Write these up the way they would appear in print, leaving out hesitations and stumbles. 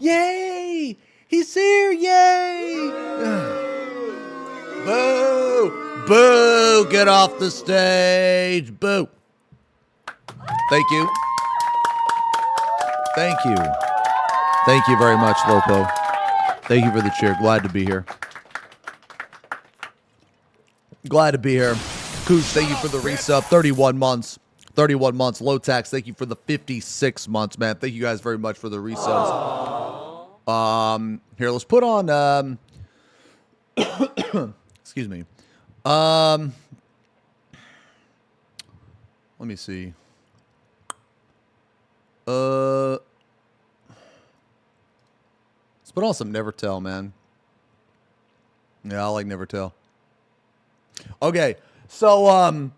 Yay! He's here! Yay! Boo! Boo! Get off the stage! Boo! Thank you. Thank you. Thank you very much, Lopo. Thank you for the cheer. Glad to be here. Glad to be here. Koosh, thank you for the resub. 31 months. 31 months. Low tax, thank you for the 56 months, man. Thank you guys very much for the resubs. Here, let's put on excuse me. Let me see. Let's put on some Never Tell, man. Yeah, I like Never Tell. Okay, so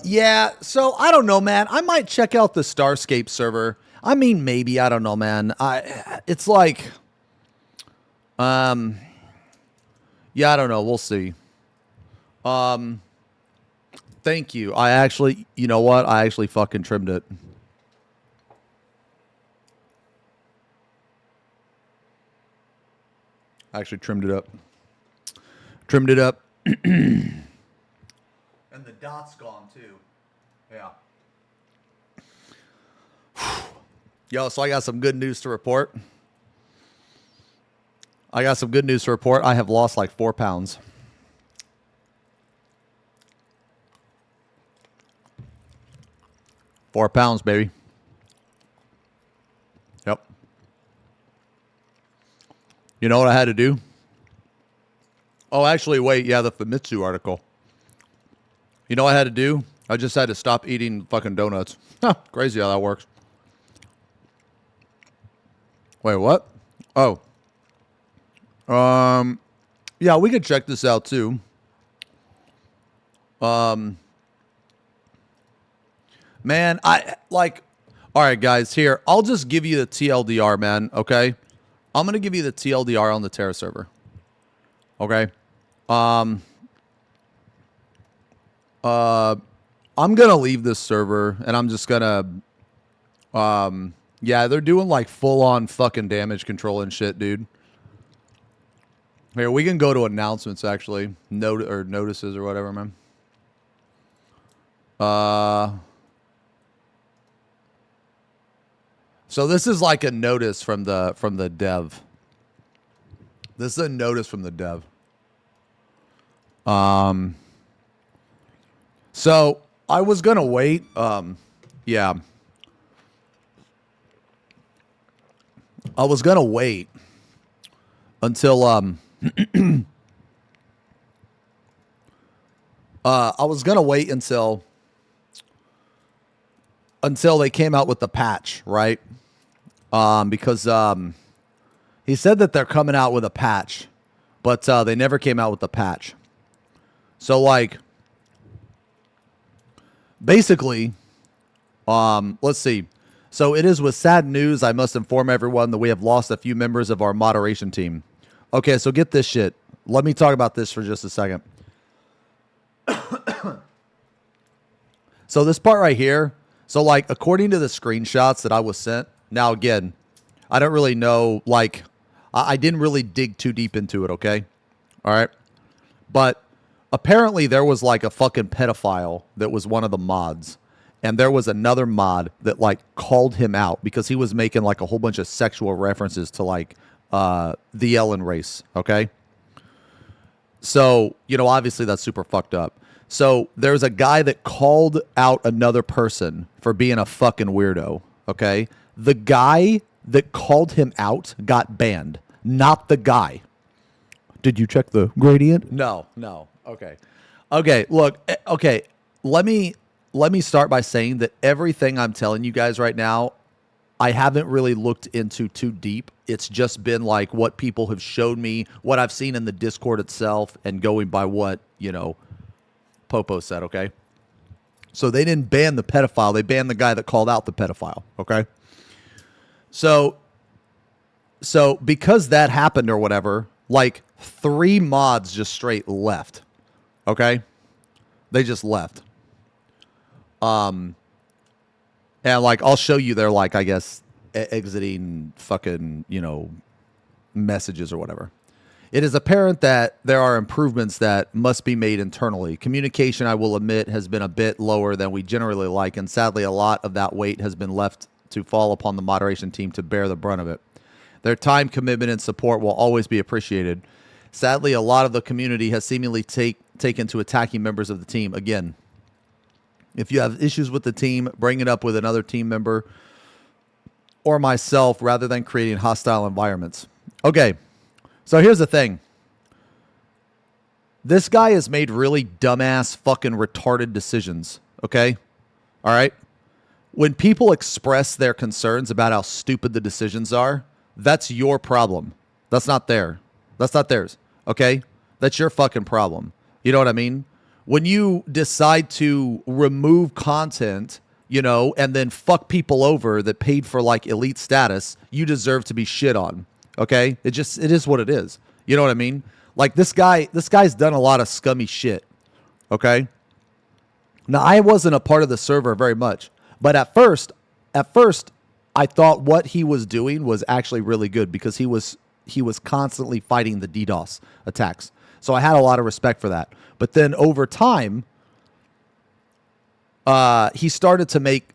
yeah, so I don't know, man. I might check out the Starscape server. I mean, maybe, I don't know, man. It's like, yeah, I don't know. We'll see. Thank you. I actually, you know what? I actually fucking trimmed it. I actually trimmed it up. Trimmed it up. And the dot's gone too. Yeah. Yo, so I got some good news to report. I have lost like 4 pounds. 4 pounds, baby. Yep. You know what I had to do? Oh, actually, wait. Yeah, the Famitsu article. You know what I had to do? I just had to stop eating fucking donuts. Huh, crazy how that works. Wait, what? Oh. Yeah, we could check this out too. Man, all right, guys, here. I'll just give you the TLDR, man, okay? I'm going to give you the TLDR on the Terra server. Okay? I'm going to leave this server, and I'm just going to, yeah, they're doing, like, full-on fucking damage control and shit, dude. Here, we can go to announcements, actually. Notices or whatever, man. So this is like a notice from the dev. This is a notice from the dev. So I was gonna wait. Yeah. I was gonna wait until I was gonna wait until they came out with the patch, right? Because he said that they're coming out with a patch, but they never came out with the patch. So, like, basically, let's see. So it is with sad news, I must inform everyone that we have lost a few members of our moderation team. Okay, so get this shit. Let me talk about this for just a second. So this part right here, so, like, according to the screenshots that I was sent, now, again, I don't really know, like, I didn't really dig too deep into it, okay? All right? But apparently there was, like, a fucking pedophile that was one of the mods. And there was another mod that, like, called him out because he was making, like, a whole bunch of sexual references to, like, the Ellen race, okay? So, you know, obviously that's super fucked up. So there's a guy that called out another person for being a fucking weirdo, okay? The guy that called him out got banned, not the guy. Did you check the gradient? No. Okay. Okay, look, okay, let me start by saying that everything I'm telling you guys right now, I haven't really looked into too deep. It's just been like what people have showed me, what I've seen in the Discord itself, and going by what, you know, Popo said, okay? So they didn't ban the pedophile. They banned the guy that called out the pedophile, okay? So because that happened or whatever, like 3 mods just straight left, okay? They just left. And, like, I'll show you their, like, I guess, exiting fucking, messages or whatever. It is apparent that there are improvements that must be made internally. Communication, I will admit, has been a bit lower than we generally like, and sadly, a lot of that weight has been left to fall upon the moderation team to bear the brunt of it. Their time, commitment, and support will always be appreciated. Sadly, a lot of the community has seemingly taken to attacking members of the team. Again, if you have issues with the team, bring it up with another team member or myself rather than creating hostile environments. Okay. So here's the thing. This guy has made really dumbass, fucking retarded decisions, okay? All right? When people express their concerns about how stupid the decisions are, that's your problem. That's not theirs. That's not theirs, okay? That's your fucking problem. You know what I mean? When you decide to remove content, and then fuck people over that paid for, like, elite status, you deserve to be shit on. Okay, it is what it is. You know what I mean? Like this guy's done a lot of scummy shit. Okay. Now I wasn't a part of the server very much, but at first, I thought what he was doing was actually really good because he was constantly fighting the DDoS attacks. So I had a lot of respect for that. But then over time, he started to make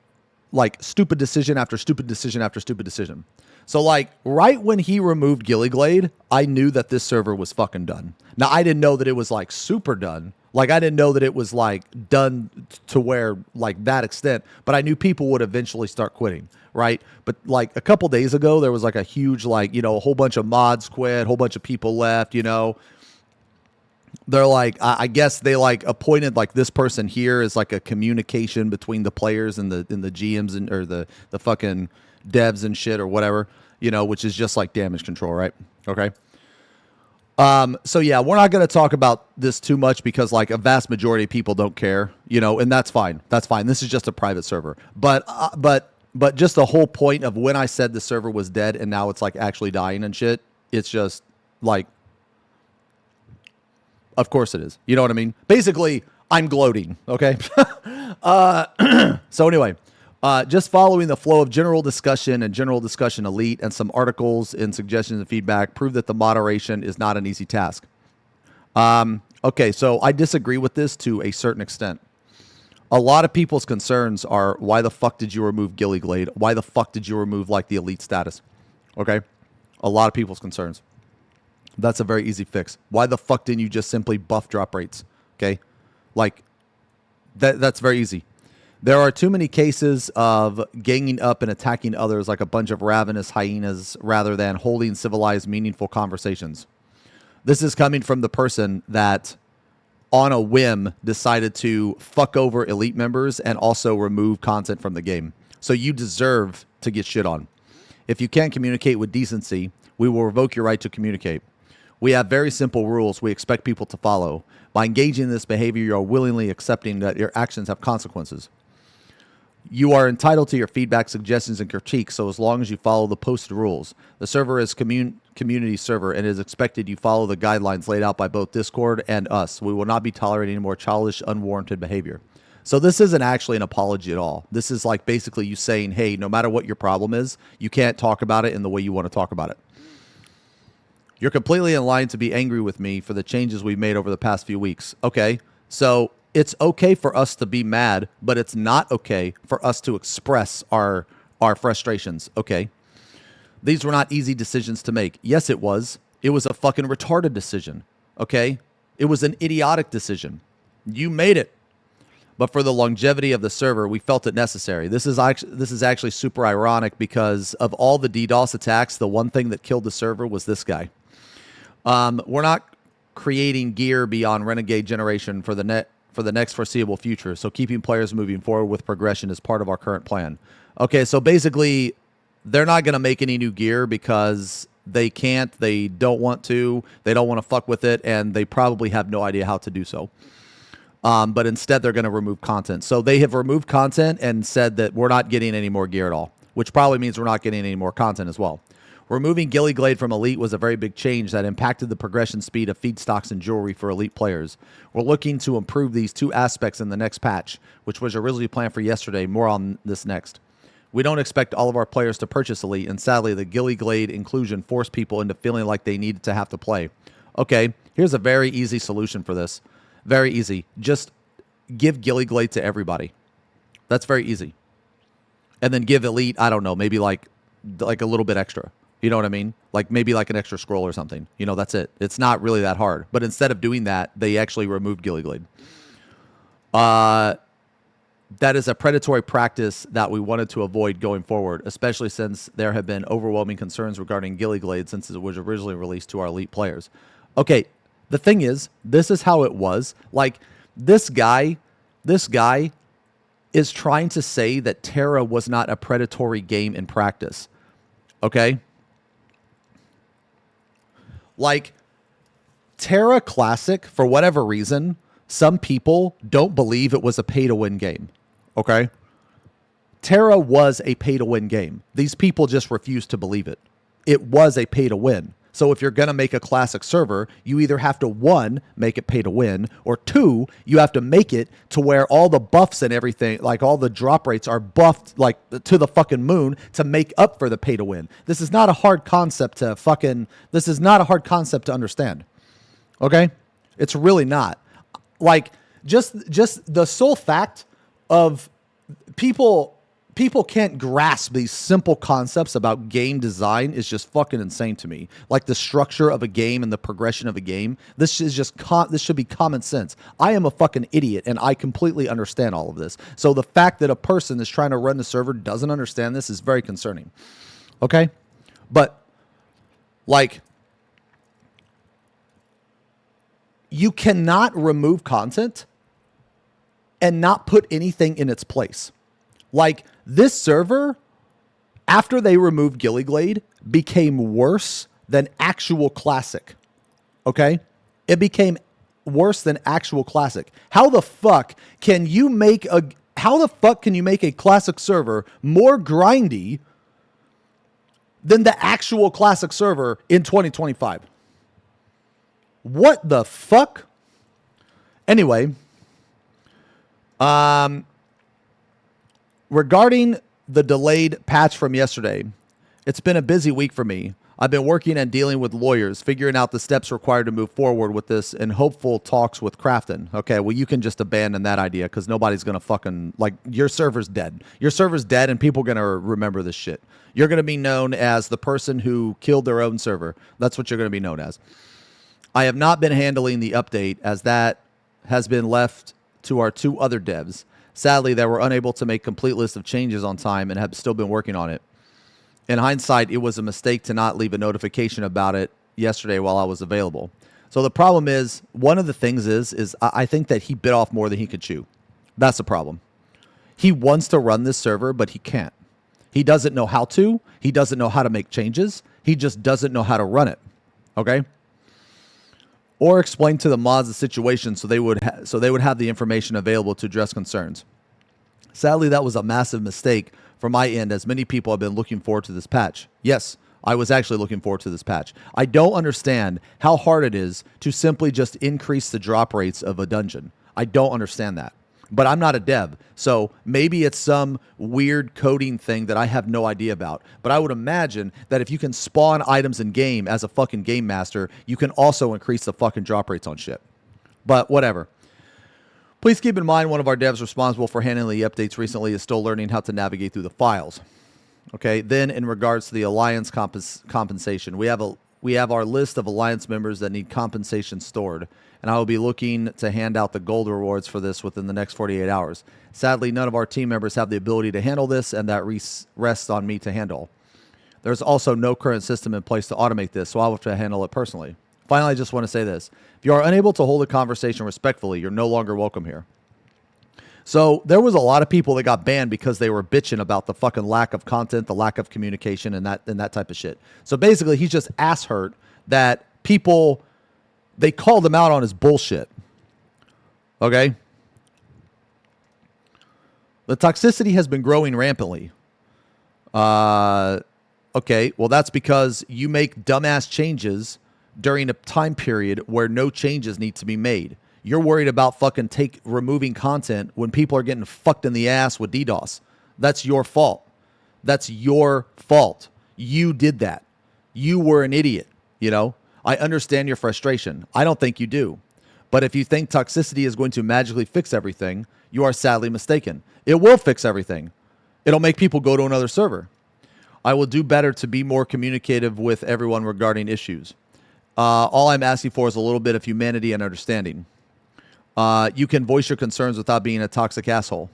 like stupid decision after stupid decision after stupid decision. So, like, right when he removed Gillyglade, I knew that this server was fucking done. Now, I didn't know that it was, like, super done. Like, I didn't know that it was, like, done to where, like, that extent. But I knew people would eventually start quitting, right? But, like, a couple days ago, there was, like, a huge, like, a whole bunch of mods quit, a whole bunch of people left, They're, like, I guess they, like, appointed, like, this person here as, like, a communication between the players and the GMs or the fucking devs and shit or whatever, which is just like damage control, right? Okay. So yeah, we're not going to talk about this too much because like a vast majority of people don't care, and that's fine. That's fine. This is just a private server, but just the whole point of when I said the server was dead and now it's like actually dying and shit. It's just like, of course it is. You know what I mean? Basically, I'm gloating. Okay. So anyway, just following the flow of general discussion elite and some articles and suggestions and feedback prove that the moderation is not an easy task. Okay, so I disagree with this to a certain extent. A lot of people's concerns are, why the fuck did you remove Gillyglade? Why the fuck did you remove, like, the elite status? Okay? A lot of people's concerns. That's a very easy fix. Why the fuck didn't you just simply buff drop rates? Okay? Like, that's very easy. There are too many cases of ganging up and attacking others like a bunch of ravenous hyenas rather than holding civilized, meaningful conversations. This is coming from the person that, on a whim, decided to fuck over elite members and also remove content from the game. So you deserve to get shit on. If you can't communicate with decency, we will revoke your right to communicate. We have very simple rules we expect people to follow. By engaging in this behavior, you are willingly accepting that your actions have consequences. You are entitled to your feedback, suggestions, and critiques, so as long as you follow the posted rules. The server is community server, and it is expected you follow the guidelines laid out by both Discord and us. We will not be tolerating any more childish, unwarranted behavior. So this isn't actually an apology at all. This is like basically you saying, hey, no matter what your problem is, you can't talk about it in the way you want to talk about it. You're completely in line to be angry with me for the changes we've made over the past few weeks. Okay, so it's okay for us to be mad, but it's not okay for us to express our frustrations, okay? These were not easy decisions to make. Yes, it was. It was a fucking retarded decision, okay? It was an idiotic decision. You made it. But for the longevity of the server, we felt it necessary. This is actually super ironic because of all the DDoS attacks, the one thing that killed the server was this guy. We're not creating gear beyond Renegade generation for the next foreseeable future, so keeping players moving forward with progression is part of our current plan. Okay, so basically, they're not going to make any new gear because they can't, they don't want to, they don't want to fuck with it, and they probably have no idea how to do so. But instead, they're going to remove content. So they have removed content and said that we're not getting any more gear at all, which probably means we're not getting any more content as well. Removing Gillyglade from Elite was a very big change that impacted the progression speed of feedstocks and jewelry for Elite players. We're looking to improve these two aspects in the next patch, which was originally planned for yesterday. More on this next. We don't expect all of our players to purchase Elite, and sadly, the Gillyglade inclusion forced people into feeling like they needed to have to play. Okay, here's a very easy solution for this. Very easy. Just give Gillyglade to everybody. That's very easy. And then give Elite, I don't know, maybe like a little bit extra. You know what I mean? Like maybe like an extra scroll or something. You know, that's it. It's not really that hard. But instead of doing that, they actually removed Gillyglade. That is a predatory practice that we wanted to avoid going forward, especially since there have been overwhelming concerns regarding Gillyglade since it was originally released to our Elite players. Okay, the thing is, this is how it was. Like, this guy is trying to say that Terra was not a predatory game in practice. Okay? Like, Terra Classic, for whatever reason, some people don't believe it was a pay-to-win game. Okay? Terra was a pay-to-win game. These people just refuse to believe it. It was a pay-to-win. So if you're going to make a classic server, you either have to, 1, make it pay-to-win, or 2, you have to make it to where all the buffs and everything, like all the drop rates are buffed like to the fucking moon to make up for the pay-to-win. This is not a hard concept to understand. Okay? It's really not. Like, just the sole fact of people can't grasp these simple concepts about game design is just fucking insane to me. Like the structure of a game and the progression of a game. This is just this should be common sense. I am a fucking idiot and I completely understand all of this. So the fact that a person that's trying to run the server doesn't understand this is very concerning. Okay? But like, you cannot remove content and not put anything in its place. Like, this server, after they removed Gillyglade, became worse than actual Classic. Okay? It became worse than actual Classic. How the fuck can you make a Classic server more grindy than the actual Classic server in 2025? What the fuck? Anyway, regarding the delayed patch from yesterday, it's been a busy week for me. I've been working and dealing with lawyers, figuring out the steps required to move forward with this, and hopeful talks with Crafton. Okay, well, you can just abandon that idea because nobody's going to fucking, like, your server's dead. Your server's dead and people are going to remember this shit. You're going to be known as the person who killed their own server. That's what you're going to be known as. I have not been handling the update as that has been left to our 2 other devs. Sadly, they were unable to make complete list of changes on time and have still been working on it. In hindsight, it was a mistake to not leave a notification about it yesterday while I was available. So the problem is, one of the things is I think that he bit off more than he could chew. That's the problem. He wants to run this server, but he can't. He doesn't know how to. He doesn't know how to make changes. He just doesn't know how to run it. Okay? Or explain to the mods the situation so they would have the information available to address concerns. Sadly, that was a massive mistake from my end, as many people have been looking forward to this patch. Yes, I was actually looking forward to this patch. I don't understand how hard it is to simply just increase the drop rates of a dungeon. I don't understand that. But I'm not a dev, so maybe it's some weird coding thing that I have no idea about. But I would imagine that if you can spawn items in game as a fucking game master, you can also increase the fucking drop rates on shit. But whatever. Please keep in mind one of our devs responsible for handling the updates recently is still learning how to navigate through the files. Okay, then in regards to the Alliance compensation, we have our list of Alliance members that need compensation stored, and I will be looking to hand out the gold rewards for this within the next 48 hours. Sadly, none of our team members have the ability to handle this, and that rests on me to handle. There's also no current system in place to automate this, so I'll have to handle it personally. Finally, I just want to say this. If you are unable to hold a conversation respectfully, you're no longer welcome here. So there was a lot of people that got banned because they were bitching about the fucking lack of content, the lack of communication, and that type of shit. So basically, he's just ass hurt that people, they called him out on his bullshit. Okay? The toxicity has been growing rampantly. Okay, well, that's because you make dumbass changes during a time period where no changes need to be made. You're worried about fucking removing content when people are getting fucked in the ass with DDoS. That's your fault. That's your fault. You did that. You were an idiot, you know? I understand your frustration. I don't think you do. But if you think toxicity is going to magically fix everything, you are sadly mistaken. It will fix everything. It'll make people go to another server. I will do better to be more communicative with everyone regarding issues. All I'm asking for is a little bit of humanity and understanding. You can voice your concerns without being a toxic asshole.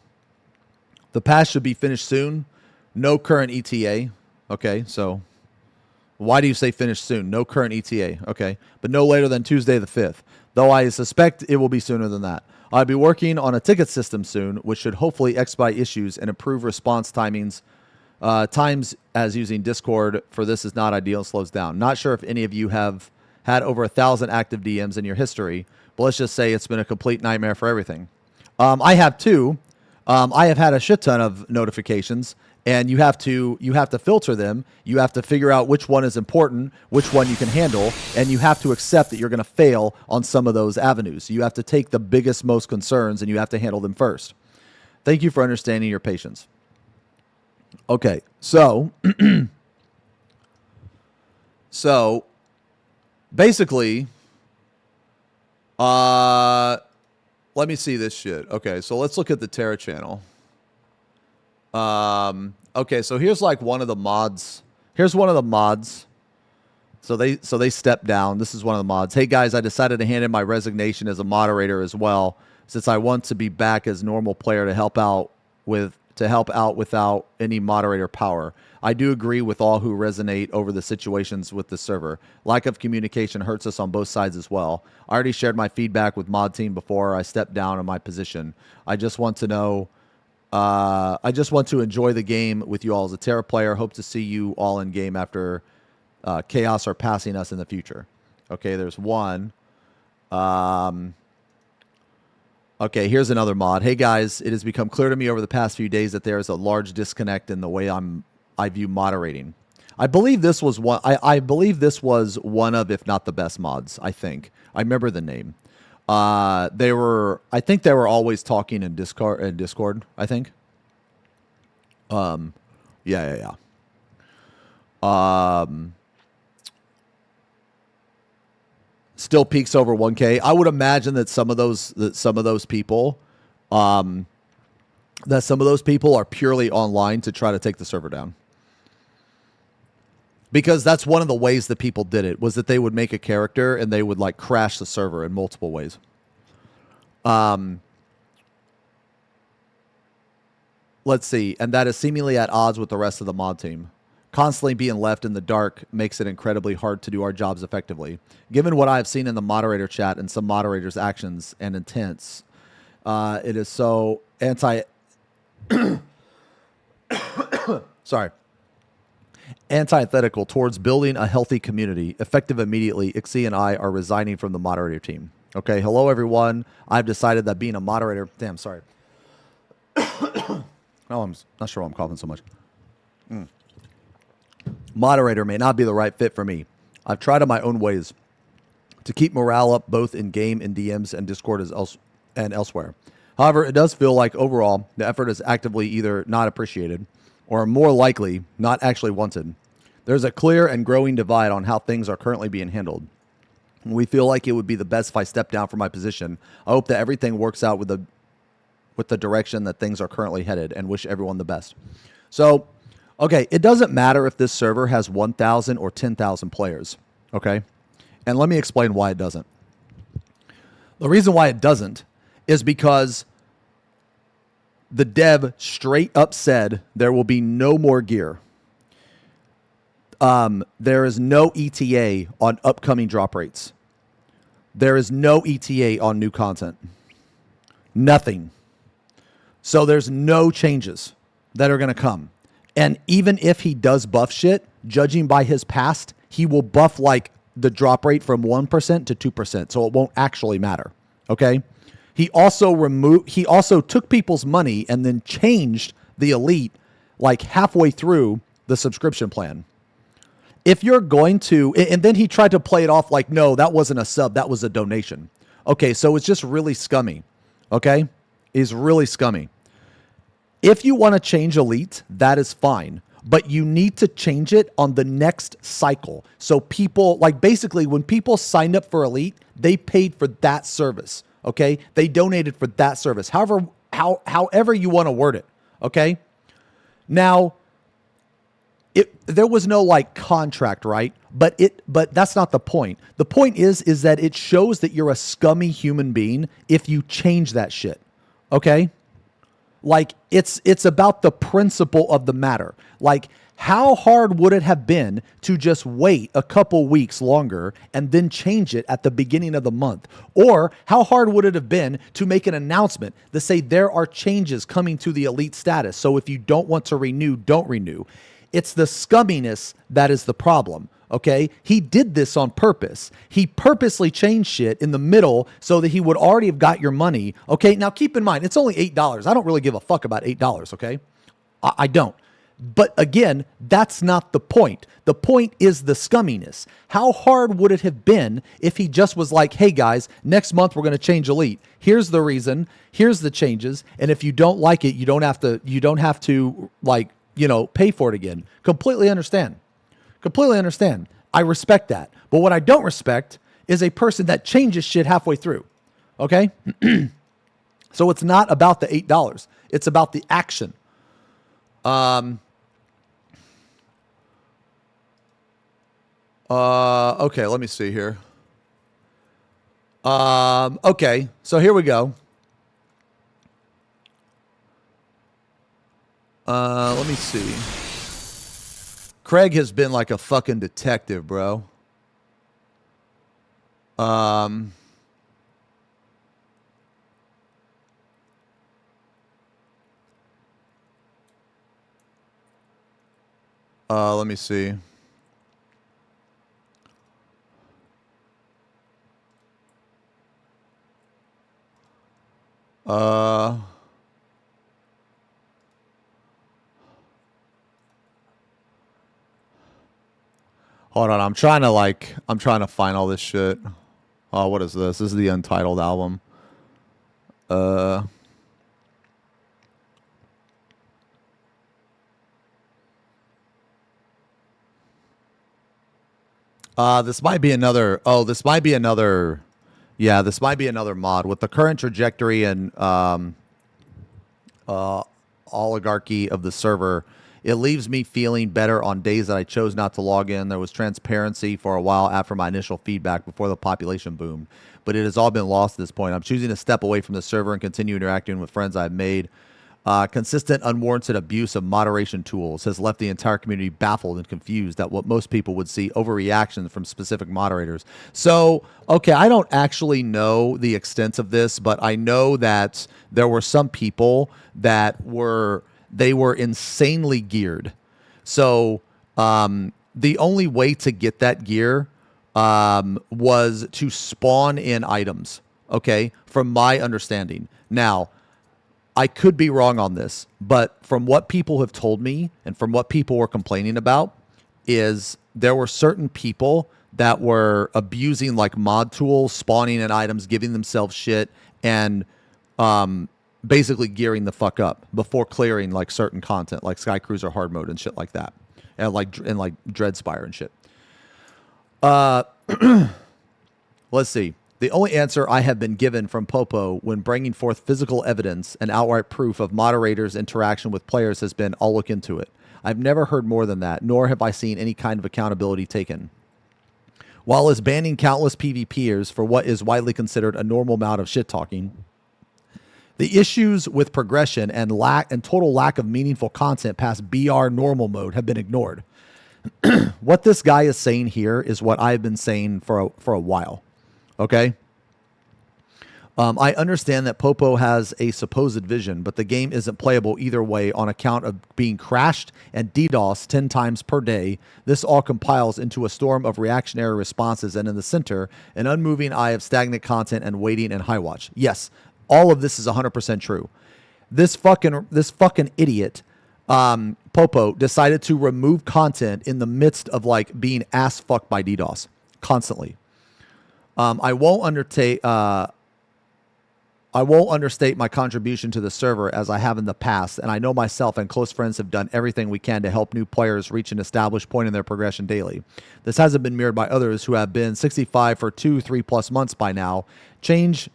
The patch should be finished soon. No current ETA. Okay, so why do you say finished soon? No current ETA. Okay, but no later than Tuesday the 5th. Though I suspect it will be sooner than that. I'll be working on a ticket system soon, which should hopefully expedite issues and improve response timings. Times as using Discord for this is not ideal, slows down. Not sure if any of you have had over 1,000 active DMs in your history, but let's just say it's been a complete nightmare for everything. I have too. I have had a shit ton of notifications, and you have to filter them. You have to figure out which one is important, which one you can handle, and you have to accept that you're going to fail on some of those avenues. You have to take the biggest, most concerns, and you have to handle them first. Thank you for understanding your patience. Okay, so basically, let me see this shit. Okay, so let's look at the Terra channel. Okay, so here's like one of the mods. Here's one of the mods. So they stepped down. This is one of the mods. Hey guys, I decided to hand in my resignation as a moderator as well, since I want to be back as normal player to help out without any moderator power. I do agree with all who resonate over the situations with the server. Lack of communication hurts us on both sides as well. I already shared my feedback with mod team before I stepped down in my position. I just want to know. I just want to enjoy the game with you all as a Terra player. Hope to see you all in game after Chaos are passing us in the future. Okay, there's one. Okay, here's another mod. Hey guys, it has become clear to me over the past few days that there is a large disconnect in the way I view moderating. I believe this was one. I believe this was one of, if not the best mods. I think I remember the name. I think they were always talking in Discord. I think. Yeah. Still peaks over 1K. I would imagine that some of those people are purely online to try to take the server down. Because that's one of the ways that people did it, was that they would make a character and they would like crash the server in multiple ways. Let's see. And that is seemingly at odds with the rest of the mod team. Constantly being left in the dark makes it incredibly hard to do our jobs effectively. Given what I've seen in the moderator chat and some moderators' actions and intents, it is so antithetical towards building a healthy community. Effective immediately, Ixie and I are resigning from the moderator team. Okay, hello everyone. I've decided that being a moderator... Damn, sorry. Oh, I'm not sure why I'm coughing so much. Moderator may not be the right fit for me. I've tried in my own ways to keep morale up both in game and DMs and Discord and elsewhere. However, it does feel like overall the effort is actively either not appreciated or more likely not actually wanted. There's a clear and growing divide on how things are currently being handled. We feel like it would be the best if I step down from my position. I hope that everything works out with the direction that things are currently headed, and wish everyone the best. So, okay, it doesn't matter if this server has 1,000 or 10,000 players, okay? And let me explain why it doesn't. The reason why it doesn't is because the dev straight up said there will be no more gear. There is no ETA on upcoming drop rates. There is no ETA on new content. Nothing. So there's no changes that are going to come. And even if he does buff shit, judging by his past, he will buff like the drop rate from 1% to 2%. So it won't actually matter. Okay. He also took people's money and then changed the elite like halfway through the subscription plan. If you're going to, and then he tried to play it off like, no, that wasn't a sub, that was a donation. Okay. So it's just really scummy. Okay. Is really scummy. If you want to change elite, that is fine. but you need to change it on the next cycle. So people, like basically when people signed up for Elite, they paid for that service. Okay. They donated for that service. However you want to word it. Okay. Now, there was no like contract, right? But that's not the point. The point is that it shows that you're a scummy human being if you change that shit. Okay? Like it's about the principle of the matter. Like, how hard would it have been to just wait a couple weeks longer and then change it at the beginning of the month? Or how hard would it have been to make an announcement that say there are changes coming to the Elite status? So if you don't want to renew, don't renew. It's the scumminess that is the problem, okay? He did this on purpose. He purposely changed shit in the middle so that he would already have got your money, okay? Now, keep in mind, it's only $8. I don't really give a fuck about $8, okay? I don't. But again, that's not the point. The point is the scumminess. How hard would it have been if he just was like, hey guys, next month we're going to change Elite. Here's the reason. Here's the changes. And if you don't like it, you don't have to like, pay for it again. Completely understand. I respect that. But what I don't respect is a person that changes shit halfway through. Okay? So it's not about the $8. It's about the action. Okay, let me see here. Okay, so here we go. Let me see. Craig has been like a fucking detective, bro. Hold let me see. Hold on, I'm trying to find all this shit. Oh, what is this? This is the Untitled album. This might be another. Oh, this might be another. Yeah, this might be another mod with the current trajectory and oligarchy of the server. It leaves me feeling better on days that I chose not to log in. There was transparency for a while after my initial feedback before the population boomed, but it has all been lost at this point. I'm choosing to step away from the server and continue interacting with friends I've made. Consistent, unwarranted abuse of moderation tools has left the entire community baffled and confused at what most people would see overreactions from specific moderators. So, okay, I don't actually know the extent of this, but I know that there were some people that were insanely geared. So, the only way to get that gear was to spawn in items, okay, from my understanding. Now, I could be wrong on this, but from what people have told me and from what people were complaining about is there were certain people that were abusing like mod tools, spawning in items, giving themselves shit, and basically gearing the fuck up before clearing like certain content like Sky Cruiser hard mode and shit like that. And like Dreadspire and shit. Let's see. The only answer I have been given from Popo when bringing forth physical evidence and outright proof of moderators' interaction with players has been, I'll look into it. I've never heard more than that, nor have I seen any kind of accountability taken. While is banning countless PvPers for what is widely considered a normal amount of shit-talking, the issues with progression and total lack of meaningful content past BR normal mode have been ignored. What this guy is saying here is what I've been saying for a while. Okay. I understand that Popo has a supposed vision, but the game isn't playable either way on account of being crashed and DDoS 10 times per day. This all compiles into a storm of reactionary responses, and in the center, an unmoving eye of stagnant content and waiting and high watch. Yes, all of this is 100% true. This fucking idiot, Popo, decided to remove content in the midst of like being ass fucked by DDoS constantly. I won't undertake. I won't understate my contribution to the server as I have in the past, and I know myself and close friends have done everything we can to help new players reach an established point in their progression daily. This hasn't been mirrored by others who have been 65 for 2-3+ months by now. Change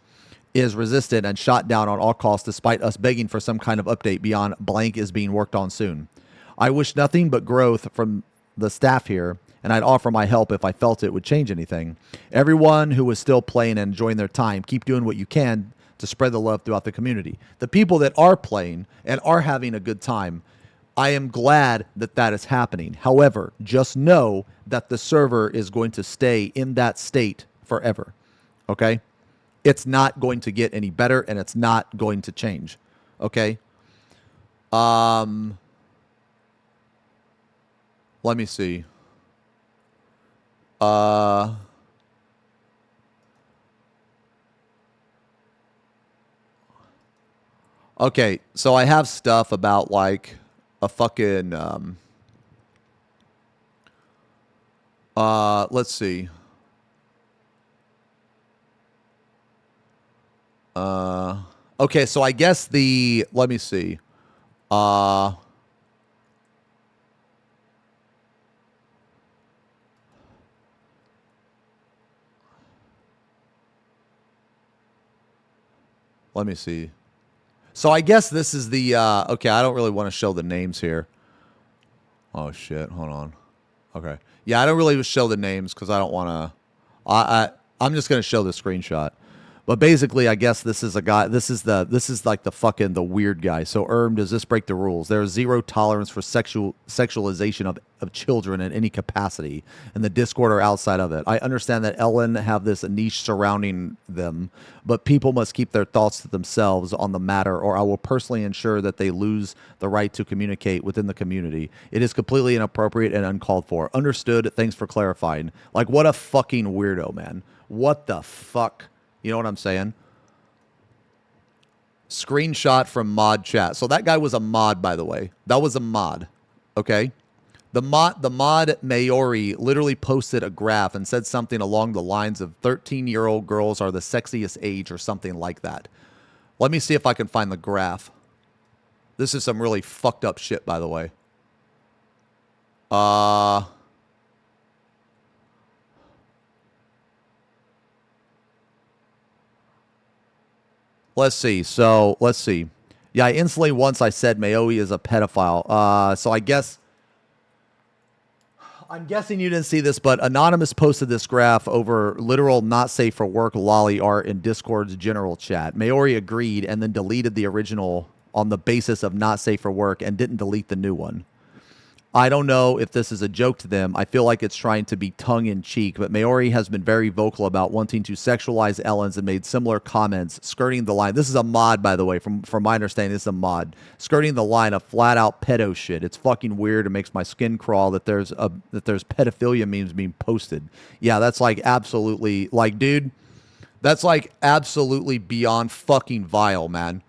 is resistant and shot down on all costs despite us begging for some kind of update beyond blank is being worked on soon. I wish nothing but growth from the staff here, and I'd offer my help if I felt it would change anything. Everyone who is still playing and enjoying their time, keep doing what you can to spread the love throughout the community. The people that are playing and are having a good time, I am glad that that is happening. However, just know that the server is going to stay in that state forever. Okay? It's not going to get any better, and it's not going to change. Okay? Let me see. Okay, so I have stuff about like a fucking let's see. Okay, so I guess let me see. Let me see. So I guess this is the, okay, I don't really want to show the names here. Oh, shit. Hold on. Okay. Yeah, I don't really show the names because I don't want to, I'm just going to show the screenshot. But basically, I guess this is a guy, this is like the weird guy. So, does this break the rules? There is zero tolerance for sexualization of children in any capacity in the Discord or outside of it. I understand that Ellen have this niche surrounding them, but people must keep their thoughts to themselves on the matter, or I will personally ensure that they lose the right to communicate within the community. It is completely inappropriate and uncalled for. Understood. Thanks for clarifying. Like, what a fucking weirdo, man. What the fuck? You know what I'm saying? Screenshot from mod chat. So that guy was a mod, by the way. That was a mod. Okay? The mod Mayori literally posted a graph and said something along the lines of 13-year-old girls are the sexiest age or something like that. Let me see if I can find the graph. This is some really fucked up shit, by the way. Let's see. So, let's see. Yeah, I instantly once I said Maoi is a pedophile. So I guess... I'm guessing you didn't see this, but Anonymous posted this graph over literal not safe for work lolly art in Discord's general chat. Maori agreed and then deleted the original on the basis of not safe for work and didn't delete the new one. I don't know if this is a joke to them. I feel like it's trying to be tongue-in-cheek, but Maori has been very vocal about wanting to sexualize Ellens and made similar comments, skirting the line. This is a mod, by the way, from my understanding. This is a mod. Skirting the line of flat-out pedo shit. It's fucking weird. It makes my skin crawl that there's pedophilia memes being posted. Yeah, that's like absolutely, like, dude, that's like absolutely beyond fucking vile, man.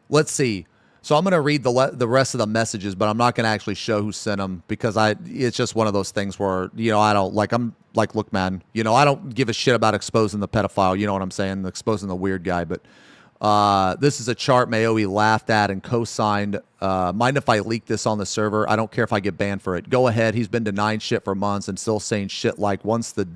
Let's see. So I'm going to read the rest of the messages, but I'm not going to actually show who sent them because it's just one of those things where, you know, I'm like, look, man, you know, I don't give a shit about exposing the pedophile. You know what I'm saying? Exposing the weird guy. But this is a chart Maoi laughed at and co-signed. Mind if I leak this on the server? I don't care if I get banned for it. Go ahead. He's been denying shit for months and still saying shit like once the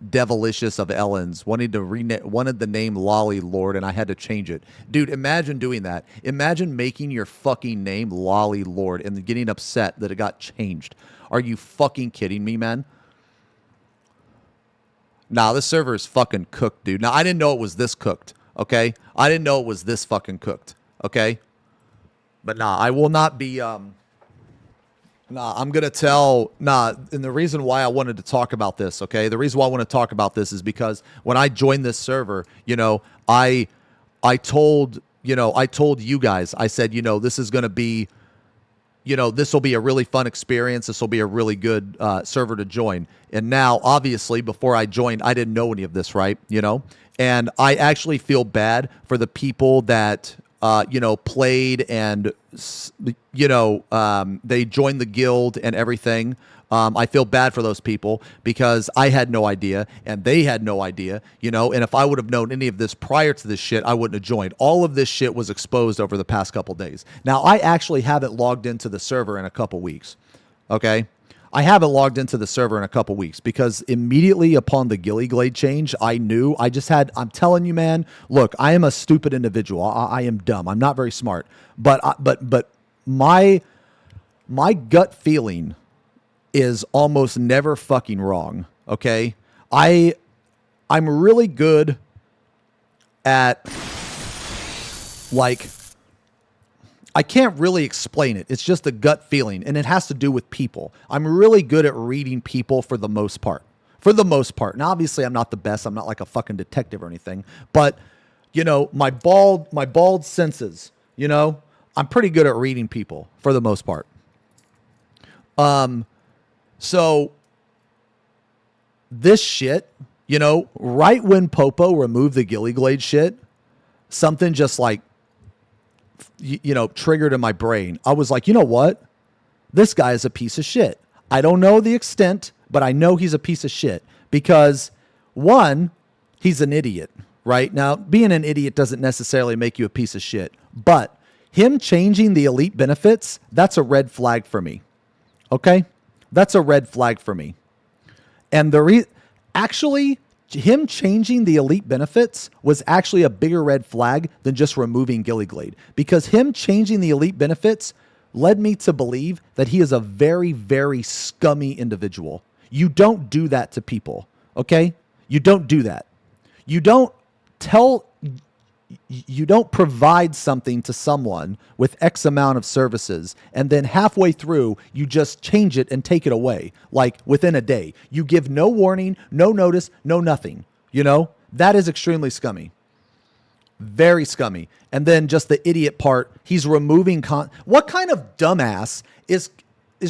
devilicious of Ellens wanted the name Lolly Lord and I had to change it. Dude, imagine doing that. Imagine making your fucking name Lolly Lord and getting upset that it got changed. Are you fucking kidding me, man? Nah, this server is fucking cooked, dude. Now, I didn't know it was this cooked, okay? I didn't know it was this fucking cooked, okay? But nah, I will not be, I'm going to tell, and the reason why I wanted to talk about this, okay? The reason why I want to talk about this is because when I joined this server, you know, I told you guys, I said, you know, this is going to be, you know, this will be a really fun experience. This will be a really good server to join. And now, obviously, before I joined, I didn't know any of this, right? You know, and I actually feel bad for the people that, you know, played and, you know, they joined the guild and everything. I feel bad for those people because I had no idea and they had no idea, you know, and if I would have known any of this prior to this shit, I wouldn't have joined. All of this shit was exposed over the past couple days. Now, I actually haven't logged into the server in a couple weeks, okay? I haven't logged into the server in a couple weeks because immediately upon the Gilly Glade change, I'm telling you, man, look, I am a stupid individual. I am dumb. I'm not very smart, but my gut feeling is almost never fucking wrong. Okay. I'm really good at, like, I can't really explain it. It's just a gut feeling, and it has to do with people. I'm really good at reading people for the most part. For the most part. Now, obviously, I'm not the best. I'm not like a fucking detective or anything. But, you know, my bald senses, you know, I'm pretty good at reading people for the most part. So this shit, you know, right when Popo removed the Gilly Glade shit, something just like, you know, triggered in my brain. I was like, you know what? This guy is a piece of shit. I don't know the extent, but I know he's a piece of shit because, one, he's an idiot, right? Now, being an idiot doesn't necessarily make you a piece of shit, but him changing the elite benefits, that's a red flag for me. Okay? That's a red flag for me. And actually, him changing the elite benefits was actually a bigger red flag than just removing Gilly Glade, because him changing the elite benefits led me to believe that he is a very, very scummy individual. You don't do that to people, okay? You don't do that. You don't provide something to someone with X amount of services, and then halfway through, you just change it and take it away, like within a day. You give no warning, no notice, no nothing. You know, that is extremely scummy. Very scummy. And then just the idiot part, he's removing what kind of dumbass is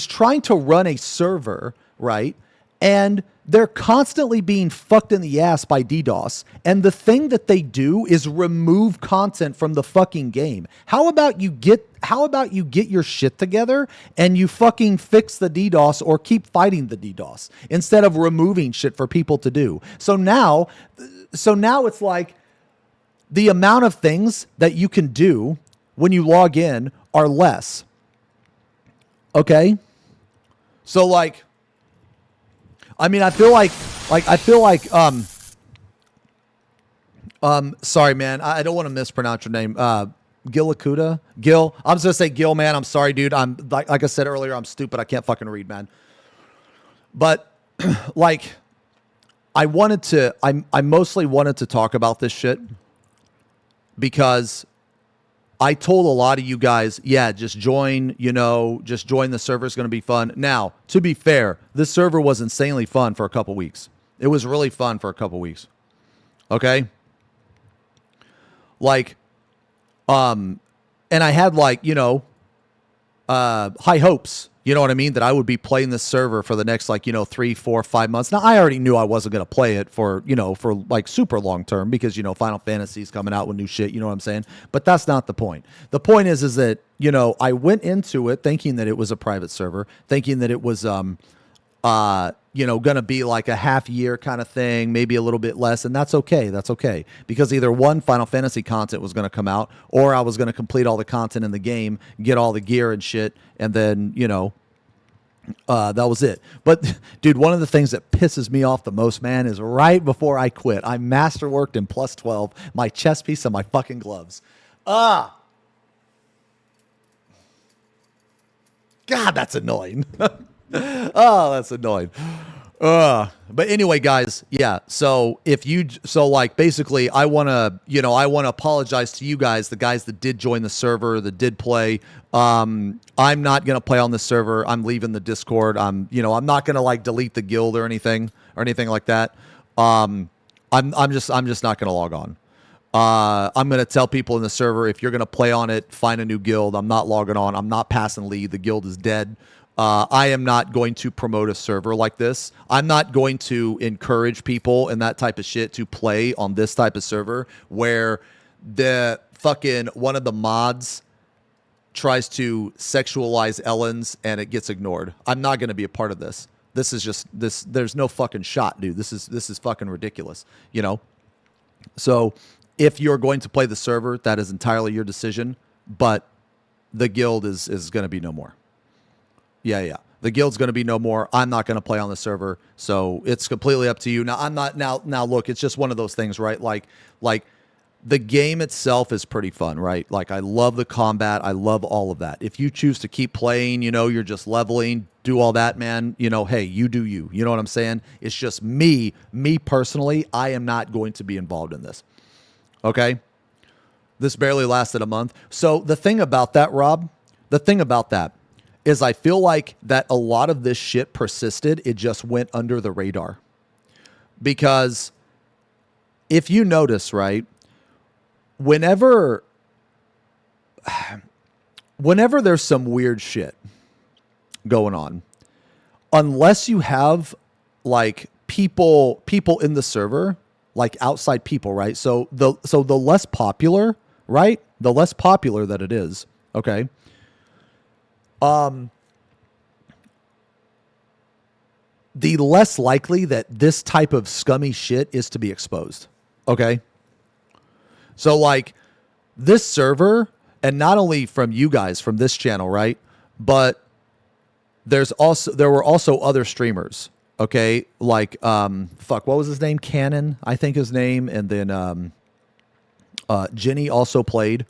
trying to run a server, right? And they're constantly being fucked in the ass by DDoS. And the thing that they do is remove content from the fucking game. How about you get your shit together and you fucking fix the DDoS or keep fighting the DDoS instead of removing shit for people to do. So now it's like the amount of things that you can do when you log in are less. Okay? So like, I mean, I feel like, sorry, man. I don't want to mispronounce your name. Gilakuda? Gil? I'm just going to say Gil, man. I'm sorry, dude. I'm like I said earlier, I'm stupid. I can't fucking read, man. But like, I mostly wanted to talk about this shit because I told a lot of you guys, yeah, just join, just join the server. It's going to be fun. Now, to be fair, this server was insanely fun for a couple weeks. It was really fun for a couple weeks. Okay? Like, and I had like, high hopes. You know what I mean? That I would be playing this server for the next 3, 4, 5 months. Now, I already knew I wasn't going to play it for like super long term because, Final Fantasy's coming out with new shit. You know what I'm saying? But that's not the point. The point is that, I went into it thinking that it was a private server, thinking that it was, going to be like a half year kind of thing, maybe a little bit less. And that's okay. That's okay. Because either one, Final Fantasy content was going to come out, or I was going to complete all the content in the game, get all the gear and shit. And then, that was it. But dude, one of the things that pisses me off the most, man, is right before I quit, I masterworked in plus 12, my chest piece and my fucking gloves. God, that's annoying. Oh, that's annoying. But anyway, guys, yeah. So basically I want to apologize to you guys, the guys that did join the server, that did play. I'm not going to play on the server. I'm leaving the Discord. I'm not going to delete the guild or anything like that. I'm just not going to log on. I'm going to tell people in the server, if you're going to play on it, find a new guild. I'm not logging on. I'm not passing lead. The guild is dead. I am not going to promote a server like this. I'm not going to encourage people and that type of shit to play on this type of server where the fucking one of the mods tries to sexualize Ellens and it gets ignored. I'm not going to be a part of this. This is just this. There's no fucking shot, dude. This is fucking ridiculous. You know. So if you're going to play the server, that is entirely your decision. But the guild is going to be no more. Yeah. The guild's going to be no more. I'm not going to play on the server. So it's completely up to you. Now I'm not now look, it's just one of those things, right? Like the game itself is pretty fun, right? Like I love the combat. I love all of that. If you choose to keep playing, you know, you're just leveling, do all that, man, you know, hey, you do you. You know what I'm saying? It's just me personally, I am not going to be involved in this. Okay? This barely lasted a month. So the thing about that, Rob, is I feel like that a lot of this shit persisted. It just went under the radar. Because if you notice, right, whenever there's some weird shit going on, unless you have like people in the server, like outside people, right? So the less popular, right? The less popular that it is, okay? The less likely that this type of scummy shit is to be exposed, okay? So like this server, and not only from you guys from this channel, right? But there were also other streamers, okay? Like what was his name? Cannon, I think his name, and then Jenny also played.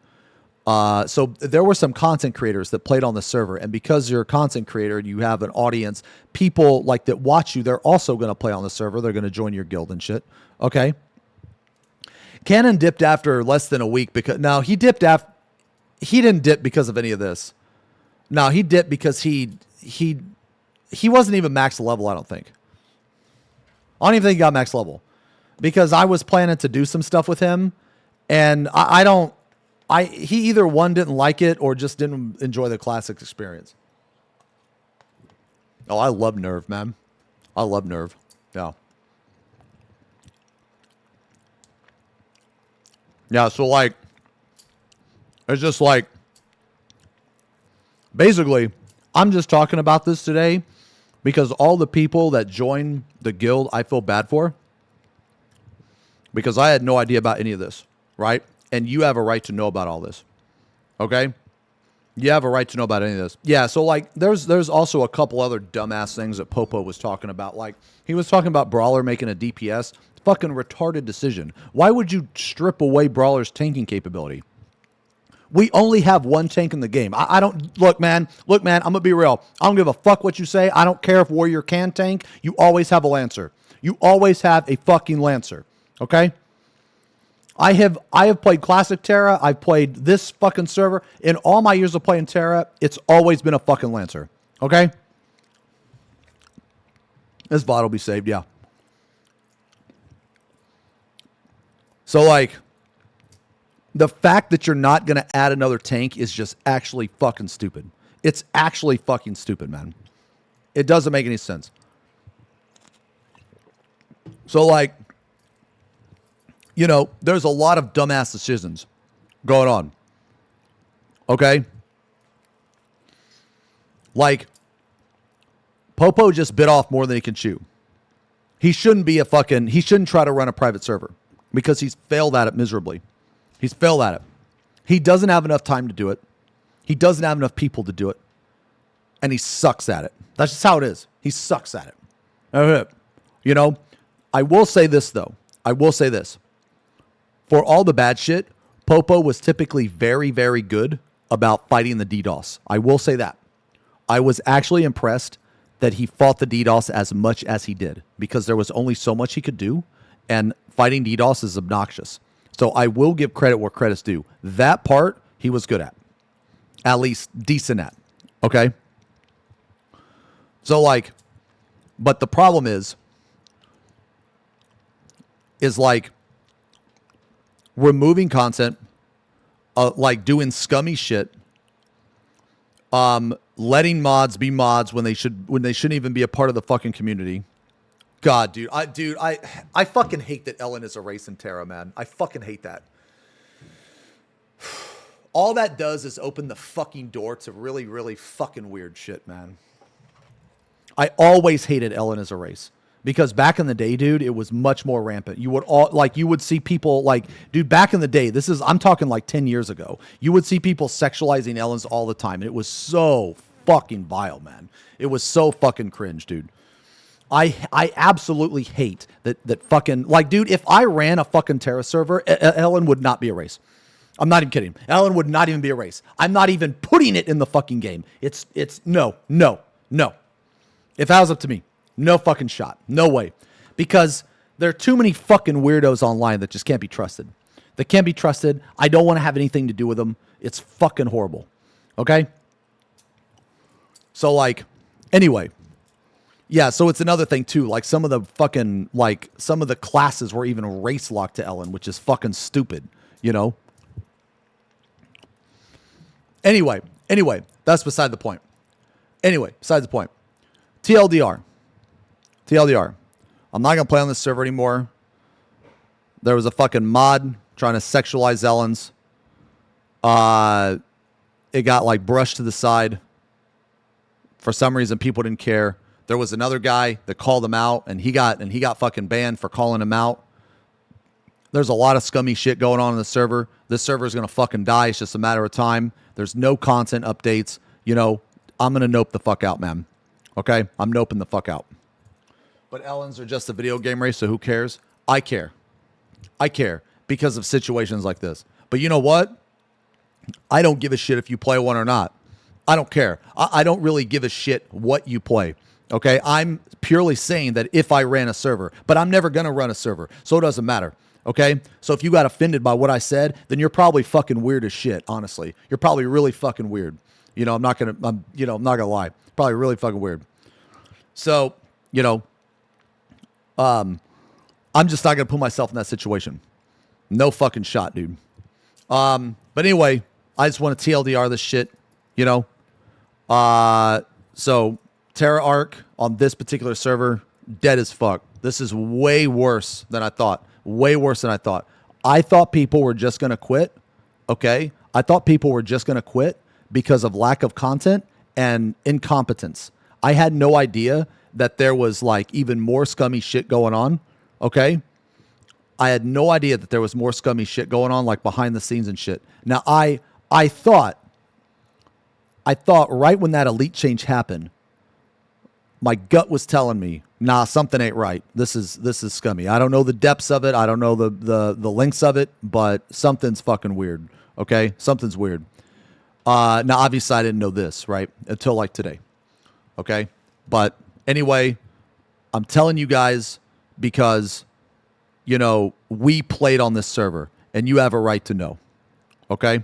So there were some content creators that played on the server, and because you're a content creator and you have an audience, people like that watch you, they're also going to play on the server. They're going to join your guild and shit. Okay. Cannon dipped after less than a week because he didn't dip because of any of this. No, he dipped because he wasn't even max level. I don't even think he got max level because I was planning to do some stuff with him, and he either didn't like it or just didn't enjoy the classic experience. Oh, I love Nerve, man. I love Nerve. Yeah. Yeah, so like, it's just like, basically, I'm just talking about this today because all the people that join the guild, I feel bad for because I had no idea about any of this, right? And you have a right to know about all this, okay? You have a right to know about any of this. Yeah, so like, there's also a couple other dumbass things that Popo was talking about. Like, he was talking about Brawler making a DPS. Fucking retarded decision. Why would you strip away Brawler's tanking capability? We only have one tank in the game. I don't... Look, man, I'm going to be real. I don't give a fuck what you say. I don't care if Warrior can tank. You always have a Lancer. You always have a fucking Lancer, okay? I have played Classic Terra. I've played this fucking server. In all my years of playing Terra, it's always been a fucking Lancer. Okay? This VOD will be saved, yeah. So, like, the fact that you're not going to add another tank is just actually fucking stupid. It's actually fucking stupid, man. It doesn't make any sense. So, like, you know, there's a lot of dumbass decisions going on. Okay? Like, Popo just bit off more than he can chew. He shouldn't try to run a private server because he's failed at it miserably. He's failed at it. He doesn't have enough time to do it. He doesn't have enough people to do it. And he sucks at it. That's just how it is. He sucks at it. You know, I will say this, though. For all the bad shit, Popo was typically very, very good about fighting the DDoS. I will say that. I was actually impressed that he fought the DDoS as much as he did because there was only so much he could do, and fighting DDoS is obnoxious. So I will give credit where credit's due. That part, he was good at least decent at, okay? So, like, but the problem is like, removing content, like doing scummy shit, letting mods be mods when they shouldn't even be a part of the fucking community. God, dude, I fucking hate that Ellen is a race in Terra, man. I fucking hate that. All that does is open the fucking door to really, really fucking weird shit, man. I always hated Ellen as a race. Because back in the day, dude, it was much more rampant. You would see people like, dude, back in the day, I'm talking like 10 years ago. You would see people sexualizing Ellens all the time. And it was so fucking vile, man. It was so fucking cringe, dude. I absolutely hate that fucking, like, dude, if I ran a fucking Terra server, Ellen would not be a race. I'm not even kidding. Ellen would not even be a race. I'm not even putting it in the fucking game. It's no. If that was up to me. No fucking shot. No way. Because there are too many fucking weirdos online that just can't be trusted. They can't be trusted. I don't want to have anything to do with them. It's fucking horrible. Okay? So, like, anyway. Yeah, so it's another thing, too. Like, some of the fucking, like, some of the classes were even race locked to Ellen, which is fucking stupid, you know? Anyway, that's beside the point. Anyway, besides the point. TLDR. I'm not going to play on this server anymore. There was a fucking mod trying to sexualize Ellens. It got like brushed to the side. For some reason, people didn't care. There was another guy that called him out, and he got fucking banned for calling him out. There's a lot of scummy shit going on in the server. This server is going to fucking die. It's just a matter of time. There's no content updates. You know, I'm going to nope the fuck out, man. Okay? I'm noping the fuck out. But Ellens are just a video game race, so who cares? I care. I care because of situations like this. But you know what? I don't give a shit if you play one or not. I don't care. I don't really give a shit what you play. Okay? I'm purely saying that if I ran a server, but I'm never going to run a server, so it doesn't matter. Okay? So if you got offended by what I said, then you're probably fucking weird as shit, honestly. You're probably really fucking weird. You know, I'm not going to lie. Probably really fucking weird. So, you know, I'm just not going to put myself in that situation. No fucking shot, dude. But anyway, I just want to TLDR this shit, you know. So Terra Arc on this particular server, dead as fuck. This is way worse than I thought. Way worse than I thought. I thought people were just going to quit. Okay? I thought people were just going to quit because of lack of content and incompetence. I had no idea that there was like even more scummy shit going on. Okay? I had no idea that there was more scummy shit going on, like behind the scenes and shit. Now, I thought right when that elite change happened, my gut was telling me, nah, something ain't right. This is scummy. I don't know the depths of it. I don't know the lengths of it, but something's fucking weird. Okay? Something's weird. Now, obviously, I didn't know this, right? Until like today. Okay? But anyway, I'm telling you guys because, you know, we played on this server, and you have a right to know. Okay?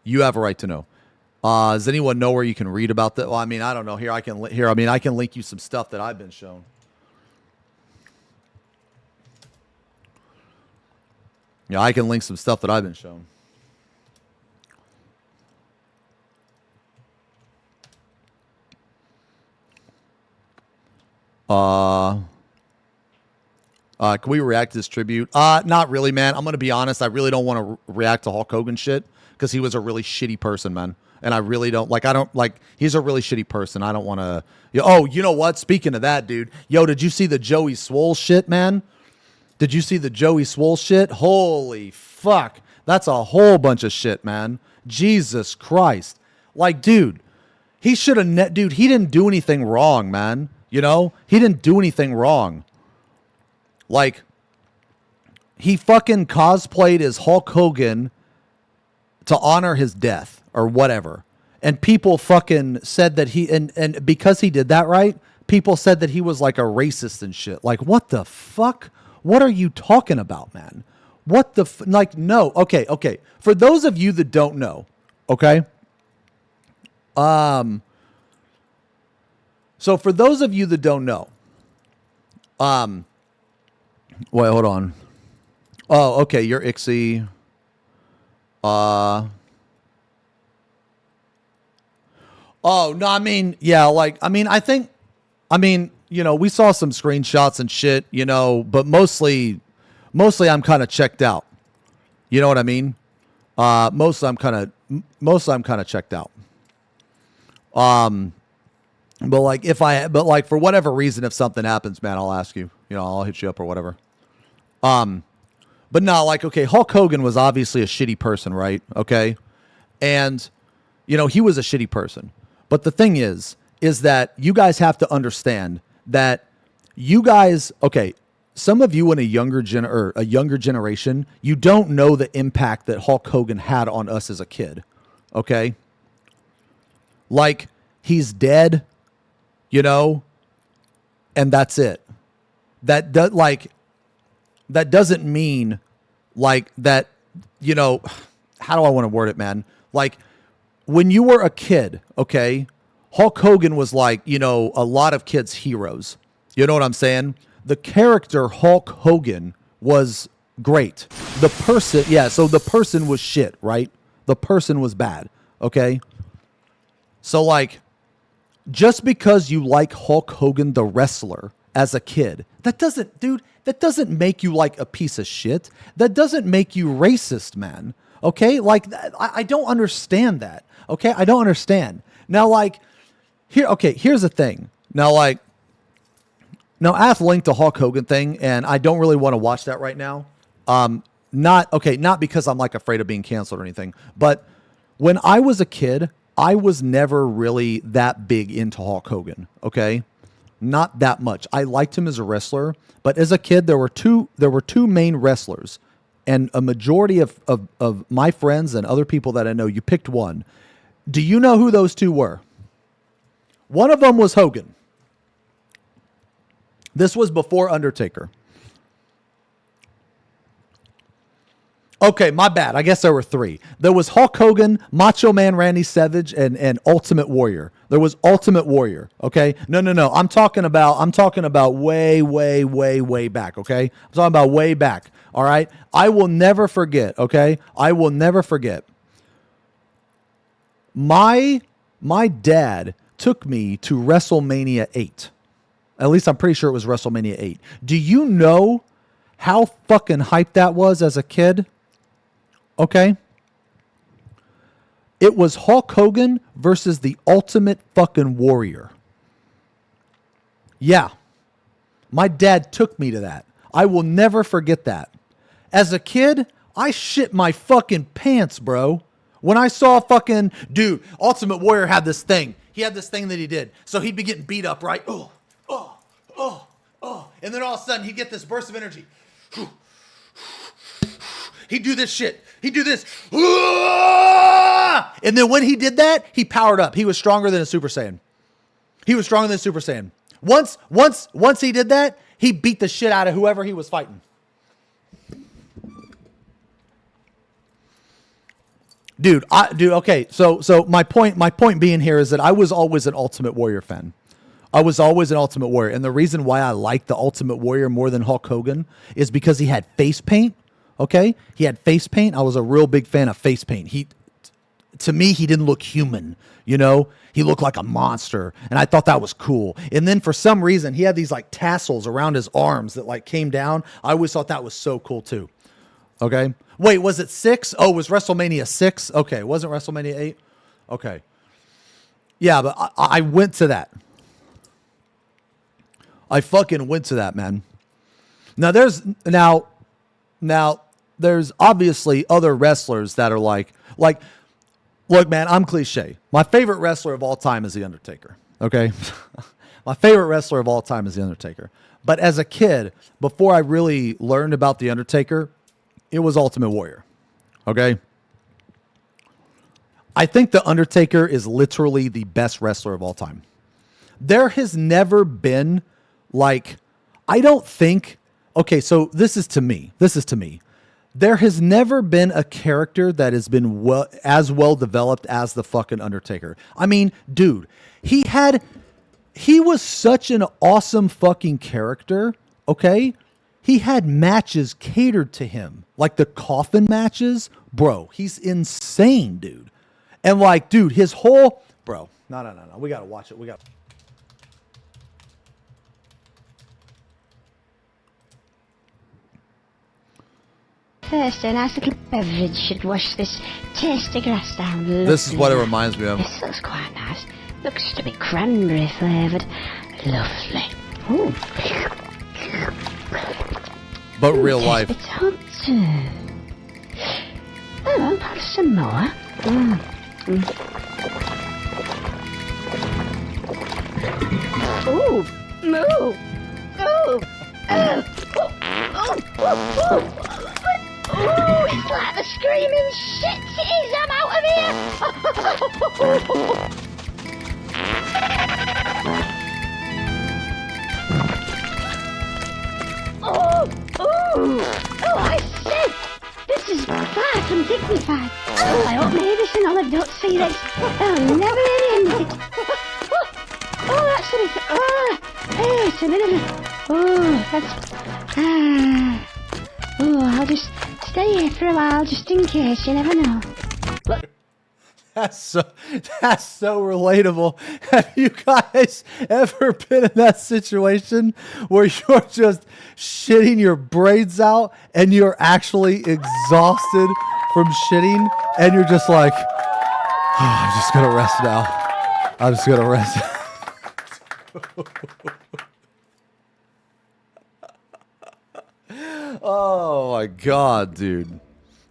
You have a right to know. Does anyone know where you can read about that? Well, I mean, I don't know. I can link you some stuff that I've been shown. Yeah, I can link some stuff that I've been shown. Can we react to this tribute? Not really, man. I'm gonna be honest. I really don't want to react to Hulk Hogan shit because he was a really shitty person, man. And I really don't like. He's a really shitty person. I don't want to. Oh, you know what? Speaking of that, dude. Yo, did you see the Joey Swole shit, man? Did you see the Joey Swole shit? Holy fuck! That's a whole bunch of shit, man. Jesus Christ! Like, dude, he should have. Dude, he didn't do anything wrong, man. You know, he didn't do anything wrong. Like, he fucking cosplayed as Hulk Hogan to honor his death or whatever. And people fucking said that and because he did that, right? People said that he was like a racist and shit. Like, what the fuck? What are you talking about, man? What the like, no. Okay. For those of you that don't know, okay? So for those of you that don't know, wait, hold on. Oh, okay, you're Ixie. Oh, no, I mean, yeah, like, I mean, you know, we saw some screenshots and shit, you know, but mostly I'm kind of checked out. You know what I mean? Mostly I'm kind most of I'm kind of checked out. But like but like for whatever reason, if something happens, man, I'll ask you. You know, I'll hit you up or whatever. But no, like, okay, Hulk Hogan was obviously a shitty person, right? Okay. And, you know, he was a shitty person. But the thing is that you guys have to understand that you guys, okay, some of you in a younger generation, you don't know the impact that Hulk Hogan had on us as a kid. Okay. Like, he's dead, you know, and that's it. That doesn't mean like that, you know, how do I want to word it, man? Like when you were a kid, okay, Hulk Hogan was like, you know, a lot of kids' heroes. You know what I'm saying? The character Hulk Hogan was great. The person, yeah, so the person was shit, right? The person was bad, okay? So like, just because you like Hulk Hogan, the wrestler, as a kid, that doesn't make you like a piece of shit. That doesn't make you racist, man. Okay? Like, I don't understand that. Okay? I don't understand. Now, like, here's the thing. Now, I have linked the Hulk Hogan thing, and I don't really want to watch that right now. Not because I'm like afraid of being canceled or anything, but when I was a kid, I was never really that big into Hulk Hogan. Okay? Not that much. I liked him as a wrestler, but as a kid, there were two main wrestlers, and a majority of my friends and other people that I know, you picked one. Do you know who those two were? One of them was Hogan. This was before Undertaker. Okay, my bad. I guess there were three. There was Hulk Hogan, Macho Man Randy Savage, and Ultimate Warrior. There was Ultimate Warrior. Okay, no. I'm talking about way back. Okay, I'm talking about way back. All right. I will never forget. Okay, I will never forget. My dad took me to WrestleMania 8. At least I'm pretty sure it was WrestleMania 8. Do you know how fucking hyped that was as a kid? Okay. It was Hulk Hogan versus the Ultimate fucking Warrior. Yeah. My dad took me to that. I will never forget that. As a kid, I shit my fucking pants, bro. When I saw fucking, dude, Ultimate Warrior had this thing. He had this thing that he did. So he'd be getting beat up, right? Oh. And then all of a sudden, he'd get this burst of energy. He'd do this shit. He'd do this. And then when he did that, he powered up. He was stronger than a Super Saiyan. Once he did that, he beat the shit out of whoever he was fighting. Dude, okay. So my point being here is that I was always an Ultimate Warrior fan. I was always an Ultimate Warrior. And the reason why I liked the Ultimate Warrior more than Hulk Hogan is because he had face paint. Okay? He had face paint. I was a real big fan of face paint. To me, he didn't look human. You know? He looked like a monster. And I thought that was cool. And then for some reason, he had these like tassels around his arms that like came down. I always thought that was so cool too. Okay? Wait, was it 6? Oh, it was WrestleMania 6? Okay, it wasn't WrestleMania 8? Okay. Yeah, but I went to that. I fucking went to that, man. Now there's obviously other wrestlers that are like, look, man, I'm cliche. My favorite wrestler of all time is The Undertaker. Okay? My favorite wrestler of all time is The Undertaker. But as a kid, before I really learned about The Undertaker, it was Ultimate Warrior. Okay? I think The Undertaker is literally the best wrestler of all time. There has never been I don't think, okay, so this is to me. There has never been a character that has been as well developed as the fucking Undertaker. I mean, dude, he was such an awesome fucking character, okay? He had matches catered to him. Like the coffin matches, bro, he's insane, dude. And dude, his whole, bro, no. We got to watch it. First, a nice little beverage should wash this tasty grass down. This is what it reminds me of. This looks quite nice. Looks to be cranberry flavoured. Lovely. Ooh. But real life. It's hot. Oh, perhaps some more. Ooh. Moo. Ooh. Oh, it's like the screaming shit it is. I'm out of here. Oh, I see. This is far from dignified. Oh, I hope Mavis and Olive don't see this. They'll never end it. Oh, that's a bit. Oh, it's a bit of a. Oh, that's. Oh, I'll just stay here for a while, just in case. You never know. That's so relatable. Have you guys ever been in that situation where you're just shitting your brains out and you're actually exhausted from shitting and you're just like, oh, I'm just gonna rest now. I'm just gonna rest. Oh my God, dude.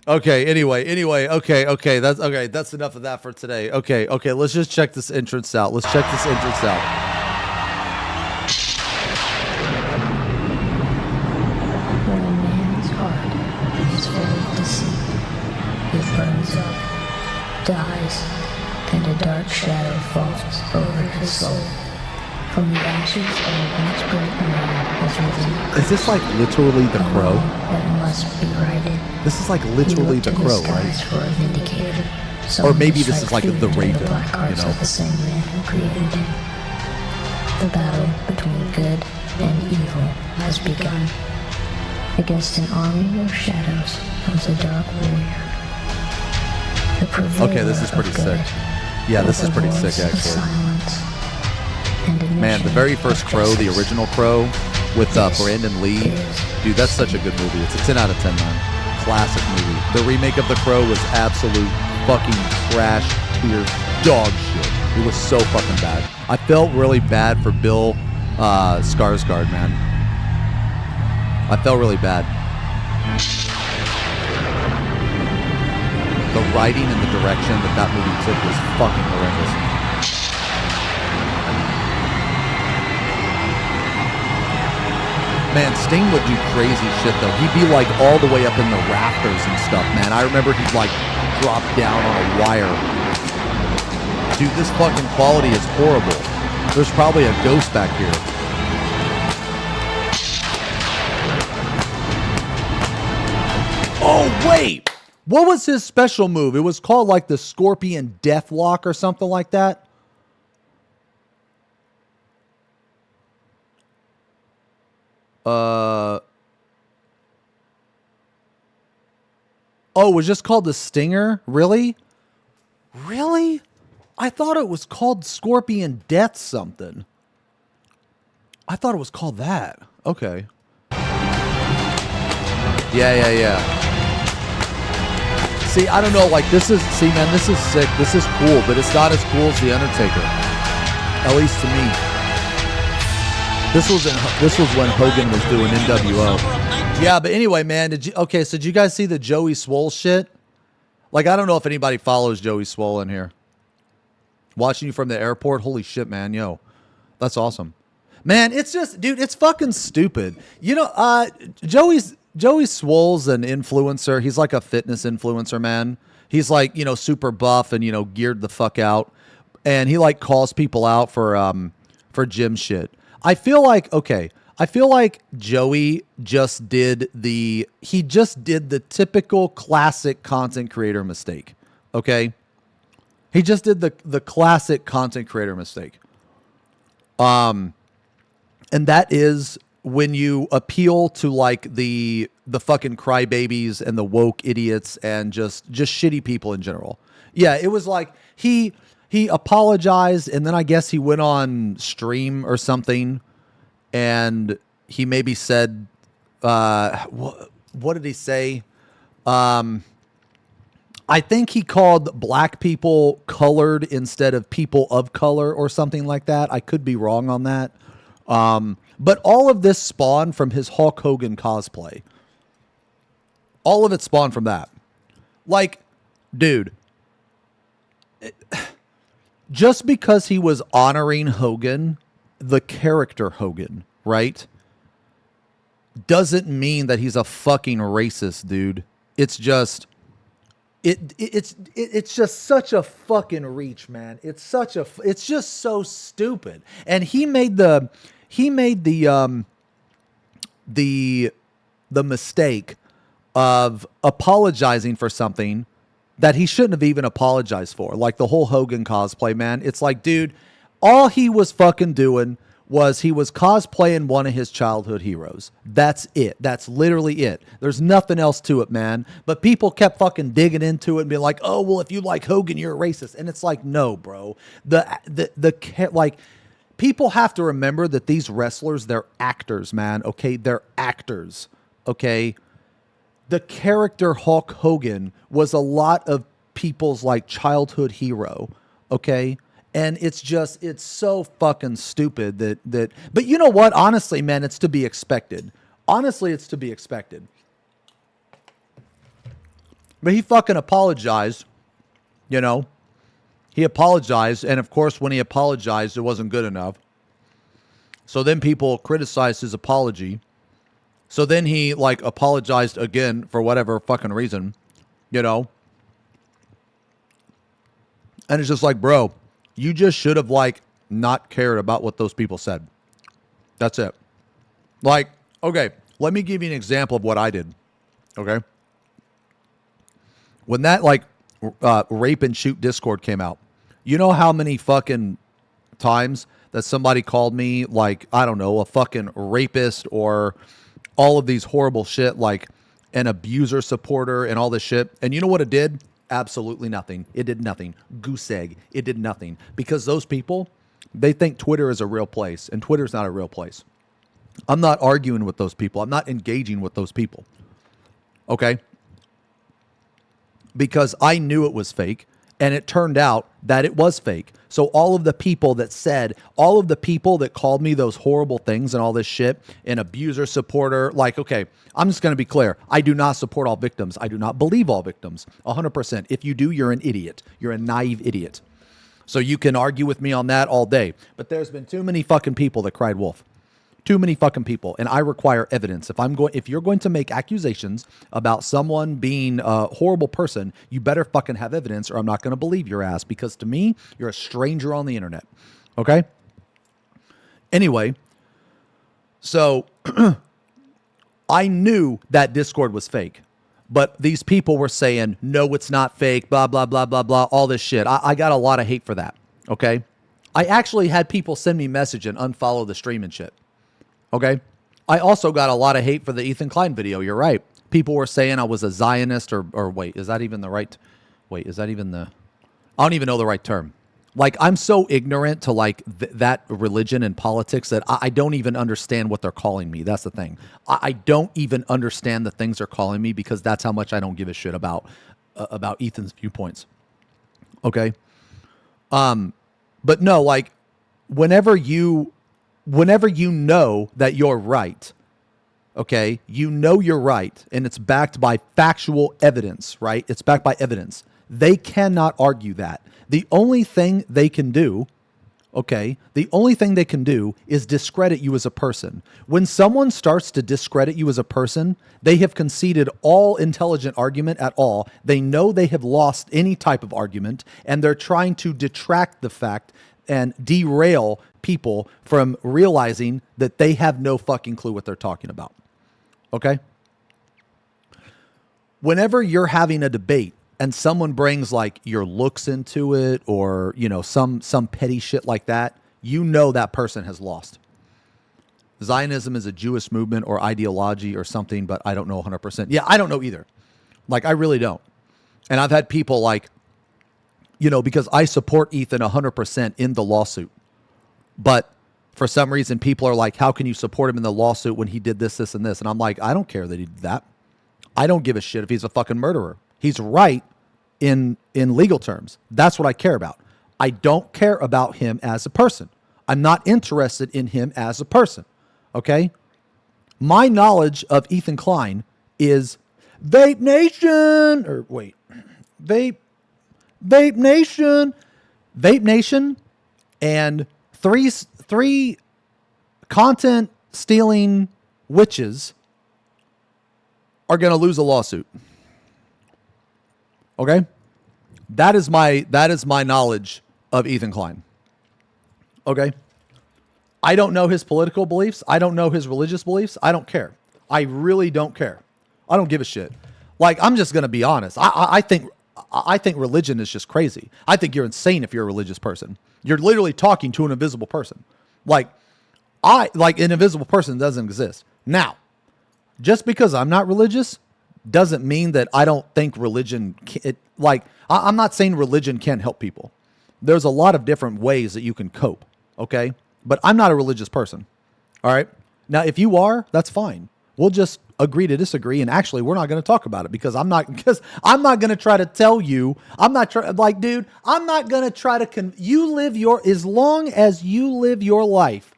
Okay, anyway, okay, that's enough of that for today. Okay, let's just check this entrance out. When a man's heart is full of deceit, he burns up, dies, and a dark shadow falls over his soul. From the ashes of a once great man has risen. Is this like literally The Crow? That must be righted. This is like literally The Crow, right? For a vindicator. Or maybe this is like The Raven, the black hearts of the same man who created him. The battle between good and evil has begun. Against an army of shadows comes a dark warrior. Okay, this is pretty sick. Yeah, this is pretty sick, actually. Man, the very first Crow, the original Crow, with Brandon Lee, dude, that's such a good movie. It's a 10 out of 10, man. Classic movie. The remake of The Crow was absolute fucking trash tier dog shit. It was so fucking bad. I felt really bad for Bill Skarsgård, man. I felt really bad. The writing and the direction that movie took was fucking horrendous. Man, Sting would do crazy shit, though. He'd be, like, all the way up in the rafters and stuff, man. I remember he'd, like, drop down on a wire. Dude, this fucking quality is horrible. There's probably a ghost back here. Oh, wait! What was his special move? It was called, like, the Scorpion Deathlock or something like that. Oh, it was just called the Stinger? Really? Really? I thought it was called Scorpion Death something. I thought it was called that. Okay. Yeah. See, I don't know, like, this is sick. This is cool, but it's not as cool as The Undertaker. At least to me. This was when Hogan was doing NWO. Yeah, but anyway, man, so did you guys see the Joey Swole shit? Like, I don't know if anybody follows Joey Swole in here. Watching you from the airport, holy shit, man, yo. That's awesome. Man, it's just, dude, it's fucking stupid. You know, Joey Swole's an influencer. He's like a fitness influencer, man. He's like, you know, super buff and, you know, geared the fuck out. And he like calls people out for gym shit. I feel like Joey just did the typical classic content creator mistake. Okay. He just did the classic content creator mistake. And that is when you appeal to like the fucking crybabies and the woke idiots and just shitty people in general. Yeah, it was like he apologized and then I guess he went on stream or something and he maybe said what did he say? I think he called black people colored instead of people of color or something like that. I could be wrong on that. But all of this spawned from his Hulk Hogan cosplay. All of it spawned from that. Like, dude, just because he was honoring Hogan, the character Hogan, right, doesn't mean that he's a fucking racist, dude. It's just... It's just such a fucking reach, man. It's just so stupid. And he made the mistake of apologizing for something that he shouldn't have even apologized for. Like the whole Hogan cosplay, man. It's like, dude, all he was fucking doing was he was cosplaying one of his childhood heroes. That's it. That's literally it. There's nothing else to it, man. But people kept fucking digging into it and being like, oh, well, if you like Hogan, you're a racist. And it's like, no, bro. Like, people have to remember that these wrestlers, they're actors, man. Okay? They're actors. Okay? The character Hulk Hogan was a lot of people's like childhood hero. Okay? And it's so fucking stupid that, but you know what? Honestly, man, it's to be expected. Honestly, it's to be expected. But he fucking apologized, you know? He apologized, and of course, when he apologized, it wasn't good enough. So then people criticized his apology. So then he, like, apologized again for whatever fucking reason, you know? And it's just like, bro... You just should have, like, not cared about what those people said. That's it. Like, okay, let me give you an example of what I did. Okay? When that, like, rape and shoot Discord came out, you know how many fucking times that somebody called me, like, I don't know, a fucking rapist or all of these horrible shit, like an abuser supporter and all this shit. And you know what it did? Absolutely nothing. It did nothing. Goose egg. It did nothing. Because those people, they think Twitter is a real place, and Twitter's not a real place. I'm not arguing with those people. I'm not engaging with those people. Okay? Because I knew it was fake, and it turned out that it was fake. So all of the people that called me those horrible things and all this shit, an abuser supporter, like, okay, I'm just going to be clear. I do not support all victims. I do not believe all victims. 100%. If you do, you're an idiot. You're a naive idiot. So you can argue with me on that all day. But there's been too many fucking people that cried wolf. Too many fucking people. And I require evidence. If you're going to make accusations about someone being a horrible person, you better fucking have evidence or I'm not going to believe your ass, because to me, you're a stranger on the internet. Okay? Anyway, so I knew that Discord was fake. But these people were saying, no, it's not fake, blah, blah, blah, blah, blah, all this shit. I got a lot of hate for that. Okay? I actually had people send me message and unfollow the stream and shit. Okay. I also got a lot of hate for the Ethan Klein video. You're right. People were saying I was a Zionist or wait, is that even the right? Wait, is that even the, I don't even know the right term. Like, I'm so ignorant to like that religion and politics that I don't even understand what they're calling me. That's the thing. I don't even understand the things they're calling me because that's how much I don't give a shit about Ethan's viewpoints. Okay. But no, like whenever you know that you're right, okay, you know you're right, and it's backed by factual evidence, right? It's backed by evidence. They cannot argue that. The only thing they can do, okay, the only thing they can do is discredit you as a person. When someone starts to discredit you as a person, they have conceded all intelligent argument at all. They know they have lost any type of argument, and they're trying to detract the fact and derail people from realizing that they have no fucking clue what they're talking about. Okay? Whenever you're having a debate and someone brings like your looks into it or, you know, some petty shit like that, you know that person has lost. Zionism is a Jewish movement or ideology or something, but I don't know 100%. Yeah, I don't know either. Like, I really don't. And I've had people like, you know, because I support Ethan 100% in the lawsuit. But for some reason, people are like, how can you support him in the lawsuit when he did this, this, and this? And I'm like, I don't care that he did that. I don't give a shit if he's a fucking murderer. He's right in legal terms. That's what I care about. I don't care about him as a person. I'm not interested in him as a person. Okay? My knowledge of Ethan Klein is Vape Nation, or wait, Vape Nation, and three content stealing witches are going to lose a lawsuit. Okay? That is my knowledge of Ethan Klein. Okay? I don't know his political beliefs. I don't know his religious beliefs. I don't care. I really don't care. I don't give a shit. Like, I'm just going to be honest. I think religion is just crazy. I think you're insane if you're a religious person. You're literally talking to an invisible person. Like an invisible person doesn't exist. Now, just because I'm not religious doesn't mean that I don't think religion, I'm not saying religion can't help people. There's a lot of different ways that you can cope, okay? But I'm not a religious person, all right? Now, if you are, that's fine. We'll just agree to disagree, and actually, we're not going to talk about it because I'm not going to try to tell you. I'm not going to try to as long as you live your life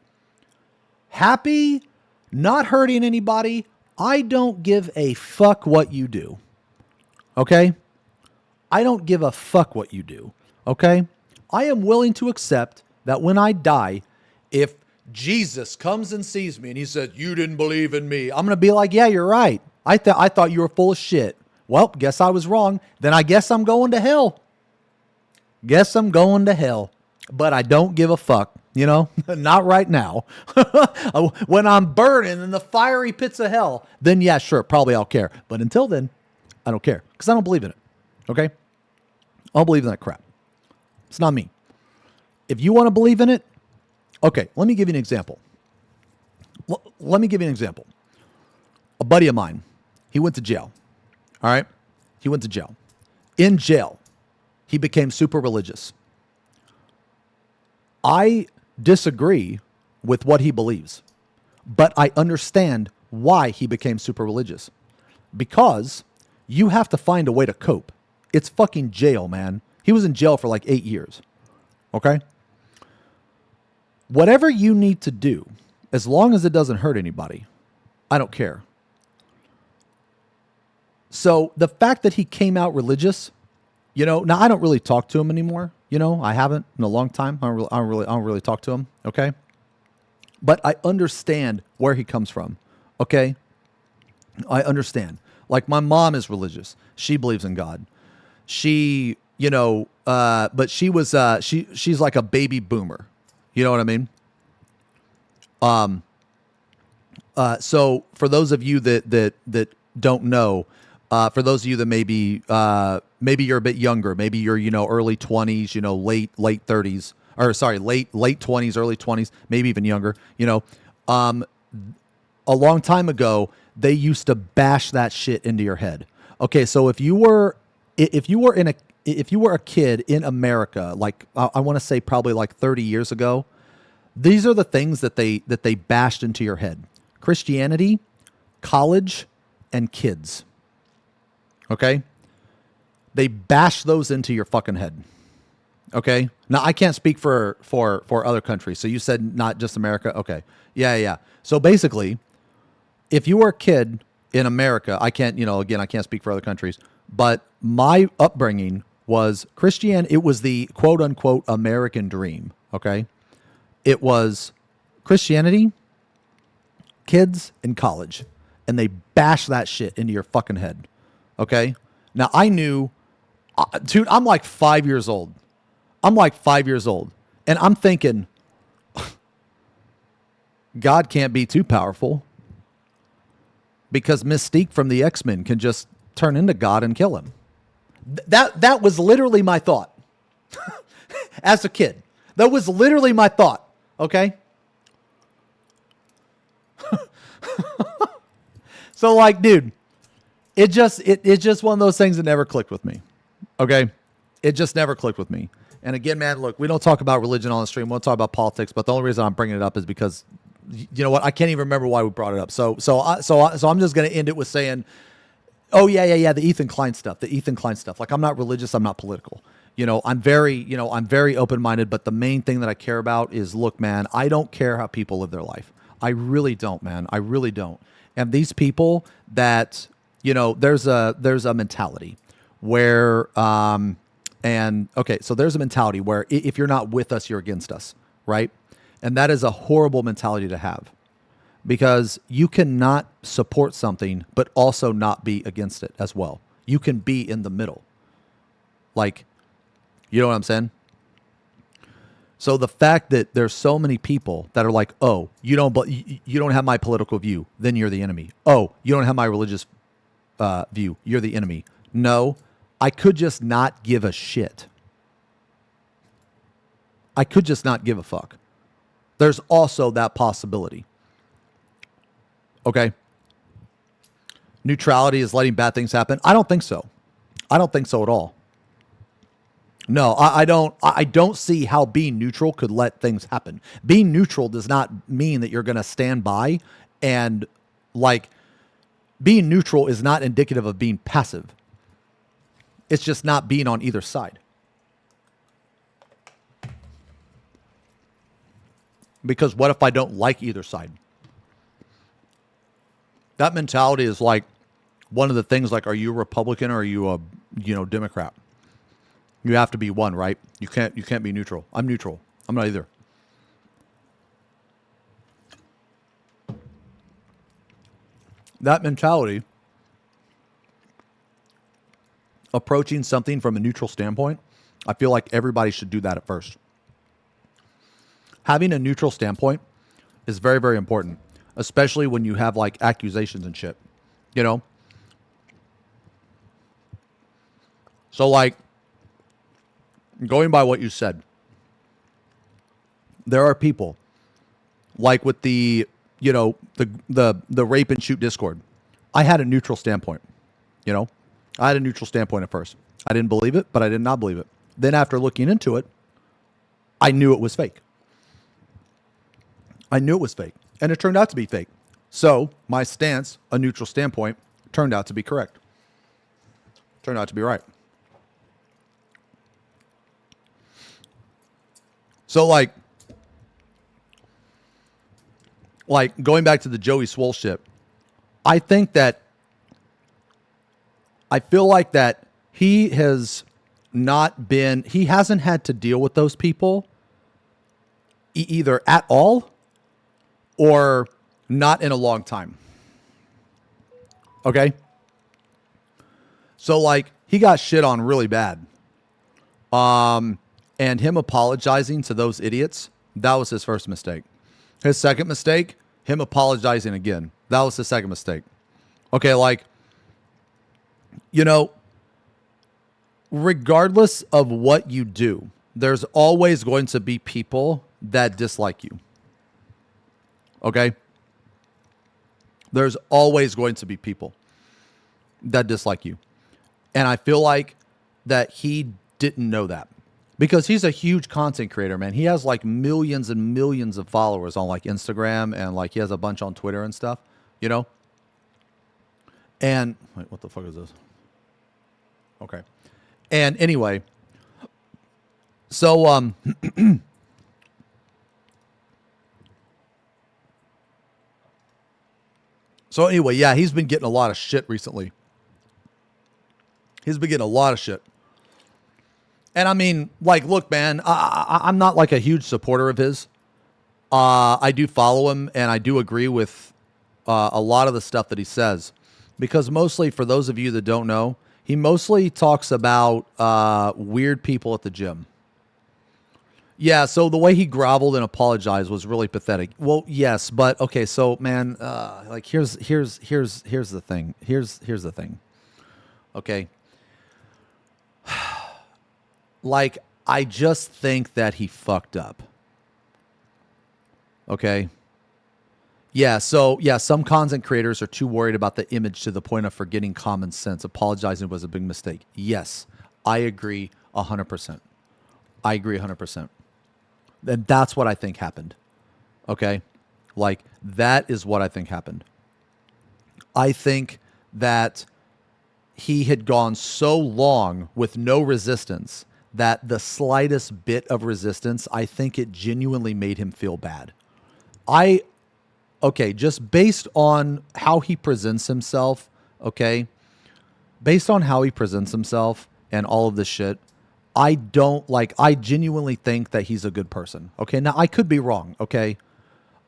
happy, not hurting anybody, I don't give a fuck what you do. Okay? I don't give a fuck what you do. Okay? I am willing to accept that when I die, if Jesus comes and sees me and he says, you didn't believe in me, I'm going to be like, yeah, you're right. I thought you were full of shit. Well, guess I was wrong. Then I guess I'm going to hell. But I don't give a fuck, not right now. When I'm burning in the fiery pits of hell, then yeah, sure, probably I'll care. But until then, I don't care because I don't believe in it. Okay? I don't believe in that crap. It's not me. If you want to believe in it, okay, let me give you an example. A buddy of mine, he went to jail. All right? He went to jail. In jail, he became super religious. I disagree with what he believes, but I understand why he became super religious. Because you have to find a way to cope. It's fucking jail, man. He was in jail for like 8 years. Okay? Whatever you need to do, as long as it doesn't hurt anybody, I don't care. So the fact that he came out religious, now I don't really talk to him anymore. I haven't in a long time. I don't really talk to him. Okay. But I understand where he comes from. Okay. I understand. Like my mom is religious. She believes in God. She, but she was, she's like a baby boomer. You know what I mean? So for those of you that don't know, for those of you that maybe you're a bit younger, maybe you're, early 20s, late 30s, or sorry, late 20s, early 20s, maybe even younger, a long time ago, they used to bash that shit into your head. Okay. So if you were a kid in America, like I want to say probably like 30 years ago, these are the things that they bashed into your head: Christianity, college, and kids. Okay? They bash those into your fucking head. Okay? Now I can't speak for other countries. So you said not just America? Okay. Yeah. So basically, if you were a kid in America, I can't speak for other countries, but my upbringing was Christian. It was the quote unquote American dream. Okay? It was Christianity, kids, and college. And they bash that shit into your fucking head. Okay? Now, I knew, dude, I'm like 5 years old. And I'm thinking, God can't be too powerful because Mystique from the X-Men can just turn into God and kill him. That was literally my thought as a kid. That was literally my thought. Okay? So like, dude, it's just one of those things that never clicked with me. Okay? It just never clicked with me. And again, man, look, we don't talk about religion on the stream. We don't talk about politics, but the only reason I'm bringing it up is because, you know what? I can't even remember why we brought it up. So I'm just going to end it with saying, Oh yeah. The Ethan Klein stuff. Like, I'm not religious. I'm not political. I'm very open-minded. But the main thing that I care about is, look, man, I don't care how people live their life. I really don't, man. I really don't. And these people that, there's a mentality where, so there's a mentality where if you're not with us, you're against us, right? And that is a horrible mentality to have, because you cannot support something but also not be against it as well. You can be in the middle. Like, you know what I'm saying? So the fact that there's so many people that are like, oh, you don't have my political view, then you're the enemy. Oh, you don't have my religious view, you're the enemy. No, I could just not give a shit. I could just not give a fuck. There's also that possibility. Okay. Neutrality is letting bad things happen. I don't think so. I don't think so at all. No, I don't see how being neutral could let things happen. Being neutral does not mean that you're going to stand by, and like, being neutral is not indicative of being passive. It's just not being on either side. Because what if I don't like either side? That mentality is like one of the things, like, are you a Republican or are you a, Democrat? You have to be one, right? You can't be neutral. I'm neutral. I'm not either. That mentality, approaching something from a neutral standpoint, I feel like everybody should do that at first. Having a neutral standpoint is very, very important, especially when you have like accusations and shit, So like, going by what you said, there are people like with the rape and shoot Discord. I had a neutral standpoint, I had a neutral standpoint at first. I didn't believe it, but I did not believe it. Then after looking into it, I knew it was fake. And it turned out to be fake. So my stance, a neutral standpoint, turned out to be correct. Turned out to be right. So like going back to the Joey Swole shit, I feel like that he hasn't had to deal with those people either at all or not in a long time. Okay? So like, he got shit on really bad. And him apologizing to those idiots, that was his first mistake. His second mistake, him apologizing again. That was his second mistake. Okay, like, regardless of what you do, there's always going to be people that dislike you. Okay? There's always going to be people that dislike you. And I feel like that he didn't know that. Because he's a huge content creator, man. He has like millions and millions of followers on like Instagram, and like he has a bunch on Twitter and stuff, And wait, what the fuck is this? Okay. And anyway, so so anyway, yeah, he's been getting a lot of shit recently. And I mean, like, look, man, I'm not like a huge supporter of his. I do follow him, and I do agree with a lot of the stuff that he says. Because mostly, for those of you that don't know, he mostly talks about weird people at the gym. Yeah, so the way he groveled and apologized was really pathetic. Well, yes, but okay, so man, like here's the thing. Here's the thing. Okay. Like, I just think that he fucked up. Okay. Yeah, so yeah, some content creators are too worried about the image to the point of forgetting common sense. Apologizing was a big mistake. Yes, I agree 100%. I agree 100%. And that's what I think happened. Okay? Like, that is what I think happened. I think that he had gone so long with no resistance that the slightest bit of resistance, I think it genuinely made him feel bad. Okay, just based on how he presents himself, okay, based on how he presents himself and all of this shit, I genuinely think that he's a good person. Okay, now I could be wrong, okay?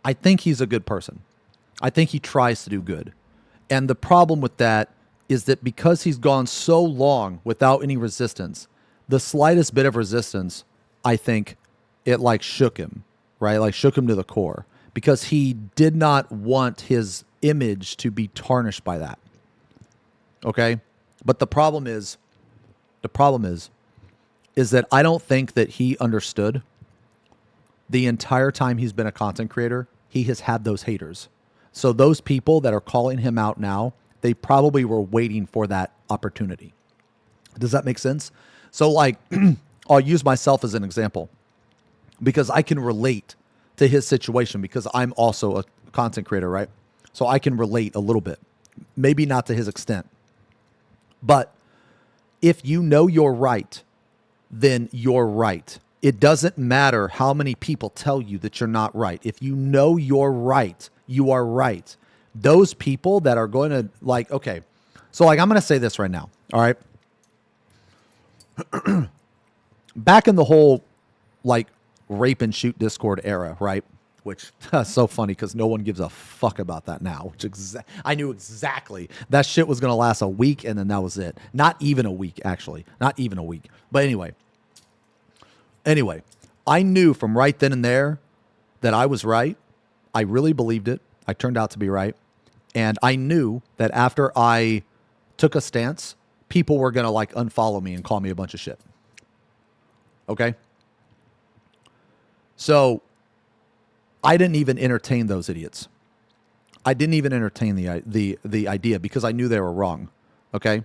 I think he's a good person. I think he tries to do good. And the problem with that is that because he's gone so long without any resistance, the slightest bit of resistance, I think it like shook him, right? Like shook him to the core because he did not want his image to be tarnished by that. Okay? But the problem is that I don't think that he understood the entire time he's been a content creator, he has had those haters. So those people that are calling him out now, they probably were waiting for that opportunity. Does that make sense? So like, I'll use myself as an example because I can relate to his situation because I'm also a content creator, right? So I can relate a little bit, maybe not to his extent. But if you know you're right, then you're right. It doesn't matter how many people tell you that you're not right. If you know you're right, you are right. Those people that are going to like, okay, so like I'm going to say this right now. All right. Back in the whole like rape and shoot Discord era, right? Which is so funny because no one gives a fuck about that now. I knew exactly that shit was going to last a week and then that was it. Not even a week, actually. Not even a week. But anyway, I knew from right then and there that I was right. I really believed it. I turned out to be right. And I knew that after I took a stance, people were going to like unfollow me and call me a bunch of shit. Okay? So I didn't even entertain those idiots. I didn't even entertain the idea because I knew they were wrong. Okay?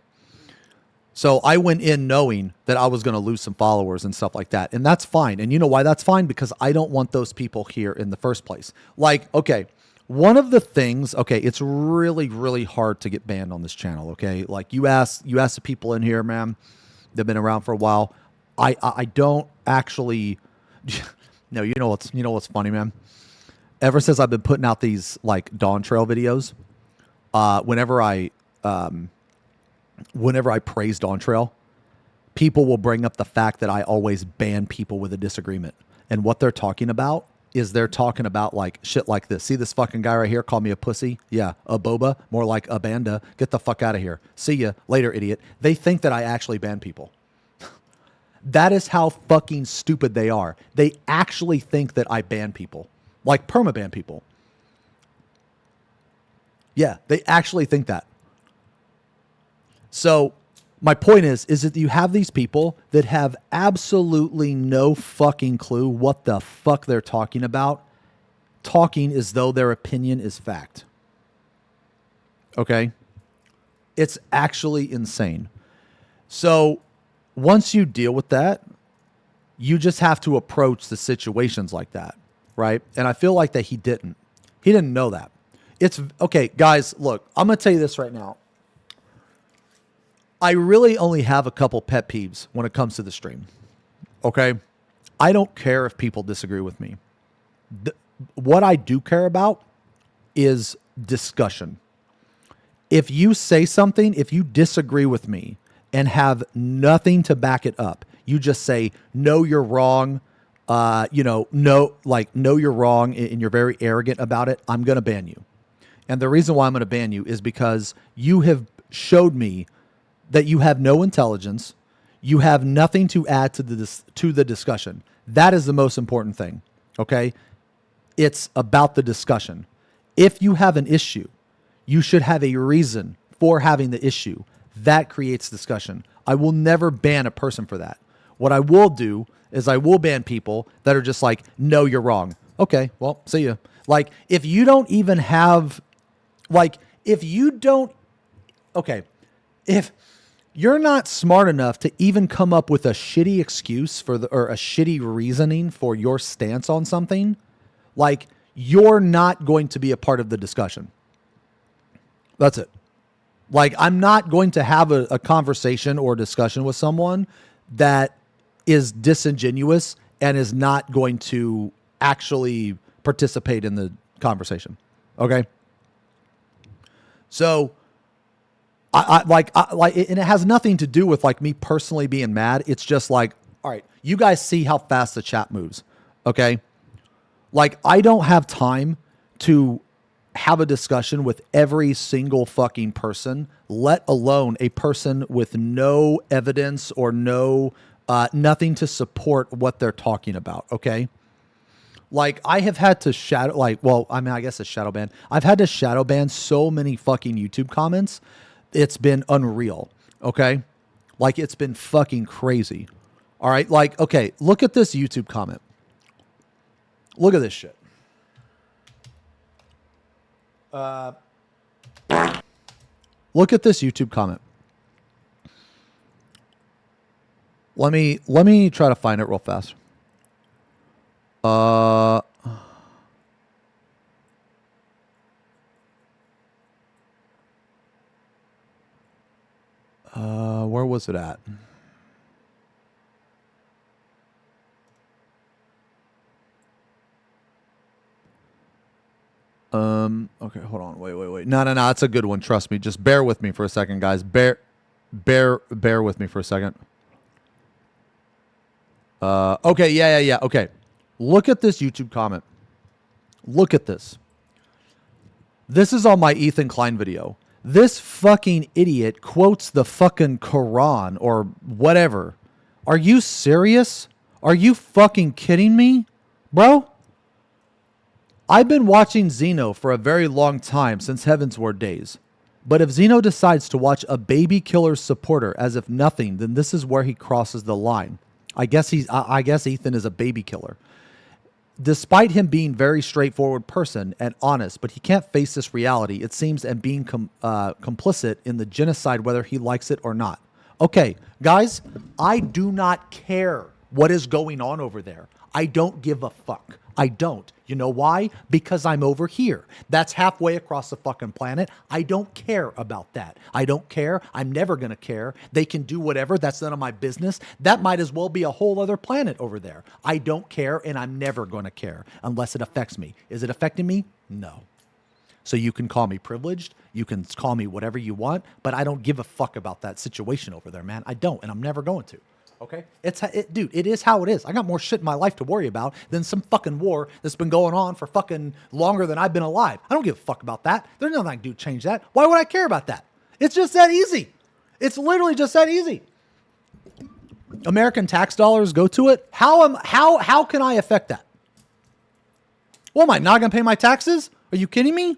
So I went in knowing that I was going to lose some followers and stuff like that. And that's fine. And you know why that's fine? Because I don't want those people here in the first place. Like, okay, one of the things, okay, it's really, really hard to get banned on this channel, okay? Like you ask the people in here, man, they've been around for a while. I don't actually, no, you know what's funny, man? Ever since I've been putting out these like Dawn Trail videos, whenever I praise Dawn Trail, people will bring up the fact that I always ban people with a disagreement. And what they're talking about is they're talking about like shit like this. See this fucking guy right here call me a pussy? Yeah, a boba, more like a banda. Get the fuck out of here. See ya later, idiot. They think that I actually ban people. That is how fucking stupid they are. They actually think that I ban people. Like permaban people. Yeah, they actually think that. So my point is that you have these people that have absolutely no fucking clue what the fuck they're talking about, talking as though their opinion is fact. Okay? It's actually insane. So once you deal with that, you just have to approach the situations like that, right? And I feel like that he didn't. He didn't know that. It's okay, guys, look, I'm going to tell you this right now. I really only have a couple pet peeves when it comes to the stream. Okay? I don't care if people disagree with me. What I do care about is discussion. If you say something, if you disagree with me and have nothing to back it up, you just say, no, you're wrong. No, you're wrong and you're very arrogant about it. I'm going to ban you. And the reason why I'm going to ban you is because you have showed me that you have no intelligence, you have nothing to add to the discussion. That is the most important thing, okay? It's about the discussion. If you have an issue, you should have a reason for having the issue. That creates discussion. I will never ban a person for that. What I will do is I will ban people that are just like, no, you're wrong. Okay, well, see ya. Like, if you don't even have, like, if you're not smart enough to even come up with a shitty excuse or a shitty reasoning for your stance on something, like, you're not going to be a part of the discussion. That's it. Like, I'm not going to have a conversation or discussion with someone that is disingenuous and is not going to actually participate in the conversation. Okay. So and it has nothing to do with like me personally being mad. It's just like, all right, you guys see how fast the chat moves. Okay. Like, I don't have time to have a discussion with every single fucking person, let alone a person with no evidence or nothing to support what they're talking about. Okay. Like, I have had to I guess it's shadow ban. I've had to shadow ban so many fucking YouTube comments. It's been unreal. Okay. Like, it's been fucking crazy. All right. Like, okay, look at this YouTube comment. Look at this shit. Look at this YouTube comment. Let me try to find it real fast. Where was it at? Okay, hold on. Wait. No. It's a good one. Trust me. Just bear with me for a second, guys. Bear with me for a second. Okay. Yeah. Okay. Look at this YouTube comment. Look at this. This is on my Ethan Klein video. This fucking idiot quotes the fucking Quran or whatever. Are you serious? Are you fucking kidding me, bro? I've been watching Xeno for a very long time, since Heavensward days. But if Xeno decides to watch a baby killer's supporter as if nothing, then this is where he crosses the line. I guess Ethan is a baby killer. Despite him being a very straightforward person and honest, but he can't face this reality, it seems, and being complicit in the genocide, whether he likes it or not. Okay, guys, I do not care what is going on over there. I don't give a fuck. I don't. You know why? Because I'm over here. That's halfway across the fucking planet. I don't care about that. I don't care. I'm never going to care. They can do whatever. That's none of my business. That might as well be a whole other planet over there. I don't care, and I'm never going to care unless it affects me. Is it affecting me? No. So you can call me privileged. You can call me whatever you want, but I don't give a fuck about that situation over there, man. I don't, and I'm never going to. Okay? Dude, it is how it is. I got more shit in my life to worry about than some fucking war that's been going on for fucking longer than I've been alive. I don't give a fuck about that. There's nothing I can do to change that. Why would I care about that? It's just that easy. It's literally just that easy. American tax dollars go to it. How can I affect that? Well, am I not going to pay my taxes? Are you kidding me?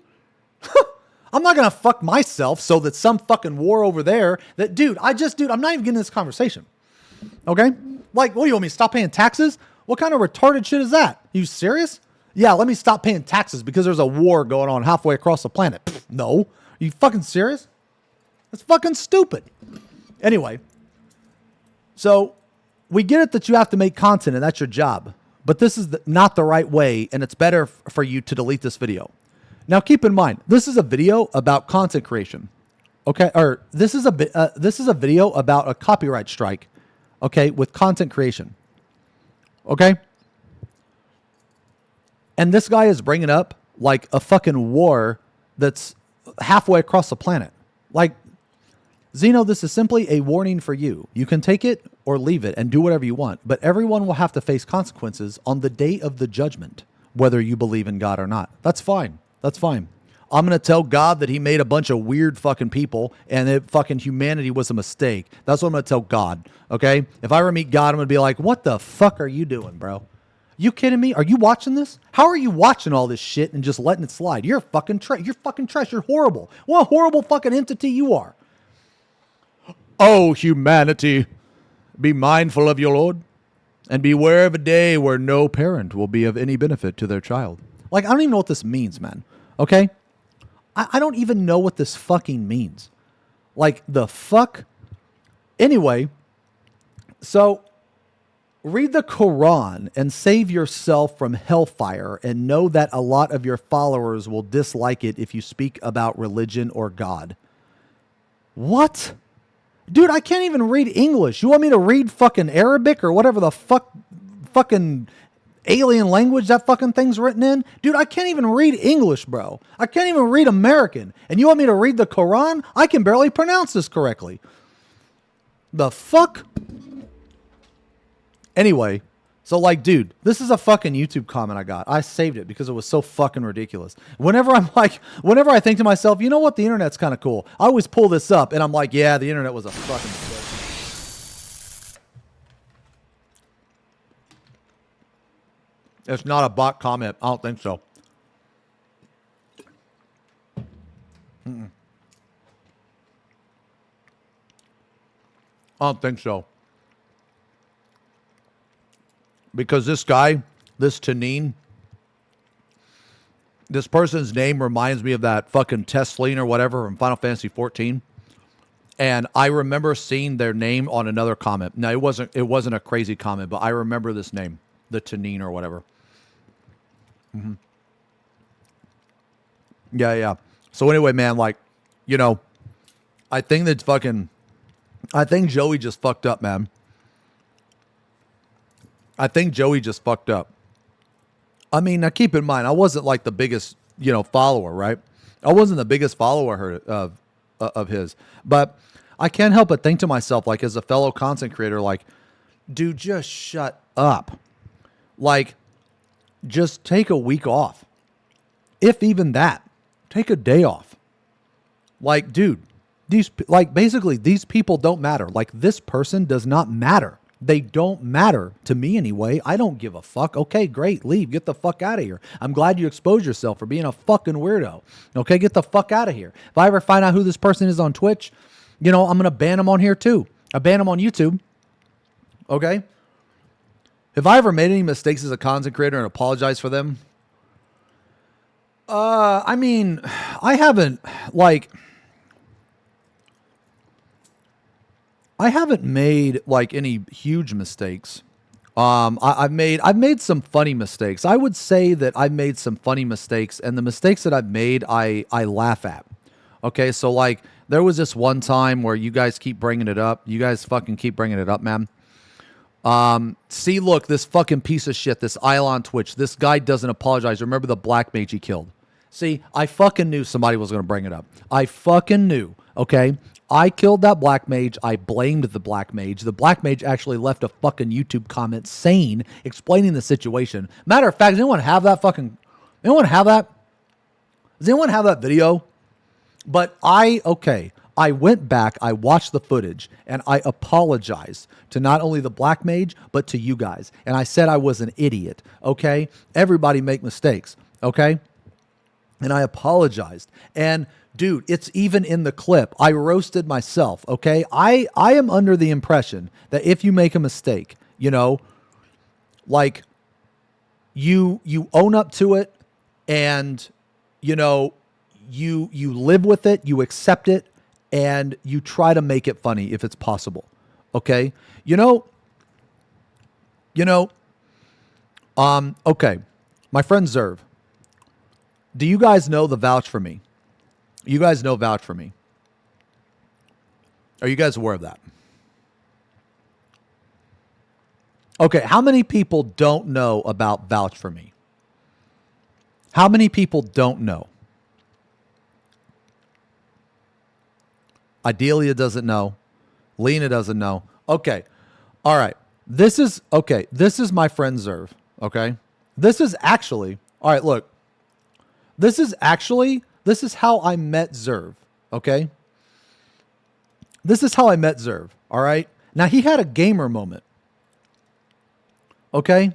I'm not going to fuck myself so that some fucking war over there that, dude, I'm not even getting this conversation. Okay? Like, what do you want me to stop paying taxes? What kind of retarded shit is that? Are you serious? Yeah, let me stop paying taxes because there's a war going on halfway across the planet. Pfft, no. Are you fucking serious? That's fucking stupid. Anyway, so we get it that you have to make content and that's your job. But this is not the right way, and it's better for you to delete this video. Now, keep in mind, this is a video about content creation. Okay? Or this is a video about a copyright strike. Okay, with content creation. Okay? And this guy is bringing up like a fucking war that's halfway across the planet. Like, Xeno, this is simply a warning for you. You can take it or leave it and do whatever you want, but everyone will have to face consequences on the day of the judgment, whether you believe in God or not. That's fine. That's fine. I'm going to tell God that he made a bunch of weird fucking people and that fucking humanity was a mistake. That's what I'm going to tell God, okay? If I ever meet God, I'm going to be like, what the fuck are you doing, bro? You kidding me? Are you watching this? How are you watching all this shit and just letting it slide? You're fucking trash. You're fucking trash. You're horrible. What a horrible fucking entity you are. Oh, humanity, be mindful of your Lord and beware of a day where no parent will be of any benefit to their child. Like, I don't even know what this means, man, okay? I don't even know what this fucking means. Like, the fuck? Anyway, so read the Quran and save yourself from hellfire and know that a lot of your followers will dislike it if you speak about religion or God. What? Dude, I can't even read English. You want me to read fucking Arabic or whatever the fucking alien language that fucking thing's written in? Dude, I can't even read English, bro. I can't even read American. And you want me to read the Quran? I can barely pronounce this correctly. The fuck? Anyway, so like, dude, this is a fucking YouTube comment I got. I saved it because it was so fucking ridiculous. Whenever I think to myself, you know what, the internet's kind of cool, I always pull this up and I'm like, yeah, the internet was a fucking mistake. It's not a bot comment. I don't think so. I don't think so. Because this guy, this Tanine, this person's name reminds me of that fucking Tesleen or whatever from Final Fantasy 14. And I remember seeing their name on another comment. Now, it wasn't a crazy comment, but I remember this name, the Tanine or whatever. Mm-hmm. Yeah. So anyway, man, like, you know, I think Joey just fucked up, man. I think Joey just fucked up. I mean, now keep in mind, I wasn't like the biggest, follower, right? I wasn't the biggest follower of his, but I can't help but think to myself, like, as a fellow content creator, like, dude, just shut up. Like, just take a week off. If even that, take a day off. Like, dude, basically these people don't matter. Like, this person does not matter. They don't matter to me anyway. I don't give a fuck. Okay, great. Leave. Get the fuck out of here. I'm glad you exposed yourself for being a fucking weirdo. Okay, get the fuck out of here. If I ever find out who this person is on Twitch, I'm going to ban them on here too. I ban them on YouTube. Okay? If I ever made any mistakes as a content creator and apologize for them, I mean, I haven't made like any huge mistakes. I've made some funny mistakes. I would say that I've made some funny mistakes, and the mistakes that I've made, I laugh at. Okay, so like there was this one time where you guys keep bringing it up. You guys fucking keep bringing it up, man. See, look, this fucking piece of shit, this Isle on Twitch, this guy doesn't apologize. Remember the black mage he killed? See, I fucking knew somebody was going to bring it up. I fucking knew, okay? I killed that black mage. I blamed the black mage. The black mage actually left a fucking YouTube comment explaining the situation. Matter of fact, does anyone have that anyone have that? Does anyone have that video? But I went back, I watched the footage, and I apologized to not only the black mage, but to you guys. And I said I was an idiot, okay? Everybody make mistakes, okay? And I apologized. And dude, it's even in the clip. I roasted myself, okay? I am under the impression that if you make a mistake, like you own up to it and, you live with it, you accept it, and you try to make it funny if it's possible, okay? Okay. My friend Zerv, do you guys know the Vouch for Me? You guys know Vouch for Me. Are you guys aware of that? Okay, how many people don't know about Vouch for Me? How many people don't know? Idelia doesn't know. Lena doesn't know. Okay. All right. This is my friend Zerv. Okay. This is how I met Zerv. Okay. This is how I met Zerv. All right. Now he had a gamer moment. Okay.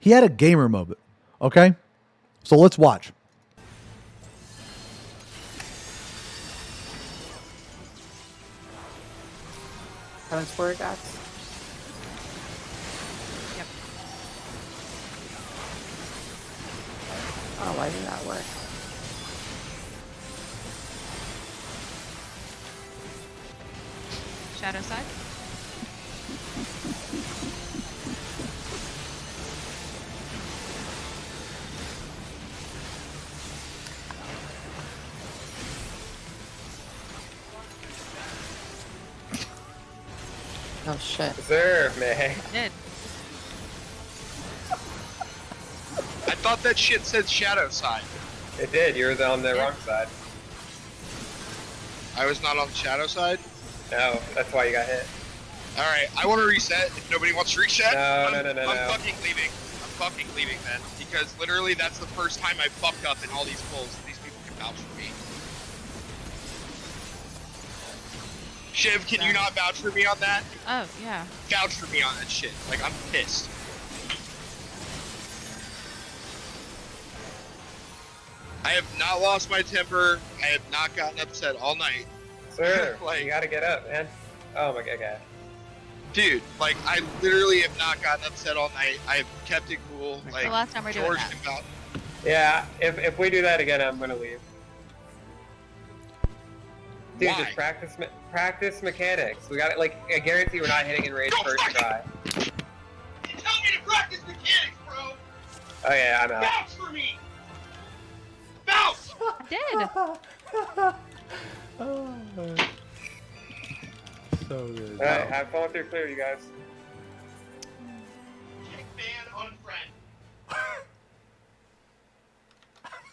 He had a gamer moment. Okay. So let's watch. Having squirt guys. Yep. Oh, why did that work? Shadow side. Oh shit. Deserve, man. Did. I thought that shit said shadow side. It did. You were on the wrong side. I was not on the shadow side. No, that's why you got hit. All right, I want to reset. If nobody wants to reset, No. I'm fucking leaving. I'm fucking leaving then, because literally that's the first time I fucked up in all these polls. These people can vouch for me. Shiv, can you not vouch for me on that? Oh, yeah. Vouch for me on that shit. Like, I'm pissed. I have not lost my temper. I have not gotten upset all night. Sir, Like- you gotta get up, man. Oh my god. Okay. Dude, like, I literally have not gotten upset all night. I have kept it cool. Like, the last time we're doing George that. can vouch. Yeah, if we do that again, I'm gonna leave. Dude, Why? just practice mechanics. We got it. Like, I guarantee we're not hitting in range Go first fucking- try. You tell me to practice mechanics, bro! Oh yeah, I'm out. Vouch for me! Vouch! I did. So good. All right, have fun with your clear, you guys. Kick ban unfriend.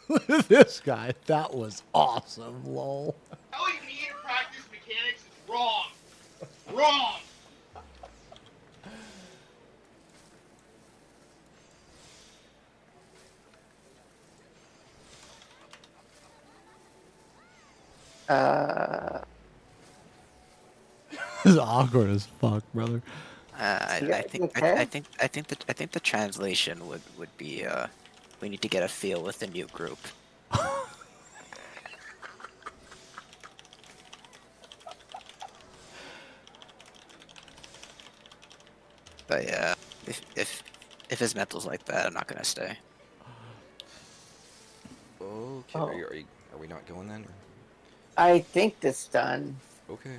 Look at this guy. That was awesome, lol. Telling me to practice mechanics is wrong. Wrong! This is awkward as fuck, brother. Yeah, I think okay. I think the translation would be we need to get a feel with the new group. But yeah, if his mental's like that, I'm not gonna stay. Okay, Oh. are we not going then? Or? I think this done. Okay.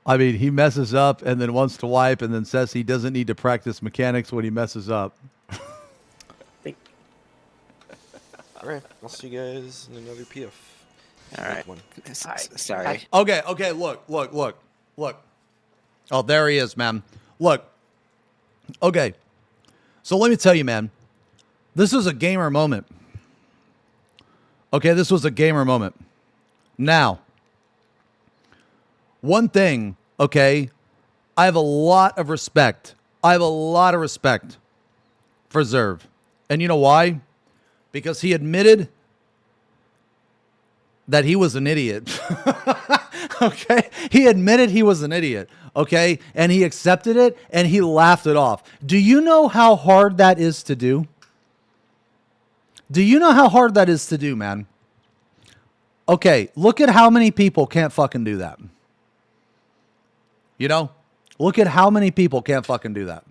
I mean, he messes up and then wants to wipe and then says he doesn't need to practice mechanics when he messes up. Alright, I'll see you guys in another PF. All right. One. Sorry. Okay, look. Oh, there he is, man. Look. Okay. So let me tell you, man. This was a gamer moment. Okay, this was a gamer moment. Now, one thing, okay, I have a lot of respect. I have a lot of respect for Zerv. And you know why? Because he admitted that he was an idiot. Okay? He admitted he was an idiot. Okay? And he accepted it and he laughed it off. Do you know how hard that is to do? Do you know how hard that is to do, man? Okay, look at how many people can't fucking do that. You know? Look at how many people can't fucking do that.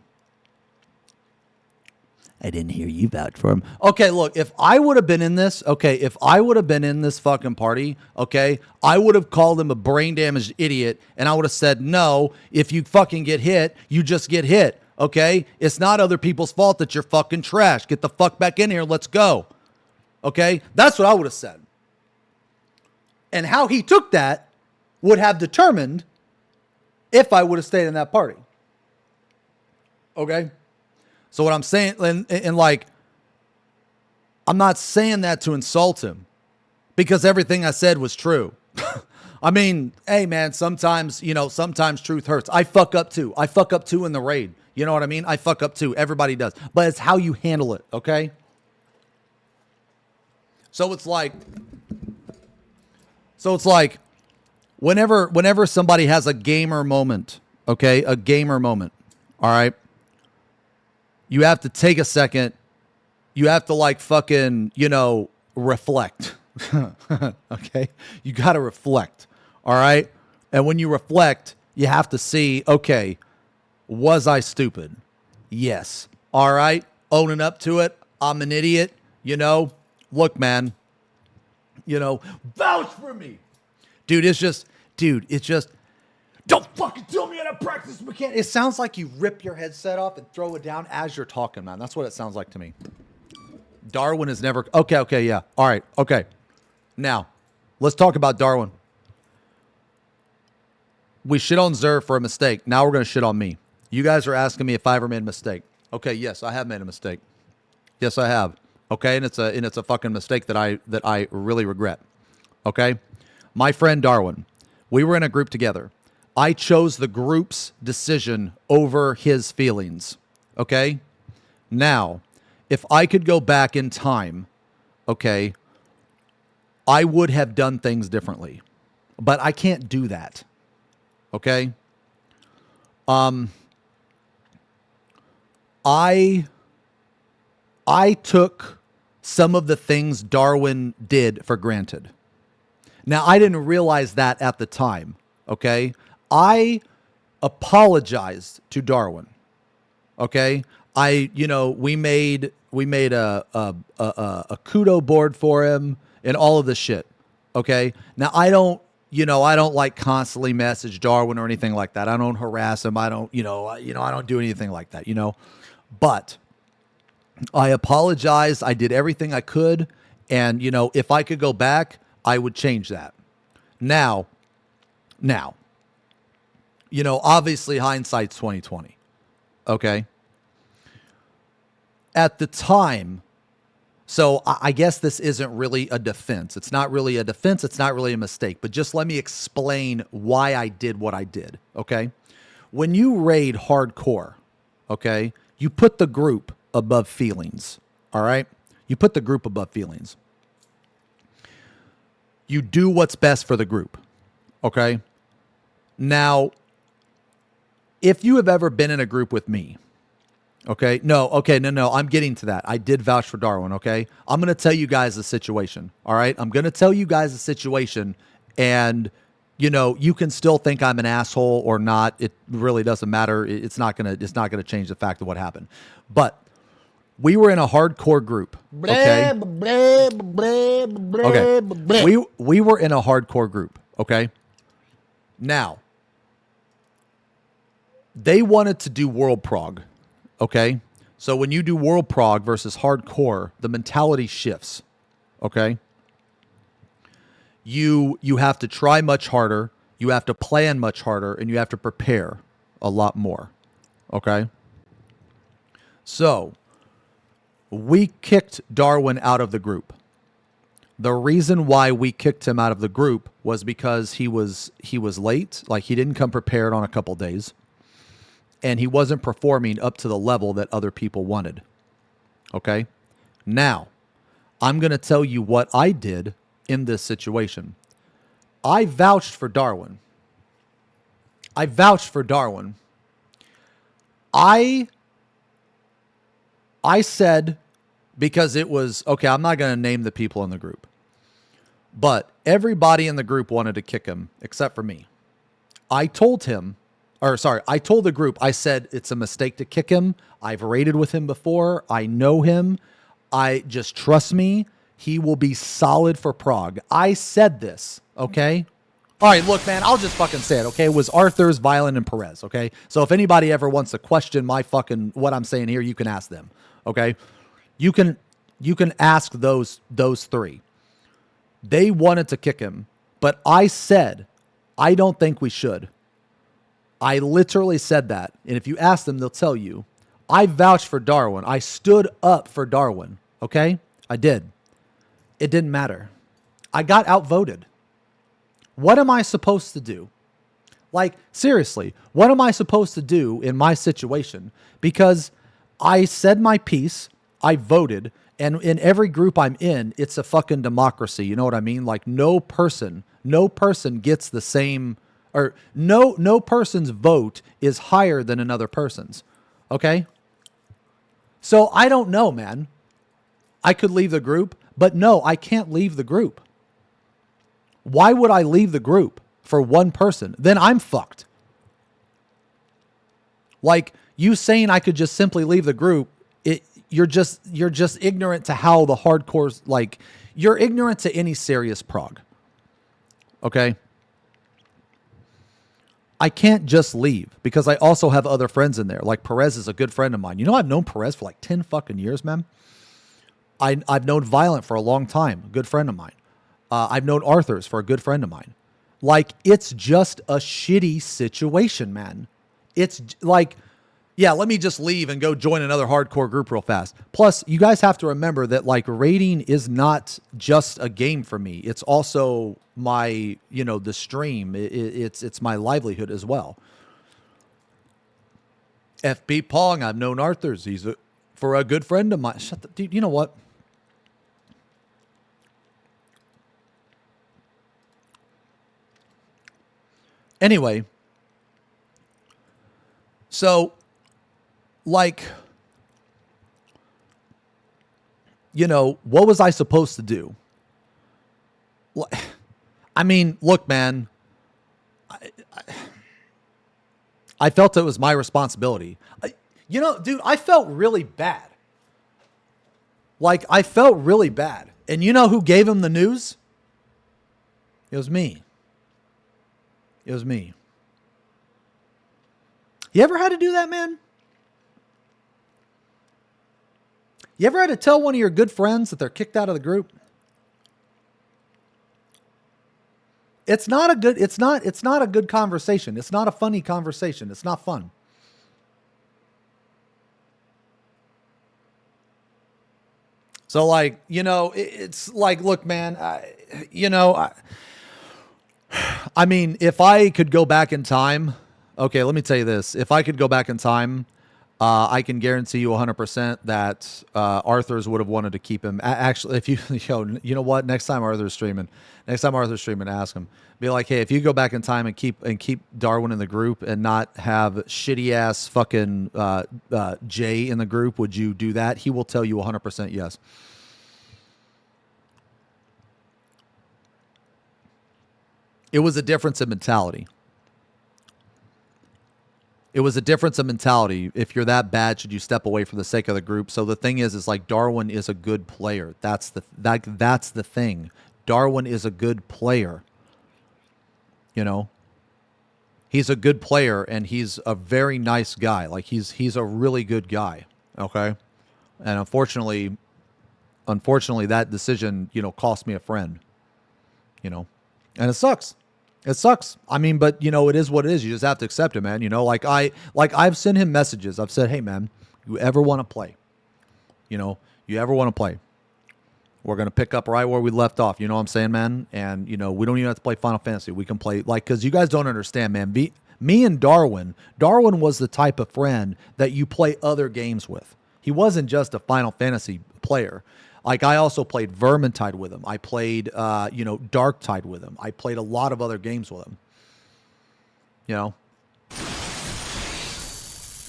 I didn't hear you vouch for him. Okay, look, if I would have been in this, if I would have been in this fucking party, I would have called him a brain damaged idiot and I would have said, no, if you fucking get hit, you just get hit, okay? It's not other people's fault that you're fucking trash. Get the fuck back in here, let's go. Okay? That's what I would have said. And how he took that would have determined if I would have stayed in that party. Okay? So what I'm saying, and like, I'm not saying that to insult him because everything I said was true. I mean, hey man, sometimes truth hurts. I fuck up too. I fuck up too in the raid. You know what I mean? I fuck up too. Everybody does. But it's how you handle it, okay? So it's like whenever somebody has a gamer moment, okay? A gamer moment, all right? You have to take a second. You have to like fucking, reflect. Okay? You got to reflect. All right? And when you reflect, you have to see, okay, was I stupid? Yes. All right? Owning up to it. I'm an idiot. Look, man. Vouch for me. Dude, it's just, don't fucking tell me how to practice mechanics. It sounds like you rip your headset off and throw it down as you're talking, man. That's what it sounds like to me. Darwin is never... Okay, yeah. All right, okay. Now, let's talk about Darwin. we shit on Zer for a mistake. Now we're going to shit on me. You guys are asking me if I ever made a mistake. Okay, yes, I have made a mistake. Yes, I have. Okay, and it's a fucking mistake that I really regret. Okay? My friend Darwin, we were in a group together. I chose the group's decision over his feelings. Okay? Now, if I could go back in time, okay, I would have done things differently. But I can't do that. Okay? I took some of the things Darwin did for granted. Now, I didn't realize that at the time, okay? I apologized to Darwin, okay? We made a kudo board for him and all of this shit, okay? Now, I don't like constantly message Darwin or anything like that. I don't harass him. I don't do anything like that, But I apologized. I did everything I could. And, if I could go back, I would change that. Now, obviously hindsight's 2020. Okay. At the time, so I guess this isn't really a defense. It's not really a defense. It's not really a mistake. But just let me explain why I did what I did. Okay. When you raid hardcore, okay, you put the group above feelings. All right. You put the group above feelings. You do what's best for the group. Okay. Now, if you have ever been in a group with me, okay, no, I'm getting to that. I did vouch for Darwin, okay? I'm going to tell you guys the situation, all right? I'm going to tell you guys the situation, and, you can still think I'm an asshole or not. It really doesn't matter. It's not going to change the fact of what happened. But we were in a hardcore group, okay? Okay. We were in a hardcore group, okay? Now, they wanted to do world prog, okay? So when you do world prog versus hardcore, the mentality shifts, okay? You have to try much harder, you have to plan much harder, and you have to prepare a lot more, okay? So we kicked Darwin out of the group. The reason why we kicked him out of the group was because he was late, like he didn't come prepared on a couple days, and he wasn't performing up to the level that other people wanted. Okay? Now, I'm going to tell you what I did in this situation. I vouched for Darwin. I said, because it was, okay, I'm not going to name the people in the group, but everybody in the group wanted to kick him except for me. I told the group, I said, it's a mistake to kick him. I've raided with him before. I know him. I just trust me. He will be solid for Prague. I said this, okay? All right, look, man, I'll just fucking say it, okay? It was Arthur's, Violent, and Perez, okay? So if anybody ever wants to question what I'm saying here, you can ask them, okay? You can ask those three. They wanted to kick him, but I said, I don't think we should. I literally said that. And if you ask them, they'll tell you. I vouched for Darwin. I stood up for Darwin. Okay? I did. It didn't matter. I got outvoted. What am I supposed to do? Like, seriously, what am I supposed to do in my situation? Because I said my piece, I voted, and in every group I'm in, it's a fucking democracy. You know what I mean? Like, no person gets the same, or no person's vote is higher than another person's. Okay? So I don't know, man. I could leave the group, but no, I can't leave the group. Why would I leave the group for one person? Then I'm fucked. Like, you saying I could just simply leave the group, you're just ignorant to how the hardcore's, like, you're ignorant to any serious prog. Okay? I can't just leave because I also have other friends in there. Like, Perez is a good friend of mine. You know, I've known Perez for like 10 fucking years, man. I've known Violent for a long time. A good friend of mine. I've known Arthur's for a good friend of mine. Like, it's just a shitty situation, man. It's like, yeah, let me just leave and go join another hardcore group real fast. Plus, you guys have to remember that, like, raiding is not just a game for me. It's also my, you know, the stream. It's my livelihood as well. FB Pong, I've known Arthur's. He's for a good friend of mine. Shut the dude. You know what? Anyway, so, like, you know, what was I supposed to do? I mean, look, man, I felt it was my responsibility. You know, dude, I felt really bad. Like, I felt really bad. And you know who gave him the news? It was me. It was me. You ever had to do that, man? You ever had to tell one of your good friends that they're kicked out of the group? It's not a good conversation. It's not a funny conversation. It's not fun. So, like, you know, it's like, look, man, I mean, if I could go back in time, okay, let me tell you this. If I could go back in time, I can guarantee you 100% that Arthur's would have wanted to keep him. Actually, if you know what, next time Arthur's streaming, ask him. Be like, hey, if you go back in time and keep Darwin in the group and not have shitty ass fucking Jay in the group, would you do that? He will tell you 100% yes. It was a difference in mentality. It was a difference in mentality. If you're that bad, should you step away for the sake of the group? So the thing is like, Darwin is a good player. That's the thing. Darwin is a good player. You know, he's a good player and he's a very nice guy. Like, he's a really good guy. Okay. And unfortunately, that decision, you know, cost me a friend, you know, and it sucks. It sucks. I mean, but you know, it is what it is. You just have to accept it, man. You know, I've sent him messages. I've said, hey man, you ever want to play? You know, you ever want to play? We're going to pick up right where we left off. You know what I'm saying, man? And you know, we don't even have to play Final Fantasy. We can play, like, cause you guys don't understand, man. Me and Darwin was the type of friend that you play other games with. He wasn't just a Final Fantasy player. Like, I also played Vermintide with him. I played, Darktide with him. I played a lot of other games with him. You know?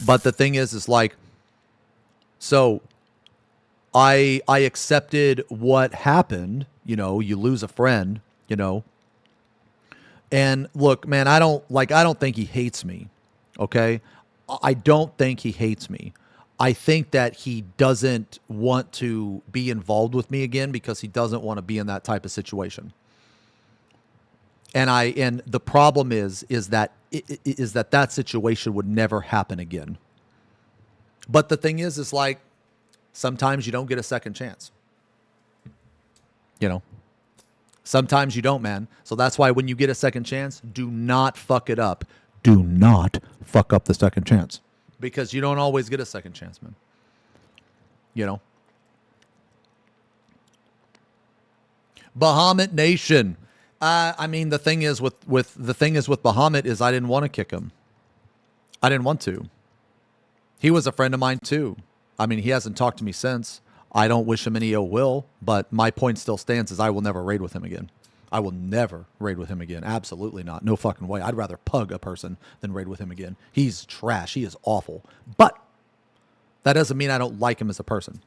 But the thing is like, so I accepted what happened. You know, you lose a friend, you know. And look, man, I don't think he hates me. Okay? I don't think he hates me. I think that he doesn't want to be involved with me again because he doesn't want to be in that type of situation. And the problem is that that situation would never happen again. But the thing is like, sometimes you don't get a second chance. You know, sometimes you don't, man. So that's why when you get a second chance, do not fuck it up. Do not fuck up the second chance. Because you don't always get a second chance, man. You know? Bahamut Nation. I mean, the thing is with Bahamut is I didn't want to kick him. I didn't want to. He was a friend of mine too. I mean, he hasn't talked to me since. I don't wish him any ill will, but my point still stands is I will never raid with him again. I will never raid with him again. Absolutely not. No fucking way. I'd rather pug a person than raid with him again. He's trash. He is awful. But that doesn't mean I don't like him as a person.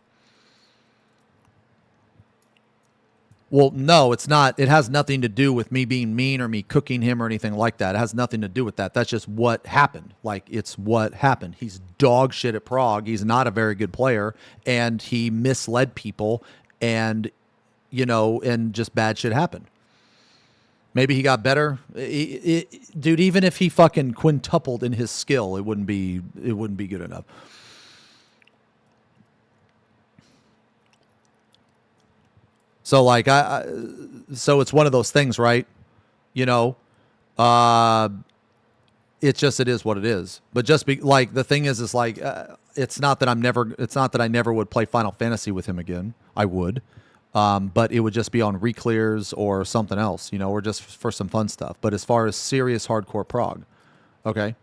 Well, no, it's not. It has nothing to do with me being mean or me cooking him or anything like that. It has nothing to do with that. That's just what happened. Like, it's what happened. He's dog shit at Prague. He's not a very good player, and he misled people, and, you know, and just bad shit happened. Maybe he got better. Dude, even if he fucking quintupled in his skill, it wouldn't be good enough. So like so it's one of those things, right? You know, It is what it is. But just be like, the thing is like, it's not that I never would play Final Fantasy with him again. I would. But it would just be on reclears or something else, you know, or just for some fun stuff. But as far as serious hardcore prog, okay.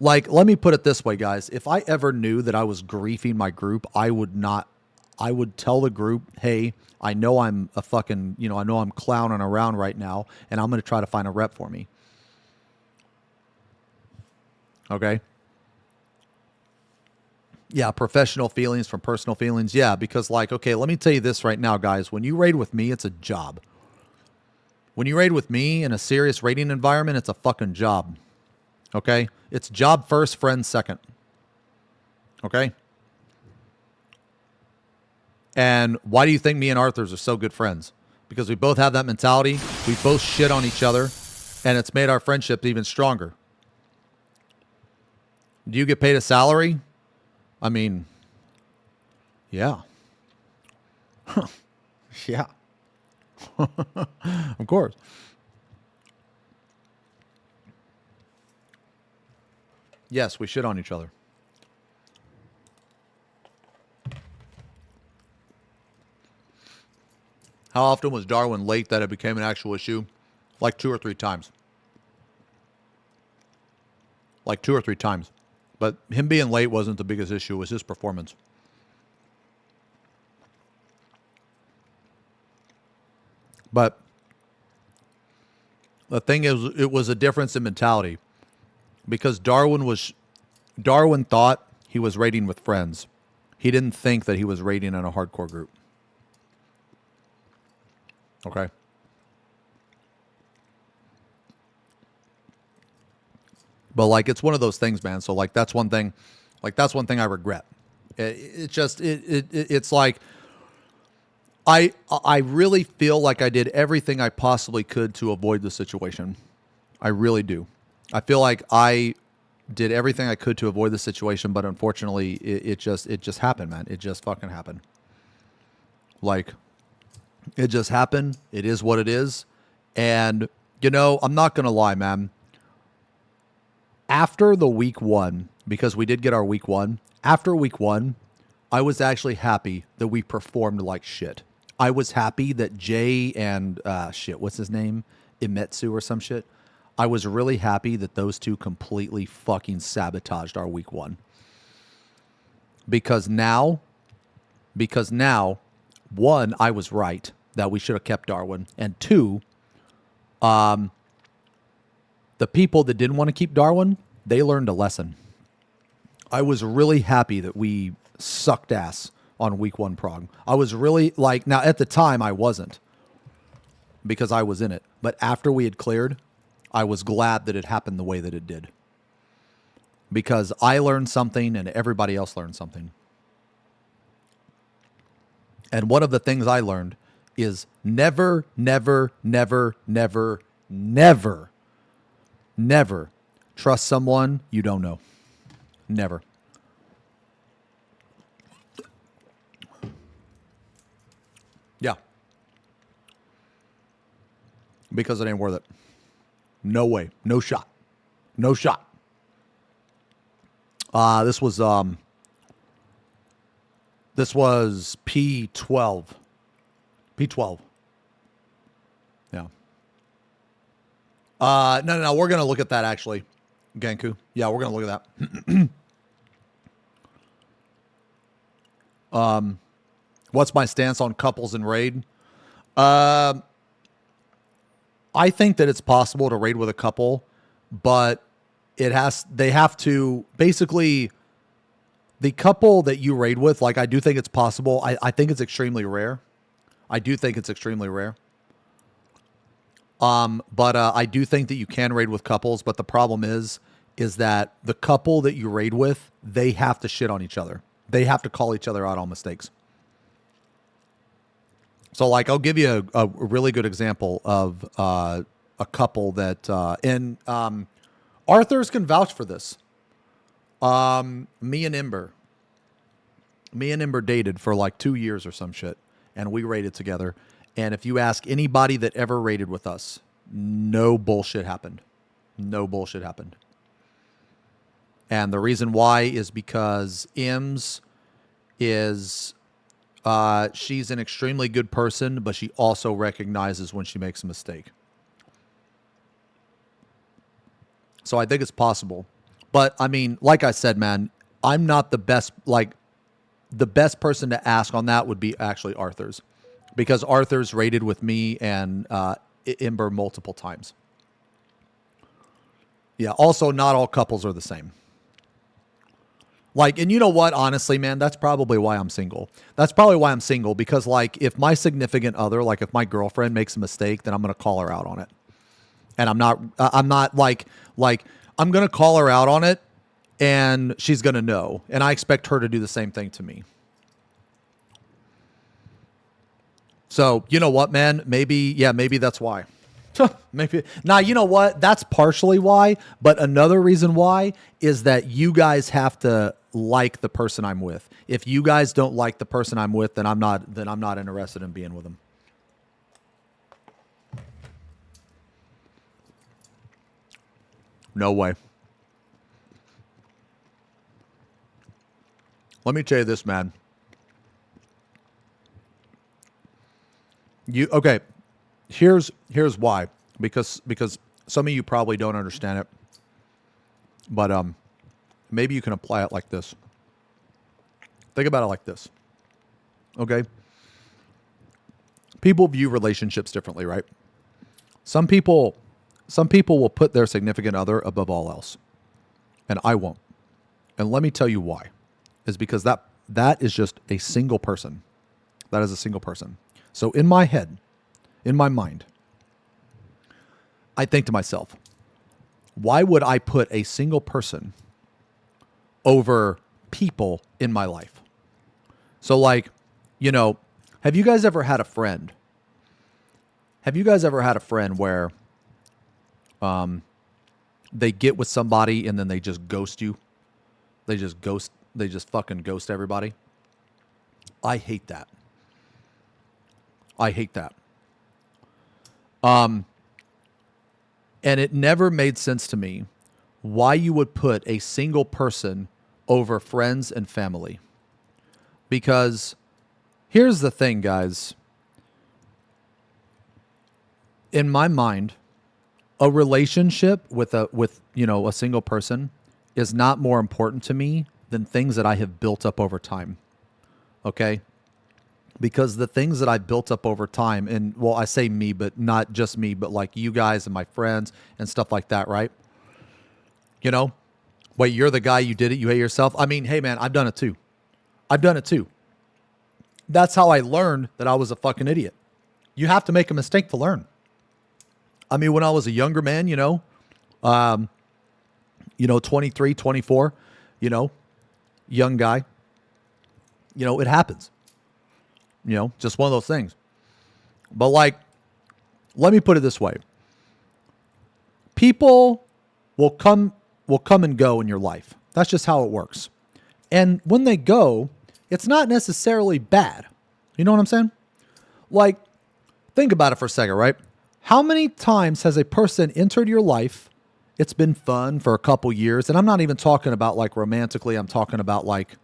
Like, let me put it this way, guys. If I ever knew that I was griefing my group, I would tell the group, hey, I know I'm a fucking, you know, I know I'm clowning around right now, and I'm going to try to find a rep for me. Okay? Yeah, professional feelings from personal feelings. Yeah, because, like, okay, let me tell you this right now, guys. When you raid with me, it's a job. When you raid with me in a serious raiding environment, it's a fucking job. Okay? It's job first, friend second. Okay? And why do you think me and Arthur's are so good friends? Because we both have that mentality. We both shit on each other. And it's made our friendship even stronger. Do you get paid a salary? I mean, yeah. Yeah. Of course. Yes, we shit on each other. How often was Darwin late that it became an actual issue? Like 2 or 3 times. Like 2 or 3 times. But him being late wasn't the biggest issue. It was his performance. But the thing is, it was a difference in mentality. Because Darwin thought he was raiding with friends. He didn't think that he was raiding in a hardcore group. Okay. But like, it's one of those things, man. So like, that's one thing I regret. It's like, I really feel like I did everything I possibly could to avoid the situation. I really do. I feel like I did everything I could to avoid the situation, but unfortunately, it just happened, man. It just fucking happened. Like, it just happened. It is what it is. And, you know, I'm not going to lie, man. After the week 1, because we did get our week 1, after week 1, I was actually happy that we performed like shit. I was happy that Jay and, what's his name? Imetsu or some shit. I was really happy that those two completely fucking sabotaged our week 1. Because now, 1, I was right that we should have kept Darwin. And 2, the people that didn't want to keep Darwin, they learned a lesson. I was really happy that we sucked ass on week 1 prog. I was really like, now at the time I wasn't, because I was in it. But after we had cleared, I was glad that it happened the way that it did. Because I learned something and everybody else learned something. And one of the things I learned is never, never, never, never, never, never trust someone you don't know. Never. Yeah. Because it ain't worth it. No way. No shot. No shot. This was P12. P12. Yeah. No. We're going to look at that, actually. Ganku. Yeah, we're going to look at that. What's my stance on couples in raid? I think that it's possible to raid with a couple, but they have to basically, the couple that you raid with, like, I do think it's possible. I think it's extremely rare. I do think it's extremely rare. But I do think that you can raid with couples, but the problem is that the couple that you raid with, they have to shit on each other. They have to call each other out on mistakes. So, like, I'll give you a really good example of a couple that, and Arthur's can vouch for this. Me and Ember dated for like 2 years or some shit, and we raided together. And if you ask anybody that ever raided with us, no bullshit happened. No bullshit happened. And the reason why is because Ims is, she's an extremely good person, but she also recognizes when she makes a mistake. So I think it's possible. But I mean, like I said, man, I'm not the best, like, the best person to ask on that would be actually Arthur's, because Arthur's raided with me and Ember multiple times. Yeah. Also, not all couples are the same. Like, and you know what? Honestly, man, that's probably why I'm single. That's probably why I'm single, because like if my significant other, like if my girlfriend makes a mistake, then I'm going to call her out on it. And I'm not like I'm going to call her out on it and she's going to know. And I expect her to do the same thing to me. So, you know what, man? Maybe that's why. Maybe. Now, you know what? That's partially why. But another reason why is that you guys have to like the person I'm with. If you guys don't like the person I'm with, then I'm not interested in being with them. No way. Let me tell you this, man. Okay. Here's why. Because some of you probably don't understand it. But maybe you can apply it like this. Think about it like this. Okay? People view relationships differently, right? Some people will put their significant other above all else. And I won't. And let me tell you why. Is because that is just a single person. That is a single person. So in my head, in my mind, I think to myself, why would I put a single person over people in my life? So like, you know, have you guys ever had a friend? Have you guys ever had a friend where they get with somebody and then they just ghost you? They just fucking ghost everybody. I hate that. I hate that. And it never made sense to me why you would put a single person over friends and family. Because here's the thing, guys. In my mind, a relationship with a single person is not more important to me than things that I have built up over time. Okay? Because the things that I built up over time, and well, I say me, but not just me, but like you guys and my friends and stuff like that, right? You know? Wait, you're the guy, you did it, you hate yourself? I mean, hey man, I've done it too. I've done it too. That's how I learned that I was a fucking idiot. You have to make a mistake to learn. I mean, when I was a younger man, 23, 24, young guy, it happens. Just one of those things. But like, let me put it this way. People will come and go in your life. That's just how it works. And when they go, it's not necessarily bad. You know what I'm saying? Like, think about it for a second, right? How many times has a person entered your life? It's been fun for a couple years. And I'm not even talking about like romantically. I'm talking about like,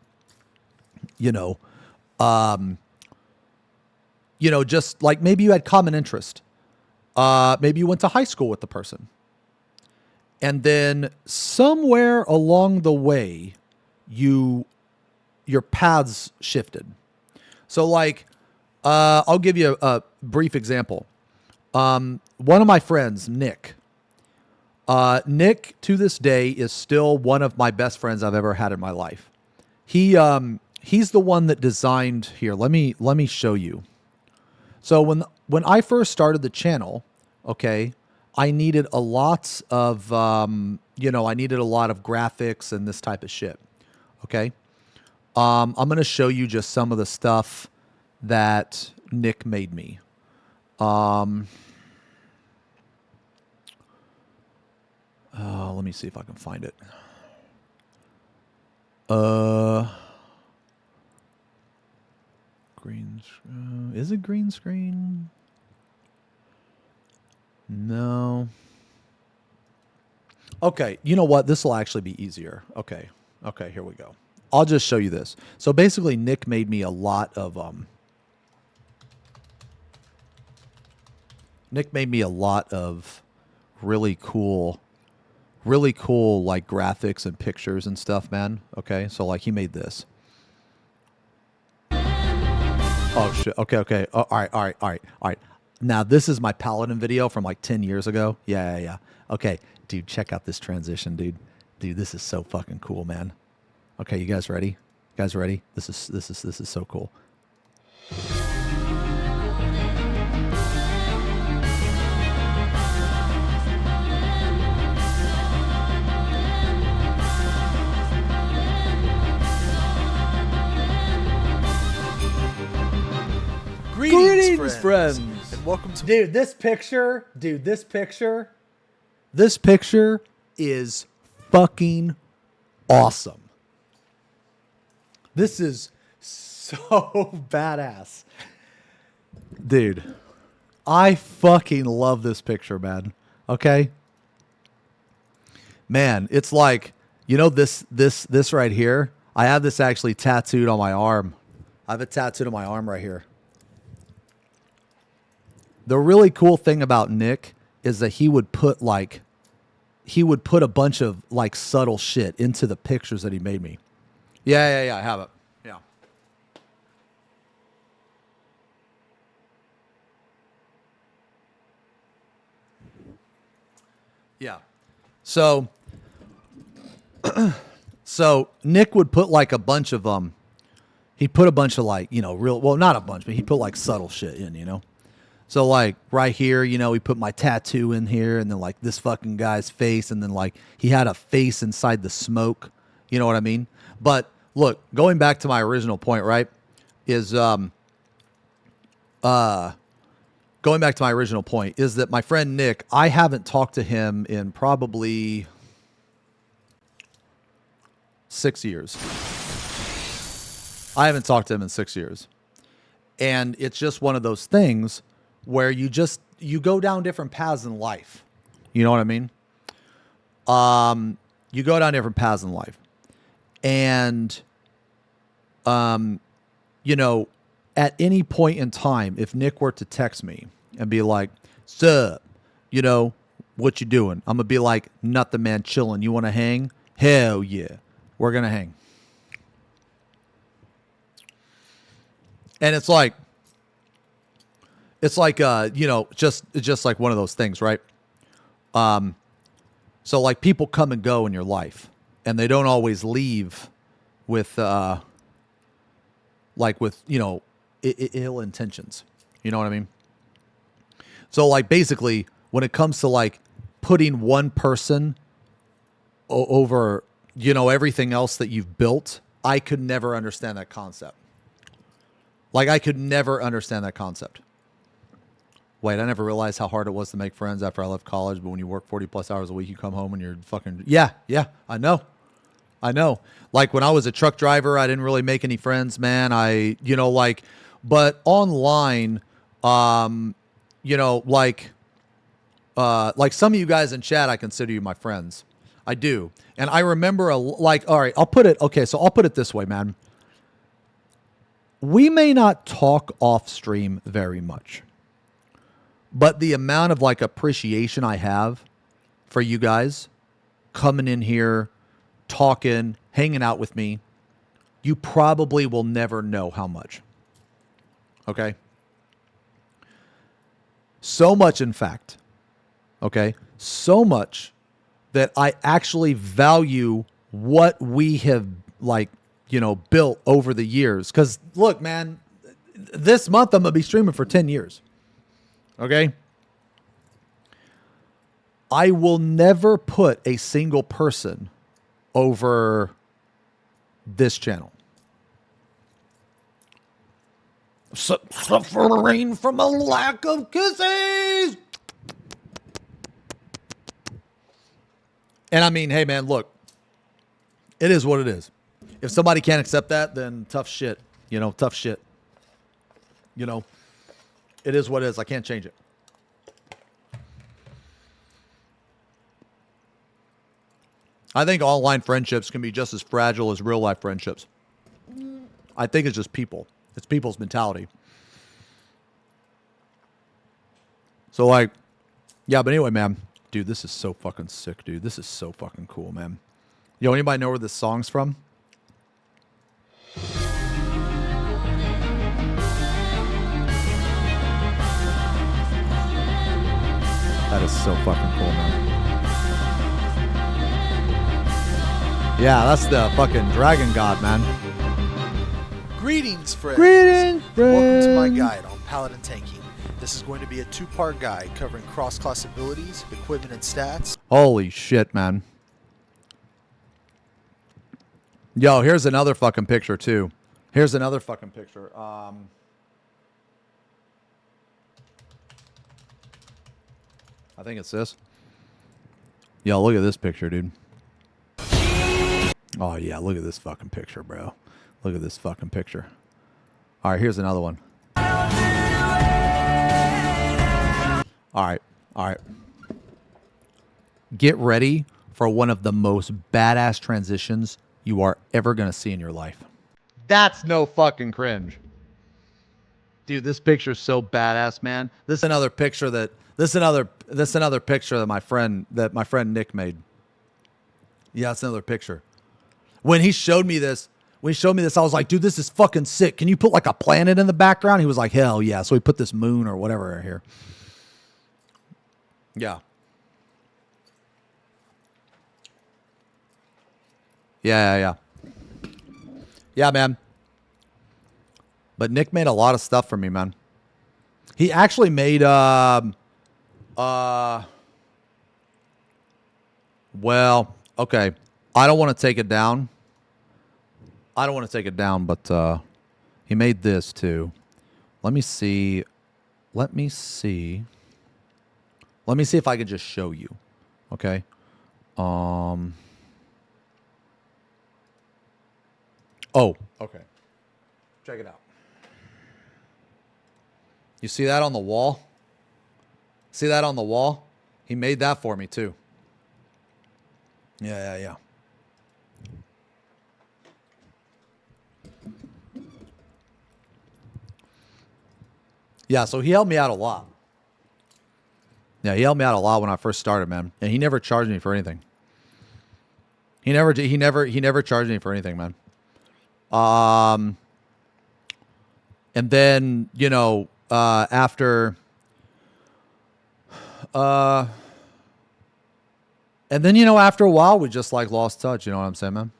just like maybe you had common interest. Maybe you went to high school with the person. And then somewhere along the way, your paths shifted. So like, I'll give you a brief example. One of my friends, Nick, to this day is still one of my best friends I've ever had in my life. He's the one that designed here. Let me show you. So when I first started the channel, okay, I needed a lot of graphics and this type of shit. Okay. I'm going to show you just some of the stuff that Nick made me. Let me see if I can find it. Is it green screen? No. Okay, you know what? This will actually be easier. Okay, here we go. I'll just show you this. So basically, Nick made me a lot of really cool like graphics and pictures and stuff, man. Okay, so like he made this. Oh shit. Okay. Oh, all right. Now this is my Paladin video from like 10 years ago. Yeah. Okay, dude, check out this transition, dude. Dude, this is so fucking cool, man. Okay, you guys ready? This is so cool. Greetings, friends. And welcome to This picture is fucking awesome. This is so badass. Dude, I fucking love this picture, man. Okay? Man, it's like, you know, this right here. I have this actually tattooed on my arm. I have it tattooed on my arm right here. The really cool thing about Nick is that he would put a bunch of like subtle shit into the pictures that he made me. Yeah, I have it. Yeah. Yeah. So so Nick would put like a bunch of he put a bunch of like, you know, not a bunch, but he put like subtle shit in, you know. So like right here, you know, he put my tattoo in here and then like this fucking guy's face and then like he had a face inside the smoke. You know what I mean? But look, going back to my original point, right, is going back to my original point is that my friend Nick, I haven't talked to him in probably 6 years. I haven't talked to him in 6 years. And it's just one of those things where you go down different paths in life. You know what I mean? You go down different paths in life. And, you know, at any point in time, if Nick were to text me and be like, "Sup, you know, what you doing?" I'm going to be like, "Nothing, man, chilling. You want to hang? Hell yeah. We're going to hang." And it's like, you know, just like one of those things, right? So like people come and go in your life and they don't always leave with, like with, you know, ill intentions. You know what I mean? So like basically when it comes to like putting one person over, you know, everything else that you've built, I could never understand that concept. Like I could never understand that concept. Wait, I never realized how hard it was to make friends after I left college. But when you work 40 plus hours a week, you come home and you're fucking, yeah, I know. Like when I was a truck driver, I didn't really make any friends, man. You know, like, but online, you know, like some of you guys in chat, I consider you my friends. I do. And I remember all right, I'll put it this way, man. We may not talk off stream very much. But the amount of like appreciation I have for you guys coming in here, talking, hanging out with me, you probably will never know how much. Okay? So much, in fact. Okay? So much that I actually value what we have like, you know, built over the years. Because look, man, this month I'm going to be streaming for 10 years. Okay? I will never put a single person over this channel. Suffering from a lack of kisses. And I mean, hey man, look, it is what it is. If somebody can't accept that, then tough shit. You know, tough shit. You know, it is what it is. I can't change it. I think online friendships can be just as fragile as real life friendships. I think it's just people. It's people's mentality. So like, yeah, but anyway, man. Dude, this is so fucking sick, dude. This is so fucking cool, man. Yo, anybody know where this song's from? That is so fucking cool, man. Yeah, that's the fucking dragon god, man. Greetings, friends. Greetings, Welcome to my friends. guide on Paladin Tanking. This is going to be a two-part guide covering cross-class abilities, equipment, and stats. Holy shit, man. Yo, here's another fucking picture, too. Here's another fucking picture. I think it's this. Yo, look at this picture, dude. Oh, yeah, look at this fucking picture, bro. Look at this fucking picture. All right, here's another one. All right. Get ready for one of the most badass transitions you are ever going to see in your life. That's no fucking cringe. Dude, this picture's so badass, man. This is another picture that my friend Nick made. Yeah, it's another picture. When he showed me this, I was like, dude, this is fucking sick. Can you put like a planet in the background? He was like, hell yeah. So he put this moon or whatever here. Yeah. Yeah, man. But Nick made a lot of stuff for me, man. He actually made well, okay. I don't want to take it down. But he made this too. Let me see if I can just show you. Okay. Oh, okay. Check it out. You see that on the wall? See that on the wall? He made that for me too. Yeah. Yeah, so he helped me out a lot. Yeah, he helped me out a lot when I first started, man. And he never charged me for anything. He never charged me for anything, man. And then, you know, after a while we just like lost touch, you know what I'm saying, man?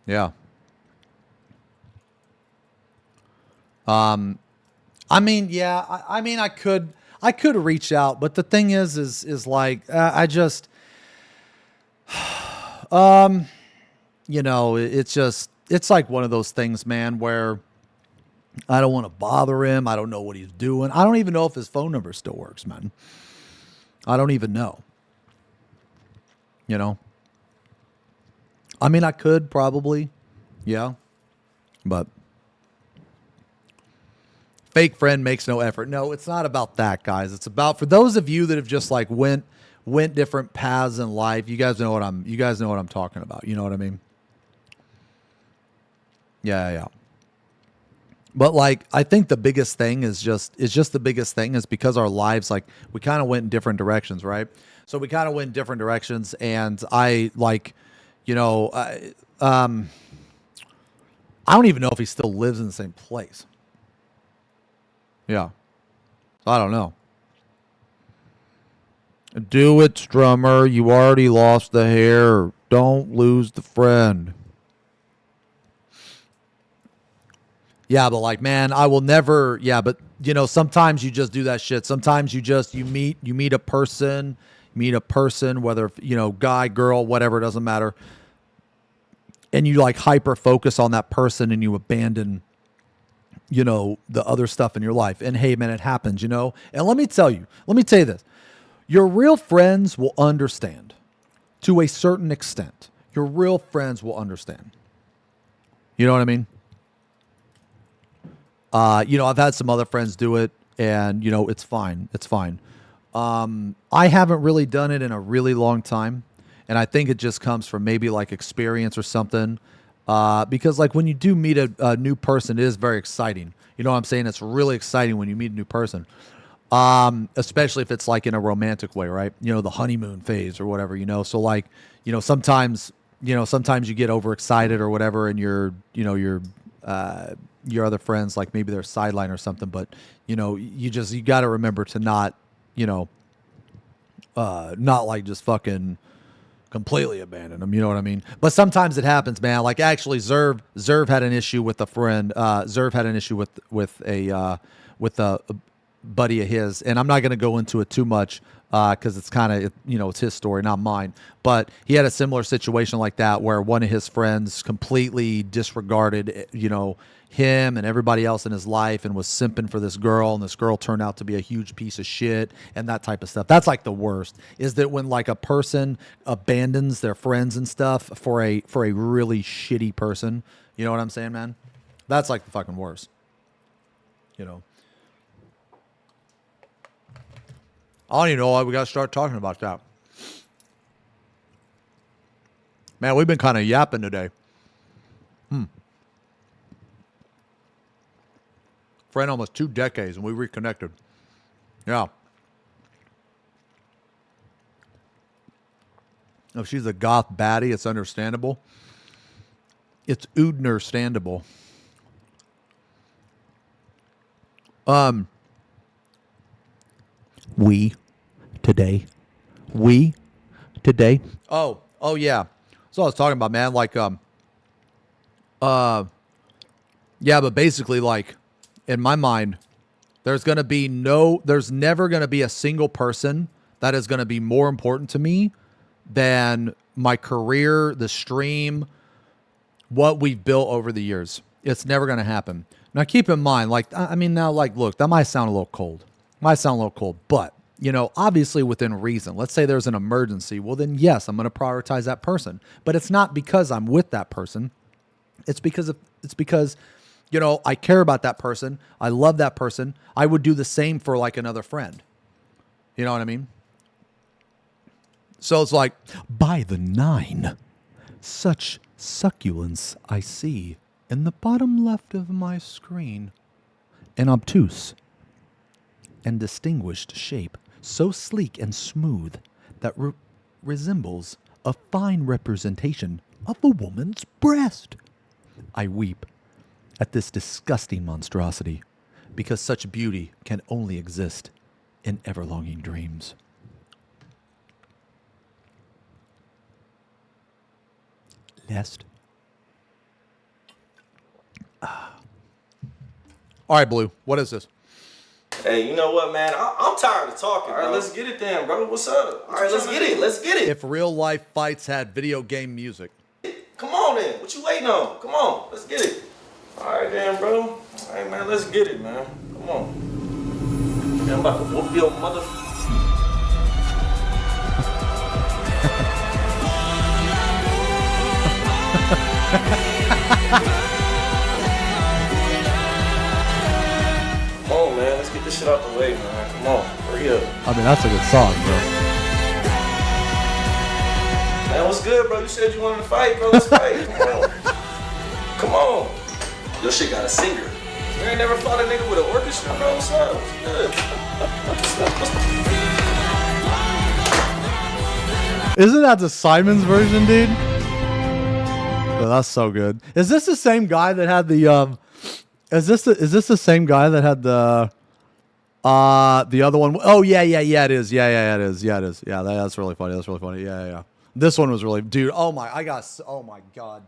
Yeah. I mean, yeah, I mean, I could reach out, but the thing is like, I just, you know, it's like one of those things, man, where I don't want to bother him. I don't know what he's doing. I don't even know if his phone number still works, man. I don't even know. You know? I mean, I could probably, yeah, but fake friend makes no effort. No, it's not about that, guys. It's about, for those of you that have just like went different paths in life. You guys know what I'm talking about. You know what I mean? Yeah. But like, I think the biggest thing is because our lives, like, we kind of went in different directions, right? So we kind of went in different directions, and I like, you know, I don't even know if he still lives in the same place. Yeah. I don't know. Do it, Strummer. You already lost the hair. Don't lose the friend. Yeah, but like, man, I will never. Yeah, but you know, sometimes you just do that shit. Sometimes you meet a person, whether, you know, guy, girl, whatever, it doesn't matter. And you like hyper focus on that person, and you abandon, you know, the other stuff in your life. And hey, man, it happens, you know. And let me tell you this. Your real friends will understand to a certain extent. Your real friends will understand. You know what I mean? You know, I've had some other friends do it, and, you know, it's fine. It's fine. I haven't really done it in a really long time. And I think it just comes from maybe like experience or something. Because like when you do meet a new person, it is very exciting. You know what I'm saying? It's really exciting when you meet a new person. Especially if it's like in a romantic way, right? You know, the honeymoon phase or whatever, you know? So like, sometimes you get overexcited or whatever and your other friends, like maybe they're sideline or something, but you got to remember to not, not like just fucking completely abandon them. You know what I mean? But sometimes it happens, man. Like actually Zerv had an issue with a friend. Zerv had an issue with a buddy of his, and I'm not going to go into it too much because it's kind of, it's his story, not mine. But he had a similar situation like that where one of his friends completely disregarded, him and everybody else in his life and was simping for this girl, and this girl turned out to be a huge piece of shit and that type of stuff. That's like the worst, is that when like a person abandons their friends and stuff for a really shitty person. You know what I'm saying, man? That's like the fucking worst. I don't even know why we got to start talking about that. Man, we've been kind of yapping today. Friend almost 2 decades and we reconnected. Yeah. If she's a goth baddie, it's understandable. It's understandable. We today. Oh yeah. So I was talking about, man, like yeah, but basically like in my mind, there's never going to be a single person that is going to be more important to me than my career, the stream, what we've built over the years. It's never going to happen. Now, keep in mind, like, I mean, now, like, look, that might sound a little cold. But, obviously within reason. Let's say there's an emergency. Well, then, yes, I'm going to prioritize that person. But it's not because I'm with that person. It's because I care about that person. I love that person. I would do the same for like another friend. You know what I mean? So it's like, by the 9, such succulence I see in the bottom left of my screen. An obtuse and distinguished shape, so sleek and smooth that resembles a fine representation of a woman's breast. I weep at this disgusting monstrosity, because such beauty can only exist in everlonging dreams. Lest. All right, Blue, what is this? Hey, you know what, man? I'm tired of talking. All right, let's get it then, bro. What's up? All right, let's get it. If real life fights had video game music. Come on then. What you waiting on? Come on, let's get it. All right, then, bro. All right, man, let's get it, man. Come on. Man, I'm about to whoop your mother. Come on, man. Let's get this shit out the way, man. Come on. Hurry up. I mean, that's a good song, bro. Man, what's good, bro? You said you wanted to fight, bro. Let's fight. Come on. Come on. Your shit got a singer. You ain't never fought a nigga with an orchestra, bro. What's up? What's good? Isn't that the Simon's version, dude? Oh, that's so good. Is this the same guy that had the Is this the same guy that had the other one? Oh yeah, it is. Yeah, it is. Yeah, that's really funny. Yeah. This one was really, dude. Oh my god,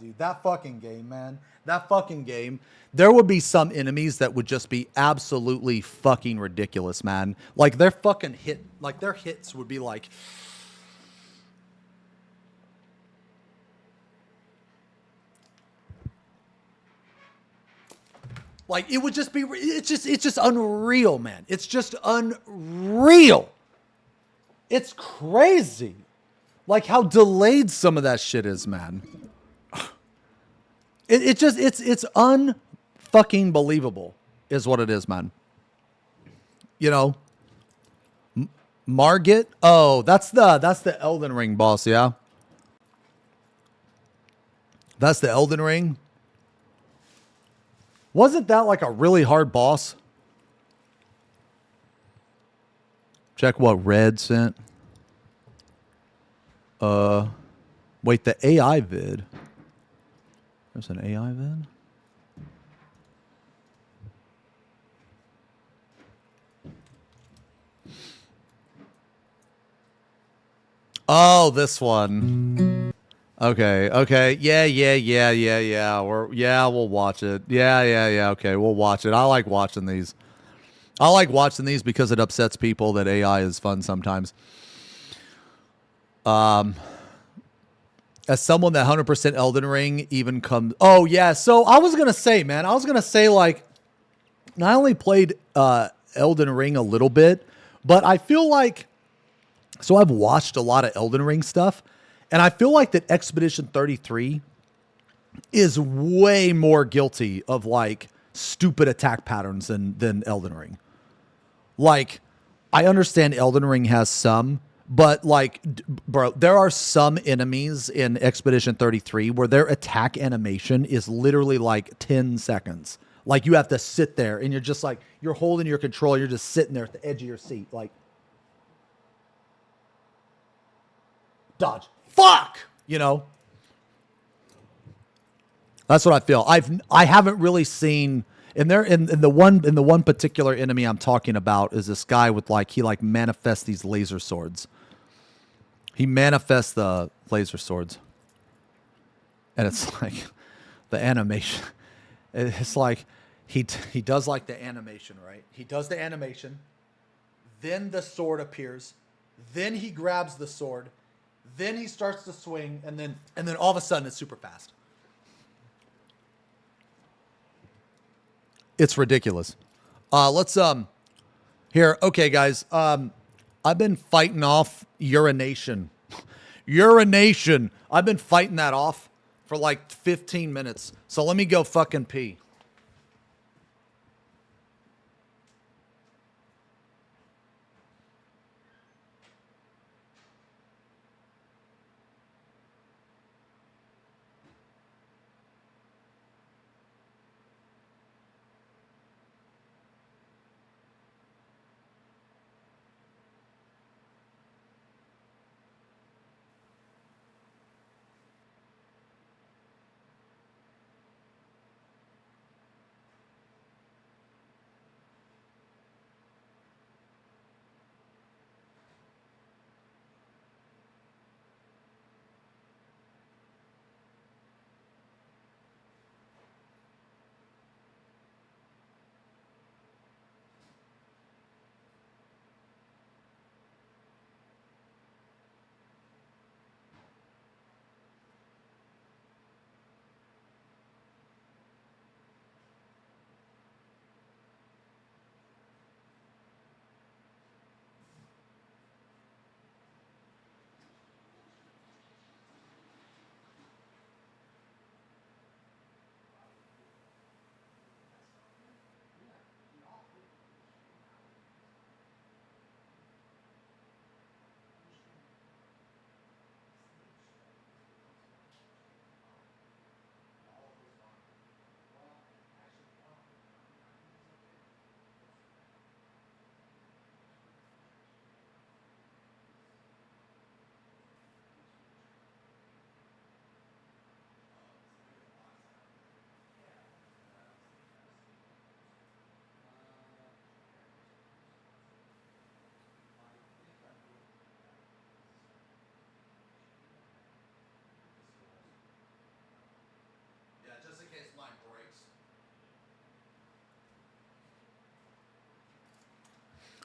dude. That fucking game, man. That fucking game. There would be some enemies that would just be absolutely fucking ridiculous, man. Like their fucking their hits would be like. Like it would just be, it's just unreal, man. It's just unreal. It's crazy. Like how delayed some of that shit is, man. It's unfucking believable is what it is, man. You know, Margit. Oh, that's the Elden Ring boss. Yeah. That's the Elden Ring. Wasn't that like a really hard boss? Check what Red sent. Wait, the AI vid. There's an AI vid? Oh, this one. Okay, okay. Yeah. We'll watch it. Yeah. Okay, we'll watch it. I like watching these. I like watching these because it upsets people that AI is fun sometimes. As someone that 100% Elden Ring even comes... Oh, yeah. So I was going to say, man. I was going to say, like, I only played Elden Ring a little bit, but I feel like... So I've watched a lot of Elden Ring stuff, and I feel like that Expedition 33 is way more guilty of, like, stupid attack patterns than Elden Ring. Like, I understand Elden Ring has some... But, like, bro, there are some enemies in Expedition 33 where their attack animation is literally, like, 10 seconds. Like, you have to sit there, and you're just, like, you're holding your control. You're just sitting there at the edge of your seat. Like, dodge. Fuck! You know? That's what I feel. I haven't really seen... In the one particular enemy I'm talking about is this guy with, like, he, like, manifests these laser swords. He manifests the laser swords. And it's like the animation. It's like he does like the animation, right? He does the animation. Then the sword appears. Then he grabs the sword. Then he starts to swing. And then all of a sudden it's super fast. It's ridiculous. Let's here. Okay, guys. I've been fighting off urination. Urination. I've been fighting that off for like 15 minutes. So let me go fucking pee.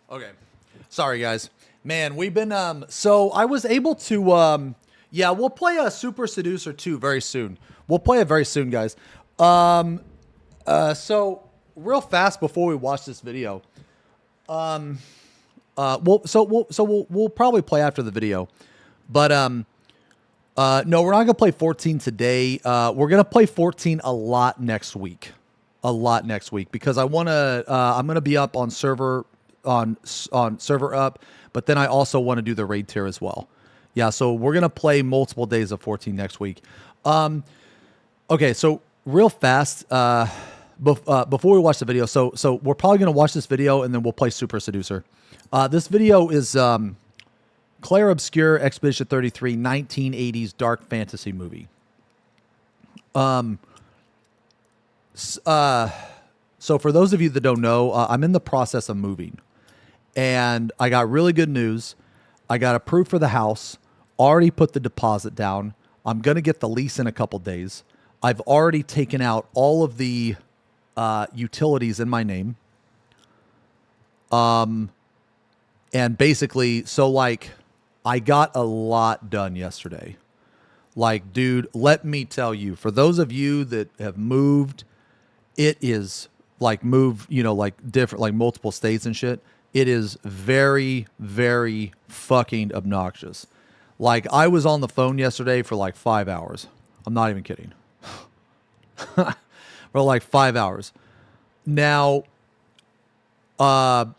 Okay. Sorry, guys. Man, we've been, so I was able to, yeah, we'll play a Super Seducer 2 very soon. We'll play it very soon, guys. So real fast before we watch this video, we'll probably play after the video, but, no, we're not gonna play 14 today. We're gonna play 14 a lot next week, because I want to, I'm gonna be up on server up, but then I also want to do the raid tier as well. Yeah, so we're gonna play multiple days of 14 next week. Okay, so real fast, before we watch the video, so we're probably gonna watch this video and then we'll play Super Seducer. This video is Claire Obscure Expedition 33 1980s dark fantasy movie. So for those of you that don't know, I'm in the process of moving, and I got really good news. I got approved for the house, already put the deposit down. I'm going to get the lease in a couple days. I've already taken out all of the utilities in my name. And basically, so like, I got a lot done yesterday. Like, dude, let me tell you, for those of you that have moved, it is like moved, you know, like different, like multiple states and shit. It is very, very fucking obnoxious. Like, I was on the phone yesterday for like 5 hours. I'm not even kidding. For like 5 hours. Now, and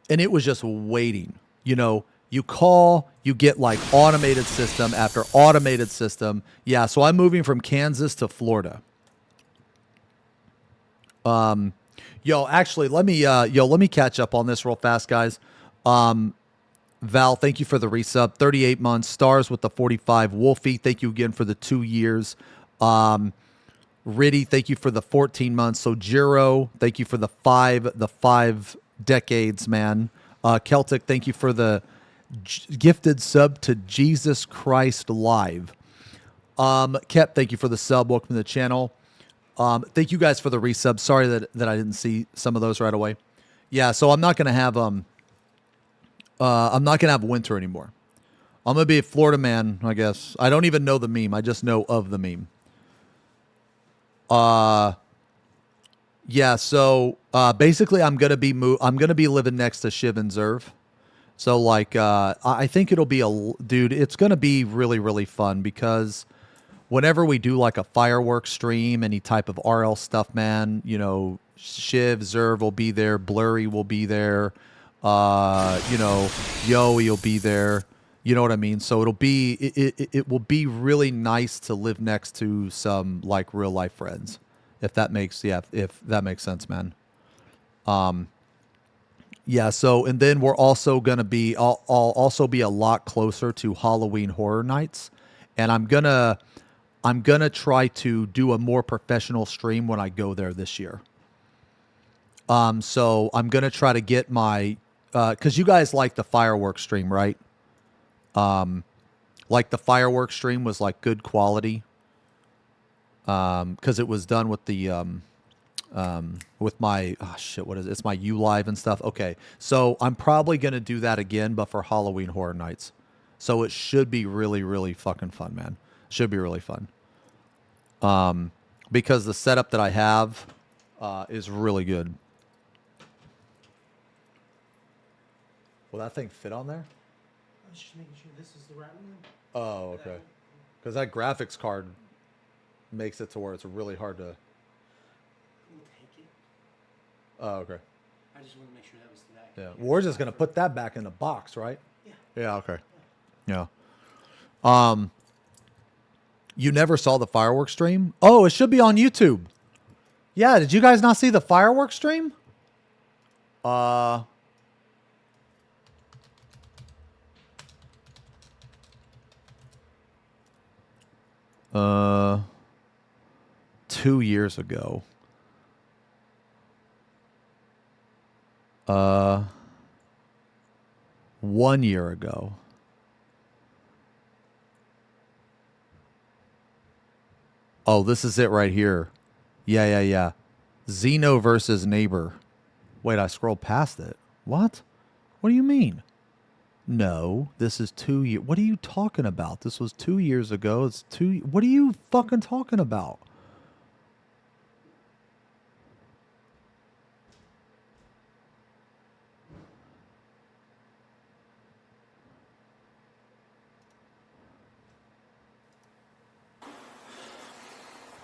it was just waiting. You know, you call, you get like automated system after automated system. Yeah, so I'm moving from Kansas to Florida. Actually, let me catch up on this real fast, guys. Val, thank you for the resub. 38 months. Stars with the 45. Wolfie, thank you again for the 2 years. Riddy, thank you for the 14 months. So Jiro, thank you for the 5 decades, man. Celtic, thank you for the gifted sub to Jesus Christ Live. Kep, thank you for the sub. Welcome to the channel. Thank you guys for the resub. Sorry that I didn't see some of those right away. Yeah, so I'm not gonna have winter anymore. I'm gonna be a Florida man, I guess. I don't even know the meme. I just know of the meme. Yeah. So basically, I'm gonna be living next to Shiv and Zerv. So like, I think it'll be dude. It's gonna be really, really fun because whenever we do like a fireworks stream, any type of RL stuff, man, you know, Shiv, Zerv will be there, Blurry will be there, you know, Yoey will be there. You know what I mean? So it will be really nice to live next to some like real life friends, if that makes sense, man. Yeah. So and then we're also gonna be I'll also be a lot closer to Halloween Horror Nights, and I'm gonna try to do a more professional stream when I go there this year. So I'm gonna try to get my, cause you guys like the fireworks stream, right? Like the fireworks stream was like good quality. Cause it was done with the, with my, what is it? It's my ULive and stuff. Okay. So I'm probably gonna do that again, but for Halloween Horror Nights. So it should be really, really fucking fun, man. Should be really fun. Because the setup that I have is really good. Will that thing fit on there? I was just making sure this is the right one. Oh, okay. Because that graphics card makes it to where it's really hard to... We'll take it. Oh, okay. I just want to make sure that was the back. Yeah. We're just going to put that back in the box, right? Yeah. Yeah, okay. Yeah. You never saw the fireworks stream? Oh, it should be on YouTube. Yeah, did you guys not see the fireworks stream? 2 years ago. 1 year ago. Oh, this is it right here. Yeah. Xeno versus Neighbor. Wait, I scrolled past it. What? What do you mean? No, this is 2 years. What are you talking about? This was 2 years ago. It's what are you fucking talking about?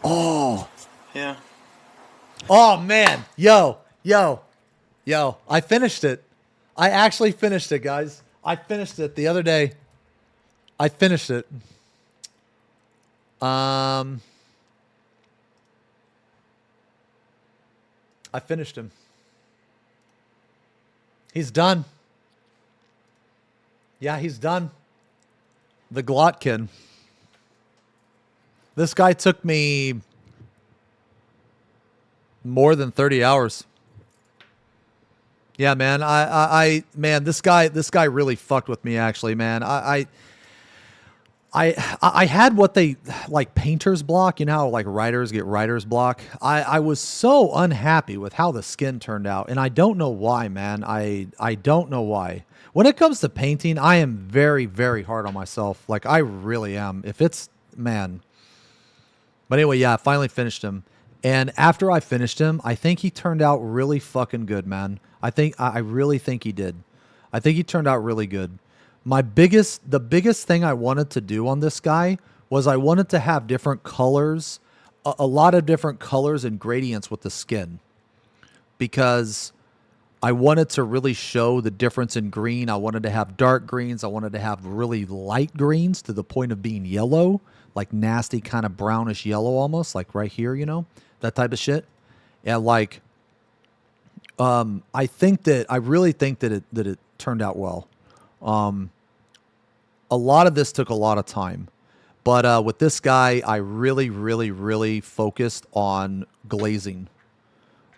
Oh. Yeah. Oh, man. Yo. I finished it. I actually finished it, guys. I finished it the other day. I finished it. I finished him. He's done. Yeah, he's done. The Glotkin. This guy took me more than 30 hours. Yeah, man. Man, this guy really fucked with me, actually, man. I had what they like painter's block, you know how like writers get writer's block. I was so unhappy with how the skin turned out, and I don't know why, man. I don't know why. When it comes to painting, I am very, very hard on myself. Like, I really am. If it's, man. But anyway, yeah, I finally finished him. And after I finished him, I think he turned out really fucking good, man. I really think he did. I think he turned out really good. The biggest thing I wanted to do on this guy was I wanted to have different colors, a lot of different colors and gradients with the skin, because I wanted to really show the difference in green. I wanted to have dark greens. I wanted to have really light greens to the point of being yellow, like nasty kind of brownish yellow almost, like right here, you know, that type of shit. And like, I really think that it turned out well. A lot of this took a lot of time, but with this guy, I really, really, really focused on glazing.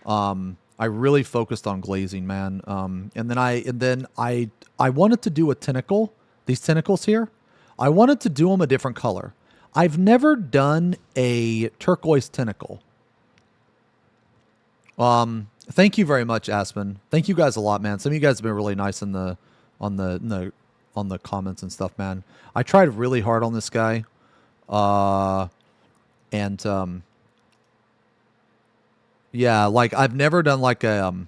I really focused on glazing, man. And then I wanted to do a tentacle. These tentacles here, I wanted to do them a different color. I've never done a turquoise tentacle. Thank you very much, Aspen. Thank you guys a lot, man. Some of you guys have been really nice on the comments and stuff, man. I tried really hard on this guy. Yeah, like I've never done like a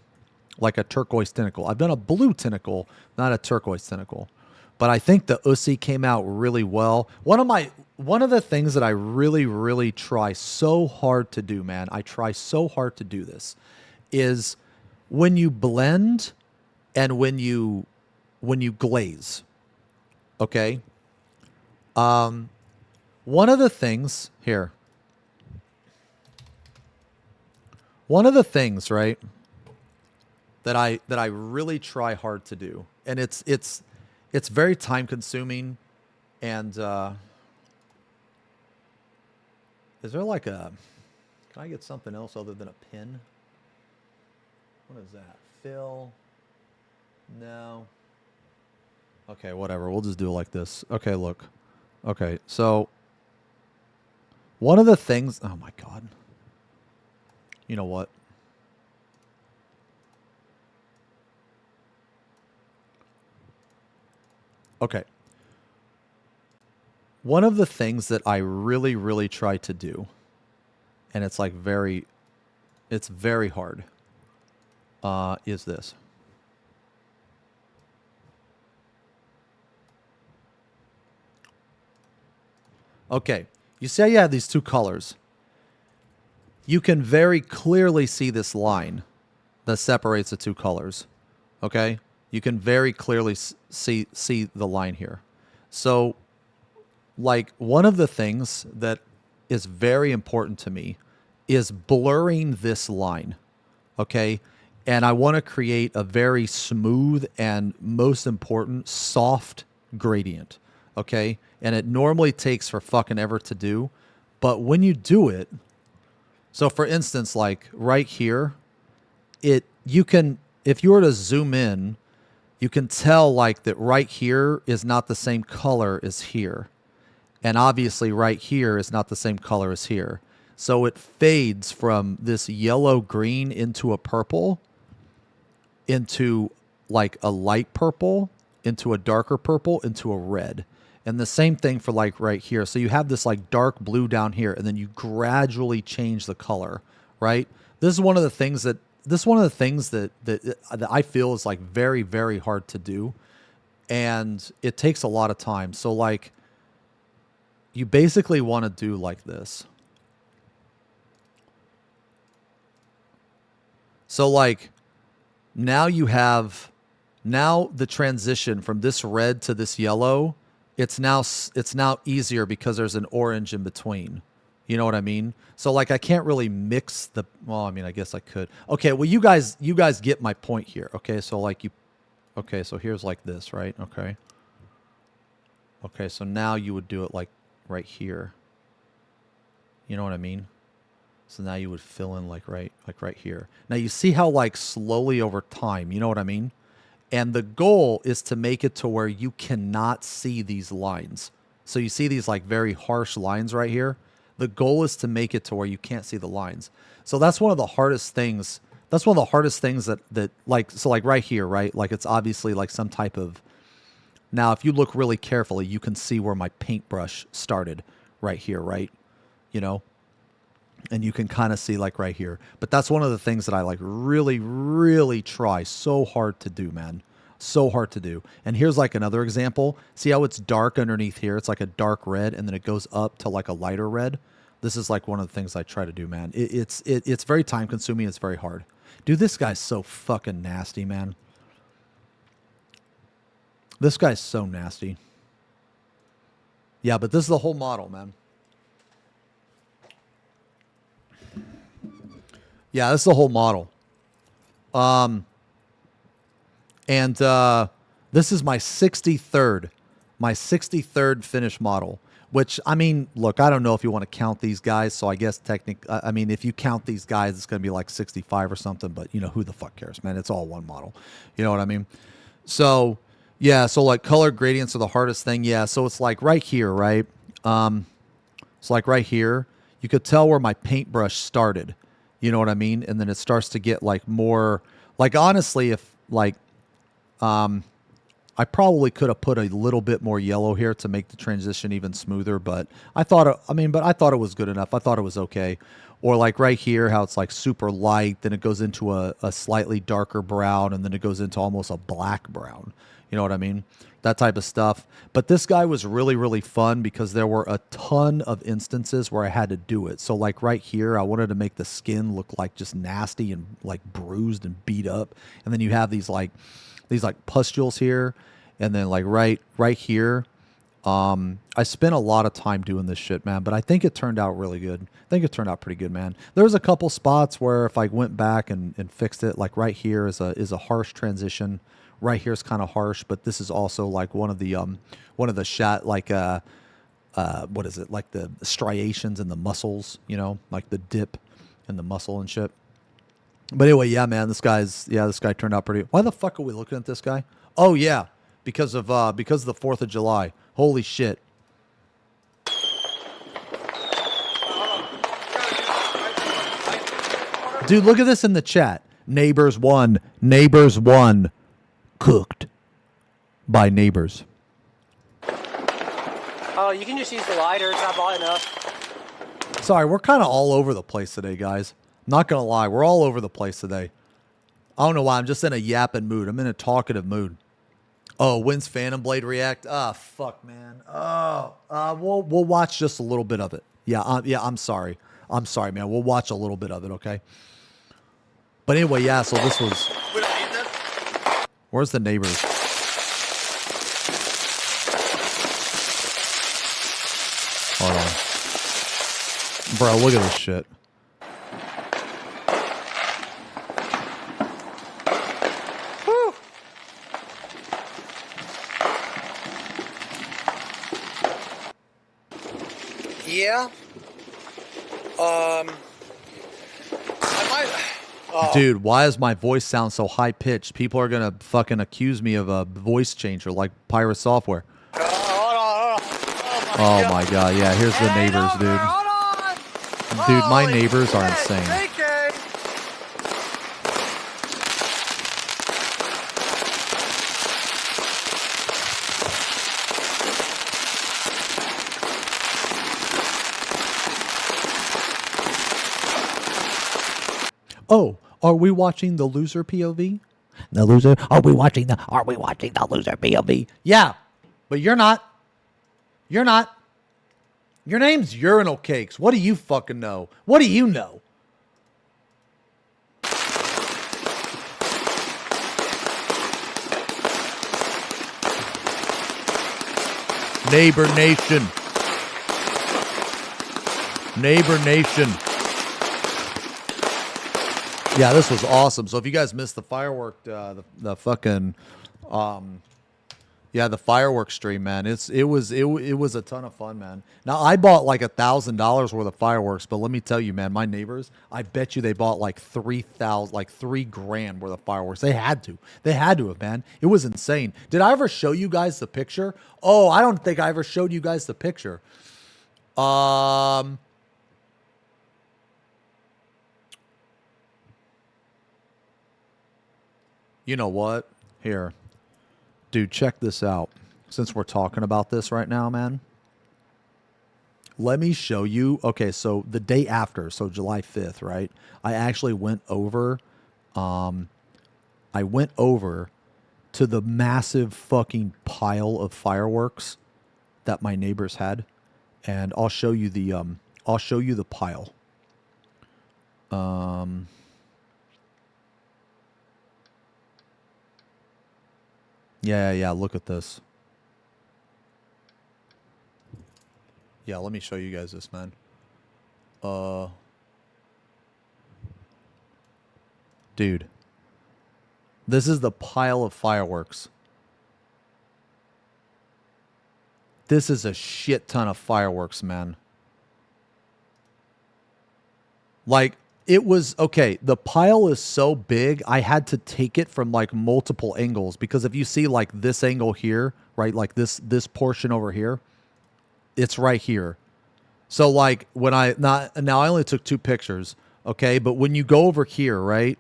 turquoise tentacle. I've done a blue tentacle, not a turquoise tentacle. But I think the Ussi came out really well. One of the things that I really, really try so hard to do, man, I try so hard to do this, is when you blend and when you glaze, okay? One of the things here, right, that I really try hard to do, and it's very time consuming, and is there like can I get something else other than a pin? What is that? Fill? No. Okay, whatever. We'll just do it like this. Okay, look. Okay, so one of the things, oh my God. You know what? Okay. One of the things that I really, really try to do, and it's like it's very hard, is this. Okay. You see how you have these two colors? You can very clearly see this line that separates the two colors. Okay? You can very clearly see the line here. So, like, one of the things that is very important to me is blurring this line. Okay? And I want to create a very smooth and, most important, soft gradient. Okay? And it normally takes for fucking ever to do. But when you do it, so for instance, like right here, you can, if you were to zoom in, you can tell like that right here is not the same color as here. And obviously right here is not the same color as here. So it fades from this yellow green into a purple, into like a light purple, into a darker purple, into a red. And the same thing for like right here. So you have this like dark blue down here, and then you gradually change the color, right? This is one of the things that I feel is like very, very hard to do. And it takes a lot of time. So like you basically want to do like this. So like now the transition from this red to this yellow, it's now easier because there's an orange in between, You know what I mean? So like I can't really mix the, well, I mean, I guess I could. Okay, well you guys get my point here. Okay, so like okay, so here's like this, right? Okay. Okay, so now you would do it like right here. You know what I mean? So now you would fill in like right here. Now you see how like slowly over time, you know what I mean? And the goal is to make it to where you cannot see these lines. So you see these like very harsh lines right here. The goal is to make it to where you can't see the lines. So that's one of the hardest things. That's one of the hardest things that like, so like right here, right? Like it's obviously like some type of, now if you look really carefully, you can see where my paintbrush started right here, right? You know? And you can kind of see like right here. But that's one of the things that I like really, really try so hard to do, man. So hard to do. And here's like another example. See how it's dark underneath here? It's like a dark red and then it goes up to like a lighter red. This is like one of the things I try to do, man. It's very time consuming. It's very hard. Dude, this guy's so fucking nasty, man. This guy's so nasty. Yeah, but this is the whole model, man. Yeah, this is the whole model. And this is my 63rd finished model, which, I mean, look, I don't know if you want to count these guys. So I guess I mean, if you count these guys, it's going to be like 65 or something, but you know, who the fuck cares, man? It's all one model. You know what I mean? So yeah. So like color gradients are the hardest thing. Yeah. So it's like right here, right? It's like right here, you could tell where my paintbrush started. You know what I mean? And then it starts to get like more, like honestly, if like, I probably could have put a little bit more yellow here to make the transition even smoother, but I thought it was good enough. I thought it was okay. Or like right here, how it's like super light, then it goes into a slightly darker brown, and then it goes into almost a black brown. You know what I mean? That type of stuff. But this guy was really, really fun because there were a ton of instances where I had to do it. So like right here, I wanted to make the skin look like just nasty and like bruised and beat up. And then you have these like pustules here. And then like right here, I spent a lot of time doing this shit, man, but I think it turned out really good. I think it turned out pretty good, man. There was a couple spots where if I went back and fixed it, like right here is a harsh transition. Right here is kind of harsh, but this is also like one of the shot, like, what is it? Like the striations and the muscles, you know, like the dip and the muscle and shit. But anyway, yeah, man, this guy turned out pretty. Why the fuck are we looking at this guy? Oh yeah, because of the 4th of July. Holy shit. Dude, look at this in the chat. Neighbors won. Cooked by neighbors. Oh, you can just use the lighter. It's not bright enough. Sorry, we're kind of all over the place today, guys. I'm not going to lie. We're all over the place today. I don't know why. I'm just in a yapping mood. I'm in a talkative mood. Oh, when's Phantom Blade React? Ah, fuck, man. Oh, we'll watch just a little bit of it. Yeah, I'm sorry. I'm sorry, man. We'll watch a little bit of it, okay? But anyway, yeah, so this was... Where's the neighbors? Hold on. Bro, look at this shit. Whew. Yeah. I might... Oh. Dude, why does my voice sound so high pitched? People are gonna fucking accuse me of a voice changer like Pirate Software. Oh my god, yeah, here's the neighbors, dude. Dude, my neighbors are insane. Oh, are we watching the loser POV? The loser? Are we watching the loser POV? Yeah, but you're not. You're not. Your name's Urinal Cakes. What do you fucking know? What do you know? Neighbor Nation. Neighbor Nation. Yeah, this was awesome. So if you guys missed the firework, the fucking, yeah, the fireworks stream, man. It was a ton of fun, man. Now I bought like $1,000 worth of fireworks, but let me tell you, man, my neighbors, I bet you they bought like $3,000 worth of fireworks. They had to have, man. It was insane. Did I ever show you guys the picture? Oh, I don't think I ever showed you guys the picture. You know what? Here. Dude, check this out. Since we're talking about this right now, man. Let me show you. Okay, so the day after, so July 5th, right? I actually went over to the massive fucking pile of fireworks that my neighbors had, and I'll show you the pile. Yeah, look at this. Yeah, let me show you guys this, man. Dude. This is the pile of fireworks. This is a shit ton of fireworks, man. Like, it was, okay, the pile is so big, I had to take it from, like, multiple angles. Because if you see, like, this angle here, right, like this portion over here, it's right here. So, like, when now I only took 2 pictures, okay? But when you go over here, right,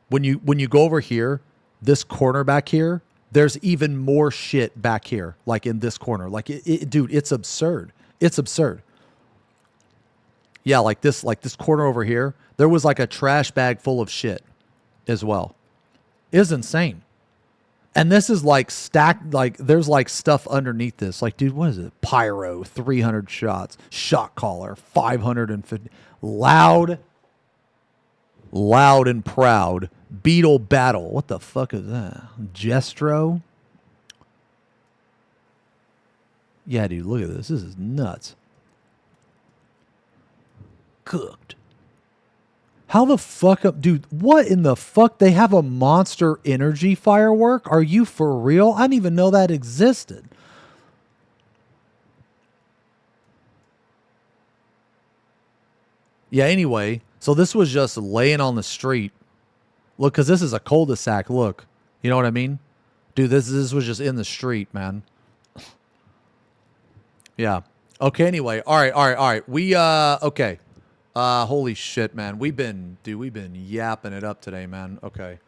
when you go over here, this corner back here, there's even more shit back here, like, in this corner. Like, dude, it's absurd. It's absurd. Yeah, like this corner over here, there was like a trash bag full of shit as well. It was insane. And this is like stacked, like there's like stuff underneath this. Like, dude, what is it? Pyro, 300 shots. Shot caller, 550. Loud and proud. Beetle battle. What the fuck is that? Jestro? Yeah, dude, look at this. This is nuts. Cooked. How the fuck up, dude? What in the fuck? They have a Monster Energy firework? Are you for real? I didn't even know that existed. Yeah, anyway, so this was just laying on the street. Look, because this is a cul-de-sac. Look, you know what I mean? Dude, this was just in the street, man. Yeah. Okay, anyway. All right. We, okay. Holy shit, man. We've been yapping it up today, man. Okay.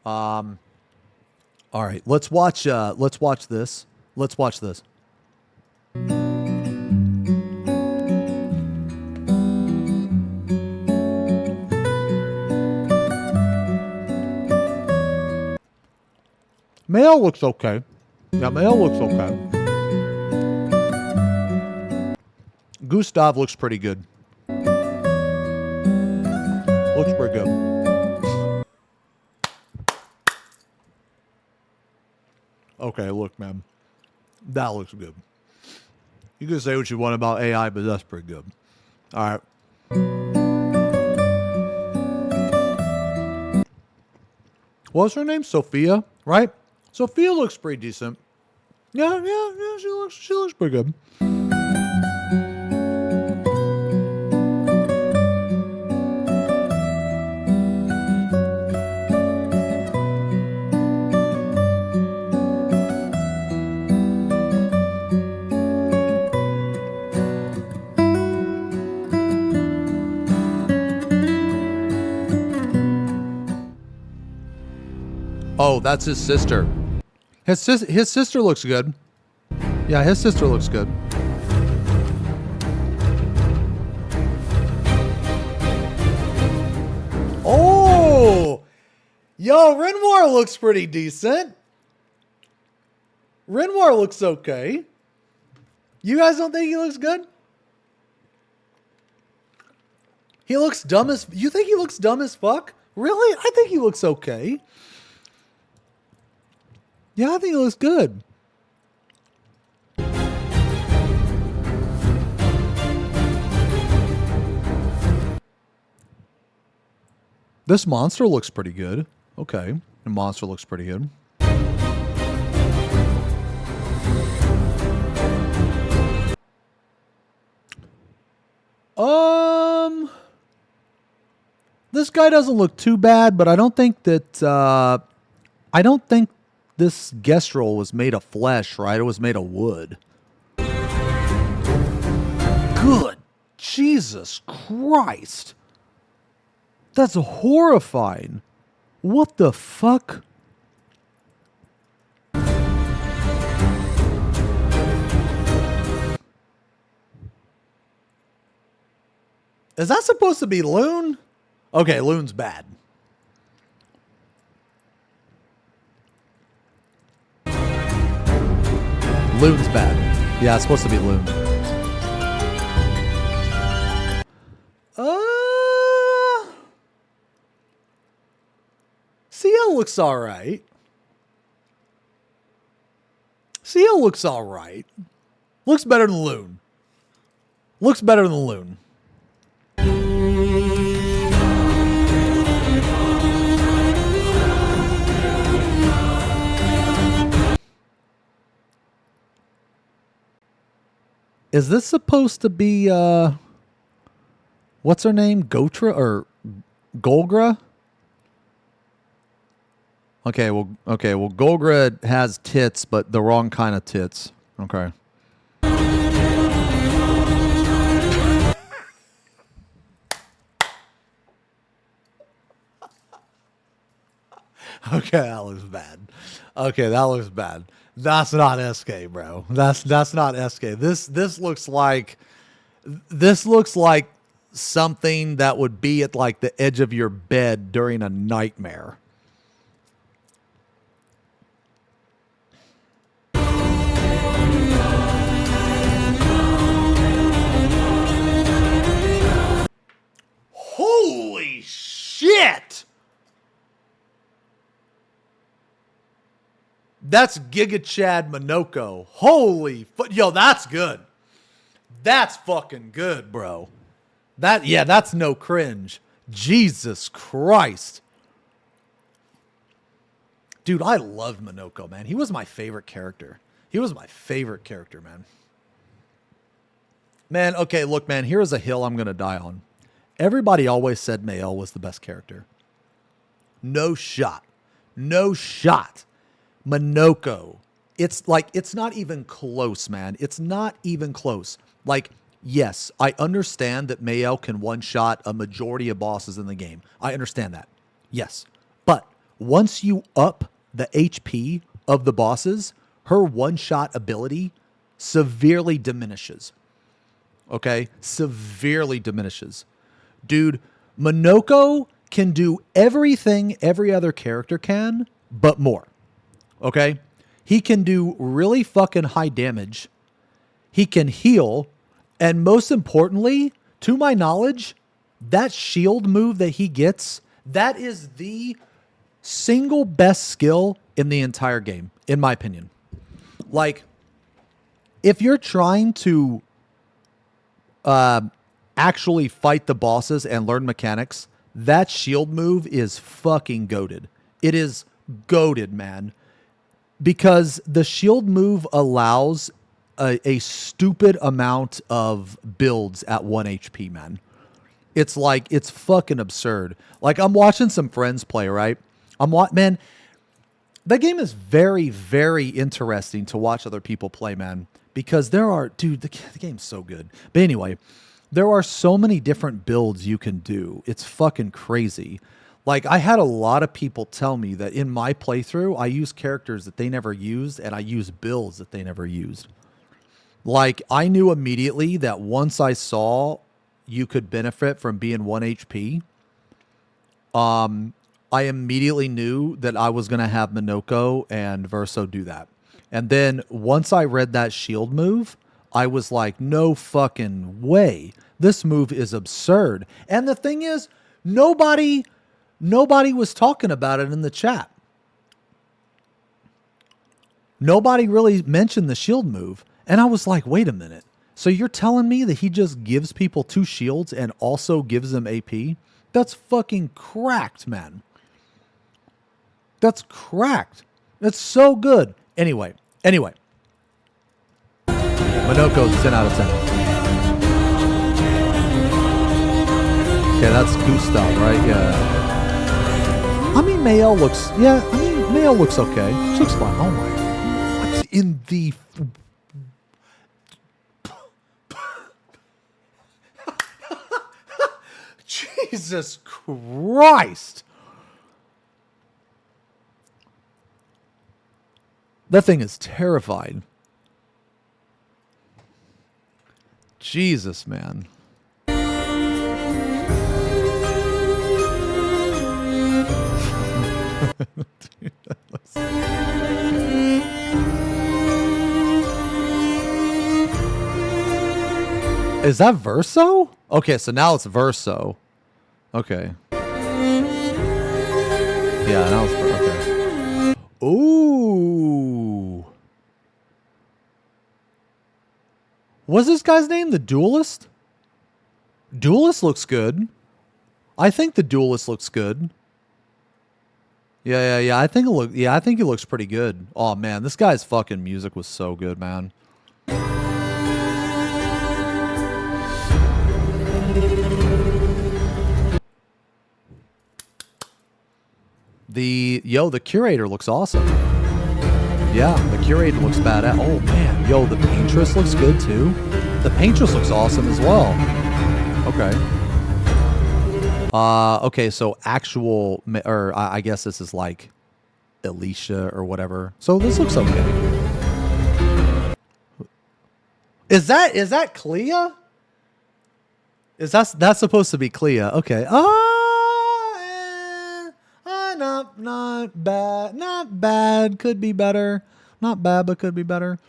All right. Let's watch this. Let's watch this. Mail looks okay. Yeah, mail looks okay. Gustav looks pretty good. Looks pretty good. Okay, look, man. That looks good. You can say what you want about AI, but that's pretty good. All right. What's her name? Sophia, right? Sophia looks pretty decent. Yeah, she looks pretty good. Oh, that's his sister. His sister looks good. Yeah, his sister looks good. Oh! Yo, Renoir looks pretty decent. Renoir looks okay. You guys don't think he looks good? He looks dumb as... You think he looks dumb as fuck? Really? I think he looks okay. Yeah, I think it looks good. This monster looks pretty good. Okay. The monster looks pretty good. This guy doesn't look too bad, but I don't think that I don't think this guest roll was made of flesh, right? It was made of wood. Good Jesus Christ. That's horrifying. What the fuck? Is that supposed to be Loon? Okay, Loon's bad. Loon's bad. Yeah, it's supposed to be Loon. CL looks alright. CL looks alright. Looks better than Loon. Looks better than Loon. Is this supposed to be, what's her name? Gotra or Golgra? Okay, well, Golgra has tits, but the wrong kind of tits. Okay. Okay, that looks bad. Okay, that looks bad. That's not SK, bro. That's not SK. This looks like something that would be at like the edge of your bed during a nightmare. Holy shit! That's Giga Chad Minoko. Holy yo, that's good. That's fucking good, bro. That's no cringe. Jesus Christ. Dude, I loved Minoko, man. He was my favorite character. Man. Man, okay, look, man, here's a hill I'm going to die on. Everybody always said Mael was the best character. No shot. Minoko. It's not even close, man. It's not even close. Like, yes, I understand that Mael can one-shot a majority of bosses in the game. I understand that. Yes. But once you up the HP of the bosses, her one-shot ability severely diminishes. Okay? Severely diminishes. Dude, Minoko can do everything every other character can, but more. Okay? He can do really fucking high damage. He can heal. And most importantly, to my knowledge, that shield move that he gets, that is the single best skill in the entire game, in my opinion. Like, if you're trying to actually fight the bosses and learn mechanics, that shield move is fucking goated. It is goated, man. Because the shield move allows a stupid amount of builds at 1 HP, man. It's like, it's fucking absurd. Like, I'm watching some friends play, right? Man, that game is very, very interesting to watch other people play, man. Because dude, the game's so good. But anyway, there are so many different builds you can do. It's fucking crazy. Like, I had a lot of people tell me that in my playthrough, I use characters that they never used, and I use builds that they never used. Like, I knew immediately that once I saw you could benefit from being 1 HP, I immediately knew that I was going to have Minoko and Verso do that. And then once I read that shield move, I was like, no fucking way. This move is absurd. And the thing is, nobody was talking about it in the chat. Nobody really mentioned the shield move. And I was like, wait a minute. So you're telling me that he just gives people 2 shields and also gives them AP? That's fucking cracked, man. That's cracked. That's so good. Anyway. Minoko's 10 out of 10. Okay, that's Gustav, right? Yeah. I mean, Mael looks... Yeah, I mean, Mael looks okay. She looks fine. Oh, my... What's in the... Jesus Christ. That thing is terrified. Jesus, man. Is that Verso? Okay, so now it's Verso. Okay. Yeah, now it's okay. Ooh. What's this guy's name? The Duelist? Duelist looks good. I think the Duelist looks good. Yeah. I think he looks pretty good. Oh man, this guy's fucking music was so good, man. The Curator looks awesome. Yeah, the Curator looks badass. Oh man, the Paintress looks good too. The Paintress looks awesome as well. Okay. Okay, so actual, or I guess this is like Alicia or whatever. So this looks okay. Is that Clea? That's supposed to be Clea? Okay. Not bad. Not bad. Could be better. Not bad, but could be better.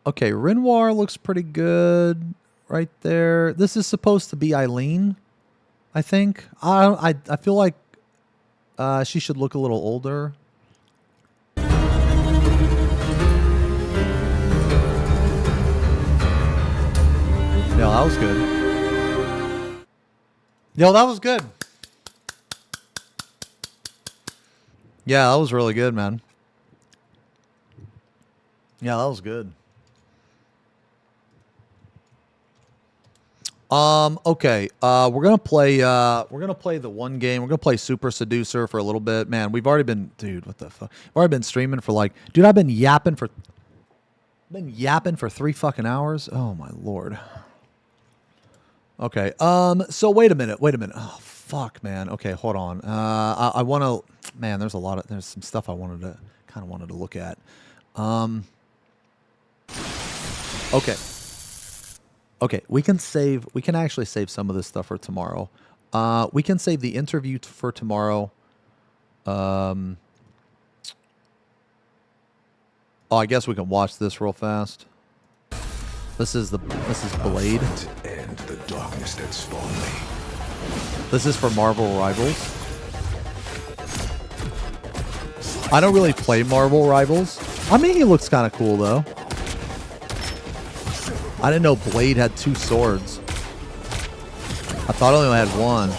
Okay, Renoir looks pretty good right there. This is supposed to be Eileen, I think. I feel like she should look a little older. Yeah, that was good. Yo, that was good. Yeah, that was really good, man. Yeah, that was good. Okay. We're gonna play the one game. We're gonna play Super Seducer for a little bit. Man, we've already been what the fuck? We've already been streaming for like I've been yapping for 3 fucking hours. Oh my lord. Okay. So wait a minute. Oh fuck, man. Okay, hold on. I want to. Man, there's some stuff I wanted to look at. Okay. Okay, we can actually save some of this stuff for tomorrow. We can save the interview for tomorrow. Oh, I guess we can watch this real fast. This is Blade. And the darkness that spawned me. This is for Marvel Rivals. I don't really play Marvel Rivals. I mean, he looks kind of cool though. I didn't know Blade had 2 swords. I thought I only had 1.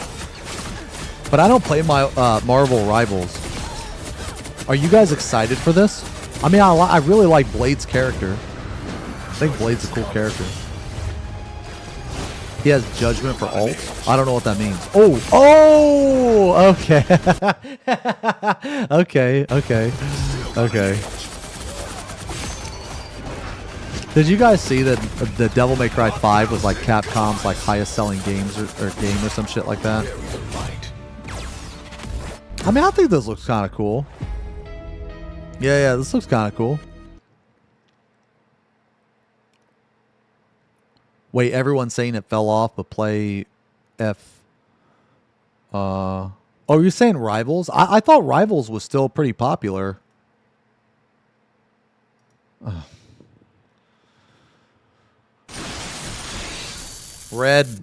But I don't play my Marvel Rivals. Are you guys excited for this? I mean, I really like Blade's character. I think Blade's a cool character. He has judgment for ult. I don't know what that means. Oh, okay. Okay. Did you guys see that the Devil May Cry 5 was like Capcom's like highest selling games or game or some shit like that? I mean, I think this looks kind of cool. Yeah, this looks kind of cool. Wait, everyone's saying it fell off, but play F. Oh, you're saying Rivals? I thought Rivals was still pretty popular. Ugh. Red.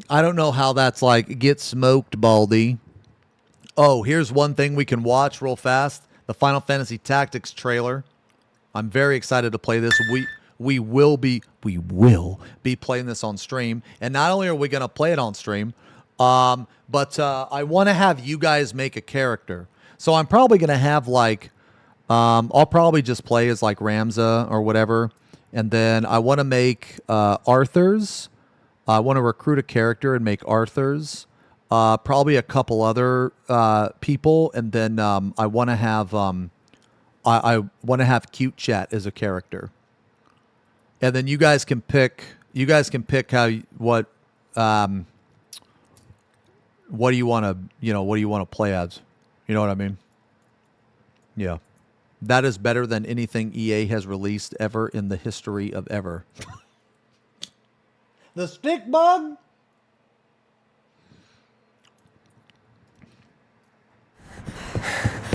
I don't know how that's like, get smoked, Baldy. Oh, here's one thing we can watch real fast. The Final Fantasy Tactics trailer. I'm very excited to play this. We will be playing this on stream. And not only are we going to play it on stream, but I want to have you guys make a character. So I'm probably going to have like, I'll probably just play as like Ramza or whatever. And then I want to make Arthur's. I want to recruit a character and make Arthur's. Probably a couple other people. And then I want to have I want to have Cute Chat as a character. And then you guys can pick how what do you want to, what do you want to play as? You know what I mean? Yeah. That is better than anything EA has released ever in the history of ever. The stick bug?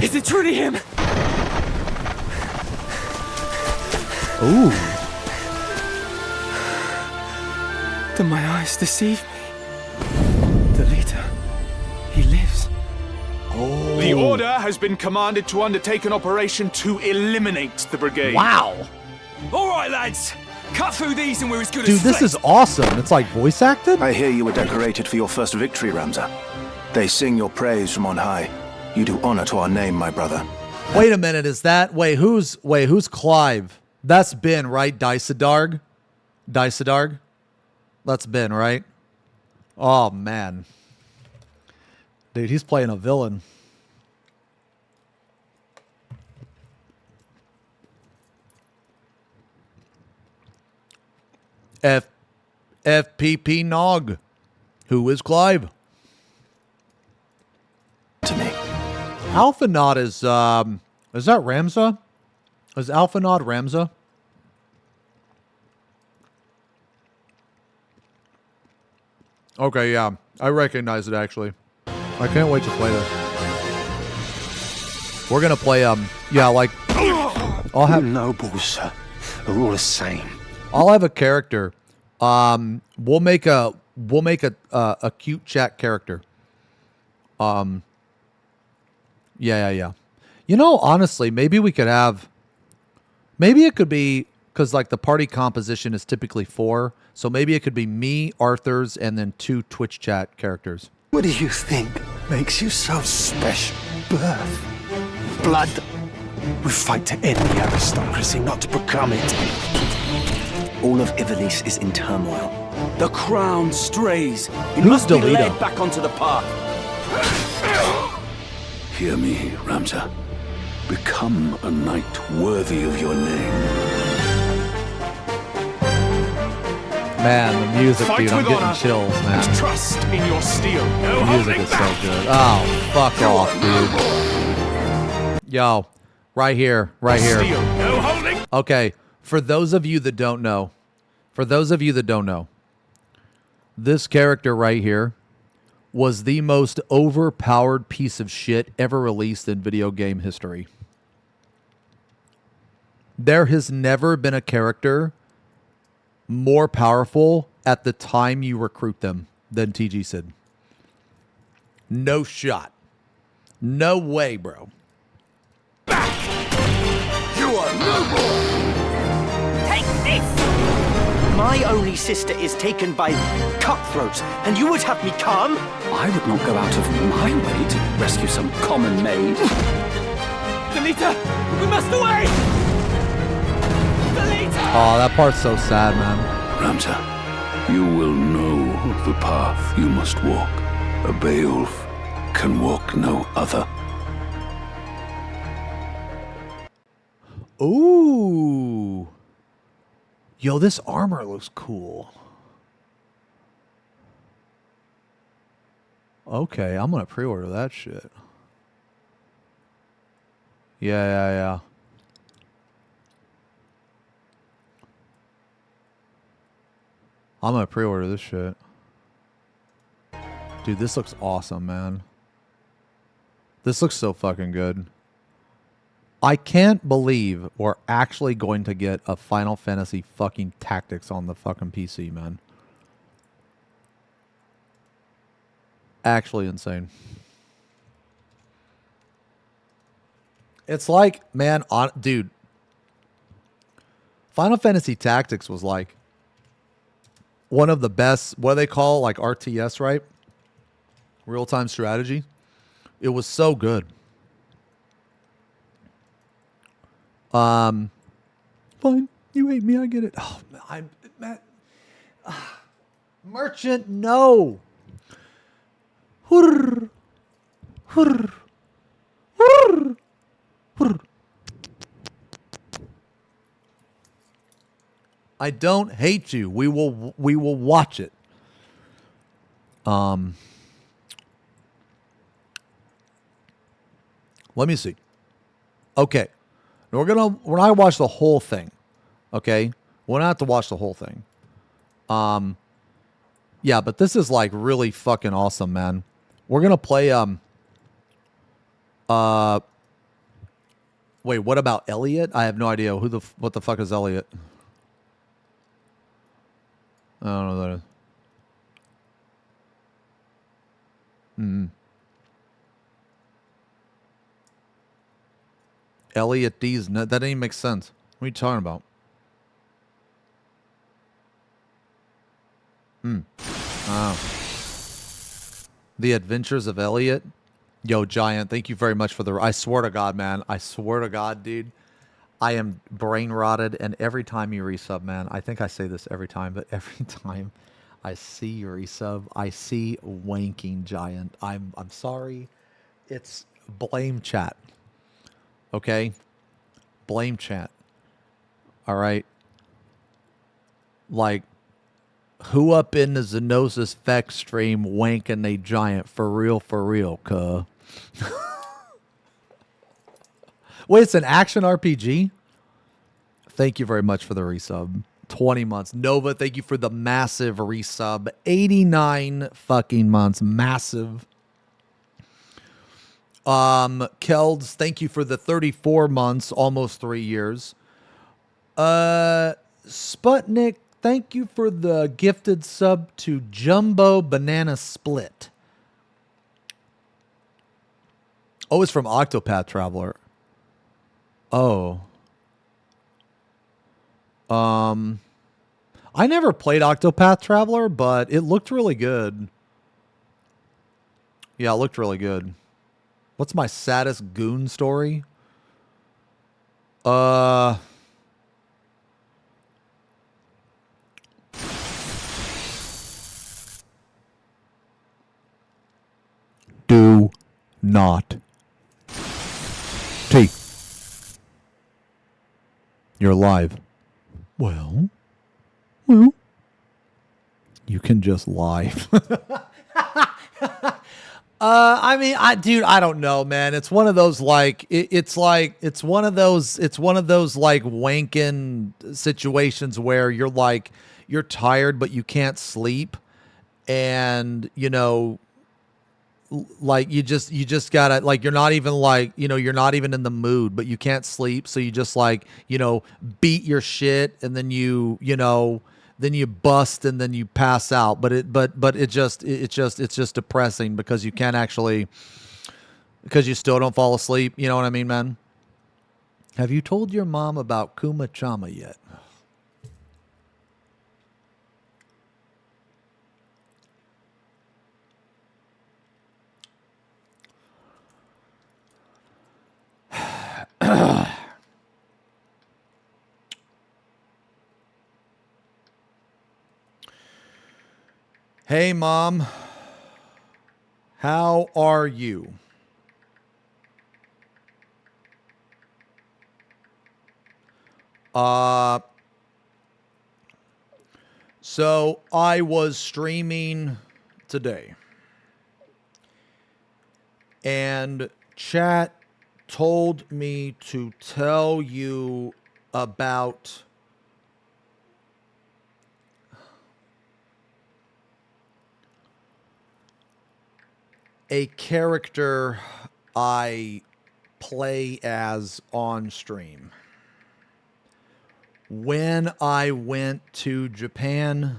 Is it truly him? Ooh. Do my eyes deceive me? The leader, he lives. Oh. The Order has been commanded to undertake an operation to eliminate the brigade. Wow. All right, lads. Cut through these and we're as good Dude, as this is awesome. It's like voice acted? I hear you were decorated for your first victory, Ramza. They sing your praise from on high. You do honor to our name, my brother. Wait a minute, is that... who's Clive? That's Ben, right? Dysadarg? That's Ben, right? Oh, man. Dude, he's playing a villain. FPP Nog. Who is Clive? To me. Alpha Nod is that Ramza? Is Alpha Nod Ramza? Okay, yeah. I recognize it actually. I can't wait to play this. We're gonna play yeah, like I'll have nobles are all the same. I'll have a character. We'll make a cute chat character. Yeah. You know, honestly, maybe we could have. Maybe it could be because like the party composition is typically 4, so maybe it could be me, Arthur's, and then 2 Twitch chat characters. What do you think makes you so special? Birth, blood. We fight to end the aristocracy, not to become it. All of Ivalice is in turmoil. The crown strays. It Who's must be Delita? led back onto the path. Hear me, Ramza. Become a knight worthy of your name. Man, the music, Fight dude, I'm with getting honor. chills, man. Trust in your steel. No The music holding is so back. good. Oh, fuck off, dude. Yo, right here. Steel. No holding. Okay, for those of you that don't know, this character right here was the most overpowered piece of shit ever released in video game history. There has never been a character more powerful at the time you recruit them than TG Sid. No shot. No way, bro. You are noble. Take this! My only sister is taken by cutthroats, and you would have me calm? I would not go out of my way to rescue some common maid. Delita, we must away! Delita! Oh, that part's so sad, man. Ramza, you will know the path you must walk. A Beowulf can walk no other. Ooh. Yo, this armor looks cool. Okay, I'm going to pre-order that shit. Yeah. I'm going to pre-order this shit. Dude, this looks awesome, man. This looks so fucking good. I can't believe we're actually going to get a Final Fantasy fucking Tactics on the fucking PC, man. Actually insane. It's like, man, dude, Final Fantasy Tactics was like one of the best, what do they call, like RTS, right? Real-time strategy. It was so good. Fine. You hate me, I get it. Oh, I'm Matt. Merchant, no. Hurr. Hurr. Hurr. Hurr. I don't hate you. We will watch it. Let me see. Okay. We're not watch the whole thing. Okay? We're not have to watch the whole thing. Yeah, but this is like really fucking awesome, man. We're gonna play wait, what about Elliot? I have no idea. What the fuck is Elliot? I don't know who that is. Elliot D's. No, that didn't even make sense. What are you talking about? Oh. The Adventures of Elliot. Yo, Giant, thank you very much for the... I swear to God, man. I swear to God, dude. I am brain rotted, and every time you resub, man, I think I say this every time, but every time I see you resub, I see wanking Giant. I'm sorry. It's blame chat. Okay? Blame chat. All right? Like, who up in the XenosysVex stream wanking a Giant for real, cuh? Wait, it's an action RPG? Thank you very much for the resub. 20 months. Nova, thank you for the massive resub. 89 fucking months. Massive. Kelds, thank you for the 34 months, almost 3 years. Sputnik, thank you for the gifted sub to Jumbo Banana Split. Oh, it's from Octopath Traveler. Oh. I never played Octopath Traveler, but it looked really good. Yeah, it looked really good. What's my saddest goon story? Do not. T. You're live. Well, you can just lie. I mean, dude, I don't know, man. It's one of those like, it's one of those like wanking situations where you're like, you're tired, but you can't sleep. And, you know, like you just gotta, like, you're not even like, you know, you're not even in the mood, but you can't sleep. So you just like, you know, beat your shit and then you know, then you bust and then you pass out. But it's just depressing because you can't actually, because you still don't fall asleep. You know what I mean, man? Have you told your mom about Kuma Chama yet? Hey, Mom. How are you? So I was streaming today, and chat told me to tell you about a character I play as on stream. When I went to Japan,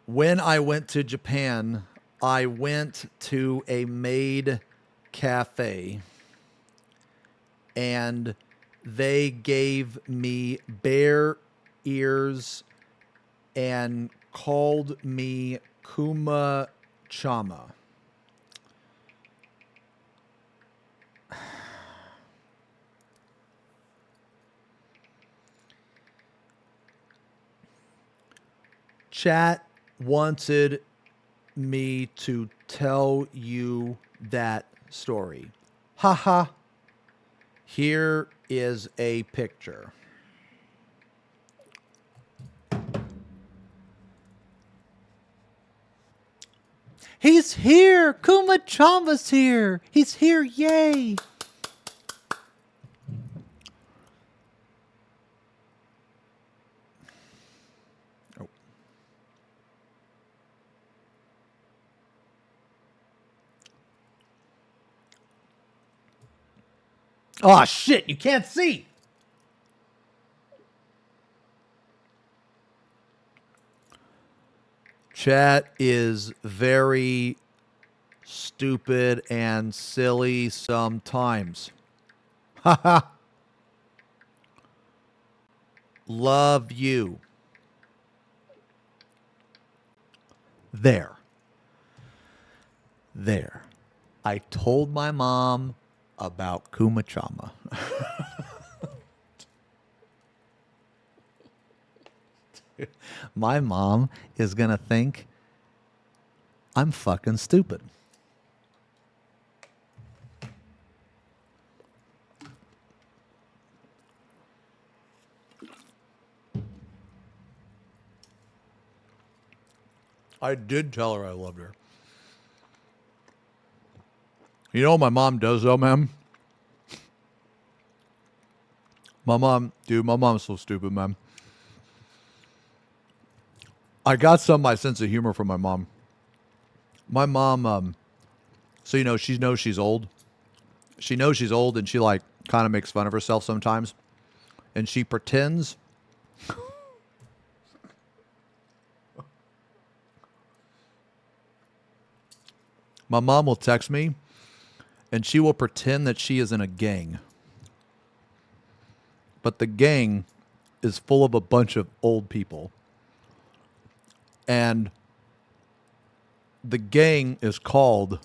When I went to Japan, I went to a maid cafe and they gave me bear ears and called me Kuma Chama. Chat wanted me to tell you that story. Haha. Here is a picture. He's here! Kuma Chama's here! He's here, yay! Oh shit, you can't see. Chat is very stupid and silly sometimes. Haha. Love you. There. I told my mom about Kuma Chama. My mom is going to think I'm fucking stupid. I did tell her I loved her. You know what my mom does though, man? My mom's so stupid, man. I got some of my sense of humor from my mom. My mom, so you know, she knows she's old. She knows she's old and she like kind of makes fun of herself sometimes. And she pretends. My mom will text me and she will pretend that she is in a gang. But the gang is full of a bunch of old people. And the gang is called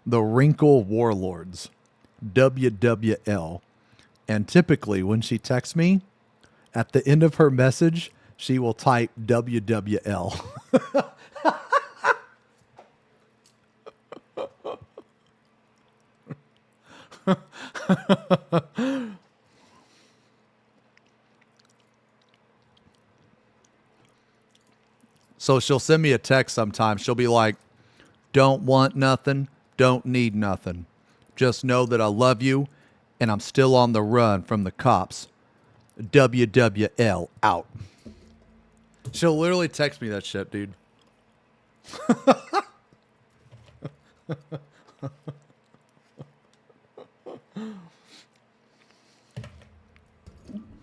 the Wrinkle Warlords, WWL. And typically when she texts me, at the end of her message, she will type WWL. So she'll send me a text sometimes. She'll be like, don't want nothing, don't need nothing. Just know that I love you and I'm still on the run from the cops. WWL out. She'll literally text me that shit, dude.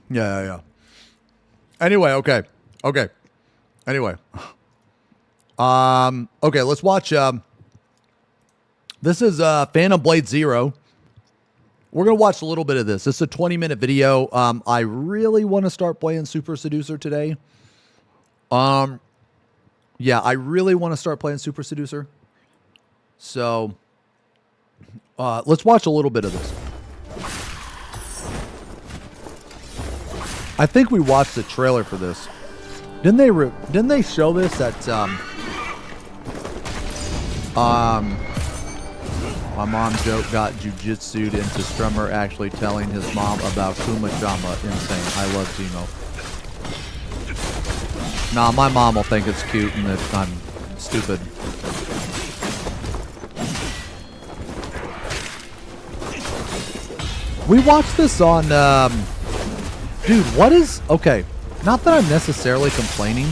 Yeah. Anyway, okay. Anyway. Okay, let's watch, this is, Phantom Blade Zero. We're going to watch a little bit of this. This is a 20-minute video. I really want to start playing Super Seducer today. Yeah, I really want to start playing Super Seducer. So, let's watch a little bit of this. I think we watched the trailer for this. Didn't they show this at my mom joke got jujitsu'd into Strummer actually telling his mom about Kuma Chama. Insane. I love Xeno. Nah, my mom will think it's cute and that I'm stupid. We watched this on, dude, what is, okay, not that I'm necessarily complaining,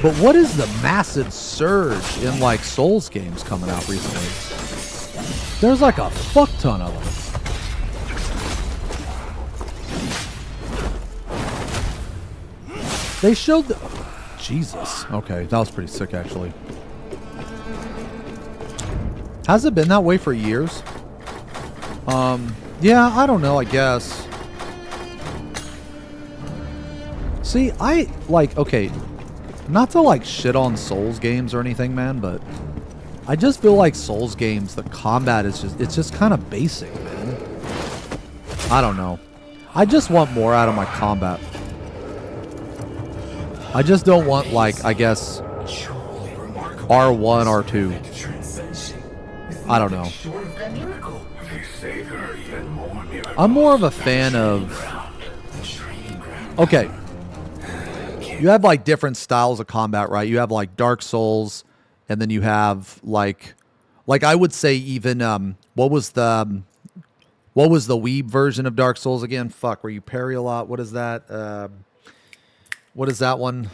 but what is the massive surge in, like, Souls games coming out recently? There's, like, a fuck ton of them. They showed the... Jesus. Okay, that was pretty sick, actually. Has it been that way for years? Yeah, I don't know, I guess. See, I, like, okay, not to, like, shit on Souls games or anything, man, but I just feel like Souls games, the combat is just, it's just kind of basic, man. I don't know. I just want more out of my combat. I just don't want, like, I guess, R1, R2. I don't know. I'm more of a fan of... Okay. You have, like, different styles of combat, right? You have, like, Dark Souls, and then you have, like I would say even, what was the Wii version of Dark Souls again? Fuck, where you parry a lot? What is that? What is that one?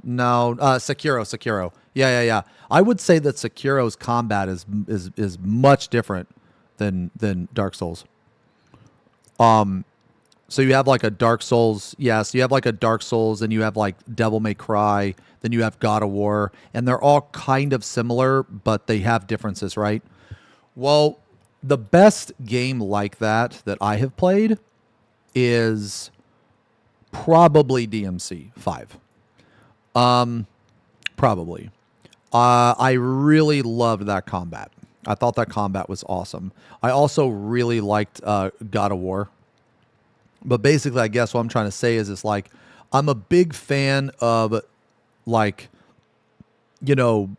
No, Sekiro. Yeah. I would say that Sekiro's combat is much different than Dark Souls. So you have like a Dark Souls, so you have like a Dark Souls, and you have like Devil May Cry, then you have God of War, and they're all kind of similar, but they have differences, right? Well, the best game like that I have played is probably DMC 5. Probably. I really loved that combat. I thought that combat was awesome. I also really liked God of War. But basically, I guess what I'm trying to say is it's like, I'm a big fan of, like, you know,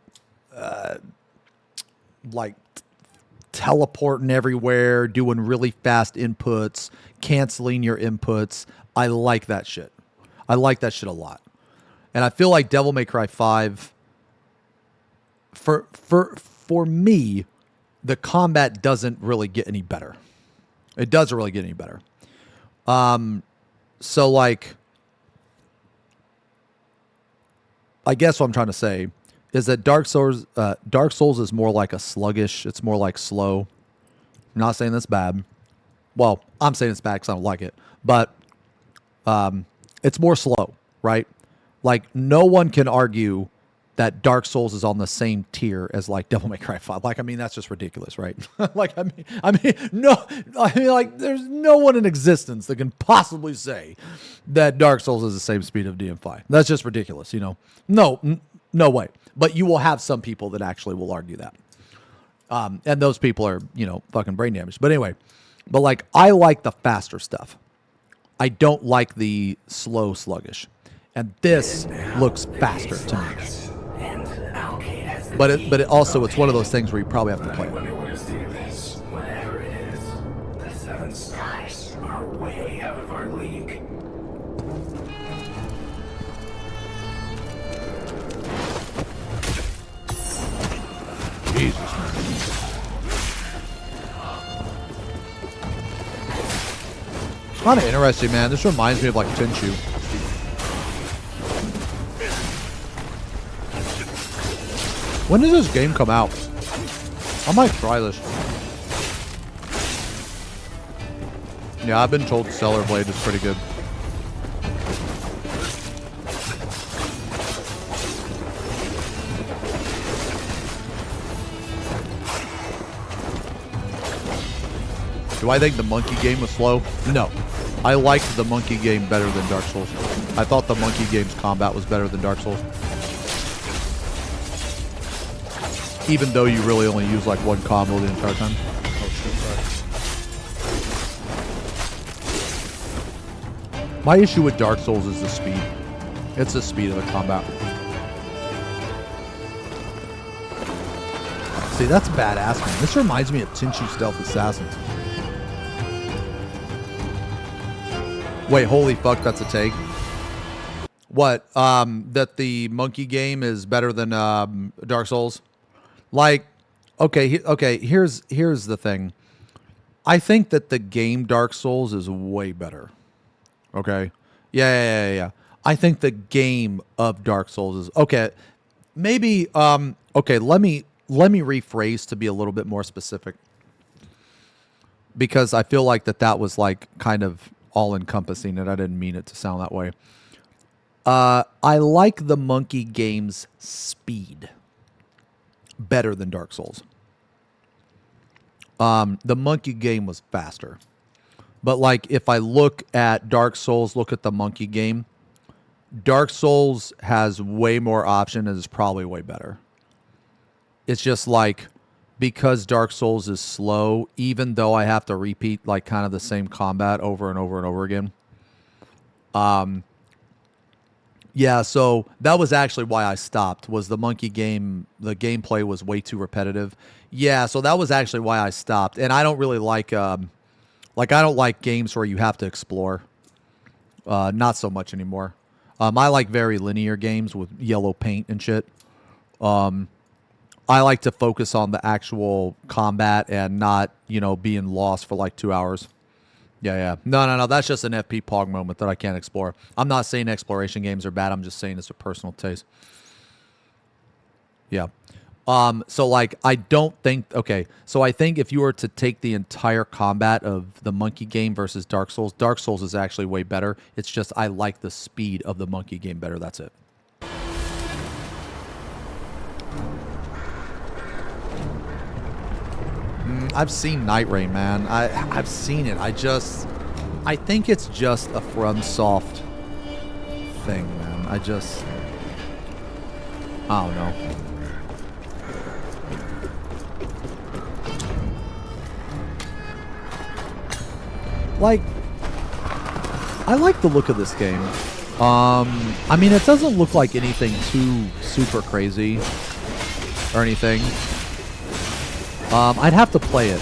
like teleporting everywhere, doing really fast inputs, canceling your inputs. I like that shit. I like that shit a lot. And I feel like Devil May Cry 5, for me, the combat doesn't really get any better. It doesn't really get any better. So like, I guess what I'm trying to say is that Dark Souls is more like a sluggish. It's more like slow. I'm not saying that's bad. Well, I'm saying it's bad because I don't like it, but it's more slow, right? Like, no one can argue that Dark Souls is on the same tier as like Devil May Cry 5. Like, I mean, that's just ridiculous, right? Like, I mean, like, there's no one in existence that can possibly say that Dark Souls is the same speed of DM5. That's just ridiculous, you know? No way. But you will have some people that actually will argue that. And those people are, you know, fucking brain damaged. But anyway, but like, I like the faster stuff. I don't like the slow, sluggish. And this looks faster to me. But it also, it's one of those things where you probably have to play it. Whatever it is, the seven stars are way out of our league. Jesus, man. It's kind of interesting, man. This reminds me of like Tenchu. When does this game come out? I might try this. Yeah, I've been told Stellar Blade is pretty good. Do I think the monkey game was slow? No. I liked the monkey game better than Dark Souls. I thought the monkey game's combat was better than Dark Souls. Even though you really only use like one combo the entire time. Oh shit, sorry. My issue with Dark Souls is the speed. It's the speed of the combat. See, that's badass, man. This reminds me of Tenchu Stealth Assassins. Wait, holy fuck, that's a take. What? That the monkey game is better than Dark Souls? Like, okay, here's the thing. I think that the game Dark Souls is way better. Okay? Yeah. I think the game of Dark Souls is okay. Maybe okay, let me rephrase to be a little bit more specific. Because I feel like that was like kind of all-encompassing it. I didn't mean it to sound that way. I like the Monkey game's speed better than Dark Souls. The Monkey game was faster. But like if I look at Dark Souls, look at the Monkey game, Dark Souls has way more option and is probably way better. It's just like because Dark Souls is slow, even though I have to repeat like kind of the same combat over and over and over again. Yeah, so that was actually why I stopped, was the Monkey game, the gameplay was way too repetitive. Yeah, so that was actually why I stopped. And I don't really like I don't like games where you have to explore. Not so much anymore. I like very linear games with yellow paint and shit. I like to focus on the actual combat and not, being lost for like 2 hours. Yeah. No. That's just an FP Pog moment that I can't explore. I'm not saying exploration games are bad. I'm just saying it's a personal taste. Yeah. So like, I don't think, okay. So I think if you were to take the entire combat of the Monkey game versus Dark Souls is actually way better. It's just, I like the speed of the Monkey game better. That's it. I've seen Night Rain, man. I've seen it. I think it's just a FromSoft thing, man. I don't know. Like, I like the look of this game. I mean, it doesn't look like anything too super crazy or anything. I'd have to play it.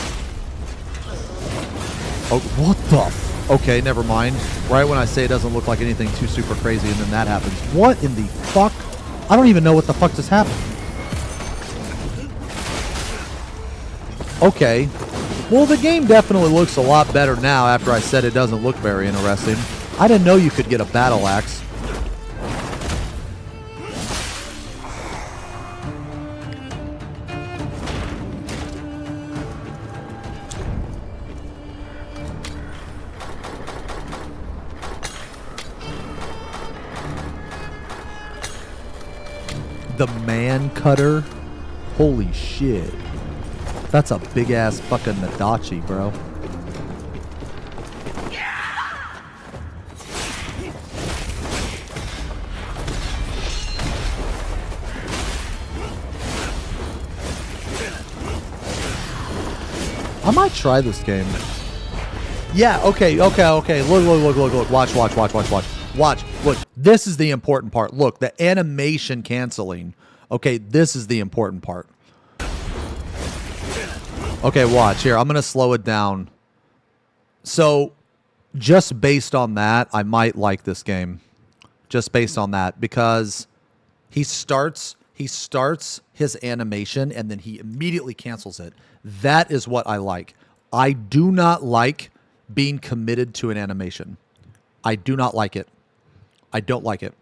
Oh, what the? Okay, never mind. Right when I say it doesn't look like anything too super crazy, and then that happens. What in the fuck? I don't even know what the fuck just happened. Okay. Well, the game definitely looks a lot better now after I said it doesn't look very interesting. I didn't know you could get a battle axe. The man cutter? Holy shit. That's a big ass fucking Nadachi, bro. I might try this game. Yeah, okay. Look. Watch. Look, this is the important part. Look, the animation canceling. Okay, this is the important part. Okay, watch. Here, I'm going to slow it down. So, just based on that, I might like this game. Just based on that. Because he starts his animation and then he immediately cancels it. That is what I like. I do not like being committed to an animation. I do not like it. I don't like it.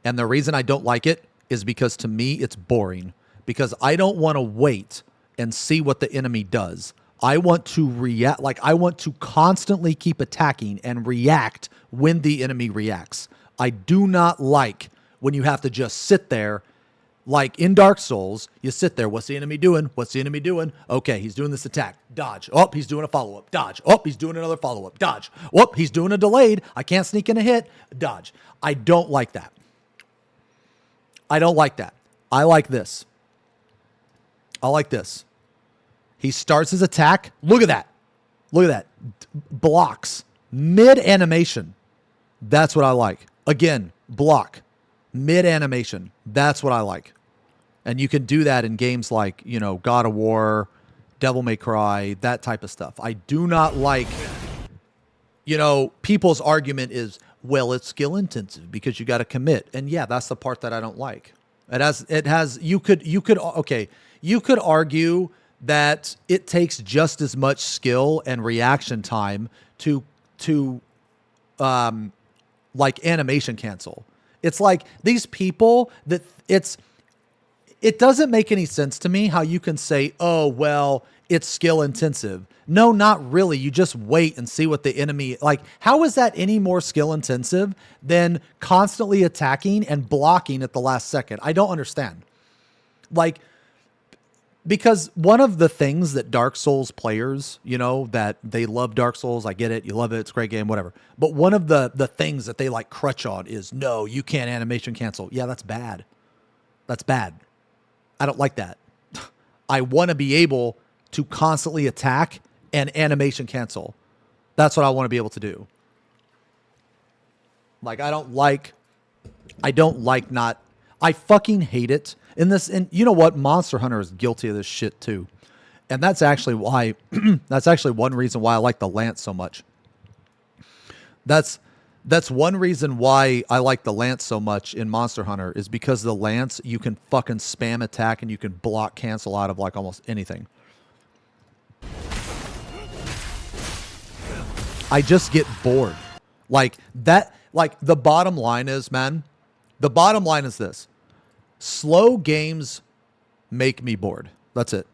And the reason I don't like it is because to me it's boring. Because I don't want to wait and see what the enemy does. I want to react, like I want to constantly keep attacking and react when the enemy reacts. I do not like when you have to just sit there. Like in Dark Souls, you sit there. What's the enemy doing? What's the enemy doing? Okay, he's doing this attack. Dodge. Oh, he's doing a follow-up. Dodge. Oh, he's doing another follow-up. Dodge. Oh, he's doing a delayed. I can't sneak in a hit. Dodge. I don't like that. I don't like that. I like this. I like this. He starts his attack. Look at that. Look at that. Blocks. Mid-animation. That's what I like. Again, block. Mid-animation. That's what I like. And you can do that in games like, God of War, Devil May Cry, that type of stuff. I do not like, people's argument is, well, it's skill intensive because you got to commit. And yeah, that's the part that I don't like. You could argue that it takes just as much skill and reaction time to like animation cancel. It's like these people that it doesn't make any sense to me how you can say, oh, well, it's skill intensive. No, not really. You just wait and see what the enemy, like, how is that any more skill intensive than constantly attacking and blocking at the last second? I don't understand. Like, because one of the things that Dark Souls players, you know, that they love Dark Souls, I get it, you love it, it's a great game, whatever. But one of the things that they like crutch on is, no, you can't animation cancel. Yeah, that's bad. That's bad. I don't like that. I want to be able to constantly attack and animation cancel. That's what I want to be able to do. Like, I fucking hate it in this. And you know what? Monster Hunter is guilty of this shit too. And that's actually why, that's actually one reason why I like the Lance so much. That's one reason why I like the Lance so much in Monster Hunter is because the Lance, you can fucking spam attack and you can block cancel out of like almost anything. I just get bored. Like that, like the bottom line is, man, the bottom line is this. Slow games make me bored. That's it.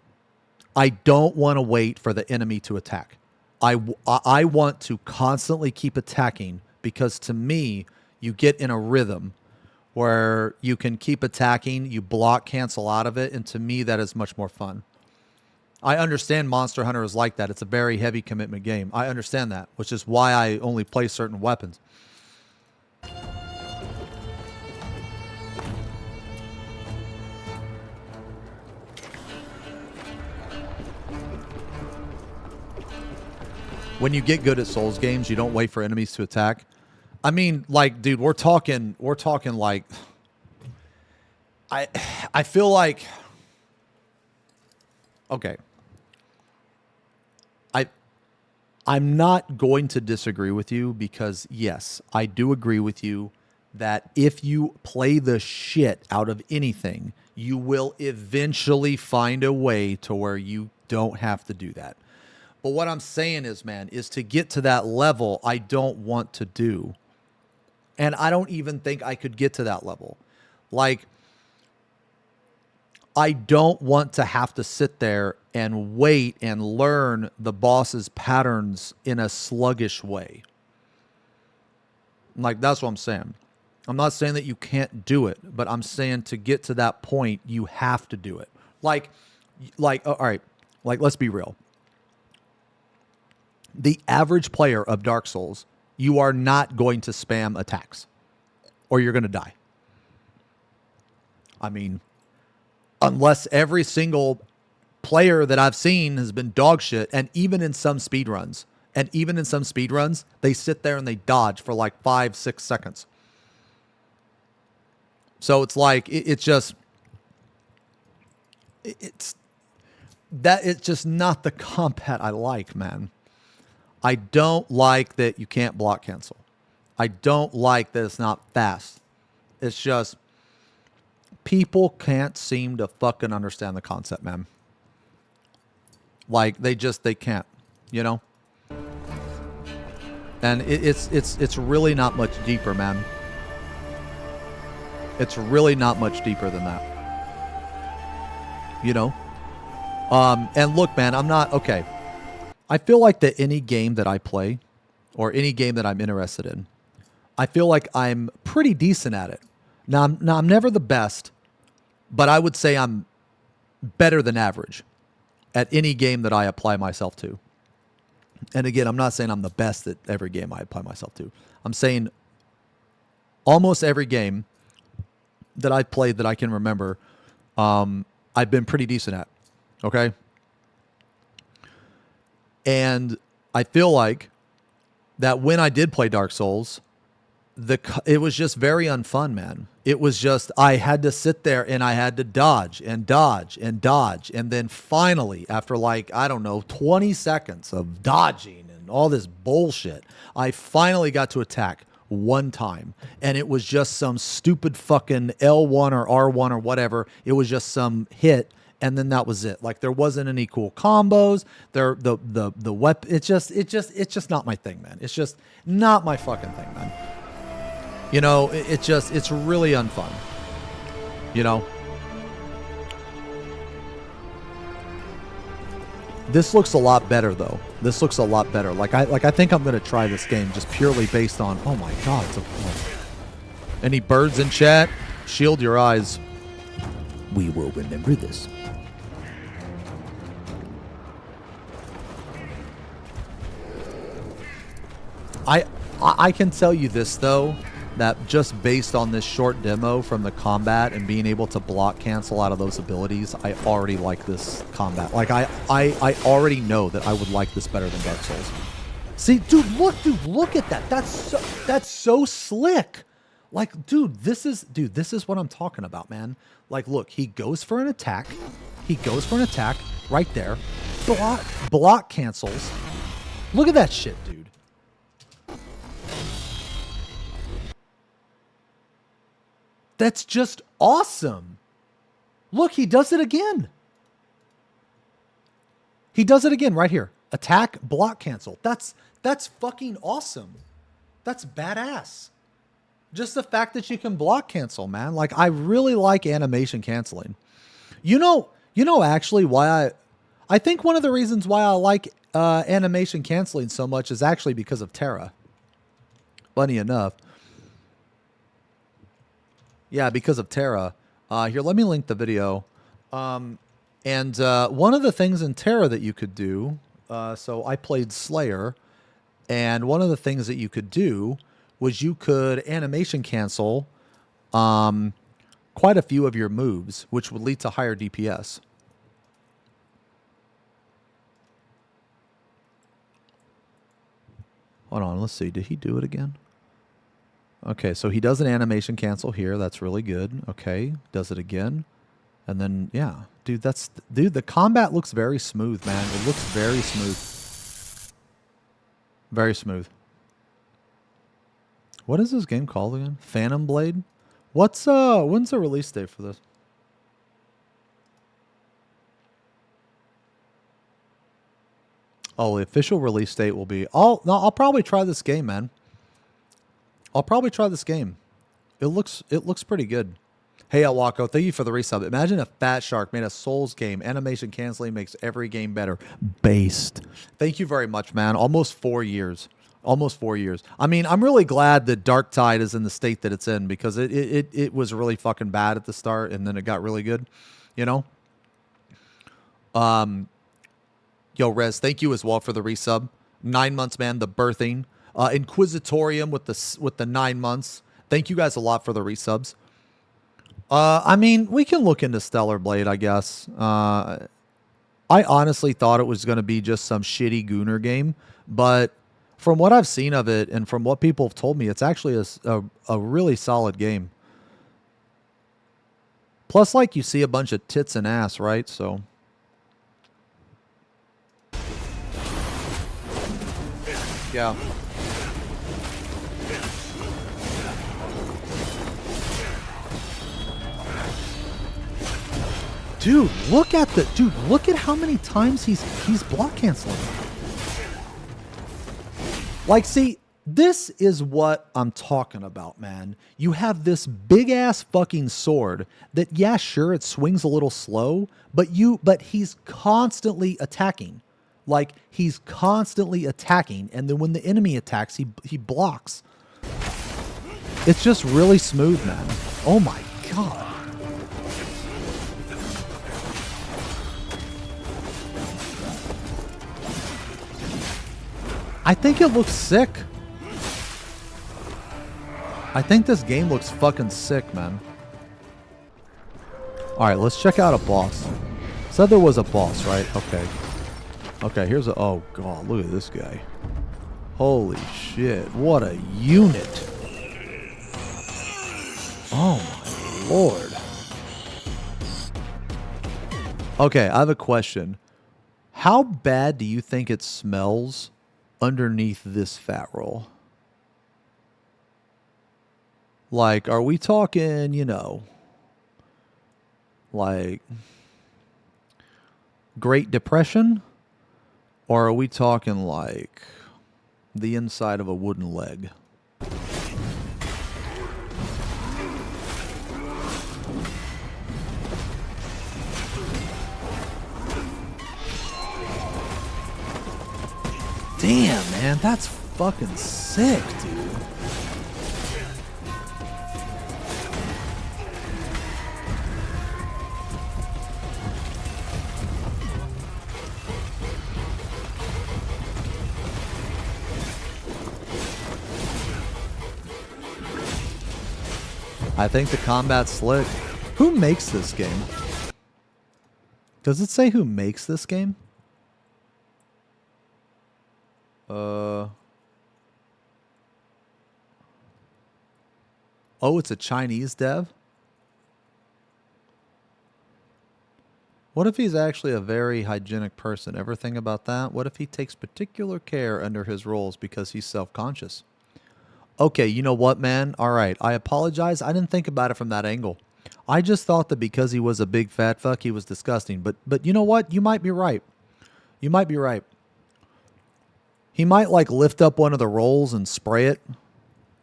I don't want to wait for the enemy to attack. I want to constantly keep attacking because to me, you get in a rhythm where you can keep attacking, you block, cancel out of it, and to me, that is much more fun. I understand Monster Hunter is like that. It's a very heavy commitment game. I understand that, which is why I only play certain weapons. When you get good at Souls games, you don't wait for enemies to attack. I mean, like, dude, we're talking like, I feel like, okay. I'm not going to disagree with you because, yes, I do agree with you that if you play the shit out of anything, you will eventually find a way to where you don't have to do that. But what I'm saying is, man, is to get to that level I don't want to do. And I don't even think I could get to that level. Like, I don't want to have to sit there and wait and learn the boss's patterns in a sluggish way. Like, that's what I'm saying. I'm not saying that you can't do it, but I'm saying to get to that point, you have to do it. Like, all right, like, let's be real. The average player of Dark Souls, you are not going to spam attacks or you're going to die. I mean, unless every single player that I've seen has been dog shit, and even in some speedruns, they sit there and they dodge for like 5-6 seconds. So it's like, it's just not the combat I like, man. I don't like that you can't block cancel. I don't like that it's not fast. It's just, people can't seem to fucking understand the concept, man. Like, they can't, you know? And it's really not much deeper, man. It's really not much deeper than that. You know? And look, man, I'm not, okay. I feel like that any game that I play, or any game that I'm interested in, I feel like I'm pretty decent at it. Now, I'm never the best, but I would say I'm better than average at any game that I apply myself to. And again, I'm not saying I'm the best at every game I apply myself to. I'm saying almost every game that I've played that I can remember, I've been pretty decent at. Okay? And I feel like that when I did play Dark Souls, it was just very unfun, man. It was just, I had to sit there and I had to dodge and dodge and dodge. And then finally, after like, I don't know, 20 seconds of dodging and all this bullshit, I finally got to attack one time. And it was just some stupid fucking L1 or R1 or whatever. It was just some hit. And then that was it. Like, there wasn't any cool combos. The weapon, it's just not my thing, man. It's just not my fucking thing, man. You know, it's really unfun. You know? This looks a lot better though. This looks a lot better. Like I think I'm gonna try this game just purely based on. Oh my god! Any birds in chat? Shield your eyes. We will remember this. I can tell you this though, that just based on this short demo from the combat and being able to block cancel out of those abilities, I already like this combat. Like I already know that I would like this better than Dark Souls. See, dude, look at that. That's so slick. Like, dude, this is what I'm talking about, man. Like, look, he goes for an attack. He goes for an attack right there. Block cancels. Look at that shit, dude. That's just awesome. Look, he does it again. He does it again right here. Attack, block, cancel. That's fucking awesome. That's badass. Just the fact that you can block cancel, man. Like, I really like animation canceling. You know actually why I think one of the reasons why I like animation canceling so much is actually because of Terra. Funny enough. Yeah, because of Terra. Here, let me link the video. And one of the things in Terra that you could do, so I played Slayer, and one of the things that you could do was you could animation cancel quite a few of your moves, which would lead to higher DPS. Hold on, let's see. Did he do it again? Okay, so he does an animation cancel here. That's really good. Okay, does it again. And then, yeah. Dude, the combat looks very smooth, man. It looks very smooth. Very smooth. What is this game called again? Phantom Blade? When's the release date for this? Oh, the official release date will be... I'll probably try this game, man. I'll probably try this game. It looks pretty good. Hey, Alwako, thank you for the resub. Imagine if Fat Shark made a Souls game. Animation canceling makes every game better. Based. Thank you very much, man. Almost 4 years. Almost 4 years. I mean, I'm really glad that Dark Tide is in the state that it's in, because it was really fucking bad at the start, and then it got really good. You know? Yo, Rez, thank you as well for the resub. 9 months, man. The birthing. Inquisitorium with the 9 months. Thank you guys a lot for the resubs. I mean, we can look into Stellar Blade, I guess. I honestly thought it was going to be just some shitty Gooner game, but from what I've seen of it and from what people have told me, it's actually a really solid game. Plus, like, you see a bunch of tits and ass, right? So... yeah. Dude, look at how many times he's block canceling. Like, see, this is what I'm talking about, man. You have this big ass fucking sword that, yeah, sure, it swings a little slow, but he's constantly attacking. Like, he's constantly attacking, and then when the enemy attacks, he blocks. It's just really smooth, man. Oh my god. I think it looks sick. I think this game looks fucking sick, man. Alright, let's check out a boss. Said there was a boss, right? Okay. Okay, here's a... oh, God, look at this guy. Holy shit. What a unit. Oh, my lord. Okay, I have a question. How bad do you think it smells underneath this fat roll? Like, are we talking, you know, like Great Depression? Or are we talking like the inside of a wooden leg? Damn, man, that's fucking sick, dude. I think the combat's slick. Who makes this game? Does it say who makes this game? Oh, it's a Chinese dev? What if he's actually a very hygienic person? Ever think about that? What if he takes particular care under his roles because he's self-conscious? Okay, you know what, man? All right, I apologize. I didn't think about it from that angle. I just thought that because he was a big fat fuck, he was disgusting. But you know what? You might be right. You might be right. He might, like, lift up one of the rolls and spray it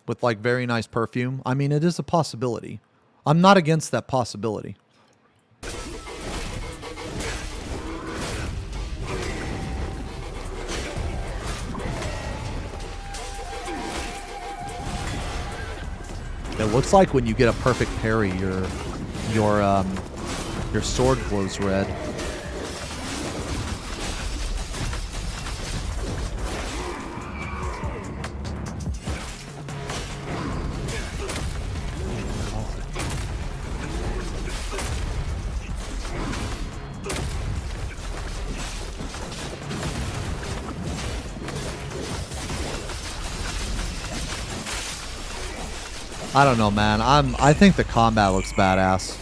with, like, very nice perfume. I mean, it is a possibility. I'm not against that possibility. It looks like when you get a perfect parry, your sword glows red. I don't know, man. I think the combat looks badass.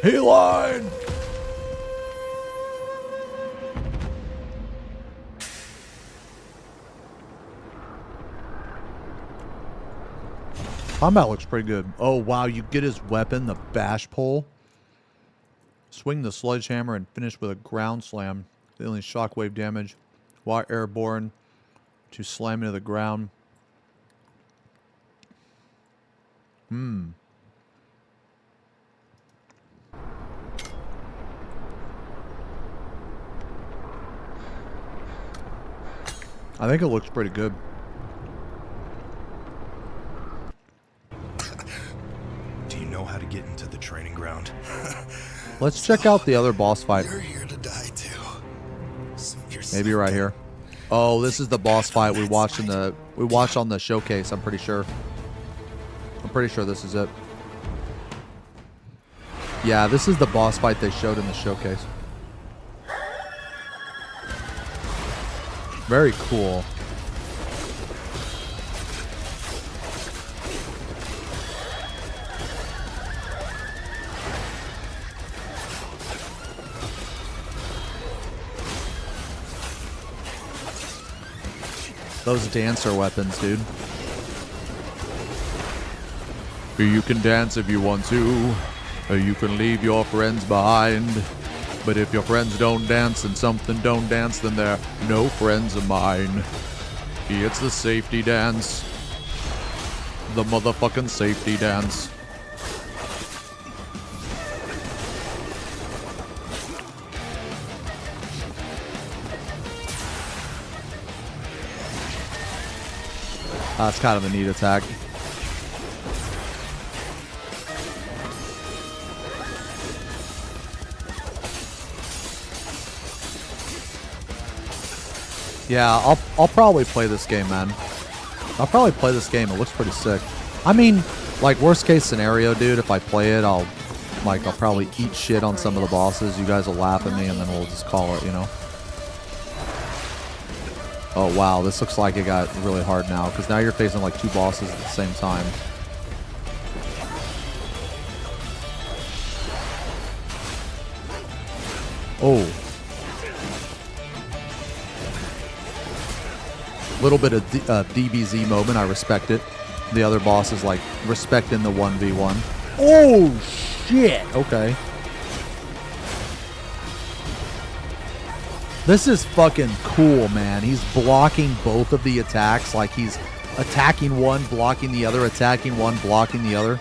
He lied! Combat looks pretty good. Oh, wow. You get his weapon, the bash pole. Swing the sledgehammer and finish with a ground slam, dealing shockwave damage while airborne to slam into the ground. I think it looks pretty good. Do you know how to get into the training ground? Let's check out the other boss fight. You're here to die too. Maybe right here. Oh, this is the boss fight we watched on the showcase, I'm pretty sure. I'm pretty sure this is it. Yeah, this is the boss fight they showed in the showcase. Very cool. Those dancer weapons, dude. You can dance if you want to. You can leave your friends behind. But if your friends don't dance and something don't dance, then they're no friends of mine. It's the safety dance. The motherfucking safety dance. That's kind of a neat attack. Yeah, I'll probably play this game, man. I'll probably play this game. It looks pretty sick. I mean, like, worst case scenario, dude, if I play it, I'll probably eat shit on some of the bosses. You guys will laugh at me, and then we'll just call it, you know? Oh, wow, this looks like it got really hard now, because now you're facing, like, two bosses at the same time. Oh. Little bit of DBZ moment. I respect it. The other boss is like respecting the 1v1. Oh shit! Okay. This is fucking cool, man. He's blocking both of the attacks. Like he's attacking one, blocking the other, attacking one, blocking the other.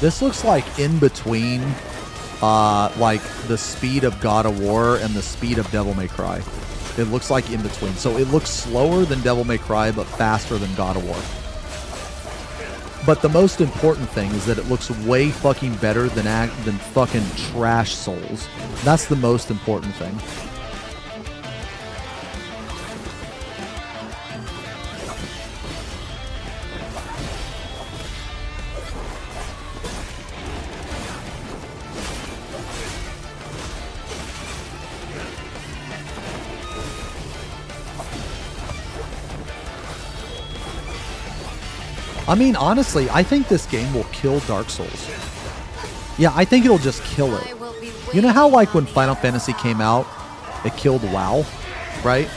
This looks like in between, like the speed of God of War and the speed of Devil May Cry. It looks like in between. So it looks slower than Devil May Cry, but faster than God of War. But the most important thing is that it looks way fucking better than fucking trash Souls. That's the most important thing. I mean, honestly, I think this game will kill Dark Souls. Yeah, I think it'll just kill it. You know how, like, when Final Fantasy came out, it killed WoW, right?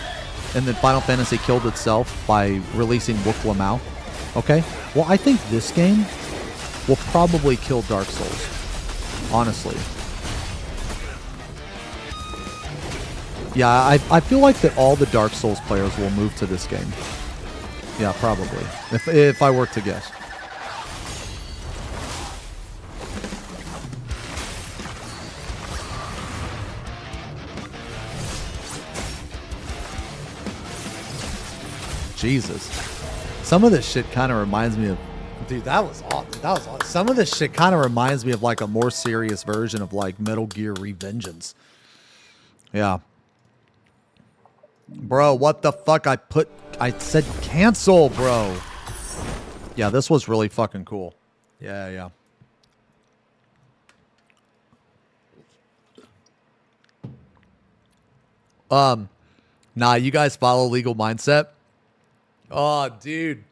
And then Final Fantasy killed itself by releasing Wukla Mao? Okay? Well, I think this game will probably kill Dark Souls. Honestly. Yeah, I feel like that all the Dark Souls players will move to this game. Yeah, probably. If I were to guess. Jesus. Some of this shit kind of reminds me of... Dude, that was awesome. That was awesome. Some of this shit kind of reminds me of like a more serious version of like Metal Gear Revengeance. Yeah. Bro, what the fuck? I said cancel, bro. Yeah, this was really fucking cool. Yeah. Nah, you guys follow Legal Mindset? Oh, dude.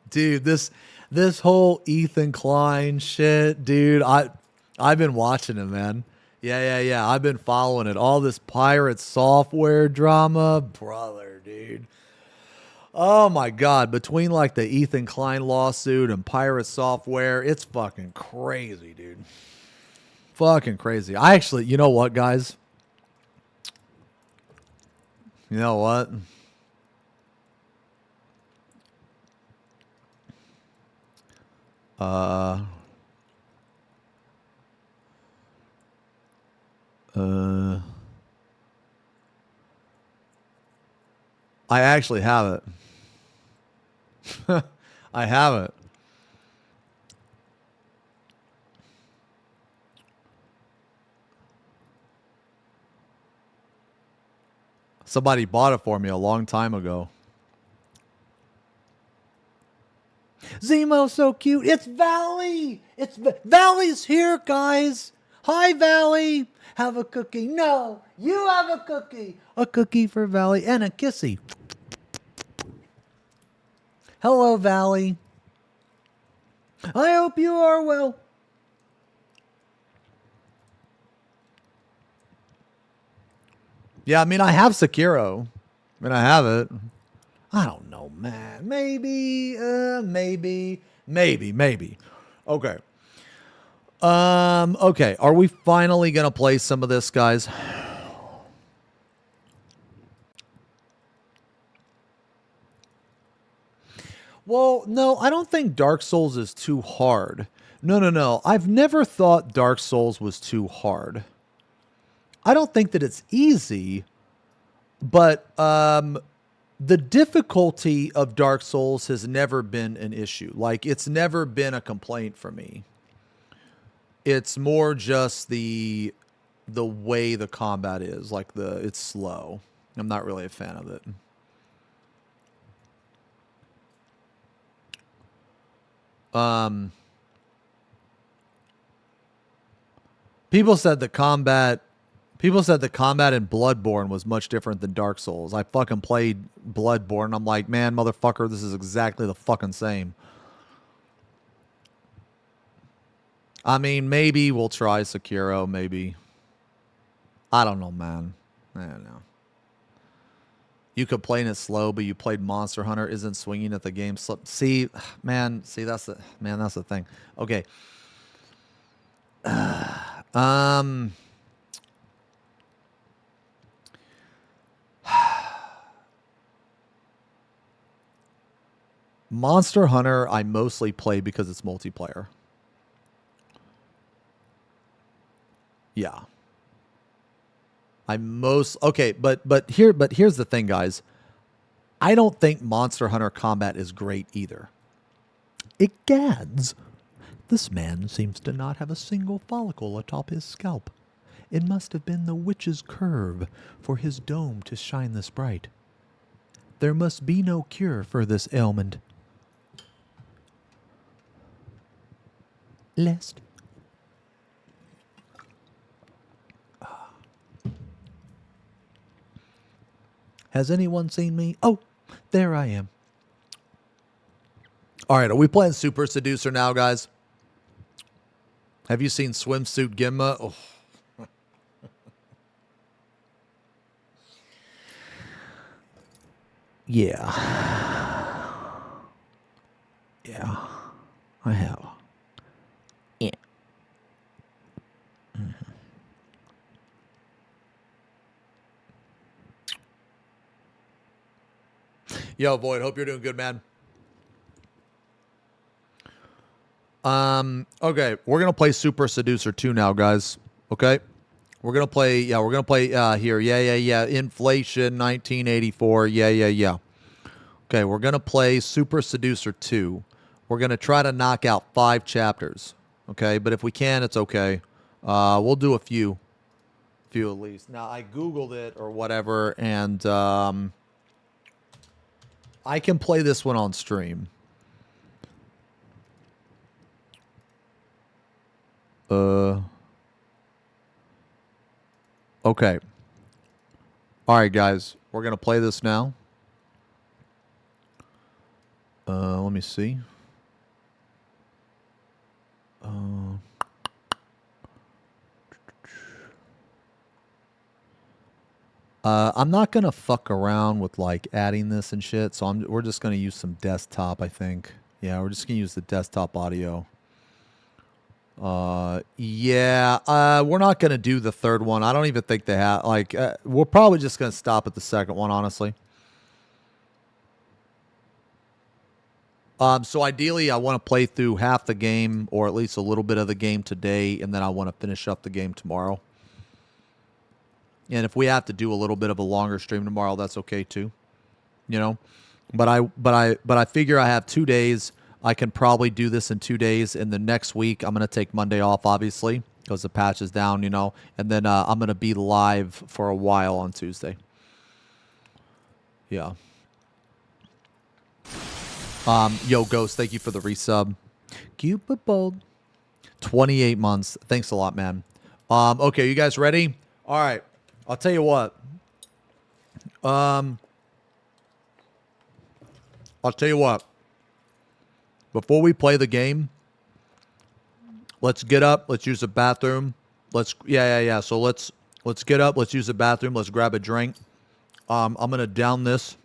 Dude, this whole Ethan Klein shit, dude, I've been watching it, man. Yeah. I've been following it. All this pirate software drama, brother, dude. Oh my God. Between like the Ethan Klein lawsuit and pirate software, it's fucking crazy, dude. Fucking crazy. I actually, you know what, guys? You know what? I actually have it. I have it. Somebody bought it for me a long time ago. Zemo's so cute. It's Valley. Valley's here, guys. Hi, Valley. Have a cookie. No, you have a cookie. A cookie for Valley and a kissy. Hello, Valley. I hope you are well. Yeah, I mean, I have Sekiro. I mean, I have it. I don't know, man. Maybe. Okay. Okay. Are we finally gonna play some of this, guys? Well, no, I don't think Dark Souls is too hard. No. I've never thought Dark Souls was too hard. I don't think that it's easy, but the difficulty of Dark Souls has never been an issue. Like, it's never been a complaint for me. It's more just the way the combat is. Like, it's slow. I'm not really a fan of it. People said the combat in Bloodborne was much different than Dark Souls. I fucking played Bloodborne and I'm like, man, motherfucker, this is exactly the fucking same. I mean, maybe we'll try Sekiro, maybe. I don't know, man. I don't know. You could play it slow, but you played Monster Hunter, isn't swinging at the game. See, man, that's the thing. Okay. Monster Hunter, I mostly play because it's multiplayer. Yeah. Okay, but here's the thing, guys. I don't think Monster Hunter combat is great either. Egads, this man seems to not have a single follicle atop his scalp. It must have been the witch's curve for his dome to shine this bright. There must be no cure for this ailment. Lest. Has anyone seen me? Oh, there I am. All right, are we playing Super Seducer now, guys? Have you seen Swimsuit Gimma? Oh. Yeah. Yeah, I have. Yeah. Mm-hmm. Yo, Void, hope you're doing good, man. Okay, we're gonna play Super Seducer 2 now, guys. Okay? We're gonna play, here. Yeah. Inflation 1984. Yeah. Okay, we're gonna play Super Seducer 2. We're gonna try to knock out 5 chapters. Okay, but if we can, it's okay. We'll do a few at least. Now I Googled it or whatever, and I can play this one on stream. Okay. All right, guys. We're going to play this now. Let me see. I'm not going to fuck around with, like, adding this and shit, so we're just going to use some desktop, I think. Yeah, we're just going to use the desktop audio. We're not going to do the third one. I don't even think they have, like, we're probably just going to stop at the second one, honestly. So ideally, I want to play through half the game, or at least a little bit of the game today, and then I want to finish up the game tomorrow. And if we have to do a little bit of a longer stream tomorrow, that's okay too. You know? But I figure I have 2 days. I can probably do this in 2 days, and the next week I'm going to take Monday off, obviously, because the patch is down, you know, and then I'm going to be live for a while on Tuesday. Yeah. Yo, Ghost, thank you for the resub. Cute but bold. 28 months. Thanks a lot, man. Okay, you guys ready? All right. I'll tell you what. I'll tell you what. Before we play the game, let's get up. Let's use the bathroom. Yeah. So let's get up. Let's use the bathroom. Let's grab a drink. I'm gonna down this,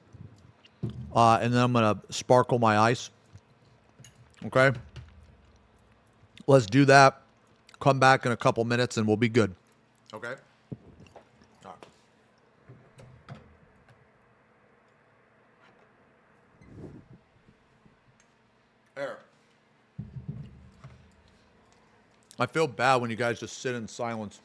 and then I'm gonna sparkle my ice. Okay. Let's do that. Come back in a couple minutes, and we'll be good. Okay. There. I feel bad when you guys just sit in silence.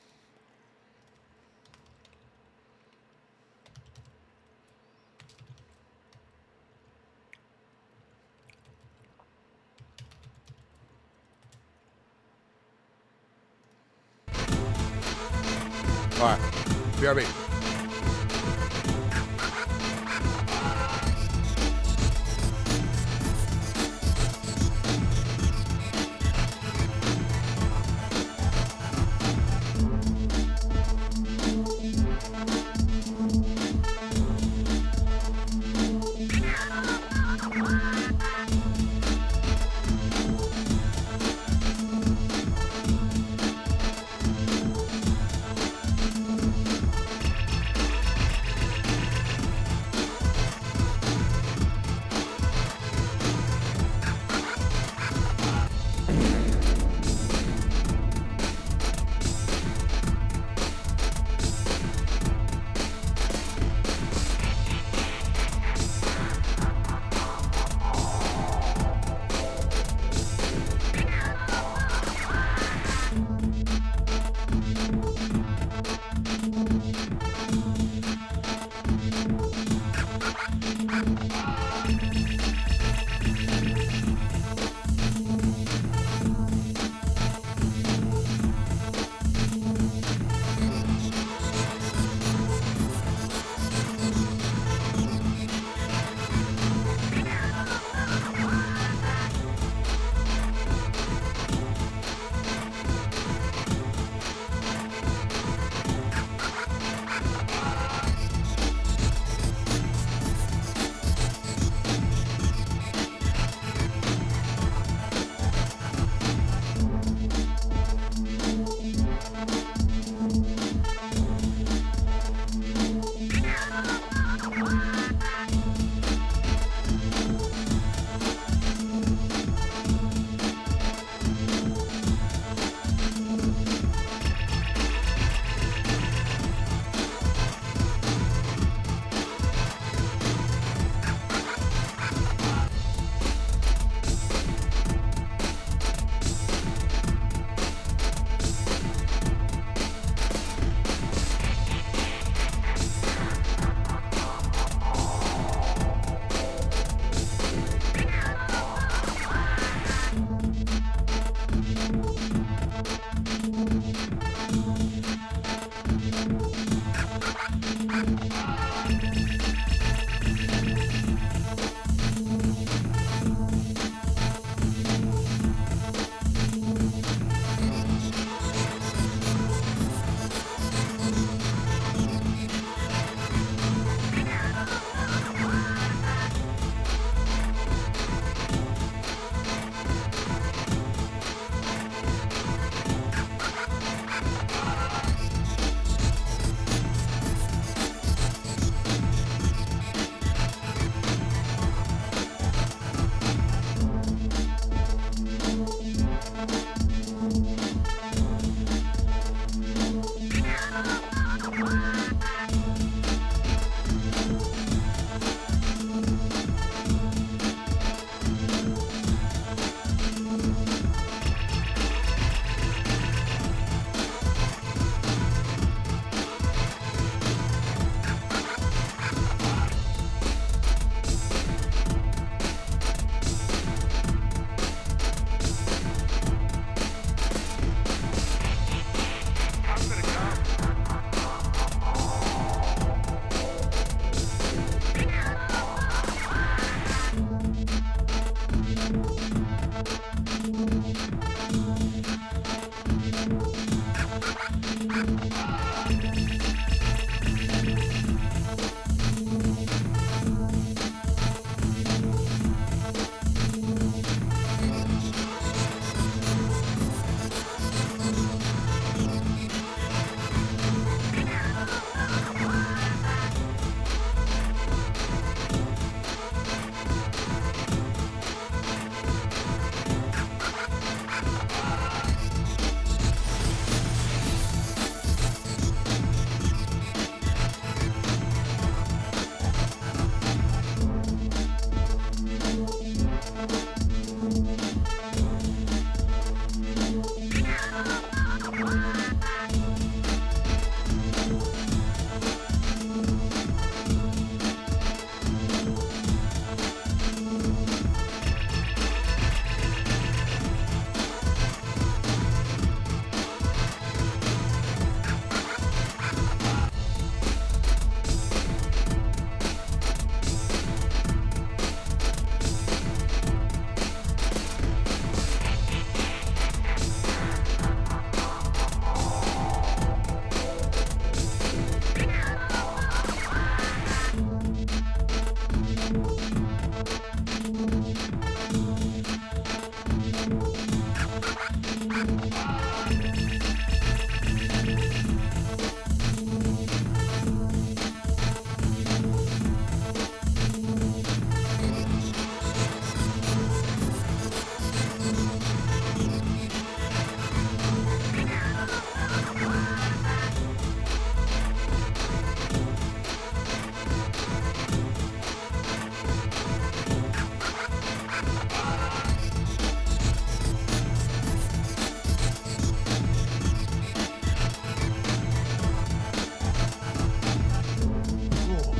All right. BRB.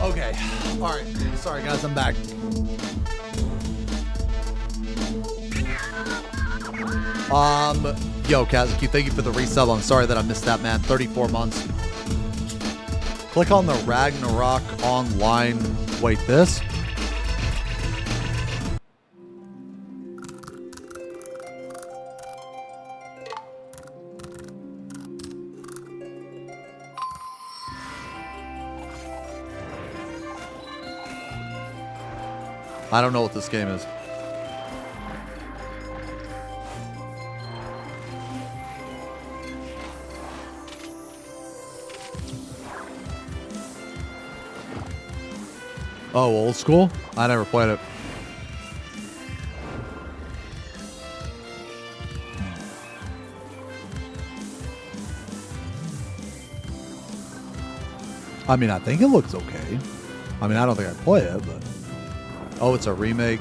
Okay. All right. Sorry, guys. I'm back. Yo, Kazuki, thank you for the resub. I'm sorry that I missed that, man. 34 months. Click on the Ragnarok online. Wait, this? I don't know what this game is. Oh, old school? I never played it. I mean, I think it looks okay. I mean, I don't think I'd play it, but... Oh, it's a remake.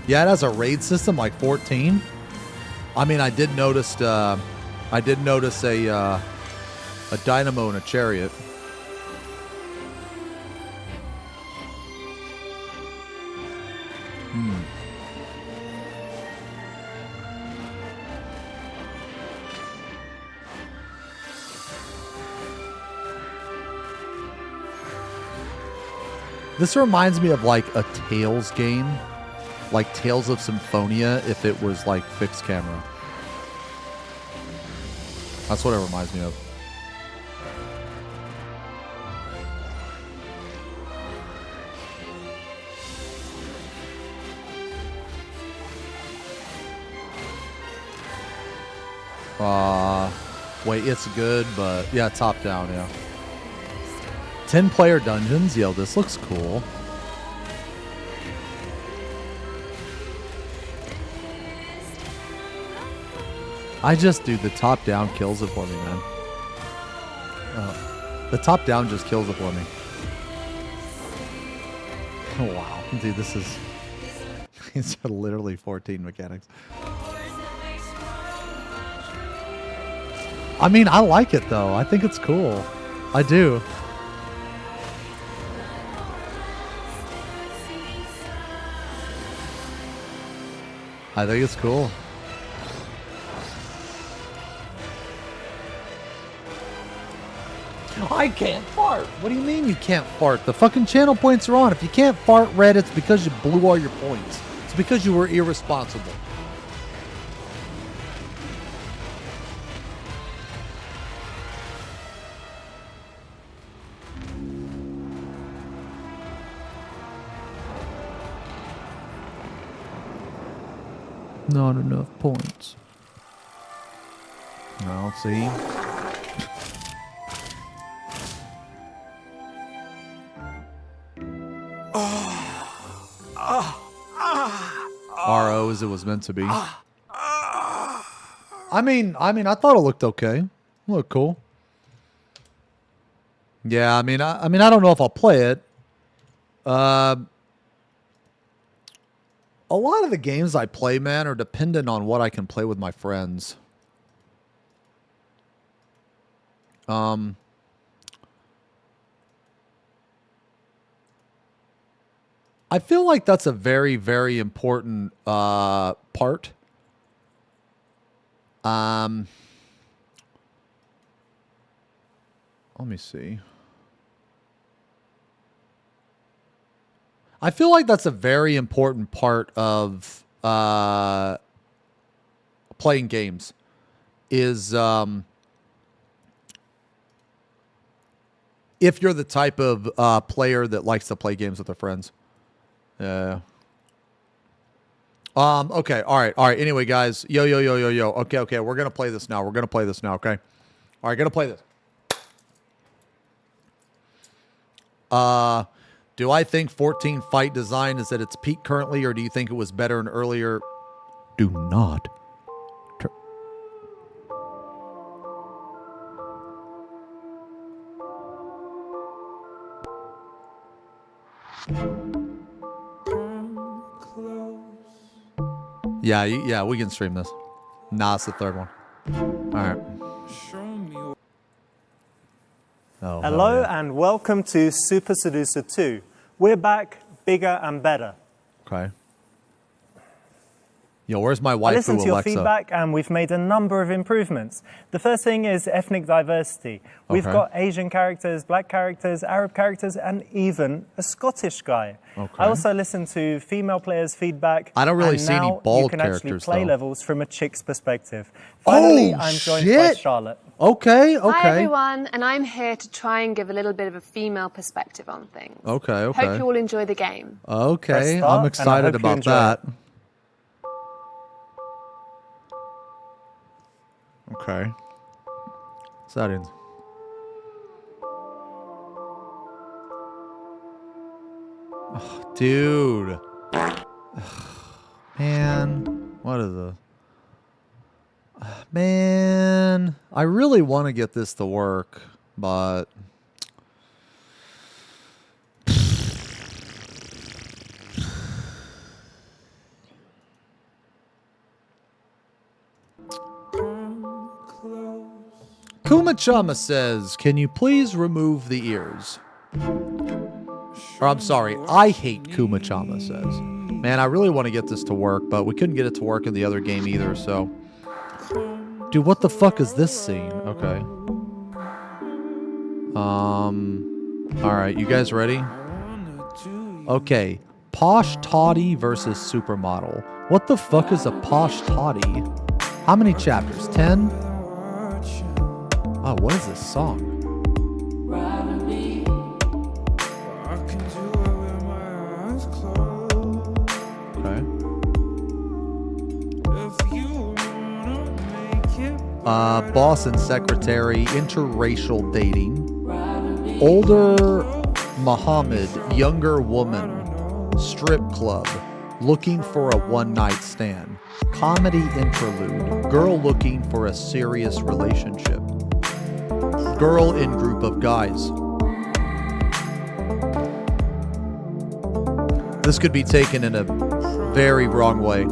Yeah, it has a raid system like 14. I mean, I did notice a dynamo and a chariot. This reminds me of like a Tales game, like Tales of Symphonia, if it was like fixed camera. That's what it reminds me of. Wait, it's good, but yeah, top down, yeah. 10-player dungeons. Yo, this looks cool. Dude, the top down kills it for me, man. The top down just kills it for me. Oh, wow. Dude, this is... These are literally 14 mechanics. I mean, I like it, though. I think it's cool. I do. I think it's cool. I can't fart. What do you mean you can't fart? The fucking channel points are on. If you can't fart red, it's because you blew all your points. It's because you were irresponsible. Not enough points. Now, see. RO as it was meant to be. I mean, I thought it looked okay. It looked cool. Yeah, I mean, I don't know if I'll play it. A lot of the games I play, man, are dependent on what I can play with my friends. I feel like that's a very, very important part. Let me see. I feel like that's a very important part of playing games is if you're the type of player that likes to play games with their friends. Okay. All right. Anyway, guys. Yo. Okay. We're gonna play this now. Okay. All right. Gonna play this. Do I think 14 fight design is at its peak currently, or do you think it was better and earlier? Do not. Yeah, we can stream this. Nah, it's the third one. All right. Oh, Hello yeah. and welcome to Super Seducer 2. We're back, bigger and better. Okay. Yo, where's my I waifu listened to your Alexa? feedback and we've made a number of improvements. The first thing is ethnic diversity. We've Okay. got Asian characters, black characters, Arab characters, and even a Scottish guy. Okay. I also listened to female players' feedback. I don't really and see any now bald you can actually characters, play though. levels from a chick's perspective. Finally, Oh, I'm joined by shit. Charlotte. Okay. Hi everyone, and I'm here to try and give a little bit of a female perspective on things. Okay. Hope you all enjoy the game. Okay, Press start, I'm and I excited hope you about enjoy that. Okay. Settings. Oh, dude. Man, what is this? Man, I really want to get this to work, but Kumachama says, can you please remove the ears? Or I'm sorry, I hate Kumachama says. Man, I really want to get this to work, but we couldn't get it to work in the other game either, so. Dude, what the fuck is this scene? Okay. Alright, you guys ready? Okay. Posh Toddy versus Supermodel. What the fuck is a Posh Toddy? How many chapters? 10? Oh, what is this song? Okay. Boss and secretary, interracial dating. Older Muhammad, younger woman, strip club, looking for a one-night stand. Comedy interlude, girl looking for a serious relationship. Girl in group of guys. This could be taken in a very wrong way.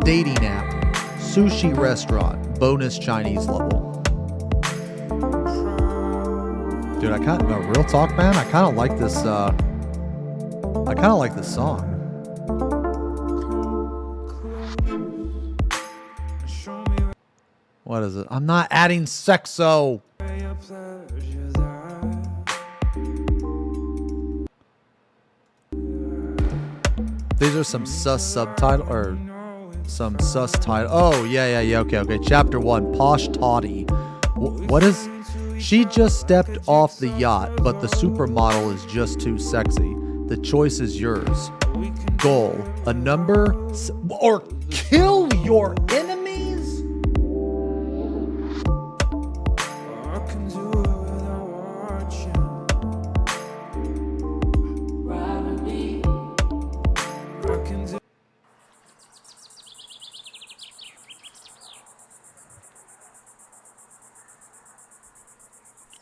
Dating app, sushi restaurant, bonus Chinese level. Dude, I kind of, no, real talk, man. I kind of like this. I kind of like this song. What is it? I'm not adding sexo. These are some sus subtitle or some sus title. Oh, yeah. Okay. Chapter 1, Posh Toddy. What is... She just stepped off the yacht, but the supermodel is just too sexy. The choice is yours. Goal, a number, or kill your enemies?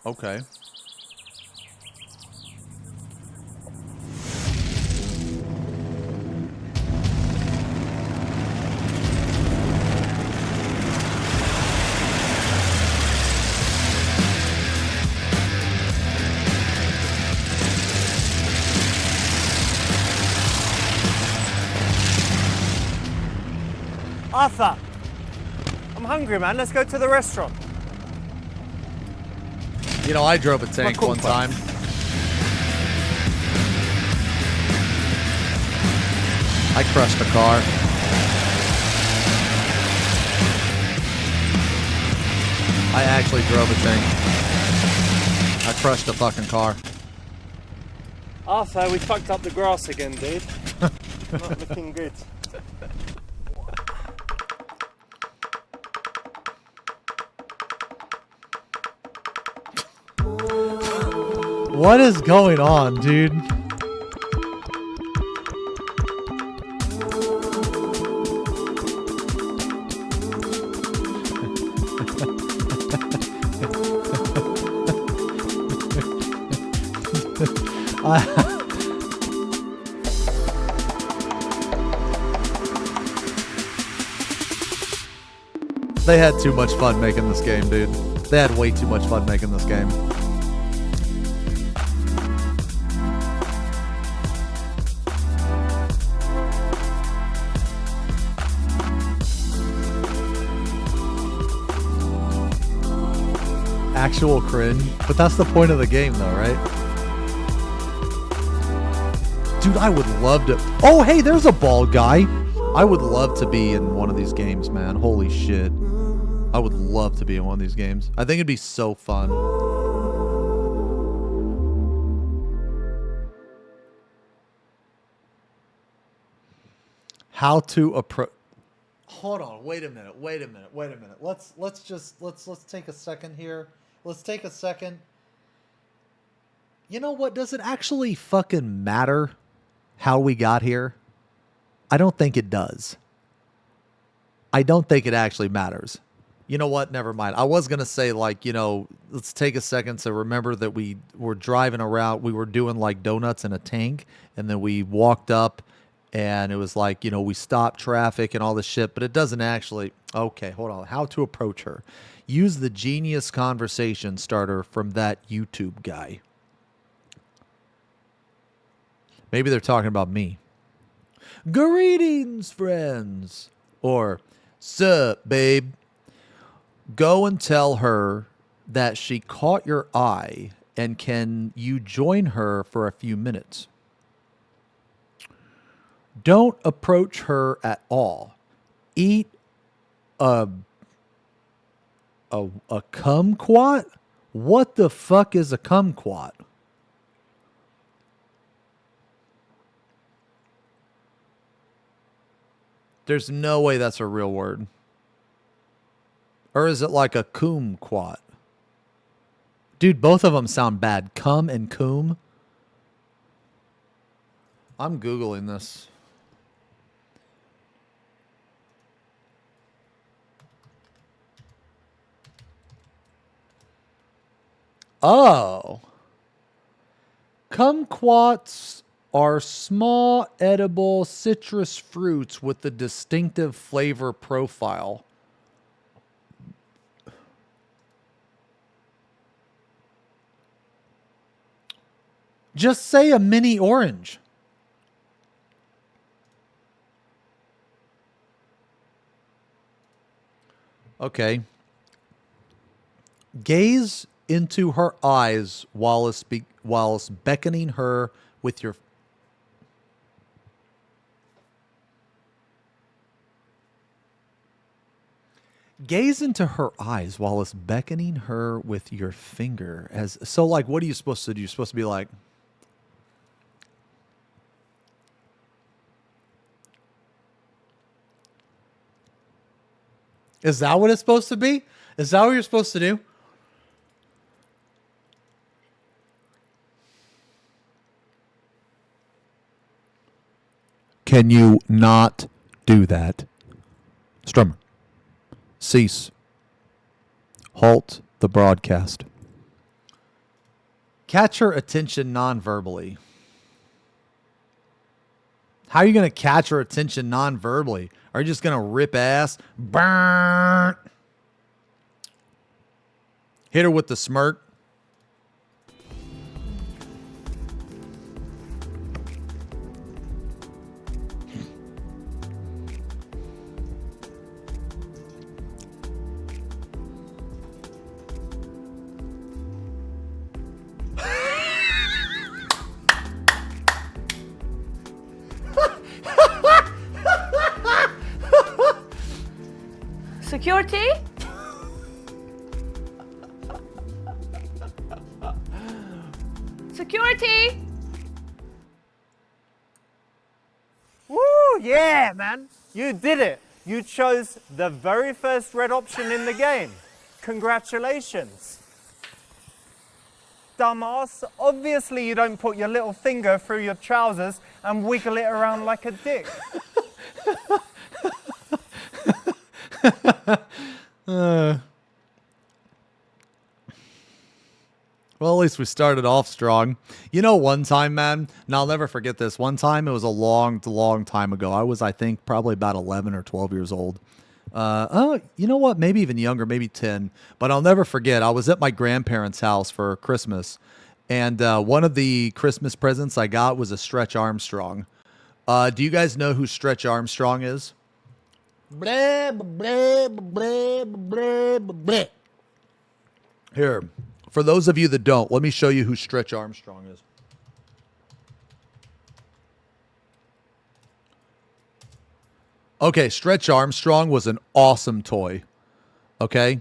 Okay. Arthur! I'm hungry, man. Let's go to the restaurant. You know, I drove a tank one time. I crushed a car. I actually drove a tank. I crushed a fucking car. Arthur, we fucked up the grass again, dude. Not looking good. What is going on, dude? They had too much fun making this game, dude. They had way too much fun making this game. Actual cringe. But that's the point of the game, though, right? Dude, I would love to... Oh, hey, there's a bald guy. I would love to be in one of these games, man. Holy shit. I would love to be in one of these games. I think it'd be so fun. How to approach... Hold on, wait a minute. Let's take a second here. Let's take a second. You know what? Does it actually fucking matter how we got here? I don't think it does. I don't think it actually matters. You know what? Never mind. I was going to say, like, you know, let's take a second to remember that we were driving around. We were doing like donuts in a tank, and then we walked up, and it was like, you know, we stopped traffic and all this shit, but it doesn't actually. Okay, hold on. How to approach her. Use the genius conversation starter from that YouTube guy. Maybe they're talking about me. Greetings, friends. Or, sup, babe. Go and tell her that she caught your eye, and can you join her for a few minutes? Don't approach her at all. Eat a kumquat? What the fuck is a kumquat? There's no way that's a real word. Or is it like a kumquat? Dude, both of them sound bad. Cum and coom. I'm Googling this. Oh. Kumquats are small, edible citrus fruits with a distinctive flavor profile. Just say a mini orange. Okay. Gaze into her eyes whilst beckoning her with your... Gaze into her eyes whilst beckoning her with your finger. So, like, what are you supposed to do? You're supposed to be like... Is that what it's supposed to be? Is that what you're supposed to do? Can you not do that? Strummer. Cease. Halt the broadcast. Catch her attention non-verbally. How are you going to catch her attention non-verbally? Are you just going to rip ass? Burn. Hit her with the smirk. Security? Security? Woo, yeah, man. You did it. You chose the very first red option in the game. Congratulations. dumbass. Obviously you don't put your little finger through your trousers and wiggle it around like a dick. Well, at least we started off strong. You know, one time, man, and I'll never forget this. One time, it was a long, long time ago. I was, I think, probably about 11 or 12 years old. You know what? Maybe even younger, maybe 10. But I'll never forget. I was at my grandparents' house for Christmas, and one of the Christmas presents I got was a Stretch Armstrong. Do you guys know who Stretch Armstrong is? Blah, blah, blah, blah, blah. Here, for those of you that don't, let me show you who Stretch Armstrong is. Okay, Stretch Armstrong was an awesome toy. Okay?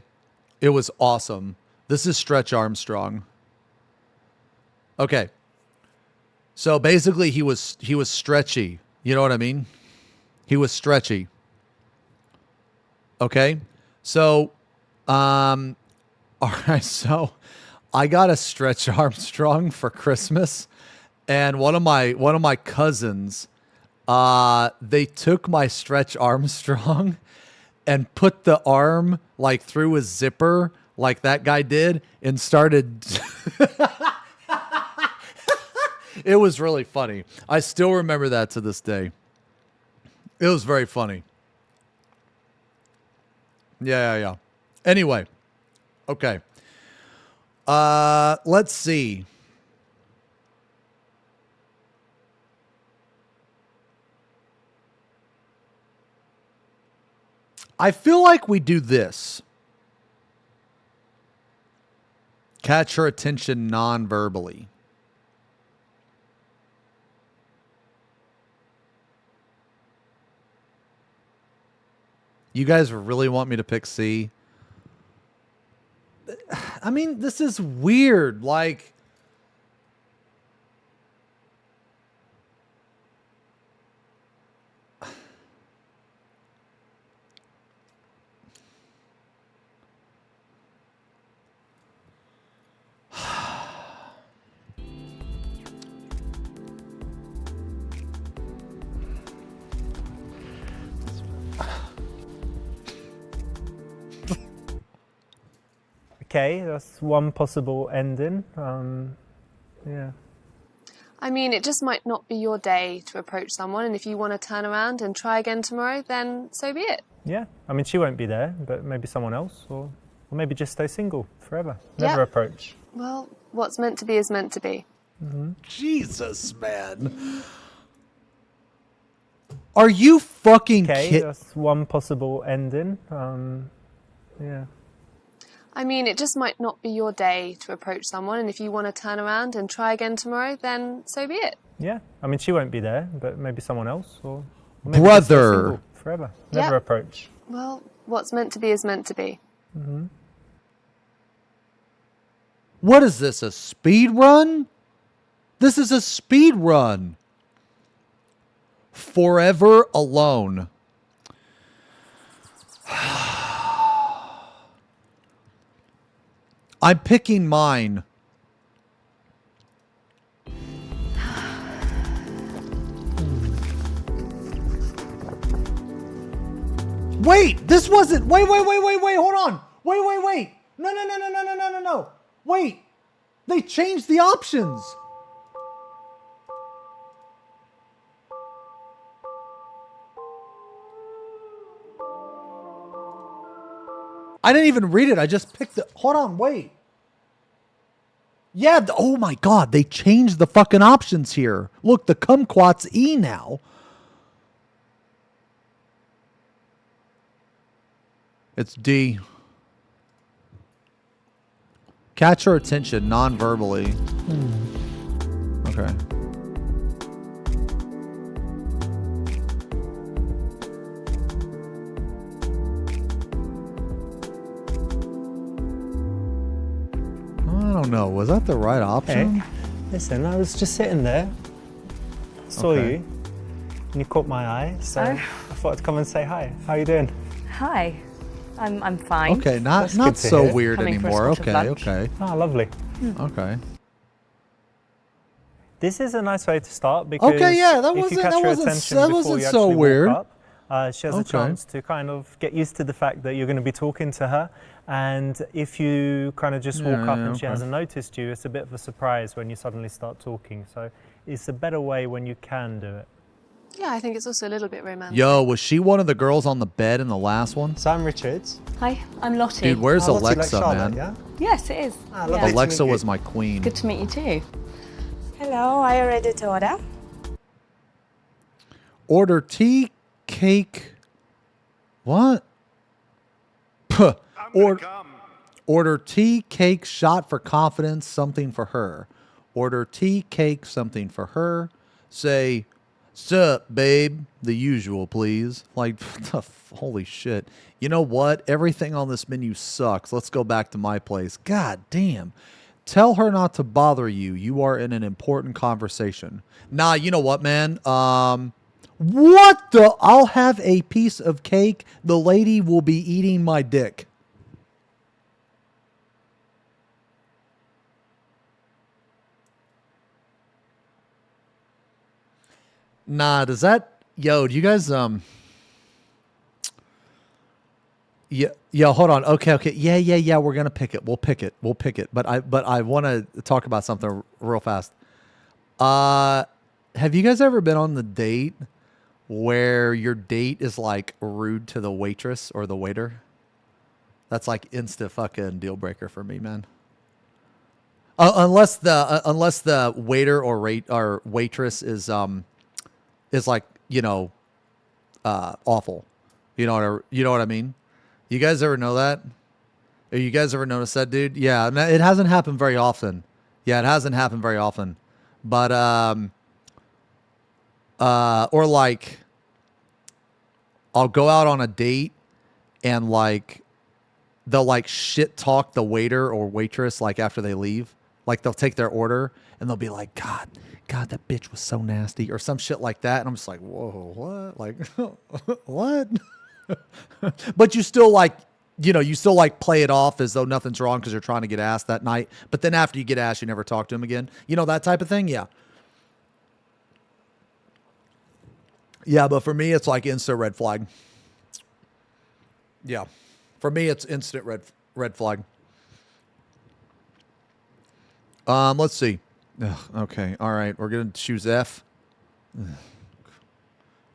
It was awesome. This is Stretch Armstrong. Okay. So basically he was stretchy. You know what I mean? He was stretchy. Okay? So all right, so I got a Stretch Armstrong for Christmas, and one of my cousins, they took my Stretch Armstrong and put the arm like through his zipper like that guy did and started. It was really funny. I still remember that to this day. It was very funny. Yeah. Anyway. Okay. Let's see. I feel like we do this. Catch her attention non-verbally. You guys really want me to pick C? I mean, this is weird. Like, Okay, that's one possible ending. Yeah. I mean, it just might not be your day to approach someone, and if you want to turn around and try again tomorrow, then so be it. Yeah, I mean, she won't be there, but maybe someone else, or maybe just stay single forever. Never approach. Well, what's meant to be is meant to be. Mm-hmm. Jesus, man. Are you fucking kidding? kidding? That's one possible ending. Yeah. I mean, it just might not be your day to approach someone, and if you want to turn around and try again tomorrow, then so be it. Yeah, I mean, she won't be there, but maybe someone else, or maybe Brother. just stay single forever. Never approach. Well, what's meant to be is meant to be. Mm-hmm. What is this, a speed run? This is a speed run. Forever alone. I'm picking mine. Wait, this wasn't. Wait, hold on. Wait. No. Wait. They changed the options. I didn't even read it. I just picked the. Hold on, wait. Yeah, oh my God, they changed the fucking options here. Look, the kumquat's E now. It's D. Catch her attention non-verbally. Okay. I don't know. Was that the right option? Hey, listen, I was just sitting there, saw you, and you caught my eye, so I thought I'd come and say hi. How are you doing? Hi, I'm fine. Okay, not so weird anymore. Okay. Ah, lovely. Okay. This is a nice way to start because Okay, yeah, that if you wasn't catch that her wasn't attention that before wasn't you so actually weird. walk up, she has a Okay. chance to kind of get used to the fact that you're going to be talking to her. And if you kind of just walk up and she hasn't noticed you, it's a bit of a surprise when you suddenly start talking. So it's a better way when you can do it. Yeah, I think it's also a little bit romantic. Yo, was she one of the girls on the bed in the last one? So I'm Richards. Hi, I'm Lottie. Dude, where's Lottie, like Alexa, Charlotte, man? yeah? Yes, it is. lovely to Alexa meet you. was my queen. Good to meet you too. Hello, are you ready to order? Order tea, cake. What? Puh. Order tea, cake, shot for confidence, something for her. Order tea, cake, something for her. Say, sup, babe? The usual, please. Like, holy shit. You know what? Everything on this menu sucks. Let's go back to my place. God damn. Tell her not to bother you. You are in an important conversation. Nah, you know what, man? What the? I'll have a piece of cake. The lady will be eating my dick. Nah, does that... Yo, do you guys... Yeah, hold on. Okay. Yeah. We're gonna pick it. We'll pick it. But I want to talk about something real fast. Have you guys ever been on the date where your date is like rude to the waitress or the waiter? That's like instant fucking deal breaker for me, man. Unless the waiter or waitress is like, you know, awful. You know what I mean? You guys ever know that? Or you guys ever notice that, dude? Yeah, it hasn't happened very often. But or like I'll go out on a date and like they'll like shit talk the waiter or waitress like after they leave. Like they'll take their order and they'll be like, God, that bitch was so nasty or some shit like that. And I'm just like, whoa, what? Like, what? But you still like, you know, you still like play it off as though nothing's wrong because you're trying to get asked that night. But then after you get asked, you never talk to him again. You know, that type of thing. Yeah. Yeah. But for me, it's like instant red flag. Yeah. For me, it's instant red flag. Let's see. Ugh, okay. All right. We're going to choose F. Ugh.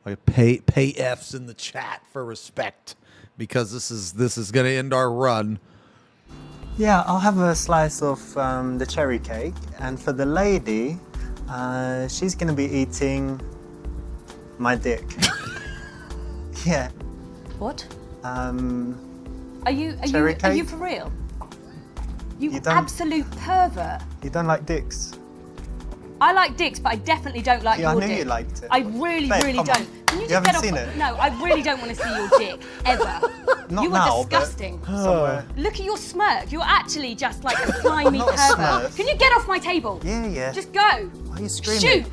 Like pay Fs in the chat for respect because this is going to end our run. Yeah, I'll have a slice of the cherry cake, and for the lady, she's going to be eating my dick. Yeah. What? Are Are you for real? You absolute pervert. You don't like dicks? I like dicks, but I definitely don't like Yeah, your I knew dick. you liked it. I really, Babe, really come don't. on. Can you You just haven't get off? seen it? No, I really don't want to see your dick ever. Not you are now, but disgusting. somewhere. Look at your smirk. You're actually just like a slimy not a pervert. smurf. Can you get off my table? Yeah. Just go. Why are you screaming? Shoot.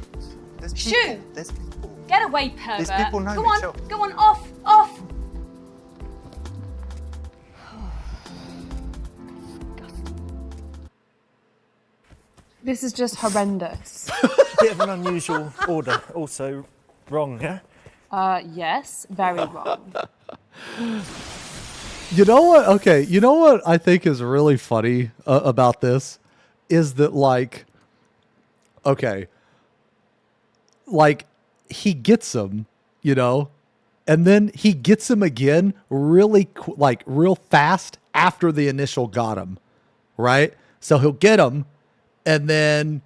There's people. Shoot. There's people. Get away, pervert. These people know Go me, on. chill. Go on. Off. This is just horrendous. Bit of an unusual order. Also wrong, yeah? Yes, very wrong. You know what? Okay, you know what I think is really funny about this is that like, okay, like he gets him, you know, and then he gets him again really like real fast after the initial got him, right? So he'll get him, and then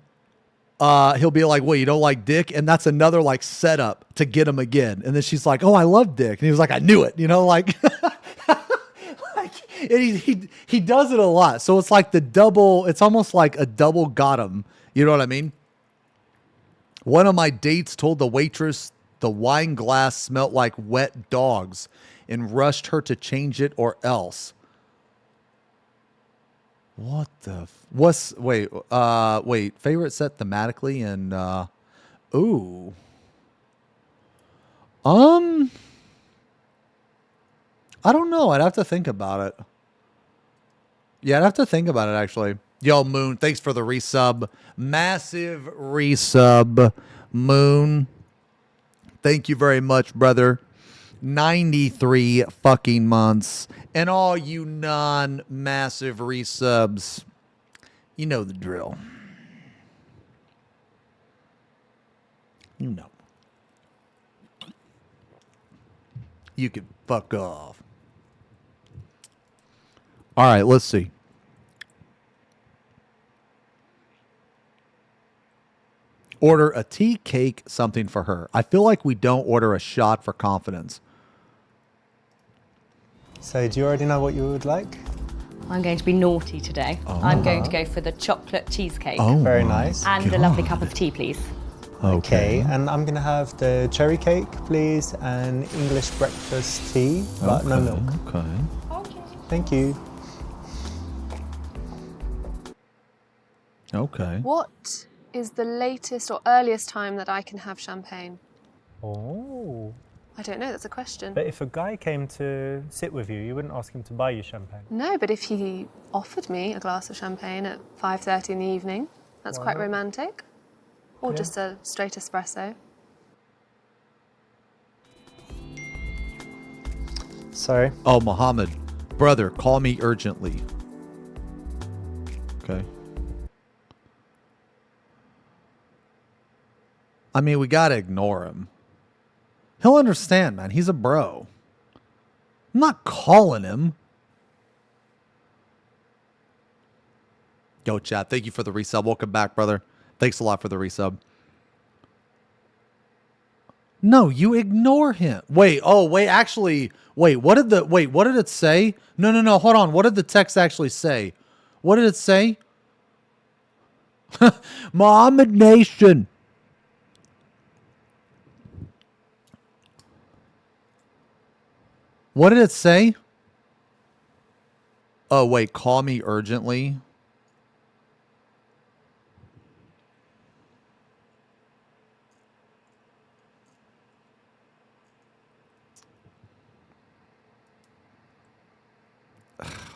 he'll be like, "Well, you don't like dick," and that's another like setup to get him again. And then she's like, "Oh, I love dick," and he was like, "I knew it," you know, like. And he does it a lot. So it's like it's almost like a double got him. You know what I mean? One of my dates told the waitress the wine glass smelt like wet dogs and rushed her to change it or else. What the wait, favorite set thematically and ooh. I don't know. I'd have to think about it. Yeah, I'd have to think about it, actually. Yo, Moon, thanks for the resub. Massive resub, Moon. Thank you very much, brother. 93 fucking months. And all you non-massive resubs, you know the drill. You know. You can fuck off. All right, let's see. Order a tea, cake, something for her. I feel like we don't order a shot for confidence. So, do you already know what you would like? I'm going to be naughty today. I'm going to go for the chocolate cheesecake. Oh, very nice. And a lovely cup of tea, please. Okay, and I'm going to have the cherry cake, please, and English breakfast tea, but no milk. Okay. Thank you. Okay. What is the latest or earliest time that I can have champagne? Oh. I don't know, that's a question. But if a guy came to sit with you, you wouldn't ask him to buy you champagne. No, but if he offered me a glass of champagne at 5:30 in the evening, that's Why quite not? romantic. Or Yeah. just a straight espresso. Sorry. Oh, Muhammad. Brother, call me urgently. Okay. I mean, we gotta ignore him. He'll understand, man. He's a bro. I'm not calling him. Yo, chat. Thank you for the resub. Welcome back, brother. Thanks a lot for the resub. No, you ignore him. Wait, actually, what did it say? No, hold on. What did the text actually say? What did it say? Muhammad Nation. What did it say? Oh, wait, call me urgently.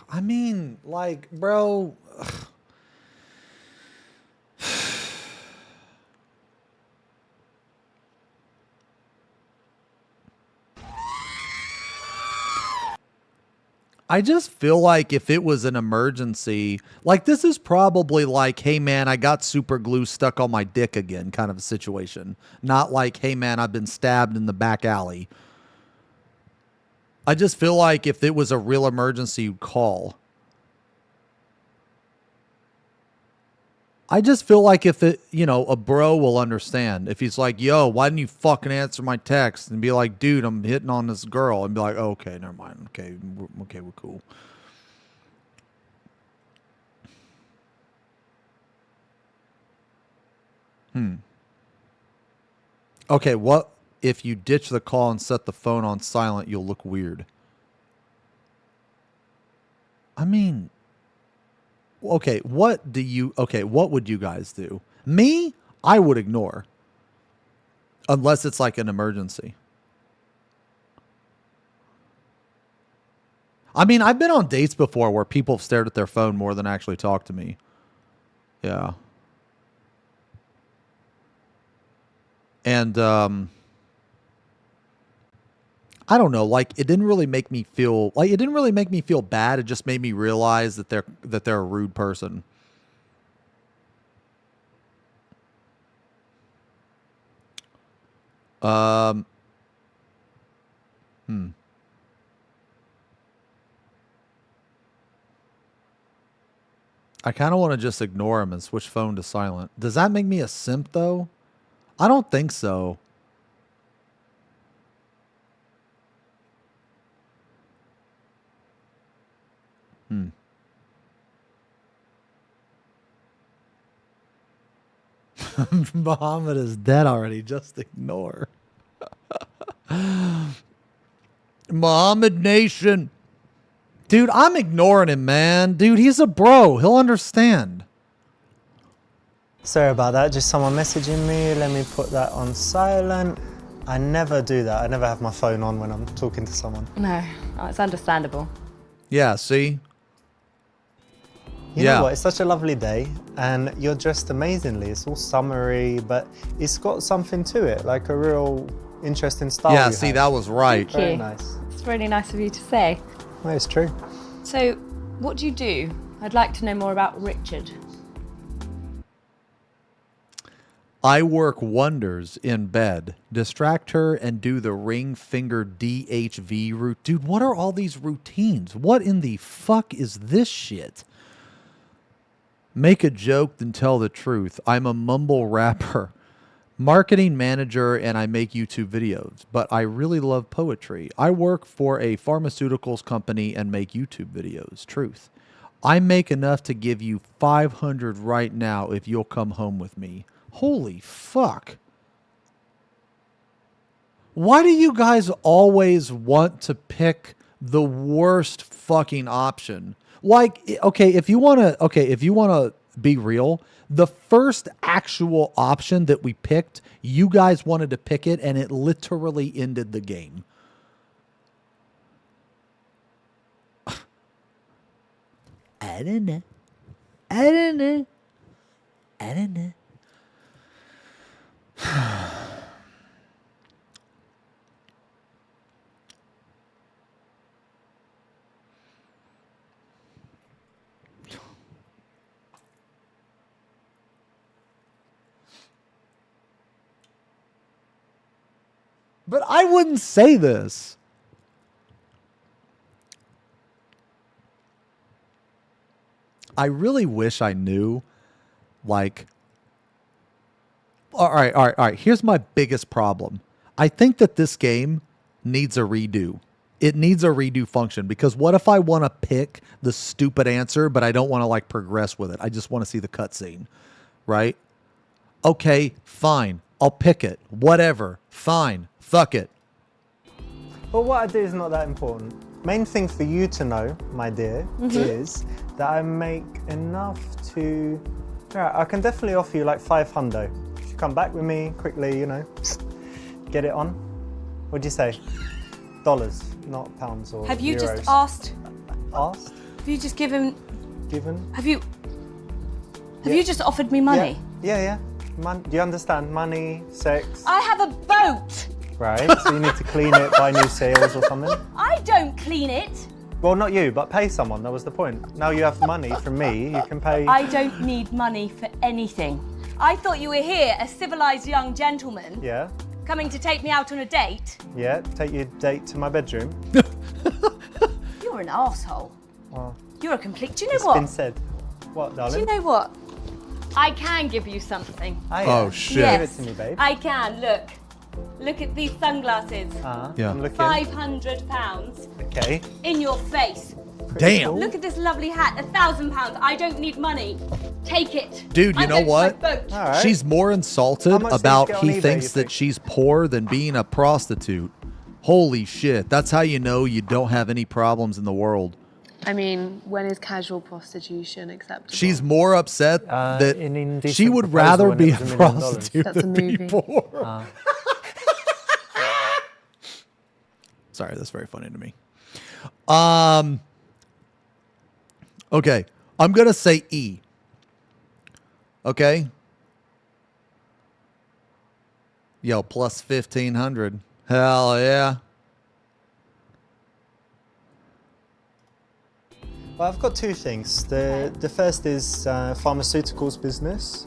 I mean, like, bro. I just feel like if it was an emergency, like this is probably like, hey man, I got super glue stuck on my dick again kind of a situation. Not like, hey man, I've been stabbed in the back alley. I just feel like if it was a real emergency, you'd call. I just feel like if it, a bro will understand. If he's like, yo, why didn't you fucking answer my text? And be like, dude, I'm hitting on this girl. And be like, oh, okay, never mind. Okay, we're cool. Okay, what if you ditch the call and set the phone on silent, you'll look weird. I mean, okay, what would you guys do? Me, I would ignore. Unless it's like an emergency. I mean, I've been on dates before where people have stared at their phone more than actually talked to me. Yeah. And, I don't know, like it didn't really make me feel bad. It just made me realize that they're a rude person. I kind of want to just ignore him and switch phone to silent. Does that make me a simp though? I don't think so. Muhammad is dead already. Just ignore. Muhammad Nation. Dude, I'm ignoring him, man. Dude, he's a bro. He'll understand. Sorry about that. Just someone messaging me. Let me put that on silent. I never do that. I never have my phone on when I'm talking to someone. No, it's understandable. Yeah, see? You know what? It's such a lovely day, and you're dressed amazingly. It's all summery, but it's got something to it, like a real interesting style. Yeah, see, that was right. Thank Very you. nice. It's really nice of you to say. Well, it's true. So, what do you do? I'd like to know more about Richard. I work wonders in bed. Distract her and do the ring finger DHV route. Dude, what are all these routines? What in the fuck is this shit? Make a joke, then tell the truth. I'm a mumble rapper, marketing manager, and I make YouTube videos, but I really love poetry. I work for a pharmaceuticals company and make YouTube videos. Truth. I make enough to give you 500 right now if you'll come home with me. Holy fuck. Why do you guys always want to pick the worst fucking option? Like, okay, if you want to be real, the first actual option that we picked, you guys wanted to pick it and it literally ended the game. I don't know. But I wouldn't say this. I really wish I knew, like, all right. Here's my biggest problem. I think that this game needs a redo. It needs a redo function, because what if I want to pick the stupid answer, but I don't want to like progress with it? I just want to see the cutscene, right? Okay, fine. I'll pick it. Whatever. Fine. Fuck it. Well, what I do is not that important. Main thing for you to know, my dear, is that I make enough to... Yeah, I can definitely offer you like 500. If you come back with me quickly, you know, get it on. What'd you say? Dollars, not pounds or Have you euros. just asked? Asked? Have you just given? Given? Have you just offered me money? Yeah. Do you understand? Money, sex. I have a boat. Right, so you need to clean it, buy new sails or something? I don't clean it. Well, not you, but pay someone. That was the point. Now you have money from me, you can pay... I don't need money for anything. I thought you were here, a civilized young gentleman. Yeah? Coming to take me out on a date. Yeah, take your date to my bedroom. You're an asshole. Well, You're a complete... Do you know it's what? been said. What, darling? Do you know what? I can give you something. Oh, shit. Yes, Give it to me, babe. I can. Look at these sunglasses. Yeah. I'm looking. £500 Okay. in your face. Damn. Look at this lovely hat, £1,000. I don't need money. Take it. Dude, you know what? Right. She's more insulted How much things about get on he eBay, thinks you that think? she's poor than being a prostitute. Holy shit. That's how you know you don't have any problems in the world. I mean, when is casual prostitution acceptable? She's more upset that in Indecent she would Proposal rather when be it a was $1 million. prostitute That's a than be movie. poor. Sorry, that's very funny to me. Okay, I'm gonna say E. Okay. Yo, plus 1,500. Hell yeah. Well, I've got two things. The first is pharmaceuticals business.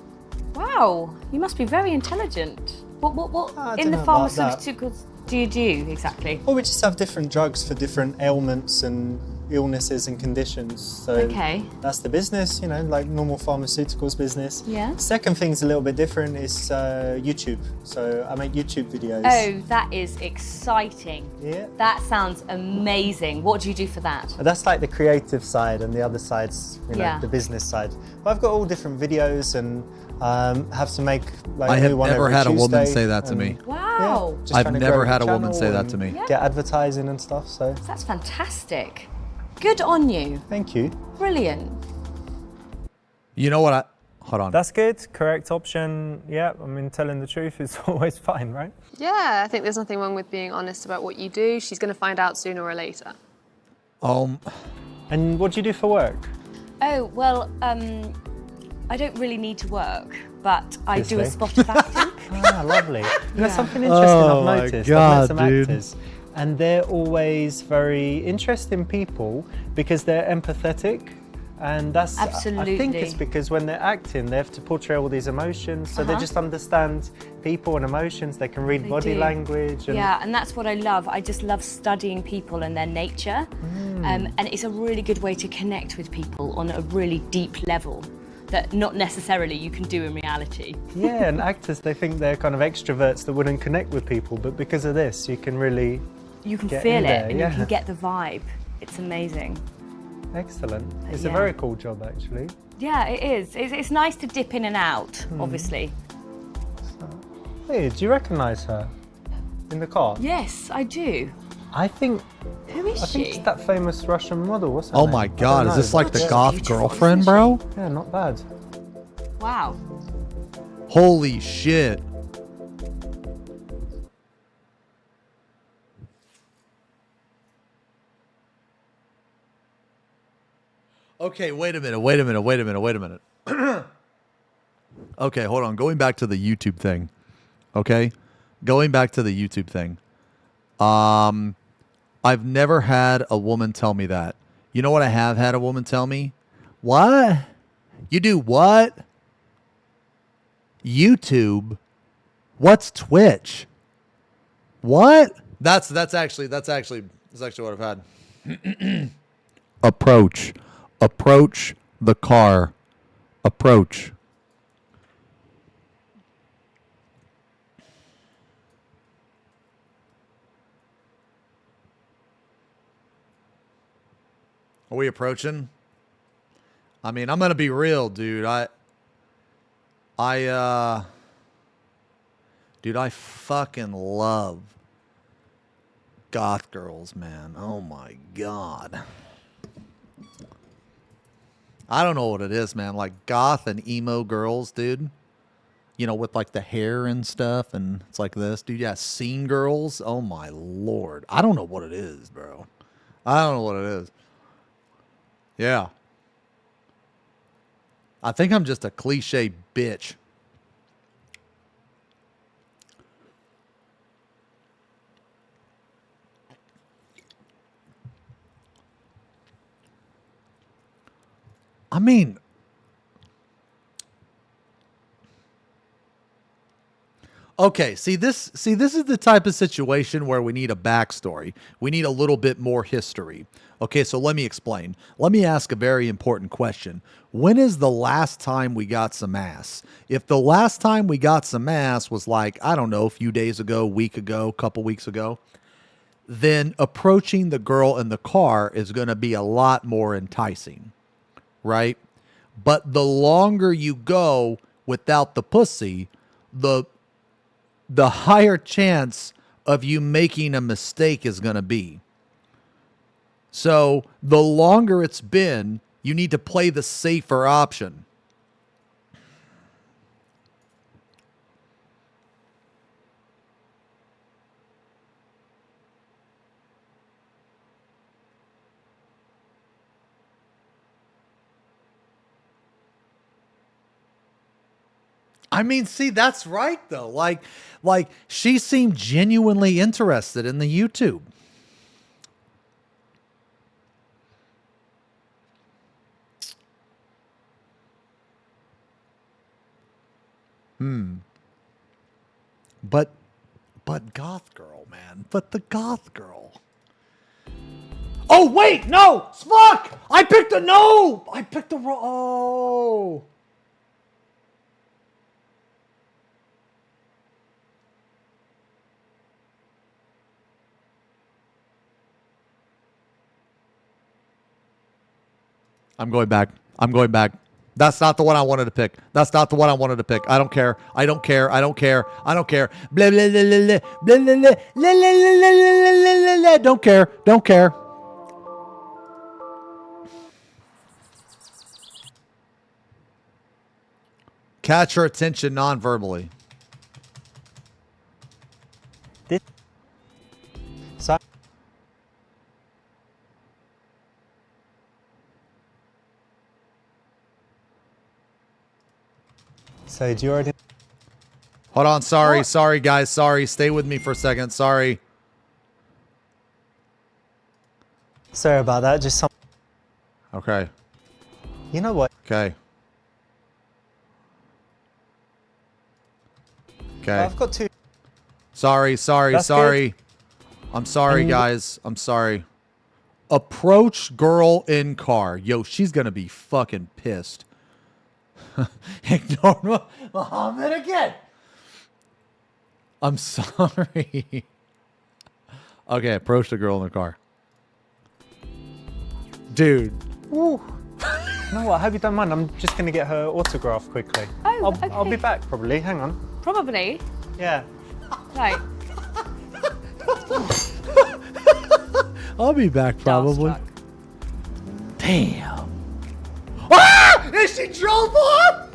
Wow, you must be very intelligent. What I in the don't know about that. pharmaceuticals do you do exactly? Well, we just have different drugs for different ailments and illnesses and conditions. So Okay. that's the business, you know, like normal pharmaceuticals business. Yeah. Second thing's a little bit different is YouTube. So I make YouTube videos. Oh, that is exciting. Yeah. That sounds amazing. What do you do for that? That's like the creative side, and the other side's, you know, Yeah. the business side. But I've got all different videos and have to make like I a have new one never every had a woman Tuesday, say that to and, me. Wow. just I've trying to never grow had the a woman channel say that and to me. Get advertising and stuff, so. That's fantastic. Good on you. Thank you. Brilliant. You know what? Hold on. That's good. Correct option. Yeah, I mean, telling the truth is always fine, right? Yeah, I think there's nothing wrong with being honest about what you do. She's going to find out sooner or later. And what do you do for work? Oh, well, I don't really need to work, but I do a Obviously. spot of acting. Ah, lovely. You know, Yeah. something interesting Oh I've my noticed. God, I've met some dude. actors, and they're always very interesting people because they're empathetic. And that's, I think it's Absolutely. because when they're acting, they have to portray all these emotions, so they just understand people and emotions. They can read They body do. language. And Yeah, and that's what I love. I just love studying people and their nature. And it's a really good way to connect with people on a really deep level that not necessarily you can do in reality. Yeah, and actors, they think they're kind of extroverts that wouldn't connect with people, but because of this, you can really You can get feel in it there, and yeah. you can get the vibe. It's amazing. Excellent. It's a Yeah. very cool job, actually. Yeah, it is. It's nice to dip in and out, obviously. Hey, do you recognise her in the car? Yes, I do. I think. Who is I think she? it's that famous Russian model. What's her Oh name? my I don't God, is know, this like but the yeah. goth girlfriend, bro? Yeah, not bad. Wow. Holy shit. Okay, wait a minute. Okay, hold on. Going back to the YouTube thing. Okay? Going back to the YouTube thing. I've never had a woman tell me that. You know what I have had a woman tell me? What? You do what? YouTube? What's Twitch? What? That's actually what I've had. Approach the car. Approach. Are we approaching? I mean, I'm gonna be real, dude. Dude, I fucking love goth girls, man. Oh my God. I don't know what it is, man. Like goth and emo girls, dude. You know, with like the hair and stuff, and it's like this, dude. Yeah, scene girls. Oh my Lord. I don't know what it is, bro. I don't know what it is. Yeah. I think I'm just a cliche bitch. I mean, okay, see this is the type of situation where we need a backstory. We need a little bit more history. Okay, so let me explain. Let me ask a very important question. When is the last time we got some ass? If the last time we got some ass was like, I don't know, a few days ago, week ago, couple weeks ago, then approaching the girl in the car is going to be a lot more enticing, right? But the longer you go without the pussy, the higher chance of you making a mistake is going to be. So the longer it's been, you need to play the safer option. I mean, see, that's right though. Like she seemed genuinely interested in the YouTube. But goth girl, man. But the goth girl. Oh wait, no! Fuck! I picked the wrong. Oh. I'm going back. That's not the one I wanted to pick. I don't care. Blah, blah, blah, blah, blah, blah, blah, blah. Don't care. Catch her attention non-verbally. So do you already... Hold on, sorry, sorry guys, sorry. Stay with me for a second, sorry. Sorry about that, just some... Okay. You know what? Okay. Okay. I've got two... Sorry, sorry, That's sorry. I'm sorry, guys. I'm sorry. Approach girl in car. Yo, she's gonna be fucking pissed. Ignore Muhammad again. I'm sorry. Okay, approach the girl in the car. Dude. Woo. You know what? I hope you don't mind. I'm just going to get her autograph quickly. Oh, I'll be back probably. Hang on. Probably. Yeah. Right. I'll be back probably. Starstruck. Damn. Ah! And she drove off!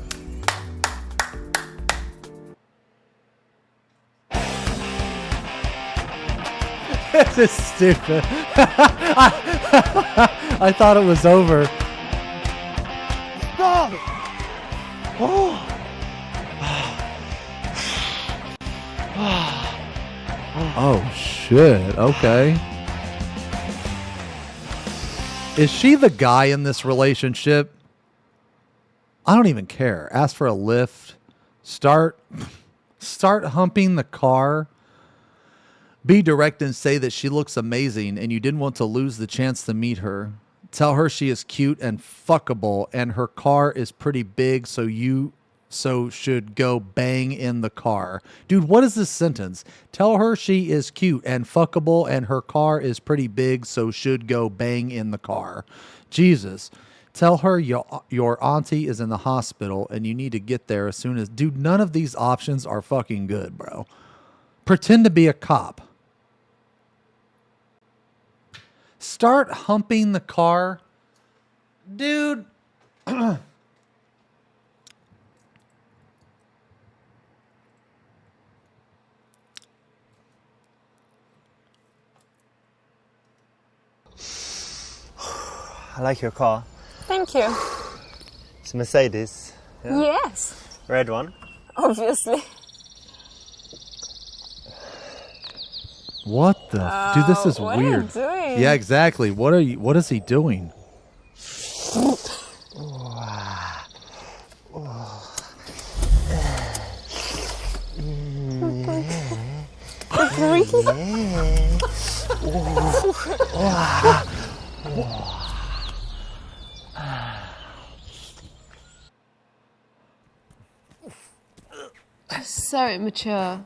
This is stupid. I thought it was over. Stop! Oh. Oh shit, okay. Is she the guy in this relationship? I don't even care. Ask for a lift. Start humping the car. Be direct and say that she looks amazing and you didn't want to lose the chance to meet her. Tell her she is cute and fuckable and her car is pretty big, so should go bang in the car. Dude, what is this sentence? Tell her she is cute and fuckable and her car is pretty big, so should go bang in the car. Jesus. Tell her your auntie is in the hospital and you need to get there as soon as... Dude, none of these options are fucking good, bro. Pretend to be a cop. Start humping the car. Dude. I like your car. Thank you. It's a Mercedes. Yeah? Yes, Red one. obviously. What the? Dude, this is what weird. are you doing? Yeah, exactly. What is he doing? So immature.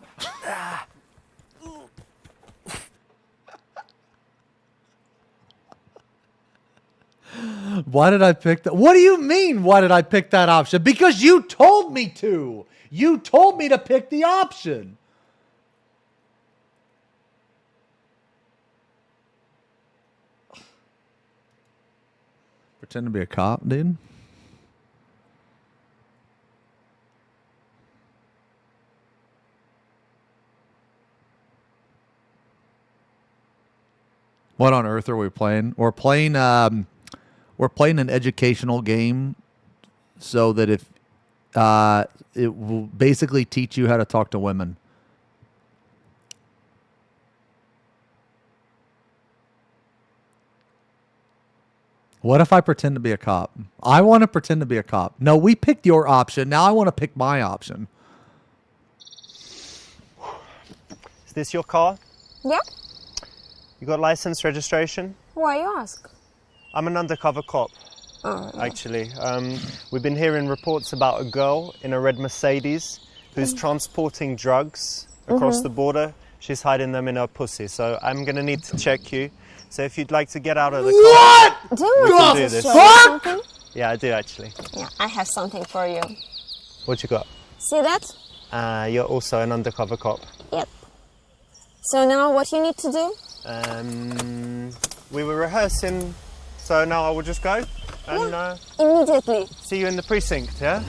Why did I pick that? What do you mean, why did I pick that option? Because you told me to. You told me to pick the option. Pretend to be a cop, dude. What on earth are we playing? We're playing an educational game so that if it will basically teach you how to talk to women. What if I pretend to be a cop? I want to pretend to be a cop. No, we picked your option. Now I want to pick my option. Is this your car? Yeah? You got license, registration? Why you ask? I'm an undercover cop, actually. We've been hearing reports about a girl in a red Mercedes who's transporting drugs across the border. She's hiding them in her pussy, so I'm going to need to check you. So if you'd like to get out of the car... What? Do you we want can to do this. show you something? Yeah, I do, actually. Yeah, I have something for you. What you got? See that? You're also an undercover cop. Yep. So now what you need to do? We were rehearsing, so now I will just go and immediately. See you in the precinct, yeah?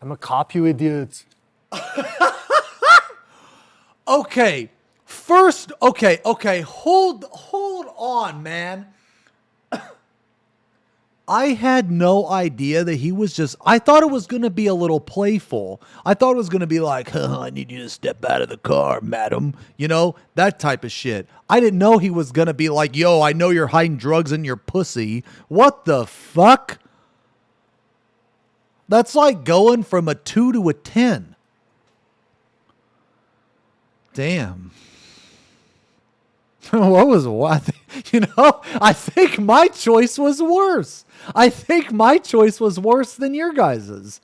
I'm a cop, you idiot. Okay. First, okay. Hold on, man. I had no idea that he was just, I thought it was going to be a little playful. I thought it was going to be like, I need you to step out of the car, madam. You know, that type of shit. I didn't know he was going to be like, yo, I know you're hiding drugs in your pussy. What the fuck? That's like going from a 2 to a 10. Damn. What was what? You know, I think my choice was worse. I think my choice was worse than your guys's.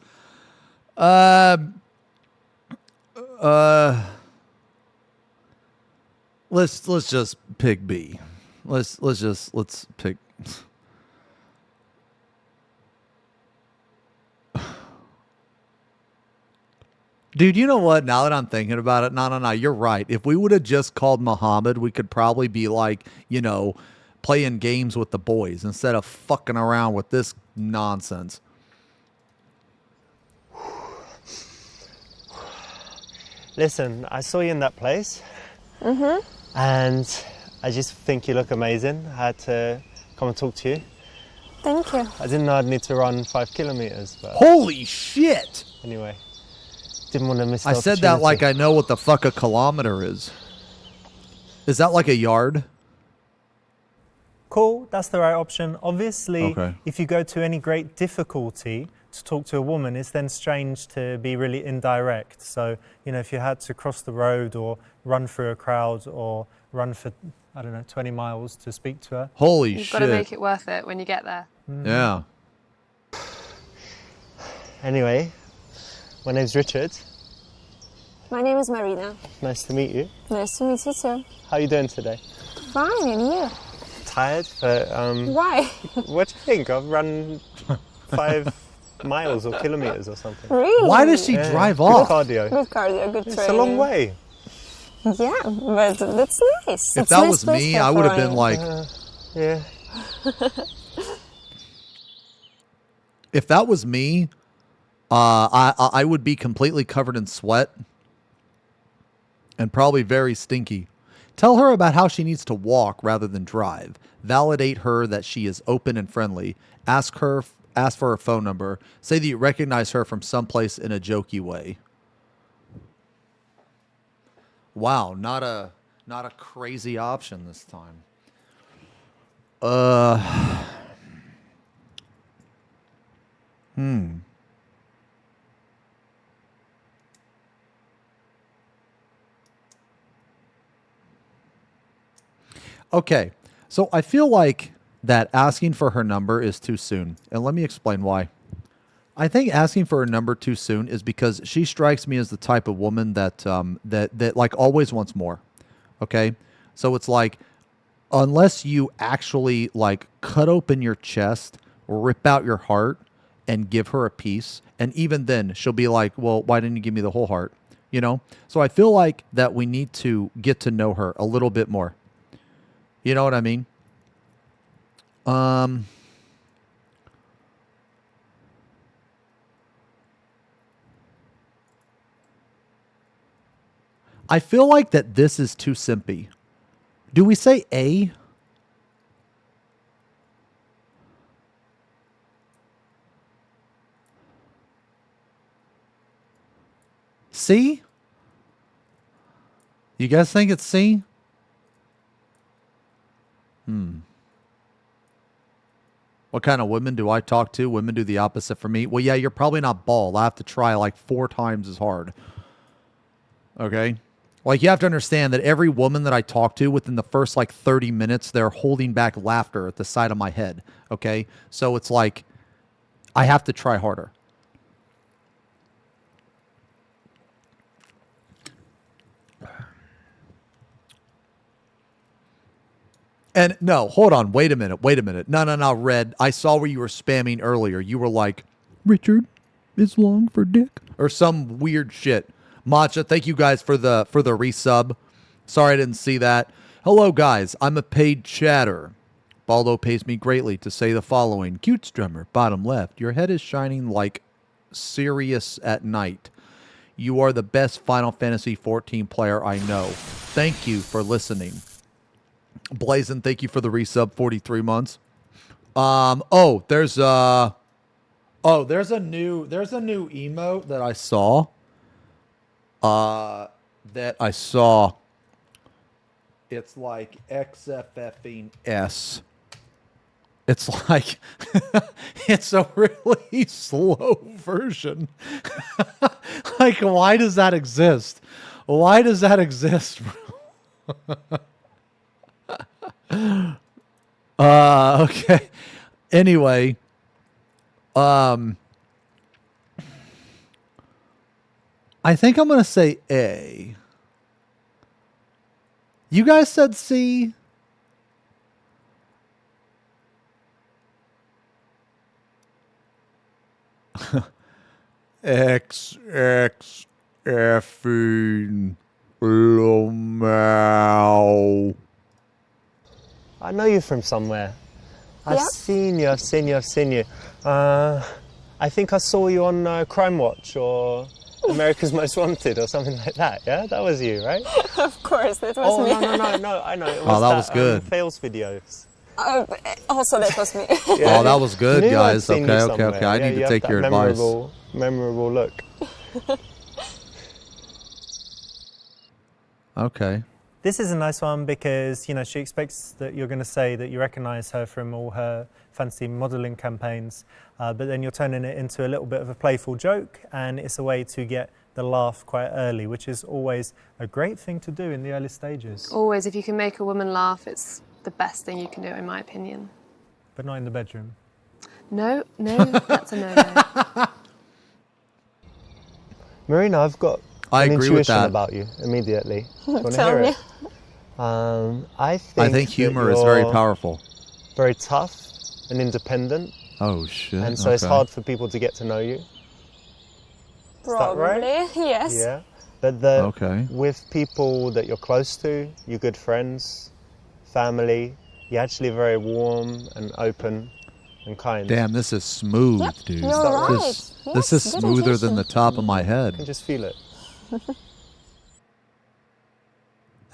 Let's just pick B. Let's pick. Dude, you know what? Now that I'm thinking about it, no, you're right. If we would have just called Muhammad, we could probably be like, you know, playing games with the boys instead of fucking around with this nonsense. Listen, I saw you in that place. Mm-hmm. And I just think you look amazing. I had to come and talk to you. Thank you. I didn't know I'd need to run 5 kilometers. But holy shit! Anyway. Didn't want to miss the I said that like I know what the fuck a kilometer is. Is that like a yard? Cool, that's the right option. Obviously, if you go to any great difficulty to talk to a woman, it's then strange to be really indirect. So, you know, if you had to cross the road or run through a crowd or run for, I don't know, 20 miles to speak to her. Holy You've shit. got to make it worth it when you get there. Yeah. Anyway, my name's Richard. My name is Marina. Nice to meet you. Nice to meet you too. How are you doing today? Fine, and you? Tired, but Why? What do you think? I've run 5 miles or kilometers or something. Really? Why does she drive off? Good cardio. Good cardio, good training. It's a long way. Yeah, but that's nice. If that was me, I would have been like, yeah. If that was me, I would be completely covered in sweat and probably very stinky. Tell her about how she needs to walk rather than drive. Validate her that she is open and friendly. Ask for her phone number. Say that you recognize her from someplace in a jokey way. Wow, not a crazy option this time. Okay, so I feel like that asking for her number is too soon, and let me explain why. I think asking for her number too soon is because she strikes me as the type of woman that that like always wants more. Okay, so it's like unless you actually like cut open your chest, rip out your heart, and give her a piece, and even then she'll be like, "Well, why didn't you give me the whole heart?" You know. So I feel like that we need to get to know her a little bit more. You know what I mean? I feel like that this is too simpy. Do we say A? C? You guys think it's C? What kind of women do I talk to? Women do the opposite for me. Well, yeah, you're probably not bald. I have to try like 4 times as hard. Okay? Like, you have to understand that every woman that I talk to within the first like 30 minutes, they're holding back laughter at the side of my head. Okay? So it's like, I have to try harder. And no, hold on. Wait a minute. No, Red. I saw where you were spamming earlier. You were like, Richard is long for dick. Or some weird shit. Matcha, thank you guys for the resub. Sorry I didn't see that. Hello, guys. I'm a paid chatter. Baldo pays me greatly to say the following. Cute strummer, bottom left. Your head is shining like Sirius at night. You are the best Final Fantasy XIV player I know. Thank you for listening. Blazin, thank you for the resub, 43 months. Oh, there's a new emote that I saw. It's like XFFing. It's like it's a really slow version. Like, why does that exist? Why does that exist, bro? Okay. Anyway, I think I'm gonna say A. You guys said C. XX effing Lomao. I know you from somewhere. I've seen you. I think I saw you on Crime Watch or America's Most Wanted or something like that. Yeah, that was you, right? Of course, that was me. No, I know. It was that was good. Fails videos. Also, that was me. Yeah. Oh, that was good, guys. I'd seen you Okay. somewhere. I need to take your advice. Memorable look. Okay. This is a nice one because, you know, she expects that you're going to say that you recognize her from all her fancy modeling campaigns, but then you're turning it into a little bit of a playful joke, and it's a way to get the laugh quite early, which is always a great thing to do in the early stages. Always, if you can make a woman laugh, it's the best thing you can do, in my opinion. But not in the bedroom. No, that's a no-no. Marina, I've got I an agree intuition with that. about you immediately. Do you want to Tell hear me. it? I I think that humor is very you're powerful. very tough and independent, Oh shit. and so it's okay. hard for people to get to know you. Is that right? Probably, yes. Yeah. But Okay. with people that you're close to, you're good friends, family, you're actually very warm and open and kind. Damn, this is smooth, dude. you're right. This Yes, is good smoother than intuition. the top of my I can head. just feel it.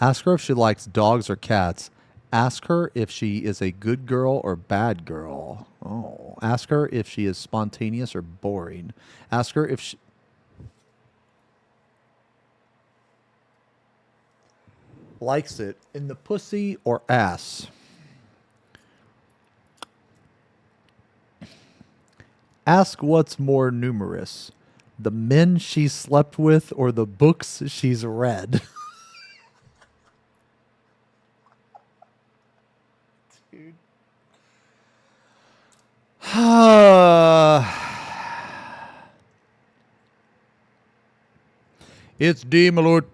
Ask her if she likes dogs or cats. Ask her if she is a good girl or bad girl. Oh. Ask her if she is spontaneous or boring. Ask her if she... likes it in the pussy or ass. Ask what's more numerous, the men she slept with or the books she's read. Dude. It's D, my lord.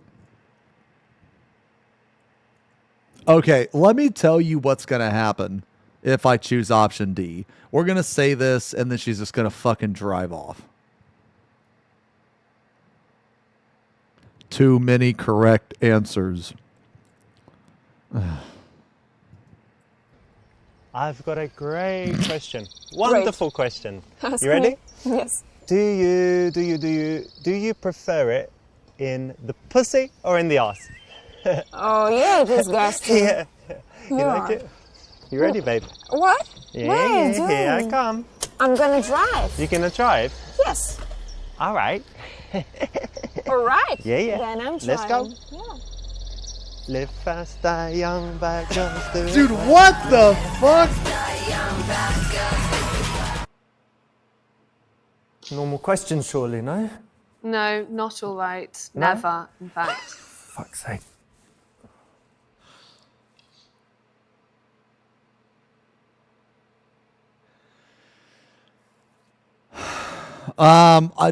Okay, let me tell you what's going to happen if I choose option D. We're going to say this, and then she's just going to fucking drive off. Too many correct answers. I've got a great question. Wonderful question. Ask You ready? me. Yes. Do you prefer it in the pussy or in the ass? Oh, you're disgusting. Yeah. You like it? You ready, babe? What? Yeah, What are you yeah, here I doing? come. I'm gonna drive. You gonna drive? Yes. All right. All right. Yeah. Then I'm Let's go. driving. Yeah. Live fast, die young, but just do it Dude, right. what the fuck? Normal question, surely, no? No, not all right. No? Never, in fact. Fuck's sake.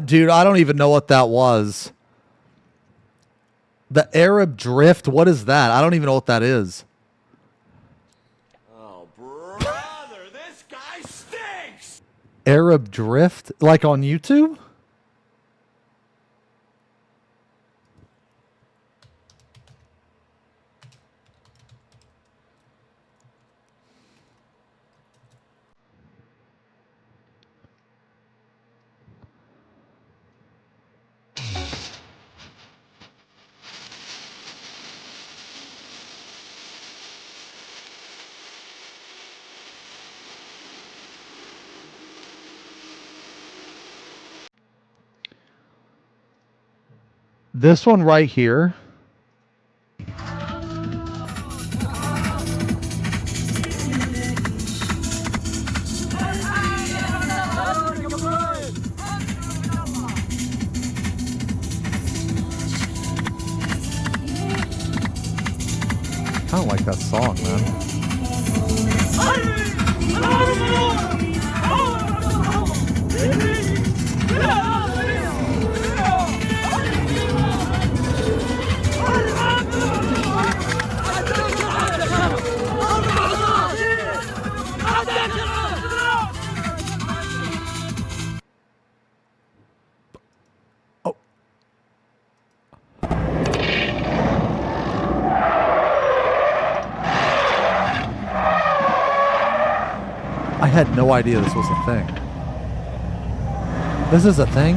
Dude, I don't even know what that was. The Arab drift, what is that? I don't even know what that is. Oh, brother, this guy stinks! Arab drift? Like on YouTube? This one right here. I don't like that song, man. I had no idea this was a thing. This is a thing?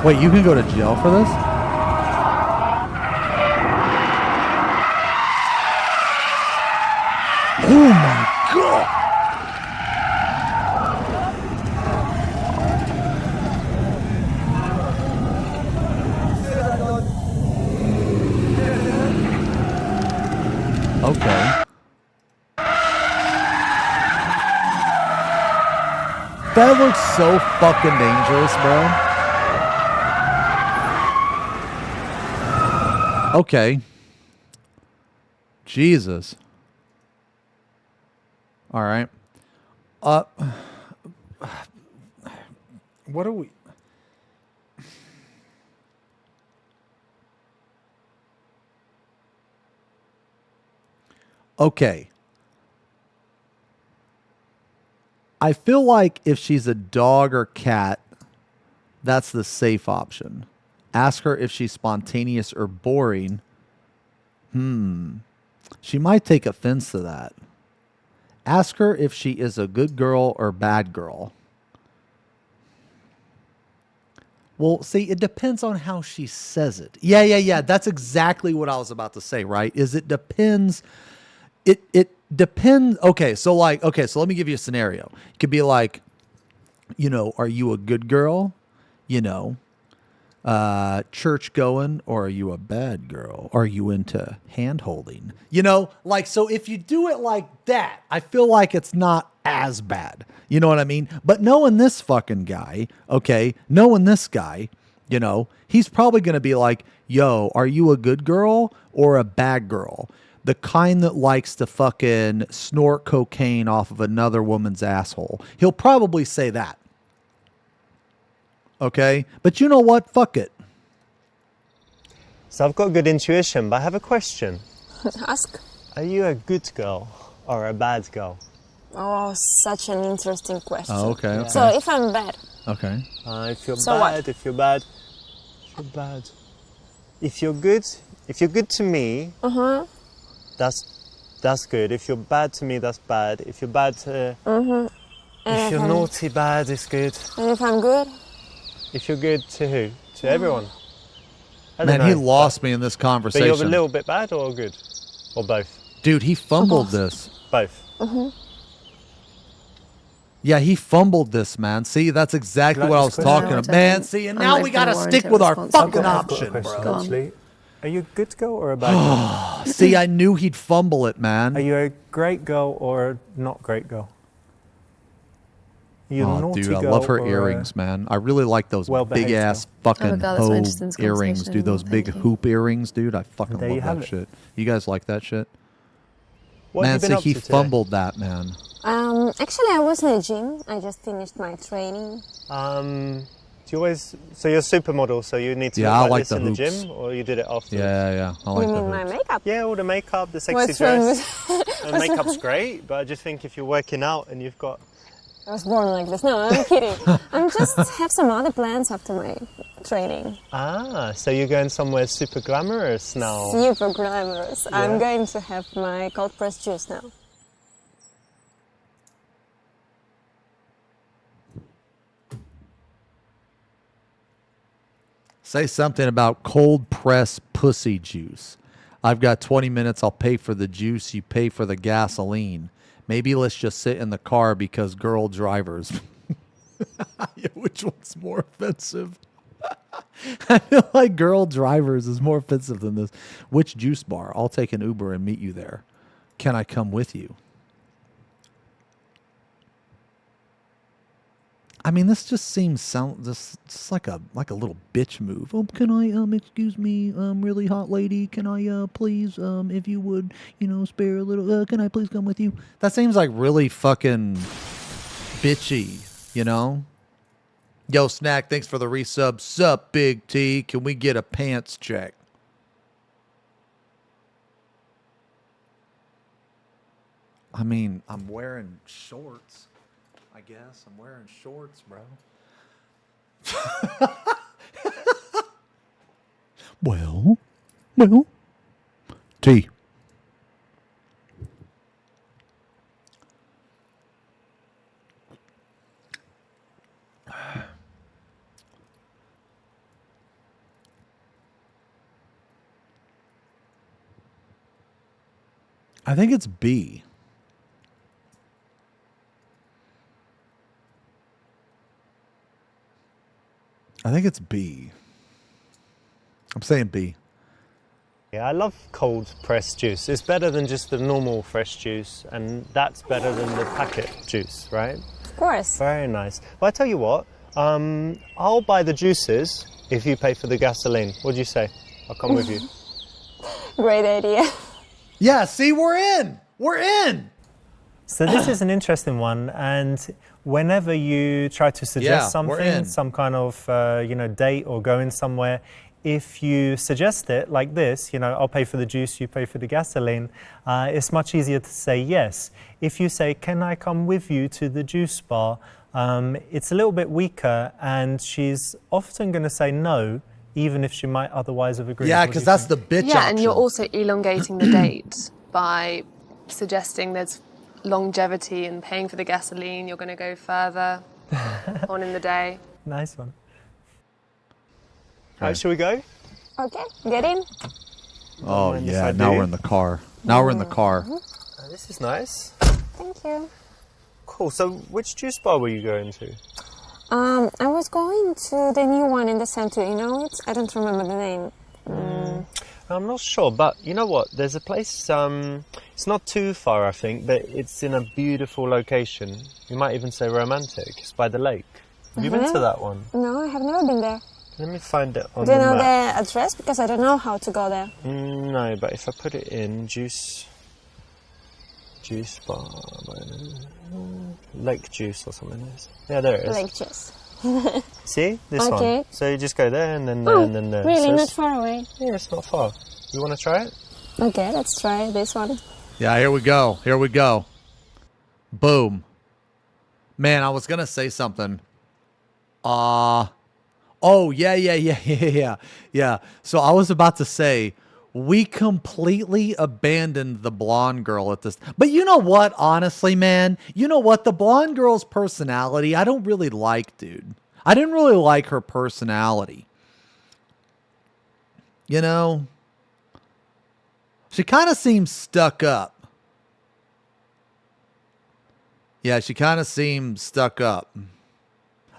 Wait, you can go to jail for this? Oh my god! Okay. That looks so fucking dangerous, bro. Okay. Jesus. All right. What are we... Okay. I feel like if she's a dog or cat, that's the safe option. Ask her if she's spontaneous or boring. She might take offense to that. Ask her if she is a good girl or bad girl. Well, see, it depends on how she says it. Yeah. That's exactly what I was about to say, right? Is it depends... It depends. Okay, so let me give you a scenario. It could be like, are you a good girl? Church going, or are you a bad girl? Are you into hand holding? So if you do it like that, I feel like it's not as bad. You know what I mean? But knowing this fucking guy, he's probably going to be like, yo, are you a good girl or a bad girl? The kind that likes to fucking snort cocaine off of another woman's asshole. He'll probably say that. Okay? But you know what? Fuck it. So I've got good intuition, but I have a question. Ask. Are you a good girl or a bad girl? Oh, such an interesting question. Oh, okay. So if I'm bad. Okay. If you're So bad, what? if you're bad. If you're good to me, that's good. If you're bad to me, that's bad. If you're bad to... If you're naughty, bad, it's good. And if I'm good? If you're good to who? To everyone. I Man, don't he know, lost me in this conversation. But you're a little bit bad or good? Or both? Dude, he fumbled this. Both. Yeah, he fumbled this, man. See, that's exactly what I was talking about. Man, see, and now we got to stick with our fucking option, bro. Actually. Are you a good girl or a bad girl? See, I knew he'd fumble it, man. Are you a great girl or a not great girl? Are you a naughty dude, I girl love her or earrings, man. I really like those well-behaved big ass girl? fucking hoe earrings, dude. Those big hoop earrings, dude. I fucking There you love have that it. shit. You guys like that shit? What Man, have you see, been up he to today? fumbled that, man. Actually, I was in the gym. I just finished my training. Do you always... So you're a supermodel, so you need to Yeah, look I like like this the in the hoops. gym, or you did it afterwards? Yeah. I like You the mean my hoops. makeup? Yeah, all the makeup, the sexy What's wrong dress. with... And makeup's great, but I just think if you're working out and you've got... I was born like this. No, I'm kidding. I'm just have some other plans after my training. So you're going somewhere super glamorous now? Super glamorous. Yeah. I'm going to have my cold pressed juice now. Say something about cold press pussy juice. I've got 20 minutes. I'll pay for the juice. You pay for the gasoline. Maybe let's just sit in the car because girl drivers. Yeah, which one's more offensive? I feel like girl drivers is more offensive than this. Which juice bar? I'll take an Uber and meet you there. Can I come with you? I mean, this just seems just like a little bitch move. Oh, can I excuse me, really hot lady? Can I please if you would, spare a little? Can I please come with you? That seems like really fucking bitchy, Yo, Snack, thanks for the resub. Sup, Big T? Can we get a pants check? I mean, I'm wearing shorts. I guess I'm wearing shorts, bro. Well, T. I think it's B. I think it's B. I'm saying B. Yeah, I love cold pressed juice. It's better than just the normal fresh juice, and that's better than the packet juice, right? Of course. Very nice. Well, I tell you what, I'll buy the juices if you pay for the gasoline. What do you say? I'll come with you. Great idea. Yeah, see, we're in. We're in. So this is an interesting one, and whenever you try to suggest something, some kind of date or going somewhere, if you suggest it like this, I'll pay for the juice, you pay for the gasoline, it's much easier to say yes. If you say, can I come with you to the juice bar, it's a little bit weaker, and she's often going to say no, even if she might otherwise have agreed. Yeah, because that's the bitch Yeah, option. and you're also elongating the date by suggesting there's longevity and paying for the gasoline. You're going to go further on in the day. Nice one. All right, shall we go? Okay, get in. Oh, yeah, now we're in the car. Now we're in the car. This is nice. Thank you. Cool, so which juice bar were you going to? I was going to the new one in the center, I don't remember the name. I'm not sure, but you know what? There's a place, it's not too far, I think, but it's in a beautiful location. You might even say romantic. It's by the lake. Have you been to that one? No, I have never been there. Let me find it on Do you the know map. the address? Because I don't know how to go there. No, but if I put it in, juice bar, lake juice or something. Yeah, there it is. Lake juice. See? This Okay. one. So you just go there and then there and then there. Really, So not far away. Yeah, it's not far. You want to try it? Okay, let's try this one. Yeah, here we go. Here we go. Boom. Man, I was going to say something. Oh, yeah. So I was about to say, we completely abandoned the blonde girl at this. But you know what? Honestly, man, you know what? The blonde girl's personality, I don't really like, dude. I didn't really like her personality. She kind of seems stuck up. Yeah, she kind of seemed stuck up.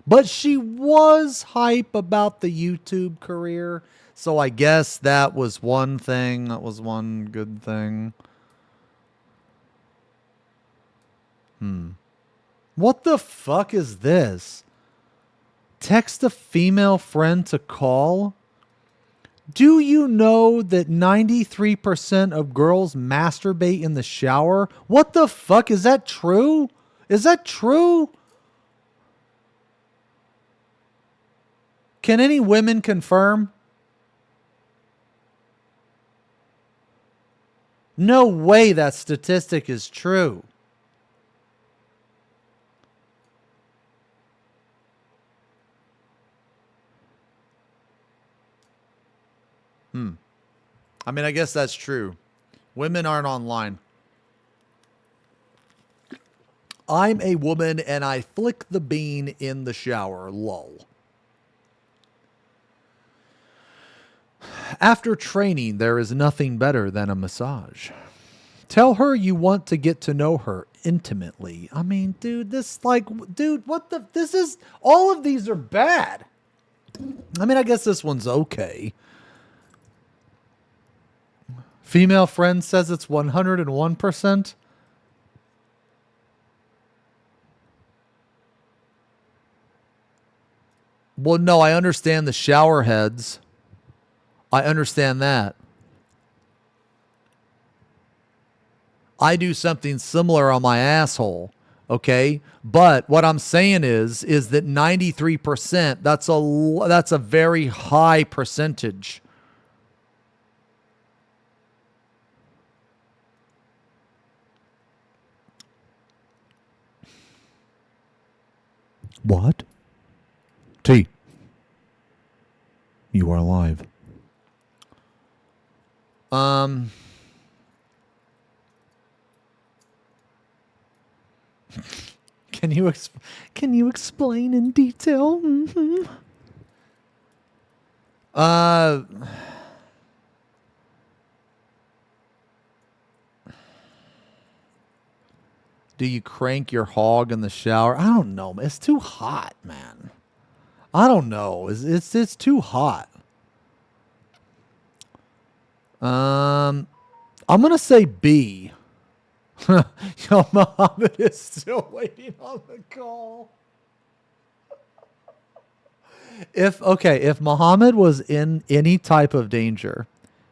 But she was hype about the YouTube career. So I guess that was one thing. That was one good thing. What the fuck is this? Text a female friend to call? Do you know that 93% of girls masturbate in the shower? What the fuck? Is that true? Is that true? Can any women confirm? No way that statistic is true. I mean, I guess that's true. Women aren't online. I'm a woman and I flick the bean in the shower. Lol. After training, there is nothing better than a massage. Tell her you want to get to know her. intimately. I mean, dude, what the? This is, all of these are bad. I mean, I guess this one's okay. Female friend says it's 101%. Well, no, I understand the shower heads. I understand that. I do something similar on my asshole, okay? But what I'm saying is that 93%, that's a very high percentage. What? T. You are alive. Can you explain in detail? Mm-hmm. Do you crank your hog in the shower? I don't know. It's too hot, man. I don't know. It's too hot. I'm gonna say B. Yo, Muhammad is still waiting on the call. If Muhammad was in any type of danger,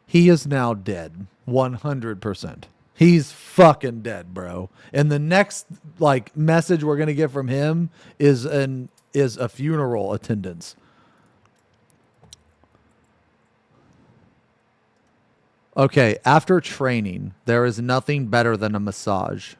he is now dead. 100%. He's fucking dead, bro. And the next message we're gonna get from him is a funeral attendance. Okay, after training, there is nothing better than a massage.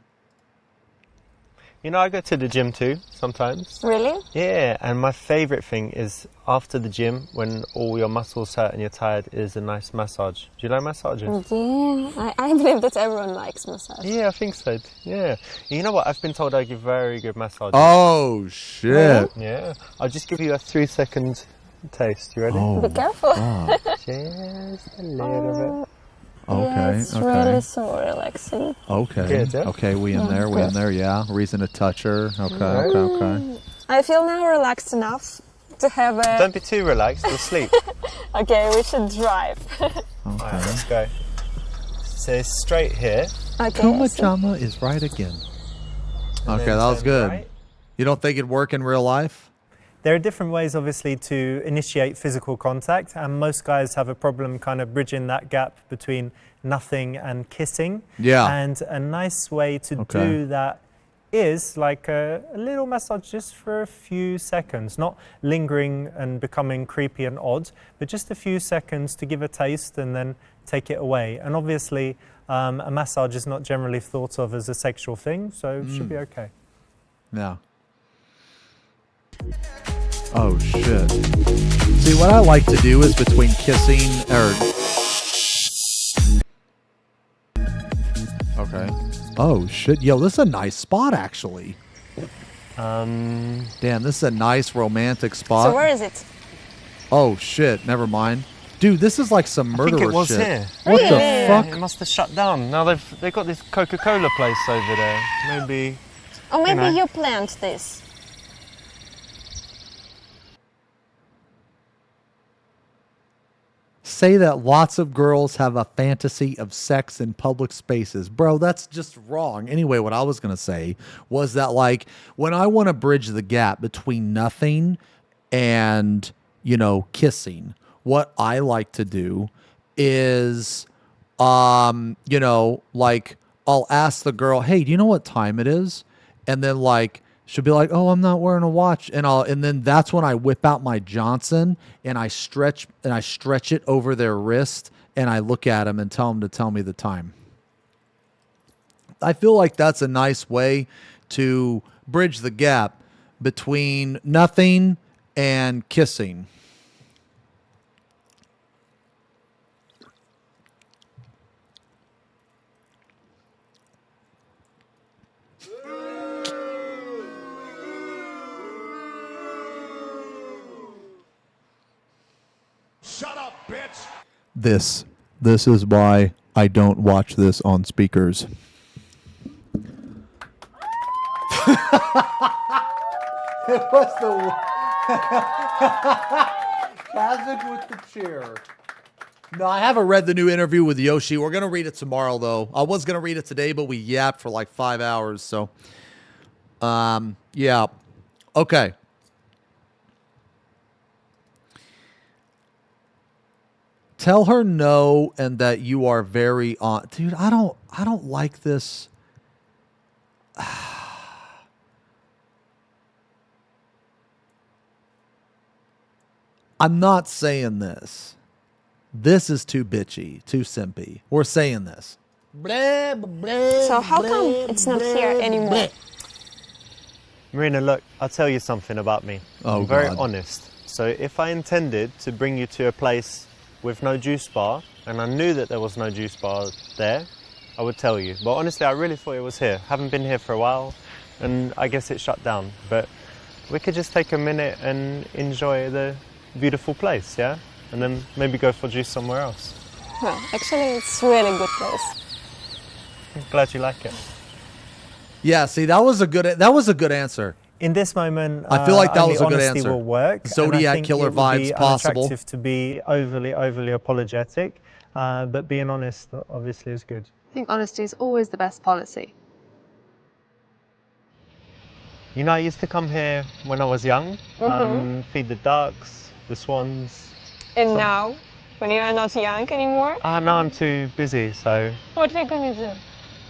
You know, I go to the gym too, sometimes. Really? Yeah, and my favourite thing is after the gym, when all your muscles hurt and you're tired, is a nice massage. Do you like massages? Yeah, I believe that everyone likes massage. Yeah, I think so. Yeah. You know what? I've been told I give very good massages. Oh, shit. Yeah. I'll just give you a 3-second taste. You ready? Oh, be careful. Just a little bit. Okay, yeah, it's really so relaxing. Okay. Good, yeah? Okay, we in there, yeah. Reason to touch her. Okay. I feel now relaxed enough to have a... Don't be too relaxed, you'll sleep. Okay, we should drive. Alright, let's go. So straight here. Okay. Kumachama is right again. Okay, that was good. Right. You don't think it'd work in real life? There are different ways, obviously, to initiate physical contact, and most guys have a problem kind of bridging that gap between nothing and kissing. Yeah. And a nice way to do that is like a little massage just for a few seconds, not lingering and becoming creepy and odd, but just a few seconds to give a taste and then take it away. And obviously, a massage is not generally thought of as a sexual thing, so it should be okay. Yeah. Oh, shit. See, what I like to do is between kissing Okay. Oh, shit. Yo, this is a nice spot, actually. Damn, this is a nice romantic spot. So where is it? Oh, shit. Never mind. Dude, this is like some murderer shit. I think it was here. What the fuck? It must have shut down. Now they've got this Coca-Cola place over there. Maybe... Or maybe you planned this. Say that lots of girls have a fantasy of sex in public spaces. Bro, that's just wrong. Anyway, what I was going to say was that, like, when I want to bridge the gap between nothing and, kissing, what I like to do is, I'll ask the girl, hey, do you know what time it is? And then, she'll be like, oh, I'm not wearing a watch. And then that's when I whip out my Johnson and I stretch it over their wrist and I look at them and tell them to tell me the time. I feel like that's a nice way to bridge the gap between nothing and kissing. Shut up, bitch! This is why I don't watch this on speakers. It was the classic with the chair. No, I haven't read the new interview with Yoshi. We're gonna read it tomorrow, though. I was gonna read it today, but we yapped for like 5 hours. So, yeah, okay. Tell her no, and that you are very on. Dude, I don't like this. I'm not saying this. This is too bitchy, too simpy. We're saying this. So how come it's not here anymore? Marina, look, I'll tell you something about me. Oh, I'm very God. honest. So if I intended to bring you to a place with no juice bar, and I knew that there was no juice bar there, I would tell you. But honestly, I really thought it was here. Haven't been here for a while, and I guess it shut down. But we could just take a minute and enjoy the beautiful place, yeah? And then maybe go for juice somewhere else. Well, actually, it's a really good place. I'm glad you like it. Yeah, see, that was a good answer. In this moment, I feel like that only was a good honesty answer. will work. Zodiac and I think killer it would vibes be possible. unattractive to be overly apologetic, but being honest obviously is good. I think honesty is always the best policy. You know, I used to come here when I was young, feed the ducks, the swans. And now, when you are not young anymore, Now I'm too busy, so what are we gonna do?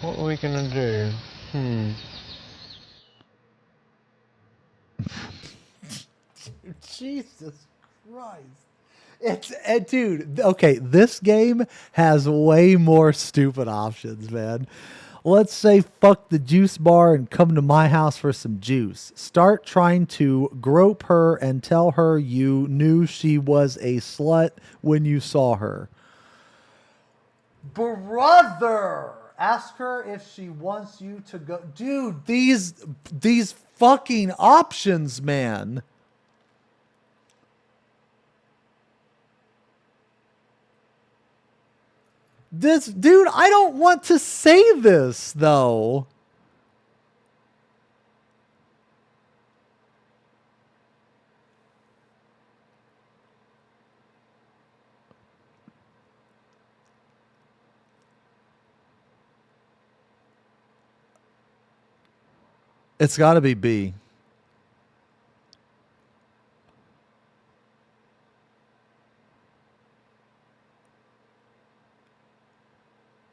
what are we gonna do? Jesus Christ. Dude, okay, this game has way more stupid options, man. Let's say fuck the juice bar and come to my house for some juice. Start trying to grope her and tell her you knew she was a slut when you saw her. Brother! Ask her if she wants you to go. Dude, these fucking options, man. This dude, I don't want to say this though. It's got to be B.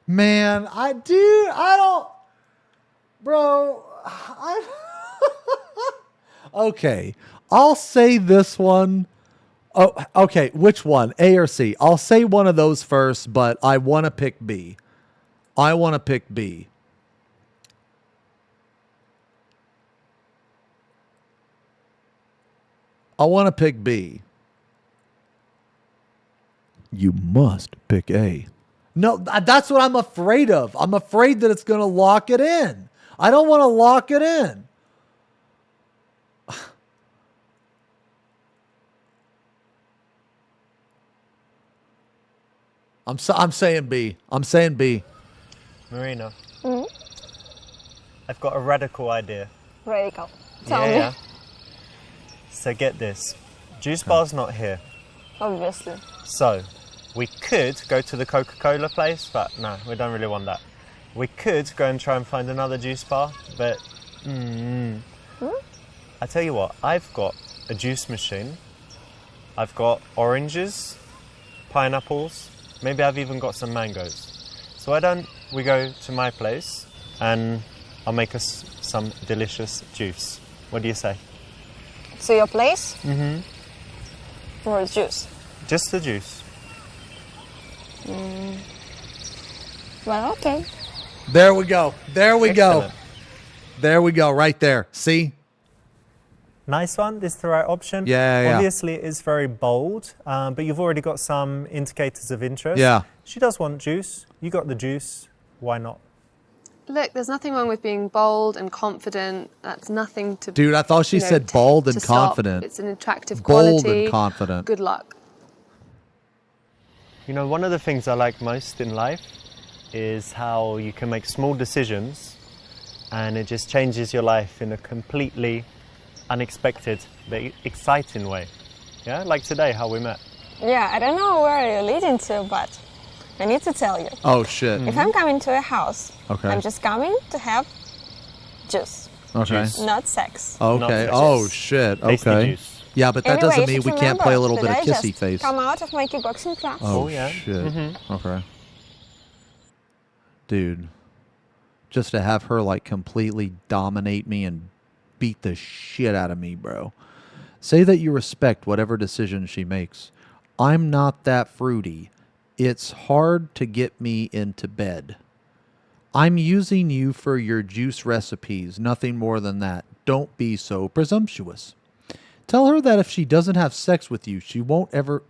Man, I don't, bro, okay, I'll say this one. Oh, okay, which one? A or C? I'll say one of those first, but I want to pick B. I want to pick B. I want to pick B. You must pick A. No, that's what I'm afraid of. I'm afraid that it's going to lock it in. I don't want to lock it in. I'm saying B. I'm saying B. Marina, I've got a radical idea. Radical. Tell me. Yeah. So get this. Juice bar's not here. Obviously. So, we could go to the Coca-Cola place, but no, we don't really want that. We could go and try and find another juice bar, but I tell you what, I've got a juice machine. I've got oranges, pineapples, maybe I've even got some mangoes. So why don't we go to my place and I'll make us some delicious juice. What do you say? So your place? Mm-hmm. For juice? Just the juice. Well, okay. There we go. There we Excellent. go. There we go. Right there. See? Nice one. This is the right option. Yeah. Obviously, it is very bold, but you've already got some indicators of interest. Yeah. She does want juice. You got the juice. Why not? Look, there's nothing wrong with being bold and confident. That's nothing to... Dude, I thought she said bold and to stop. confident. It's an attractive Bold quality. and confident. Good luck. You know, one of the things I like most in life is how you can make small decisions and it just changes your life in a completely unexpected but exciting way. Yeah, like today, how we met. Yeah, I don't know where you're leading to, but I need to tell you. Oh shit. If I'm coming to a house, Okay. I'm just coming to have juice. Okay. Not sex. Okay. Oh shit. Tasty Okay. juice. Yeah, but that Anyway, doesn't you mean should we can't play a little remember bit of that I kissy just face. come out of my kickboxing class. Oh, yeah. shit. Okay. Dude, just to have her like completely dominate me and beat the shit out of me, bro. Say that you respect whatever decision she makes. I'm not that fruity. It's hard to get me into bed. I'm using you for your juice recipes, nothing more than that. Don't be so presumptuous. Tell her that if she doesn't have sex with you, she won't ever...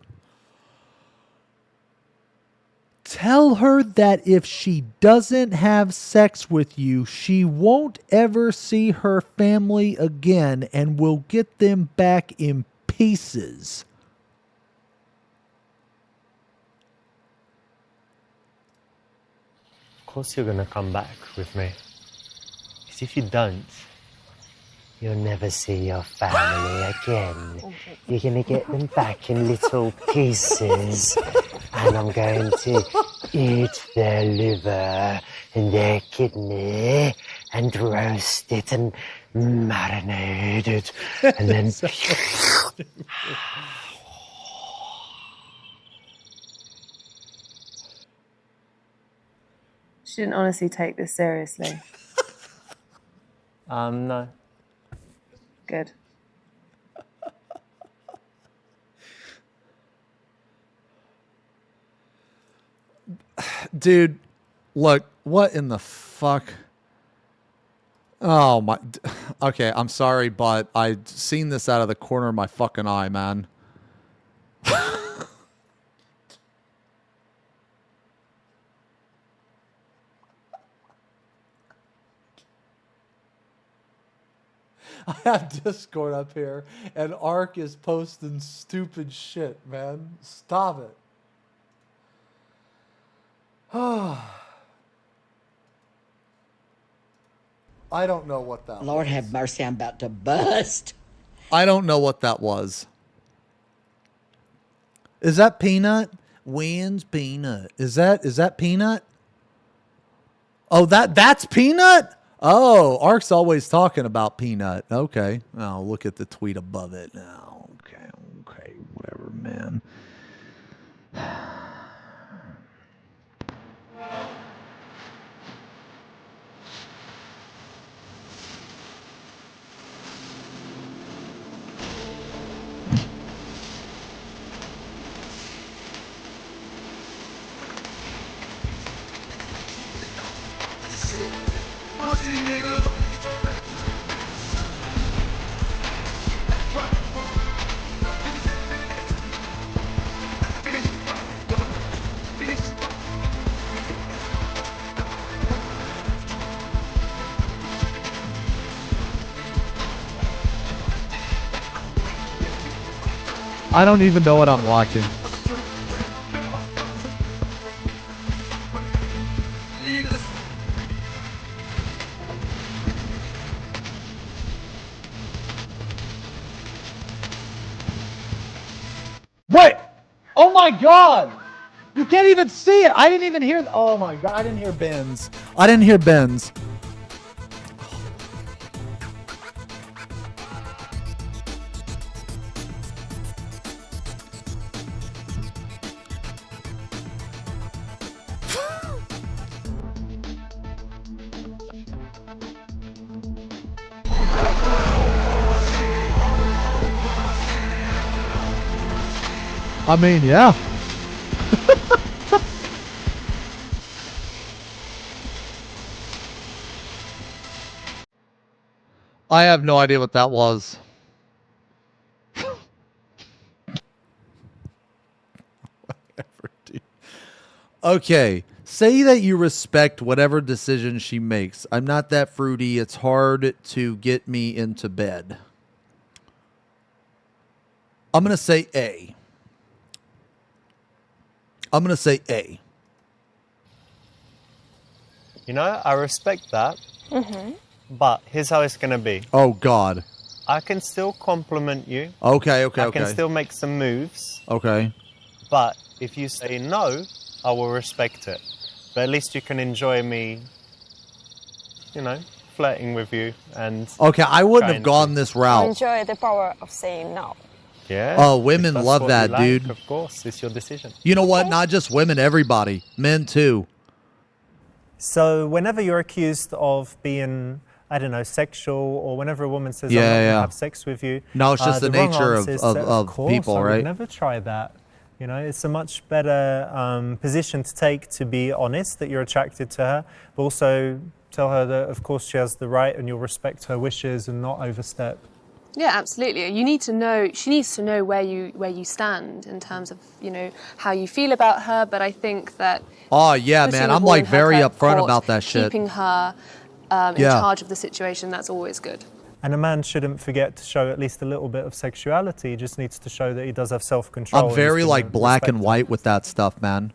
Tell her that if she doesn't have sex with you, she won't ever see her family again and will get them back in pieces. Of course you're gonna come back with me. Because if you don't, you'll never see your family again. You're gonna get them back in little pieces. And I'm going to eat their liver and their kidney and roast it and marinate it. And then... She didn't honestly take this seriously. No. Good. Dude, look, what in the fuck? Oh my... Okay, I'm sorry, but I've seen this out of the corner of my fucking eye, man. I have Discord up here, and Ark is posting stupid shit, man. Stop it. I don't know what that Lord was. have mercy, I'm about to bust. I don't know what that was. Is that Peanut? When's Peanut? Is that Peanut? Oh, that's Peanut? Oh, Ark's always talking about Peanut. Okay. Oh, look at the tweet above it now. Okay, whatever, man. I don't even know what I'm watching. What? Oh my god! You can't even see it! I didn't even hear... Oh my god, I didn't hear Ben's. I didn't hear Ben's. I mean, yeah. I have no idea what that was. Whatever, dude. Okay. Say that you respect whatever decision she makes. I'm not that fruity. It's hard to get me into bed. I'm going to say A. I'm going to say A. You know, I respect that. Mm-hmm. But here's how it's going to be. Oh, God. I can still compliment you. Okay. I can still make some moves. Okay. But if you say no, I will respect it. But at least you can enjoy me, you know, flirting with you and... Okay, I wouldn't have trying gone to- this I route. enjoy the power of saying no. Yeah. Oh, if women that's love what that, you like, dude. Of course, it's your decision. You know what? Not just women, everybody. Men, too. So whenever you're accused of being, I don't know, sexual, or whenever a woman says, Yeah, I'm not going yeah. to have sex with you. No, it's just the wrong nature answer is of that, course, people, I would right? never try that. You know, it's a much better position to take, to be honest that you're attracted to her, but also tell her that, of course, she has the right and you'll respect her wishes and not overstep. Yeah, absolutely. You need to know. She needs to know where you stand in terms of, you know, how you feel about her. But I think that. Oh, yeah, putting man. the I'm ball like in her very court, upfront about that shit. Keeping her in Yeah. charge of the situation. That's always good. And a man shouldn't forget to show at least a little bit of sexuality. He just needs to show that he does have self-control. I'm and very he's gonna like black respect and white with that stuff, man.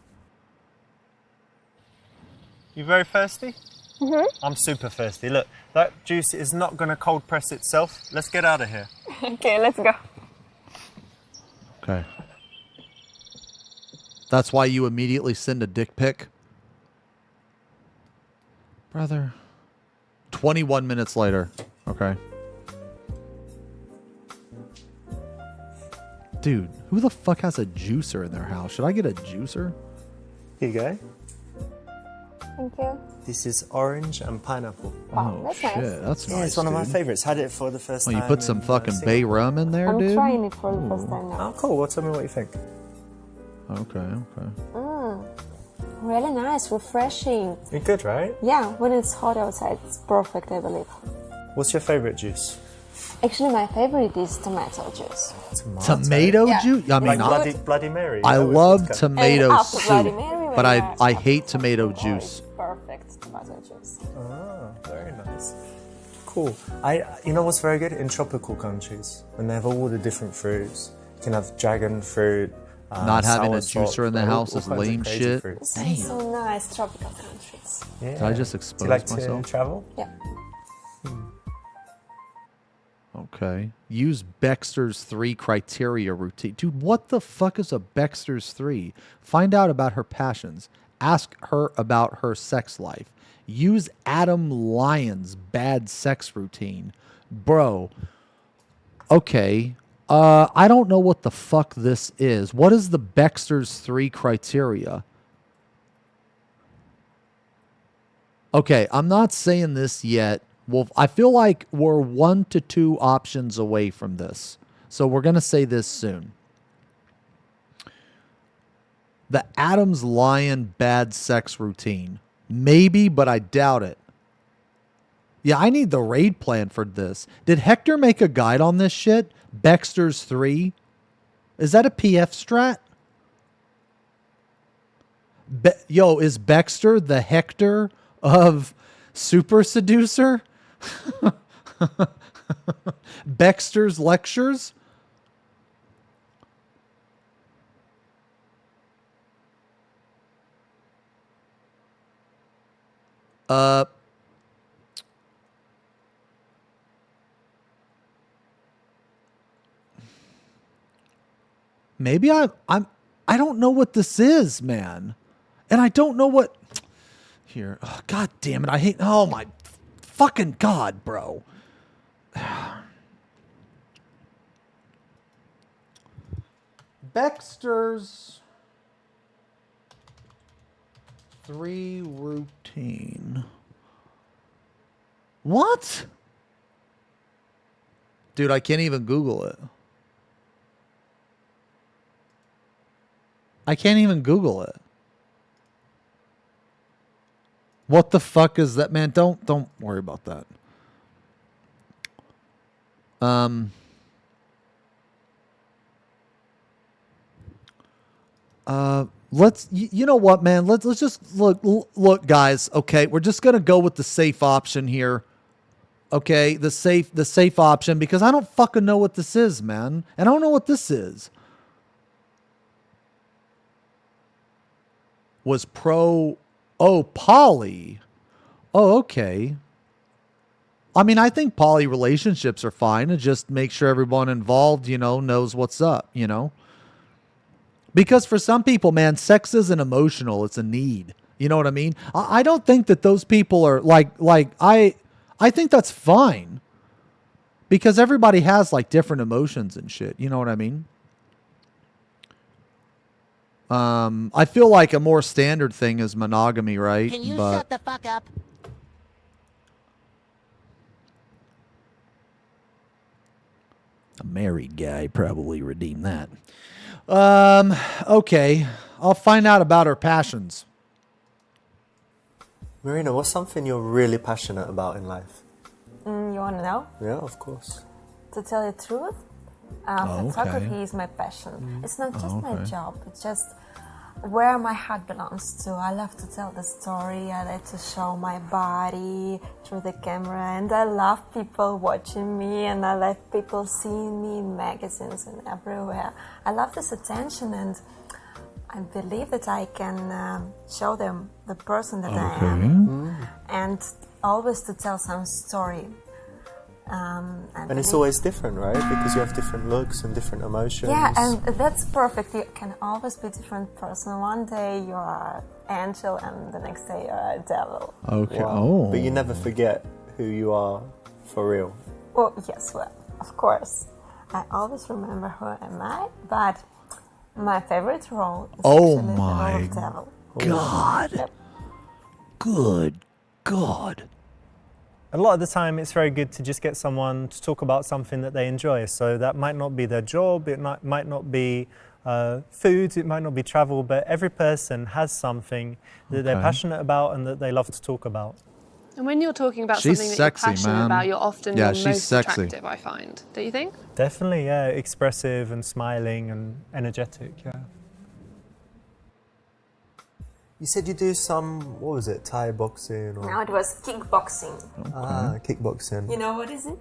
You very thirsty? Mm-hmm. I'm super thirsty. Look, that juice is not going to cold press itself. Let's get out of here. Okay, let's go. Okay. That's why you immediately send a dick pic? Brother. 21 minutes later. Okay. Dude, who the fuck has a juicer in their house? Should I get a juicer? Here you go. Thank you. This is orange and pineapple. Wow, that's shit, nice. that's Yeah, nice, it's one of my dude. favourites. Had it for the first Oh, time. you put some in, fucking Singapore. bay rum in there, I'm dude? trying it for the first time now. Oh, cool. Well, tell me what you think. Okay. Really nice, refreshing. You're good, right? Yeah, when it's hot outside, it's perfect, I believe. What's your favourite juice? Actually, my favorite is tomato juice. Tomato Yeah. juice? I mean, like Bloody Mary. I That was love good. tomato And after soup, Bloody Mary, but when I you're hate tomato juice. Perfect tomato juice. Ah, very nice. Cool. You know what's very good? In tropical countries, when they have all the different fruits, you can have dragon fruit. Not having a soursop, juicer in the all- house all is kinds of lame crazy shit. fruits. Sounds so nice, tropical countries. Yeah. Did I just Do expose you like myself? to travel? Yeah. Okay. Use Baxter's 3 criteria routine. Dude, what the fuck is a Baxter's 3? Find out about her passions. Ask her about her sex life. Use Adam Lyon's bad sex routine. Bro. Okay. I don't know what the fuck this is. What is the Baxter's 3 criteria? Okay, I'm not saying this yet. Well, I feel like we're 1 to 2 options away from this. So we're going to say this soon. The Adams Lion bad sex routine. Maybe, but I doubt it. Yeah, I need the raid plan for this. Did Hector make a guide on this shit? Baxter's 3? Is that a PF strat? Yo, is Baxter the Hector of Super Seducer? Baxter's lectures? Maybe I don't know what this is, man. And I don't know what here. Oh, God damn it. I hate oh my fucking God, bro. Baxter's 3 routine. What? Dude, I can't even Google it. I can't even Google it. What the fuck is that, man? Don't worry about that. Let's you know what, man? Let's just look, guys. Okay, we're just gonna go with the safe option here. Okay, the safe option because I don't fucking know what this is, man, and I don't know what this is. Was poly. Oh, okay. I mean, I think poly relationships are fine, and just make sure everyone involved, knows what's up, Because for some people, man, sex isn't emotional; it's a need. You know what I mean? I don't think that those people are I think that's fine, because everybody has like different emotions and shit. You know what I mean? I feel like a more standard thing is monogamy, right? Can you But shut the fuck up? a married guy probably redeemed that. Okay. I'll find out about her passions. Marina, what's something you're really passionate about in life? You want to know? Yeah, of course. To tell you the truth, photography is my passion. It's not just my job, it's just where my heart belongs to. I love to tell the story, I like to show my body through the camera, and I love people watching me, and I love people seeing me in magazines and everywhere. I love this attention, and I believe that I can show them the person that I am, and always to tell some story. And it's always different, right? Because you have different looks and different emotions. Yeah, and that's perfect. You can always be a different person. One day you are an angel, and the next day you're a devil. Okay. Wow. Oh. But you never forget who you are for real. Oh, yes, well, of course. I always remember who am I, but my favorite role is actually the role of devil. God. Yep. Good God. A lot of the time, it's very good to just get someone to talk about something that they enjoy. So that might not be their job, it might not be food, it might not be travel, but every person has something that they're passionate about and that they love to talk about. And when you're talking about She's something that sexy, you're passionate man. about, you're often Yeah, your she's most sexy. attractive, I find. Don't you think? Definitely, yeah, expressive and smiling and energetic, yeah. You said you do some, what was it, Thai boxing? Or... No, it was kickboxing. Ah, kickboxing. You know what is it?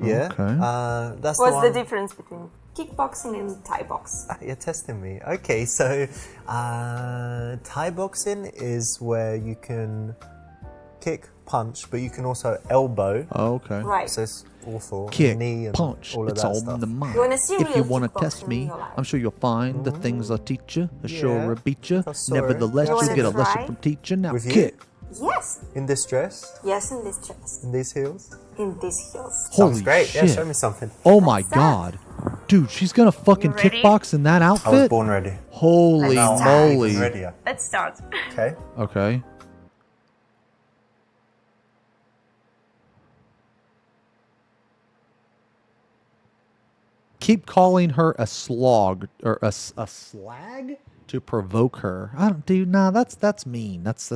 Yeah. Okay. That's What's the the difference between kickboxing and Thai box? You're testing me. Okay, so Thai boxing is where you can kick, punch, but you can also elbow. Okay. Right. So it's awful. Kick, knee and punch, all of it's that all stuff. in the mind. You wanna see If you real want to kickboxing test me, in your life? I'm sure you'll find the things I'll teach you. Sure, Yeah, will beat you. I saw it. Nevertheless, You you'll wanna get a lesson try? from teacher. Now With you? kick. Yes. In this dress? Yes, in this dress. In these heels? In these heels. Holy Sounds great. shit. Yeah, show me something. Oh my God. Dude, she's going to fucking You ready? kickbox in that outfit? I was born ready. Holy Let's moly. Ready yet? Let's start. Okay. Okay. Keep calling her a slog or a slag to provoke her. I don't, dude. Nah, that's mean. That's.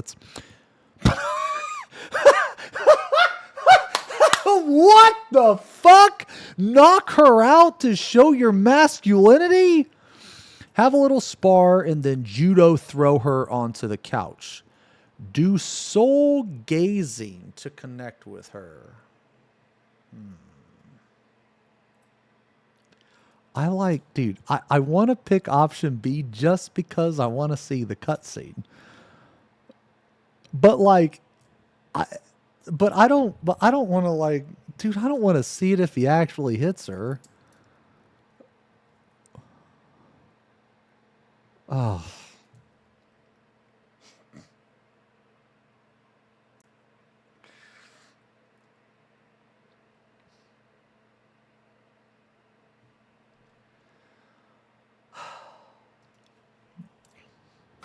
What the fuck? Knock her out to show your masculinity? Have a little spar and then judo throw her onto the couch. Do soul gazing to connect with her. I like, dude, I want to pick option B just because I want to see the cutscene. But like, I don't want to like, dude, I don't want to see it if he actually hits her. Oh.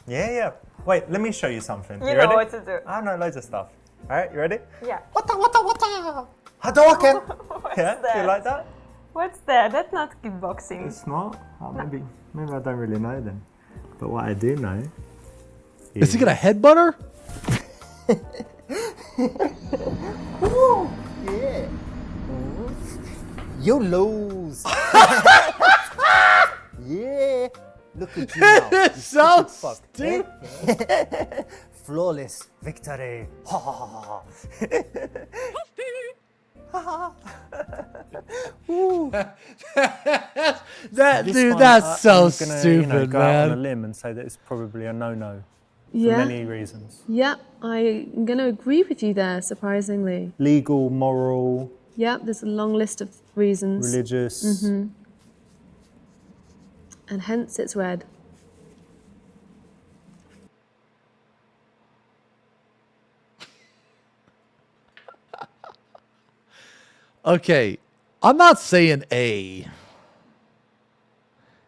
Yeah. Wait, let me show you something. You know ready? what to do. I know loads of stuff. All right, you ready? Yeah. Hadouken! What's Yeah, that? you like that? What's that? That's not kickboxing. It's not. Oh, maybe I don't really know then. But what I do know Is he gonna headbutt her? Ooh, yeah. You lose. Yeah. Look at you now. It's so fuck, stupid. Flawless victory. Ha ha ha ha. That This dude, one, that's so I'm gonna, stupid, go out on a man. limb and say that it's probably a no-no. for many reasons. Yeah, I'm going to agree with you there, surprisingly. Legal, moral. Yeah, there's a long list of reasons. Religious. And hence it's red. Okay, I'm not saying A.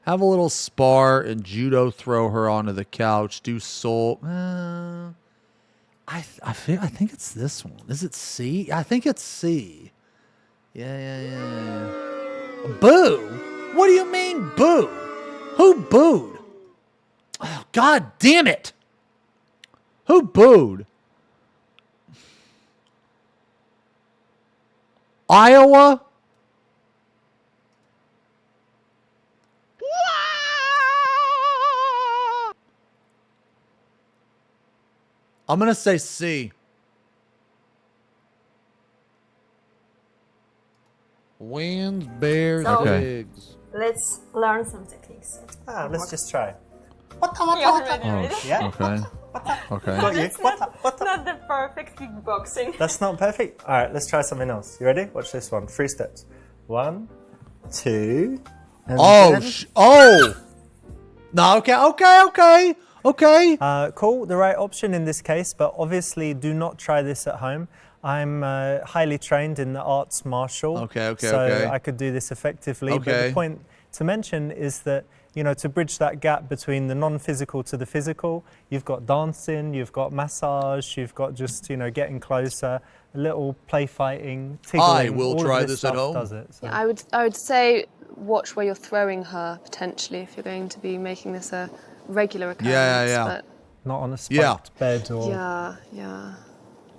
Have a little spar and judo throw her onto the couch. Do soul. I think it's this one. Is it C? I think it's C. Yeah. Boo? What do you mean boo? Who booed? Oh, God damn it. Who booed? Iowa? I'm going to say C. Wins, bears, pigs. Let's learn some techniques. Let's just try. Yeah. Okay. Got you. It's not the perfect kickboxing. That's not perfect. All right, let's try something else. You ready? Watch this one. 3 steps. 1, 2, and No, okay. Cool, the right option in this case, but obviously do not try this at home. I'm highly trained in the arts martial, so I could do this effectively. But the point to mention is that, you know, to bridge that gap between the non-physical to the physical, you've got dancing, you've got massage, you've got just, you know, getting closer, a little play fighting, tickling. I will try this at home. Does it, so. Yeah, I would say watch where you're throwing her, potentially, if you're going to be making this a regular occurrence. Yeah. But not on a spiked bed or... Yeah.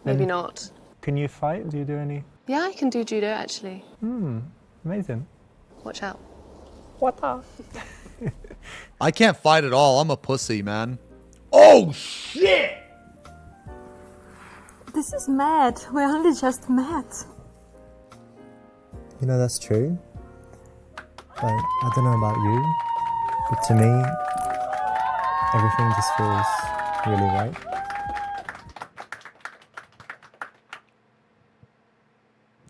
Maybe not. Can you fight? Do you do any? Yeah, I can do judo, actually. Amazing. Watch out. What the? I can't fight at all. I'm a pussy, man. Oh, shit! This is mad. We only just met. You know, that's true. But I don't know about you, but to me, everything just feels really right.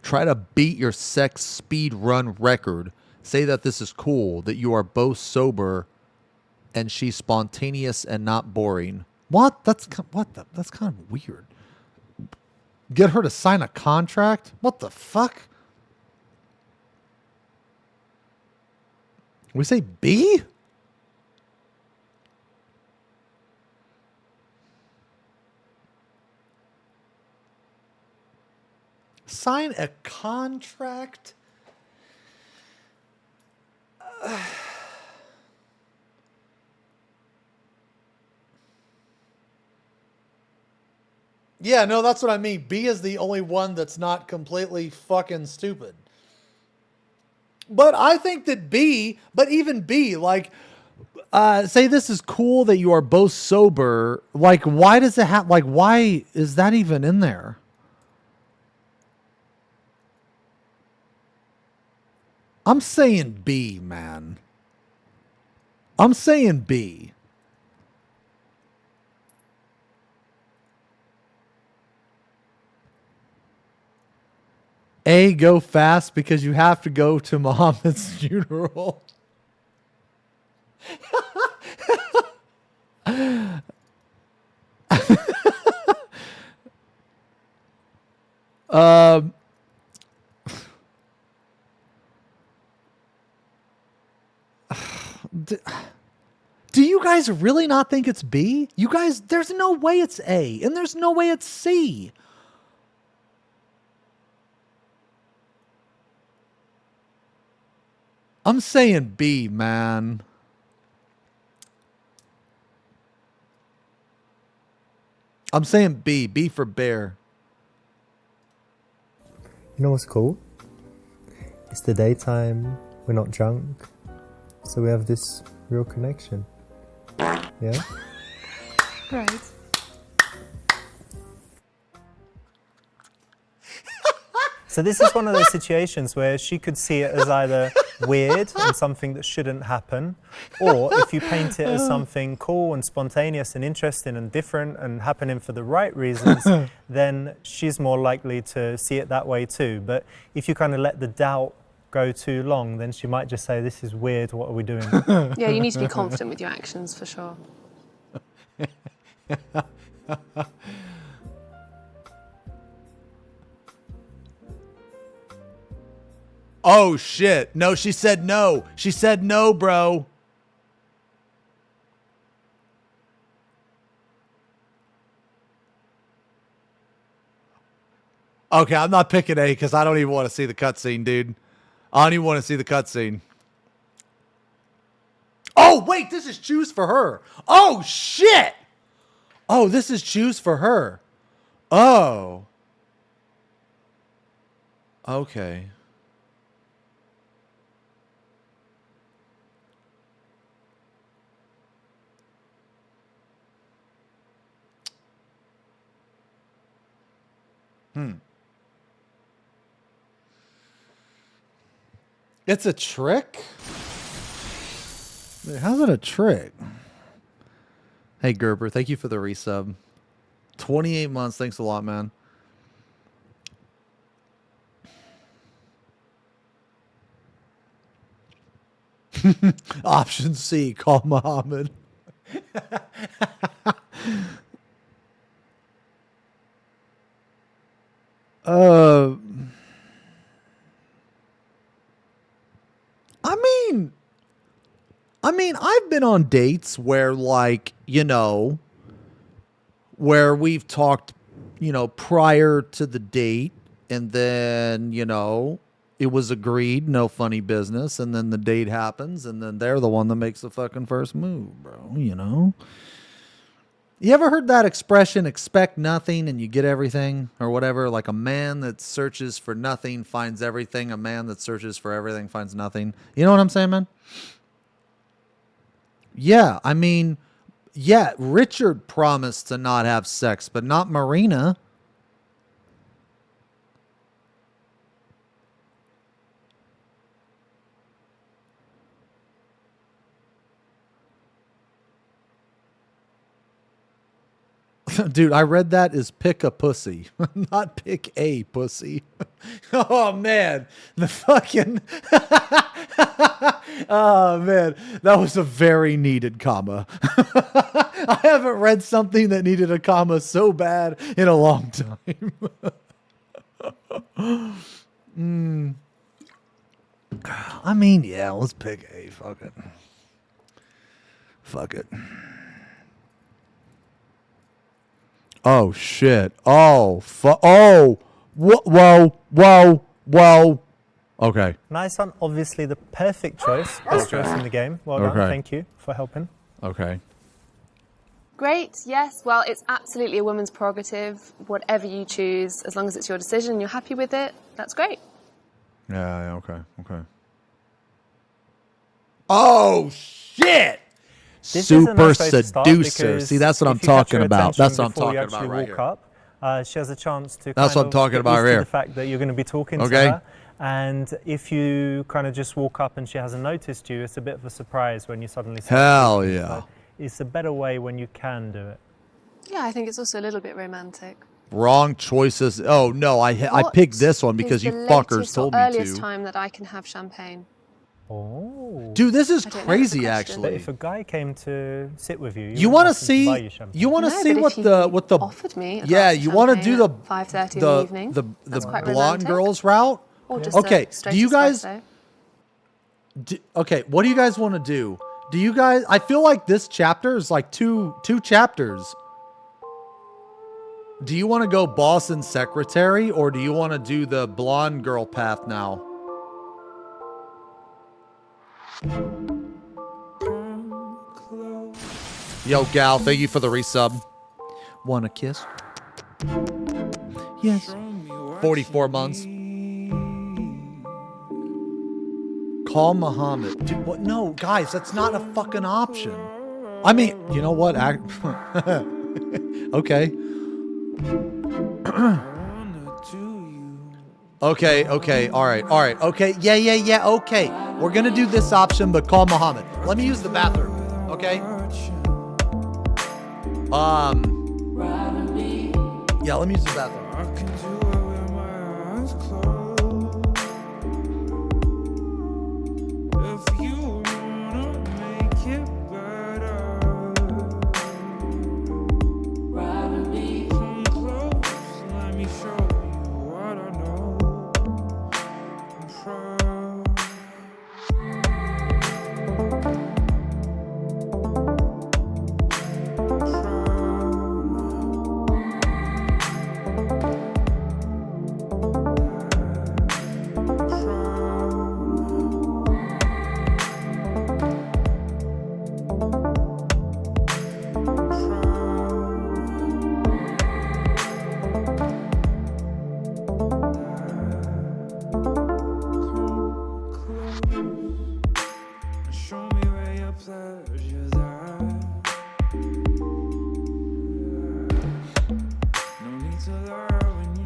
Try to beat your sex speed run record. Say that this is cool, that you are both sober and she's spontaneous and not boring. What? That's kind of weird. Get her to sign a contract? What the fuck? We say B? Sign a contract? Yeah, no, that's what I mean. B is the only one that's not completely fucking stupid. But I think that B, but even B, like, say this is cool that you are both sober. Like, why does it have, like, why is that even in there? I'm saying B, man. I'm saying B. A, go fast because you have to go to Muhammad's funeral. Do you guys really not think it's B? You guys, there's no way it's A, and there's no way it's C. I'm saying B, man. I'm saying B. B for bear. You know what's cool? It's the daytime, we're not drunk, so we have this real connection. Yeah? Right. So this is one of those situations where she could see it as either weird and something that shouldn't happen, or if you paint it as something cool and spontaneous and interesting and different and happening for the right reasons, then she's more likely to see it that way too. But if you kind of let the doubt go too long, then she might just say, this is weird, what are we doing? Yeah, you need to be confident with your actions for sure. Oh shit. No, she said no. She said no, bro. Okay, I'm not picking A because I don't even want to see the cutscene, dude. I don't even want to see the cutscene. Oh, wait, this is choose for her. Oh, shit. Oh, this is choose for her. Oh. Okay. It's a trick? How's it a trick? Hey, Gerber, thank you for the resub. 28 months. Thanks a lot, man. Option C, call Muhammad. I mean, I've been on dates where, like, you know, where we've talked, you know, prior to the date, and then, you know, it was agreed, no funny business, and then the date happens, and then they're the one that makes the fucking first move, bro, you know? You ever heard that expression, expect nothing and you get everything, or whatever? Like, a man that searches for nothing finds everything. A man that searches for everything finds nothing. You know what I'm saying, man? Yeah, I mean, yeah, Richard promised to not have sex, but not Marina. Dude, I read that as pick a pussy, not pick a pussy. Oh, man. The fucking... Oh, man. That was a very needed comma. I haven't read something that needed a comma so bad in a long time. I mean, yeah, let's pick A. Fuck it. Fuck it. Oh, shit. Oh, oh. Whoa, whoa, whoa. Okay. Nice one. Obviously the perfect choice. Best choice in the game. Well done. Thank you for helping. Okay. Great, yes. Well, it's absolutely a woman's prerogative. Whatever you choose, as long as it's your decision and you're happy with it, that's great. Yeah, okay, okay. Oh, shit! This is a Super nice way to start Seducer. See, that's what I'm talking about. That's what I'm talking about right here. She has a chance to That's what I'm talking about right here. the fact that you're going to be talking to her. And if you kind of just walk up and she hasn't noticed you, it's a bit of a surprise when you suddenly start Hell talking. yeah. So it's a better way when you can do it. Yeah, I think it's also a little bit romantic. Wrong choices. Oh, no, I picked this one because you fuckers told me to. Earliest time that I can have champagne. Oh. Dude, this is crazy, actually. But if a guy came to sit with you, you want to see what the offered me you want to do the 5:30 in the evening. The blonde girls route. Okay, do you guys? Okay, what do you guys want to do? Do you guys? I feel like this chapter is like two chapters. Do you want to go boss and secretary, or do you want to do the blonde girl path now? Yo, gal, thank you for the resub. Want a kiss? Yes. 44 months. Call Muhammad. Dude, what? No, guys, that's not a fucking option. I mean, you know what? Okay. Okay, all right, okay, yeah, okay. We're gonna do this option, but call Muhammad. Let me use the bathroom, okay? Yeah, let me use the bathroom.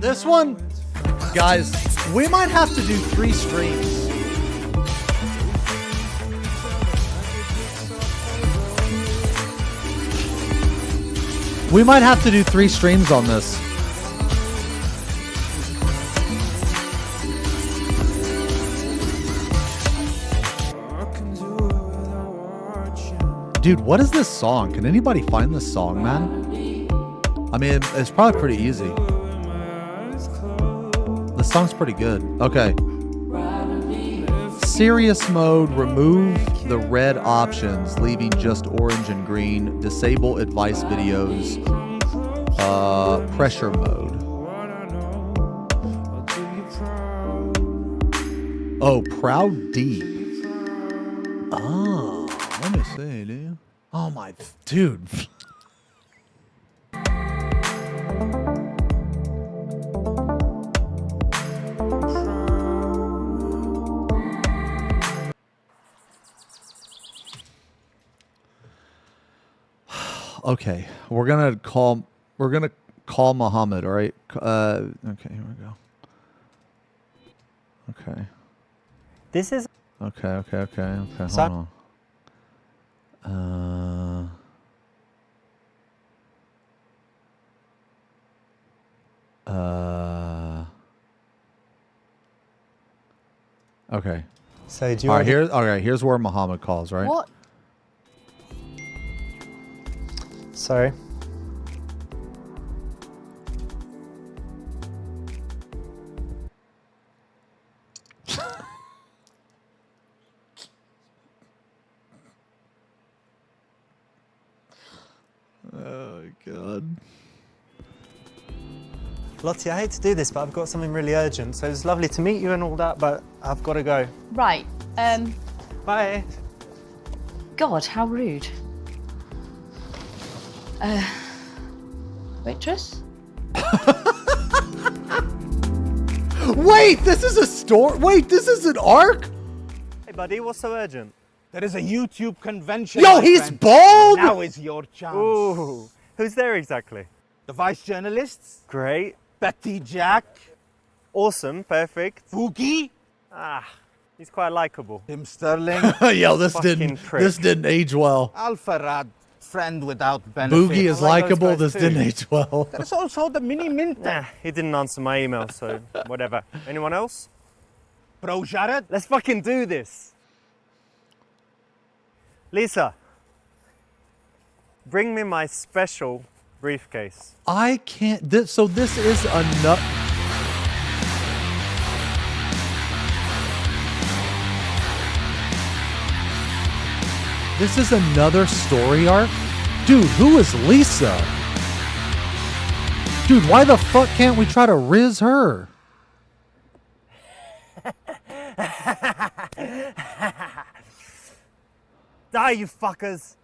This one, guys, we might have to do 3 streams. We might have to do 3 streams on this. Dude, what is this song? Can anybody find this song, man? I mean, it's probably pretty easy. The song's pretty good. Okay. Serious mode, remove the red options, leaving just orange and green. Disable advice videos. Pressure mode. Oh, Proud D. Oh, let me see, dude. Oh my, dude. Okay, we're gonna call Muhammad. All right. Okay, here we go. Okay. This is Okay. Hold So- on. Okay. So do you All want right, here's where Muhammad calls, right? What? Sorry. Oh god. Lottie, I hate to do this, but I've got something really urgent. So it's lovely to meet you and all that, but I've got to go. Right. Bye. God, how rude. Waitress? Wait, this is a store? Wait, this is an arc? Hey, buddy, what's so urgent? There is a YouTube convention. Yo, my he's friend. bald? Now is your chance. Ooh. Who's there exactly? The vice journalists. Great. Betty Jack. Awesome. Perfect. Boogie. Ah, he's quite likable. Tim Sterling. Yo, this Fucking prick. didn't age well. Alpharad. Friend without benefit. Boogie is I like those likable. guys This too. didn't age well. There's also the Mini Mint. Nah, he didn't answer my email, so whatever. Anyone else? Bro Jared. Let's fucking do this. Lisa, bring me my special briefcase. I can't. So this is a nut. This is another story arc? Dude, who is Lisa? Dude, why the fuck can't we try to riz her? Die, you fuckers!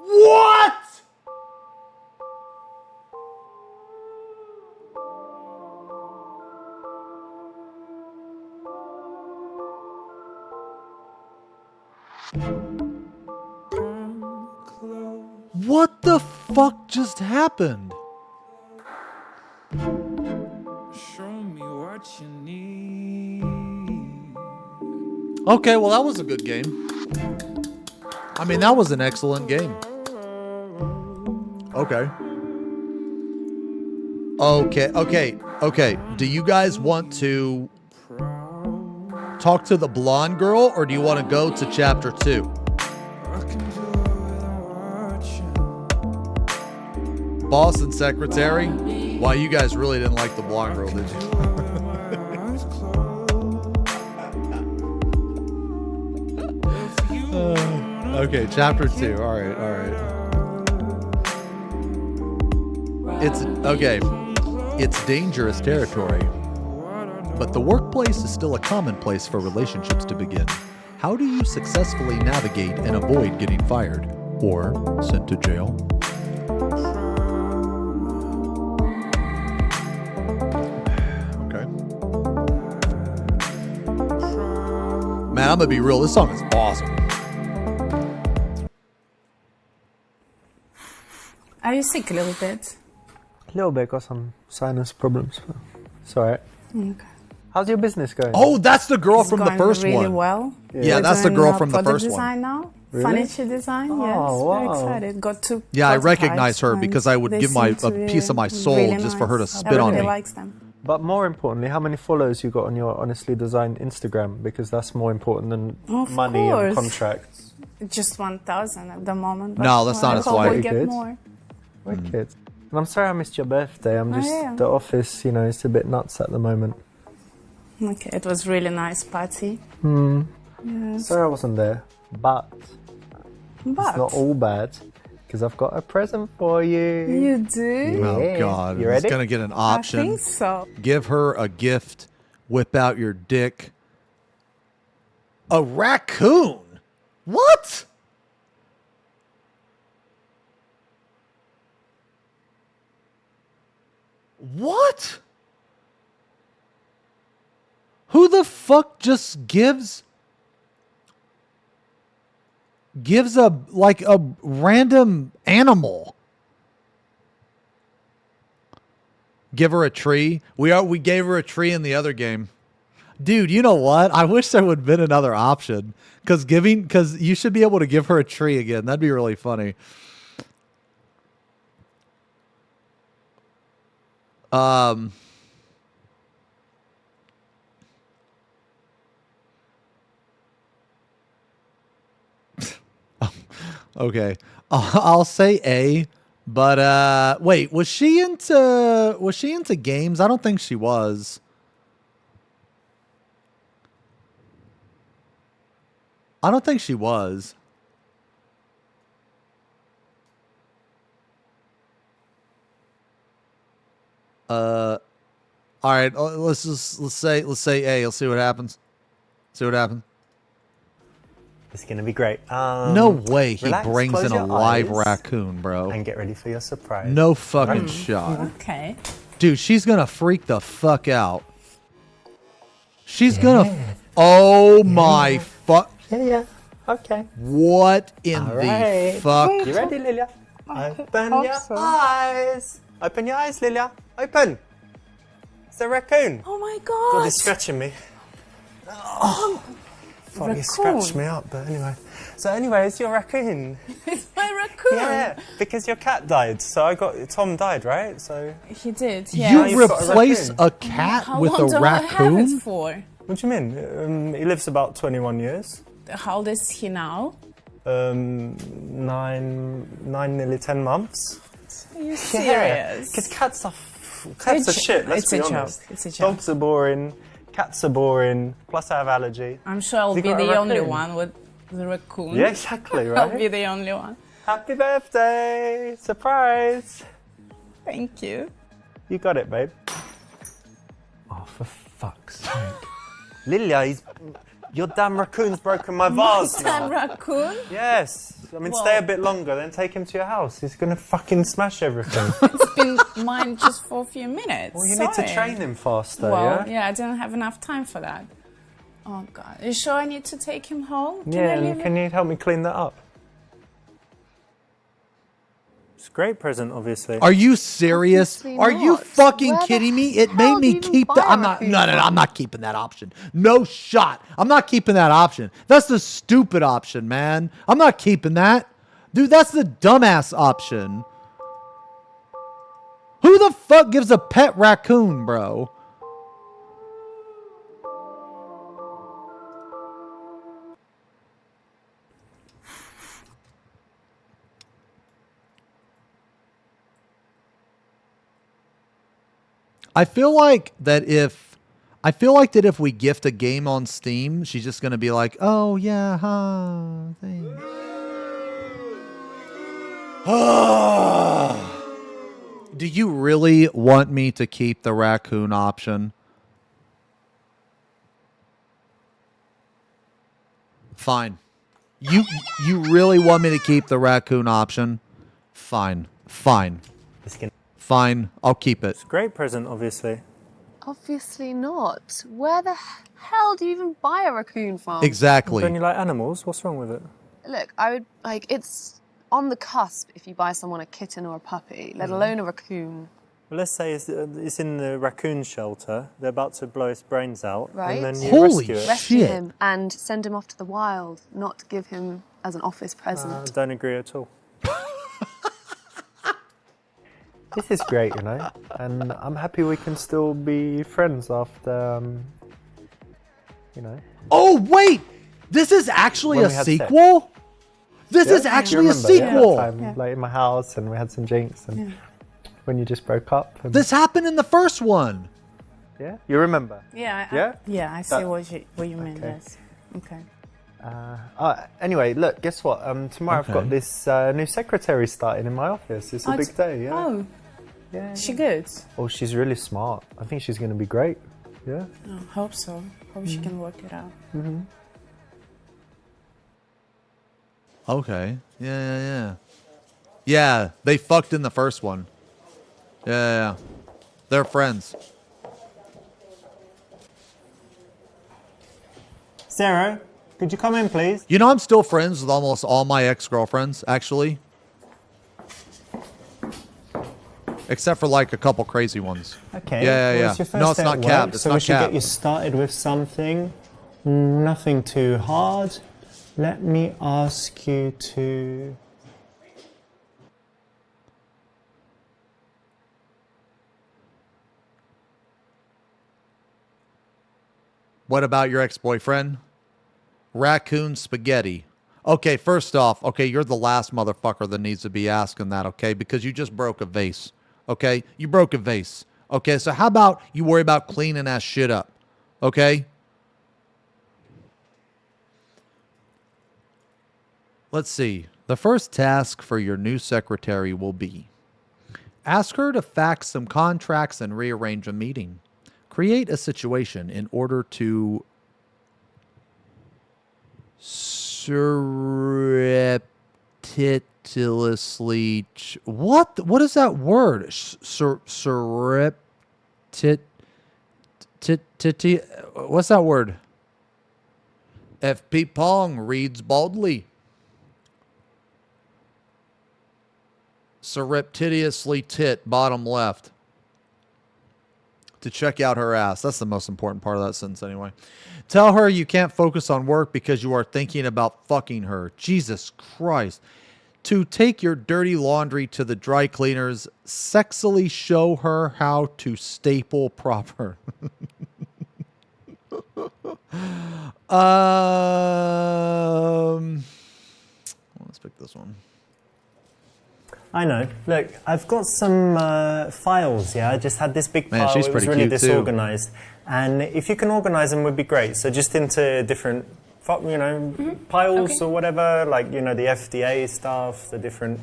What? What the fuck just happened? Okay, well that was a good game. I mean, that was an excellent game. Okay. Okay. Do you guys want to talk to the blonde girl, or do you want to go to chapter 2? Boss and secretary? Why, you guys really didn't like the blonde girl, did you? Okay, chapter 2. All right. It's dangerous territory, but the workplace is still a common place for relationships to begin. How do you successfully navigate and avoid getting fired or sent to jail? Okay. Man, I'm gonna be real. This song is awesome. Are you sick a little bit? A little bit, got some sinus problems. But it's alright. Okay. How's your business going? Oh, that's the girl It's from the going first really one. well. Yeah, that's the girl from the first one. Design now. Really? Furniture design. Oh, Yes, very wow. excited. Got two. Yeah, I prototypes recognize her and because I would they give a seem to piece of my be soul really just for her to nice. spit on Everybody me. likes them. But more importantly, how many followers you got on your Honestly Designed Instagram? Because that's more important than Of money course. and contracts. Just 1,000 at the moment. but No, that's not I as hope wide. we get Wicked. more. Wicked. And I'm sorry I missed your birthday. I'm Oh, just, yeah. the office, it's a bit nuts at the moment. Okay, it was really nice party. Yes. Sorry I wasn't there. But it's not all bad, because I've got a present for you. You do? Oh, God. You It's ready? going to get an I option. think so. Give her a gift. Whip out your dick. A raccoon? What? What? Who the fuck just gives a random animal? Give her a tree. We gave her a tree in the other game. Dude, you know what? I wish there would have been another option. Because you should be able to give her a tree again. That'd be really funny. Okay. I'll say A, but wait, was she into games? I don't think she was. I don't think she was. All right, let's say A. Let's see what happens. See what happens. It's going to be great. No way he relax, brings close in a your live eyes, raccoon, bro. And get ready for your surprise. No fucking shot. Okay. Dude, she's gonna freak the fuck out. She's gonna... Oh my fuck... Yeah. Okay. What in All the right. fuck? You ready, Lilia? Open hope your so. eyes. Open your eyes, Lilia. Open. It's a raccoon. Oh my God, god. he's scratching me. Thought he Raccoon. scratched me up, but anyway. So anyway, it's your raccoon. It's my raccoon. Yeah, because your cat died. So Tom died, right? So He did, You yeah. you've got a replace raccoon. a cat How with long a do I have raccoon? it for? What do you mean? He lives about 21 years. How old is he now? 9, nearly 10 months. Are you serious? Because cats are shit, let's It's be a honest. joke. It's a joke. Dogs are boring, cats are boring, plus I have allergy. I'm sure I'll You be got a the only raccoon? one with the raccoon. Yeah, exactly, right? I'll be the only one. Happy birthday! Surprise! Thank you. You got it, babe. Oh, for fuck's sake. Lilia, your damn raccoon's broken my vase Damn now. raccoon? Yes. I mean, Whoa. stay a bit longer, then take him to your house. He's going to fucking smash everything. It's been mine just for a few minutes. Well, you need to Sorry. train him faster, Well, yeah? I didn't have enough time for that. Oh God! You sure I need to take him home? Yeah, and can you help me clean that up? It's a great present, obviously. Are you serious? Obviously Are you not. fucking Where the kidding me? It made hell do me you even keep buy the. a I'm not. raccoon No, from? I'm not keeping that option. No shot. I'm not keeping that option. That's the stupid option, man. I'm not keeping that, dude. That's the dumbass option. Who the fuck gives a pet raccoon, bro? I feel like that if we gift a game on Steam, she's just gonna be like, "Oh yeah, huh, thanks." Do you really want me to keep the raccoon option? Fine. You really want me to keep the raccoon option? Fine. Fine. Fine. I'll keep it. It's a great present, obviously. Obviously not. Where the hell do you even buy a raccoon from? Exactly. Don't you like animals? What's wrong with it? Look, I would like it's on the cusp if you buy someone a kitten or a puppy, let alone a raccoon. Well, let's say it's in the raccoon shelter. They're about to blow its brains out, Right. and then you Holy rescue it. Rescue him and send him off to the wild, not give him as an office present. Don't agree at all. This is great, you know, and I'm happy we can still be friends after, you know. Oh wait, this is actually When a we had sequel. This is actually a sequel. Like in my house, and we had some drinks, and when you just broke up. And This happened in the first one. Yeah, you remember? Yeah. I see That- what you mean. Okay. Yes. Okay. Anyway, look, guess what? Tomorrow I've got Okay. this new secretary starting in my office. It's a big day, yeah. Oh. Yeah. Is she good? Oh, she's really smart. I think she's going to be great. Yeah. Oh, hope so. Hope she can work it out. Mm-hmm. Okay. Yeah. Yeah, they fucked in the first one. Yeah. They're friends. Sarah, could you come in, please? You know, I'm still friends with almost all my ex-girlfriends, actually. Except for like a couple crazy ones. Okay. Yeah. Well, it's your first No, it's day not at capped. work, It's so not we should get capped. you started with something. Nothing too hard. Let me ask you to... What about your ex-boyfriend? Raccoon spaghetti. Okay, first off, okay, you're the last motherfucker that needs to be asking that, okay? Because you just broke a vase, okay? You broke a vase. Okay, so how about you worry about cleaning that shit up, okay? Let's see. The first task for your new secretary will be ask her to fax some contracts and rearrange a meeting. Create a situation in order to surreptitiously... What is that word? What's that word? FP Pong reads baldly. Surreptitiously tit, bottom left. To check out her ass. That's the most important part of that sentence anyway. Tell her you can't focus on work because you are thinking about fucking her. Jesus Christ. To take your dirty laundry to the dry cleaners, sexily show her how to staple proper. Let's pick this one. I know. Look, I've got some files, yeah? I just had this big Man, pile. she's It was pretty really cute, too. disorganized. And if you can organize them, would be great. So just into different, piles or whatever, like, the FDA stuff, the different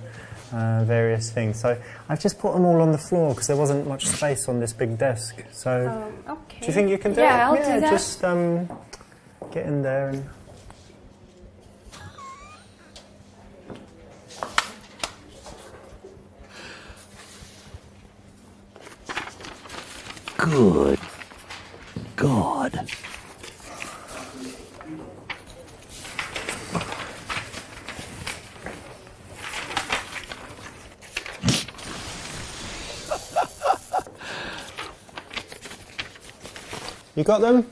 various things. So I've just put them all on the floor because there wasn't much space on this big desk. So Okay. do you think you can do it? Yeah, I'll do that. Just get in there and... Good God. You got them?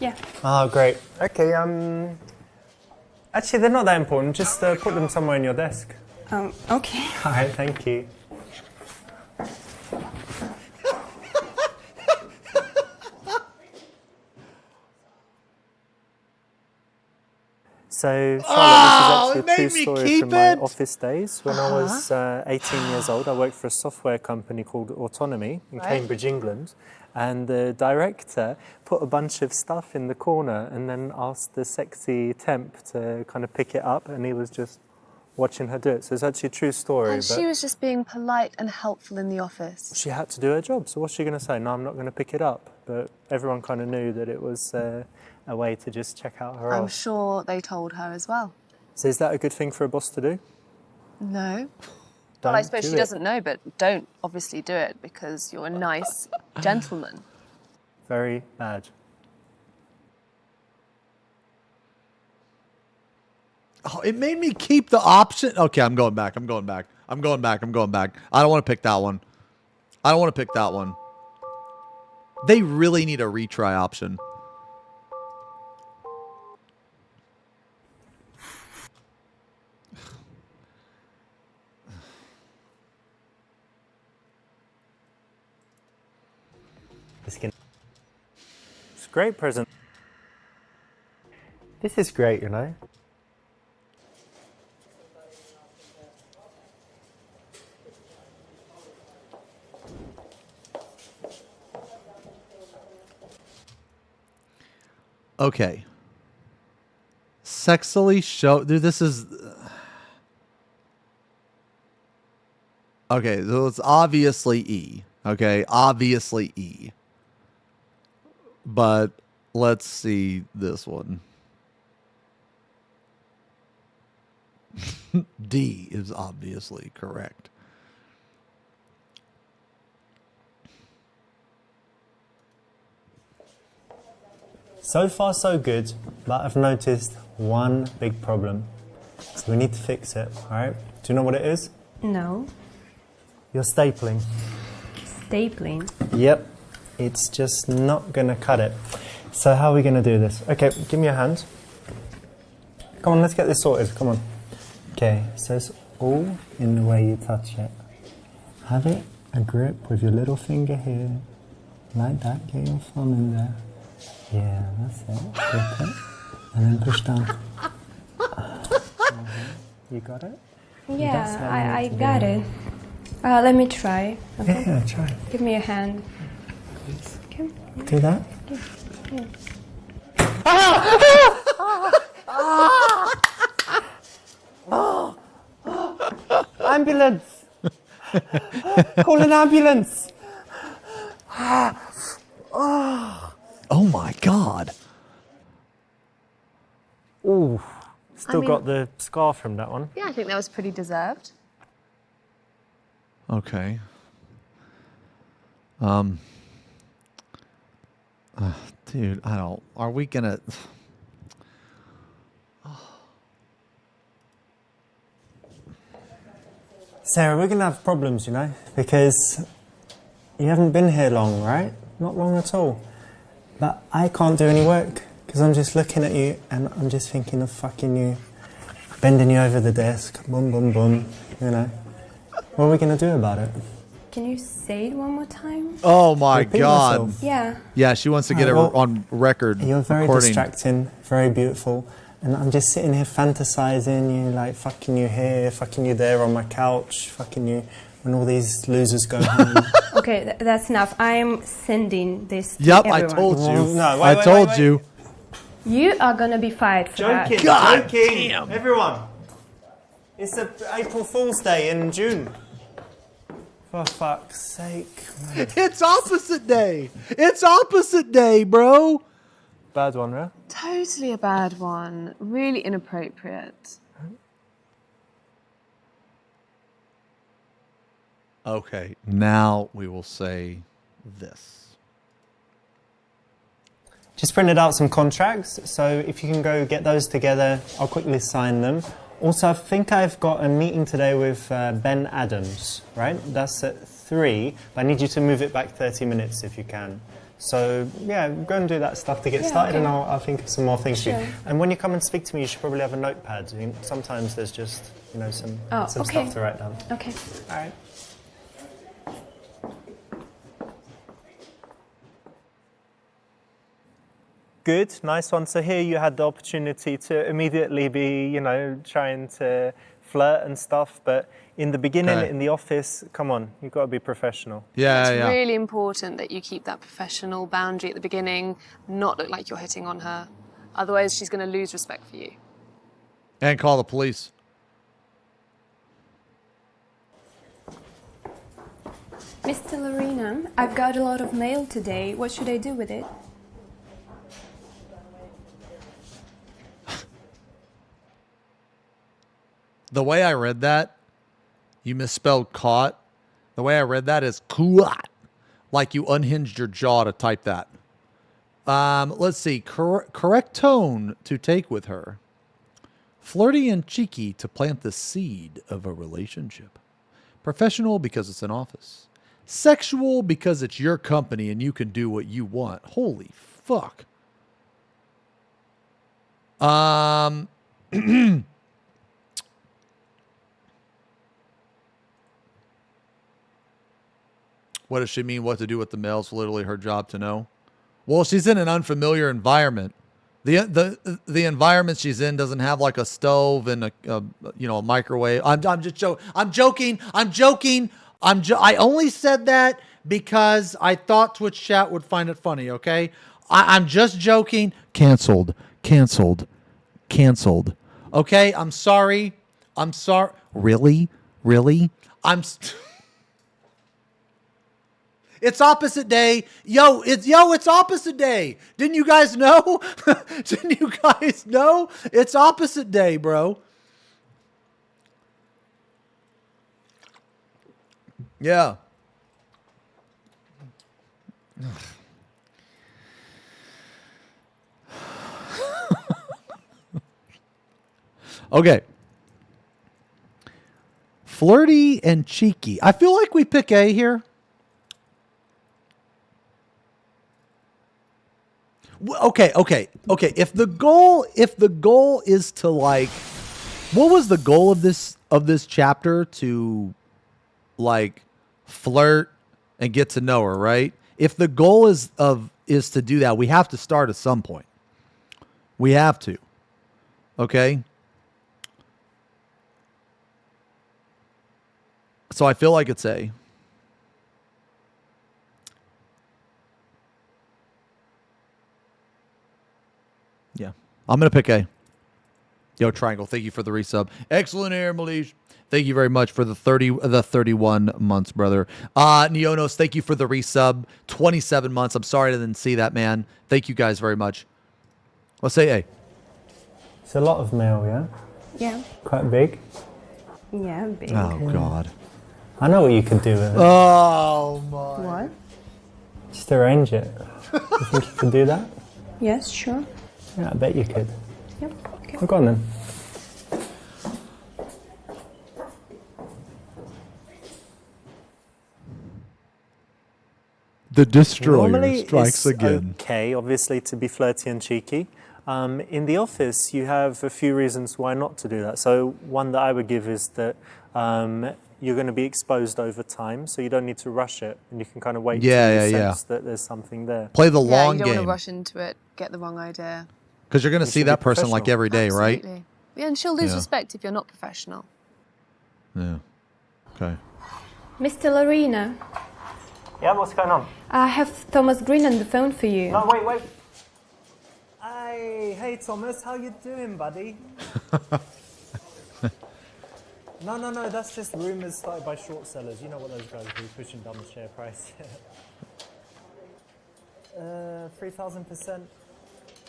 Yeah. Oh, great. Okay, actually, they're not that important. Just put them somewhere in your desk. Okay. All right, thank you. So, Charlotte, this is actually a true story from my office days. When I was 18 years old, I worked for a software company called Autonomy in Cambridge, England. And the director put a bunch of stuff in the corner and then asked the sexy temp to kind of pick it up, and he was just watching her do it. So it's actually a true story. And she was just being polite and helpful in the office. She had to do her job, so what's she going to say? No, I'm not going to pick it up. But everyone kind of knew that it was a way to just check out her I'm off. sure they told her as well. So is that a good thing for a boss to do? No. Don't Well, I suppose do she it. doesn't know, but don't obviously do it because you're a nice gentleman. Very bad. Oh, it made me keep the option. Okay, I'm going back. I don't want to pick that one. They really need a retry option. It's a great present. This is great, you know. Okay. Sexily show. Dude, this is. Okay, so it's obviously E. Okay, obviously E. But let's see this one. D is obviously correct. So far, so good, but I've noticed one big problem. So we need to fix it, all right? Do you know what it is? No. You're stapling. Stapling. Yep. It's just not going to cut it. So how are we going to do this? Okay, give me your hand. Come on, let's get this sorted. Come on. Okay, so it's all in the way you touch it. Have it a grip with your little finger here. Like that. Get your thumb in there. Yeah, that's it. Grip it. And then push down. You got it? Yeah, I got it. Let me try. Okay? Yeah, try. Give me a hand. Okay. Do that. Yeah. Ambulance! Call an ambulance! Oh my God. Ooh. Still I got mean- the scar from that one. Yeah, I think that was pretty deserved. Okay. Dude, I don't. Are we gonna? Sarah, we're going to have problems, you know, because you haven't been here long, right? Not long at all. But I can't do any work because I'm just looking at you and I'm just thinking of fucking you, bending you over the desk, boom, boom, boom, you know. What are we going to do about it? Can you say it one more time? Oh my Repeat God. myself. Yeah. Yeah, she wants to get it Well, on record. You're very recording. distracting, very beautiful. And I'm just sitting here fantasizing you, like fucking you here, fucking you there on my couch, fucking you when all these losers go home. Okay, that's enough. I'm sending this to Yep, I everyone. told you. No, I told you. You are gonna be fired for that. Joking, God joking. damn. Everyone, it's a April Fool's Day in June. For fuck's sake. It's opposite day. It's opposite day, bro. Bad one, right? Totally a bad one. Really inappropriate. Okay, now we will say this. Just printed out some contracts, so if you can go get those together, I'll quickly sign them. Also, I think I've got a meeting today with Ben Adams, right? That's at 3, but I need you to move it back 30 minutes if you can. So yeah, go and do that stuff to get started, and I'll think of some more things for you. And when you come and speak to me, you should probably have a notepad. Sometimes there's just some stuff to write down. Okay. All right. Good, nice one. So here you had the opportunity to immediately be, trying to flirt and stuff, but in the beginning, in the office, come on, you've got to be professional. It's really important that you keep that professional boundary at the beginning, not look like you're hitting on her. Otherwise, she's going to lose respect for you. And call the police. Mr. Lorena, I've got a lot of mail today. What should I do with it? The way I read that, you misspelled caught. The way I read that is kuat, like you unhinged your jaw to type that. Let's see. Correct tone to take with her. Flirty and cheeky to plant the seed of a relationship. Professional because it's an office. Sexual because it's your company and you can do what you want. Holy fuck. What does she mean? What to do with the mail? It's literally her job to know. Well, she's in an unfamiliar environment. The environment she's in doesn't have like a stove and a microwave. I'm joking. I only said that because I thought Twitch chat would find it funny. Okay, I'm just joking. Canceled. Okay, I'm sorry. Really? It's opposite day. It's opposite day. Didn't you guys know? It's opposite day, bro. Yeah. Okay. Flirty and cheeky. I feel like we pick A here. Okay. If the goal is to like, what was the goal of this chapter? To like flirt and get to know her, right? If the goal is to do that, we have to start at some point. We have to. Okay. So I feel like it's A. Yeah. I'm going to pick A. Yo, Triangle, thank you for the resub. Excellent air, Malish. Thank you very much for the 31 months, brother. Neonos, thank you for the resub. 27 months. I'm sorry I didn't see that, man. Thank you guys very much. Let's say A. It's a lot of mail, yeah? Yeah. Quite big? Yeah, big. Oh, God. I know what you could do with it. Oh, my. What? Just arrange it. You think you could do that? Yes, sure. Yeah, I bet you could. Yep. Okay. Well, go on then. The destroyer Normally strikes it's again. Okay, obviously, to be flirty and cheeky. In the office, you have a few reasons why not to do that. So one that I would give is that you're going to be exposed over time, so you don't need to rush it, and you can kind of wait till you sense that there's something there. Play the long you don't game. want to rush into it, get the wrong idea. Because you're going to see that person like every day, right? Absolutely. Yeah, and she'll lose respect if you're not professional. Yeah. Okay. Mr. Lorena. Yeah, what's going on? I have Thomas Green on the phone for you. No, wait. Hey, Thomas, how you doing, buddy? No, that's just rumours started by short sellers. You know what those guys do, pushing down the share price. 3,000%.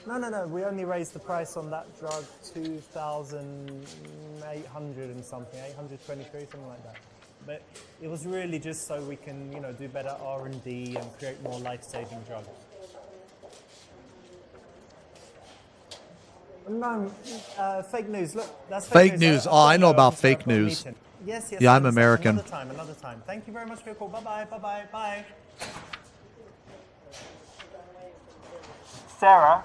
No, we only raised the price on that drug 2,800 and something, 823, something like that. But it was really just so we can, do better R&D and create more life-saving drugs. No, fake news. Look, that's fake news. I know about fake news. Yes. Yeah, I'm American. Another time. Thank you very much for your call. Bye. Sarah,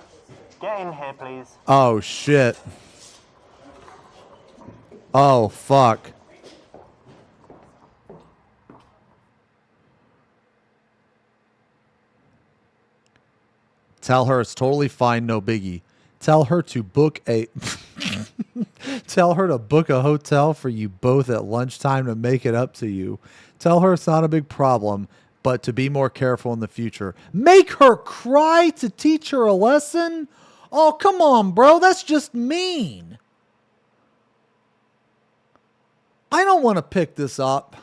get in here, please. Oh, shit. Oh, fuck. Tell her it's totally fine, no biggie. Tell her to book a... Tell her to book a hotel for you both at lunchtime to make it up to you. Tell her it's not a big problem, but to be more careful in the future. Make her cry to teach her a lesson? Oh, come on, bro. That's just mean. I don't want to pick this up.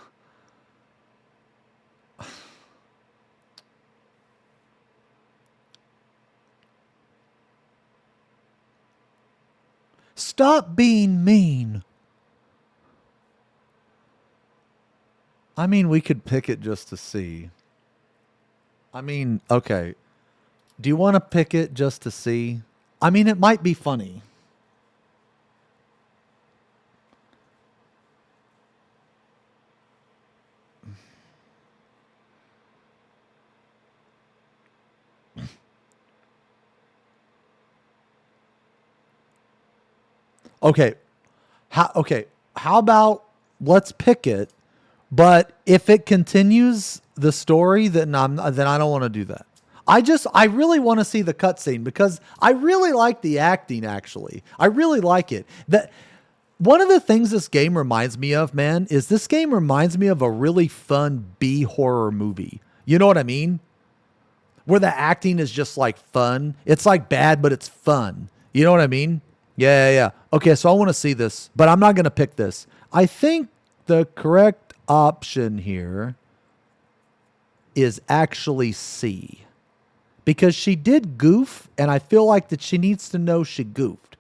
Stop being mean. I mean, we could pick it just to see. I mean, okay. Do you want to pick it just to see? I mean, it might be funny. Okay. How about let's pick it, but if it continues the story, then I don't want to do that. I really want to see the cutscene because I really like the acting, actually. I really like it. One of the things this game reminds me of, man, is this game reminds me of a really fun B-horror movie. You know what I mean? Where the acting is just like fun. It's like bad, but it's fun. You know what I mean? Yeah. Okay, so I want to see this, but I'm not going to pick this. I think the correct option here is actually C. Because she did goof, and I feel like that she needs to know she goofed.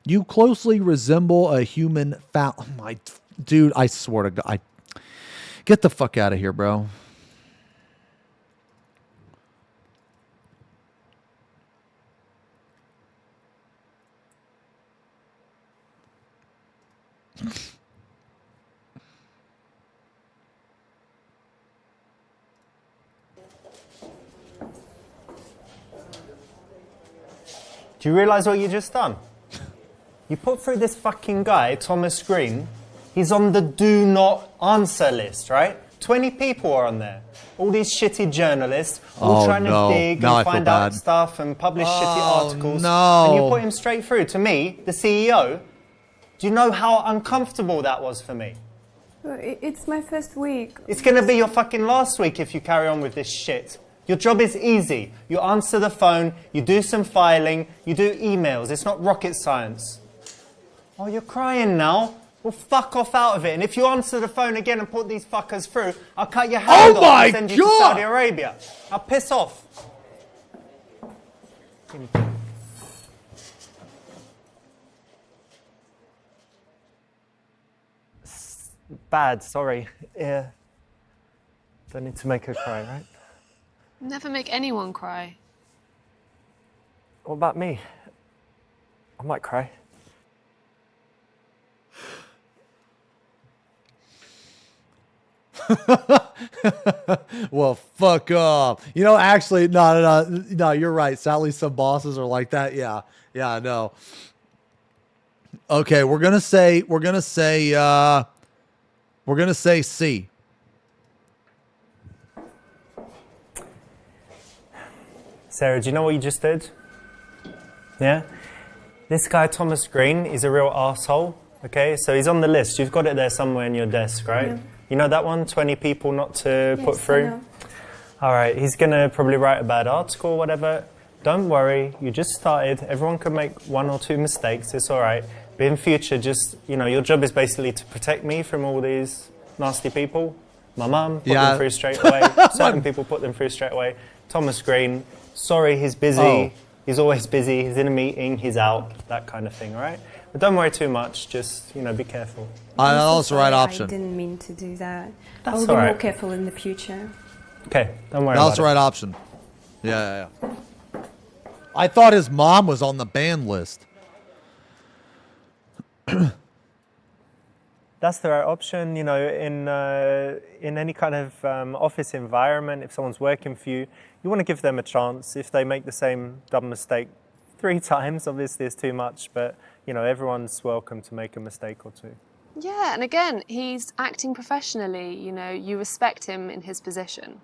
You closely resemble a human Oh my dude, I swear to God. Get the fuck out of here, bro. Do you realise what you just done? You put through this fucking guy, Thomas Green. He's on the do not answer list, right? 20 people are on there. All these shitty journalists, all trying to dig and find out stuff and publish shitty articles. No. And you put him straight through to me, the CEO. Do you know how uncomfortable that was for me? It's my first week. It's going to be your fucking last week if you carry on with this shit. Your job is easy. You answer the phone, you do some filing, you do emails. It's not rocket science. Oh, you're crying now? Well, fuck off out of it. And if you answer the phone again and put these fuckers through, I'll cut your hand off and send you to Saudi Arabia. I'll piss off. Bad, sorry. Yeah. Don't need to make her cry, right? Never make anyone cry. What about me? I might cry. Well, fuck off. You know, actually, no, you're right. Sadly, some bosses are like that. Yeah, I know. Okay, we're gonna say C. Sarah, do you know what you just did? Yeah? This guy, Thomas Green, is a real arsehole. Okay, so he's on the list. You've got it there somewhere in your desk, right? Yeah. You know that one? 20 people not to put through? I know. All right, he's going to probably write a bad article or whatever. Don't worry, you just started. Everyone can make 1 or 2 mistakes. It's all right. But in future, just, your job is basically to protect me from all these nasty people. My mum, put them through straight away. Certain people put them through straight away. Thomas Green, sorry, he's busy. Oh. He's always busy. He's in a meeting. He's out. That kind of thing, all right? But don't worry too much. Just, be careful. That's the right option. I didn't mean to do that. That's I'll be more careful in the future. Okay, don't worry about it. That's the right option. Yeah. I thought his mom was on the ban list. that's the right option. You know, in any kind of office environment, if someone's working for you, you want to give them a chance. If they make the same dumb mistake 3 times, obviously it's too much, but you know, everyone's welcome to make a mistake or two. Yeah, and again, he's acting professionally, you know, you respect him in his position.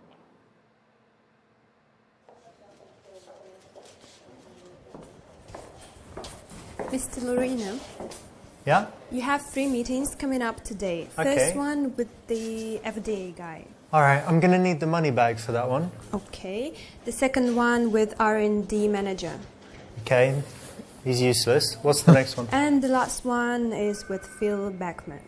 Mr. Lorena, Yeah? you have 3 meetings coming up today. Okay. First one with the FDA guy. All right, I'm going to need the money bags for that one. Okay. The second one with R&D manager. Okay, he's useless. What's the next one? And the last one is with Phil Beckman.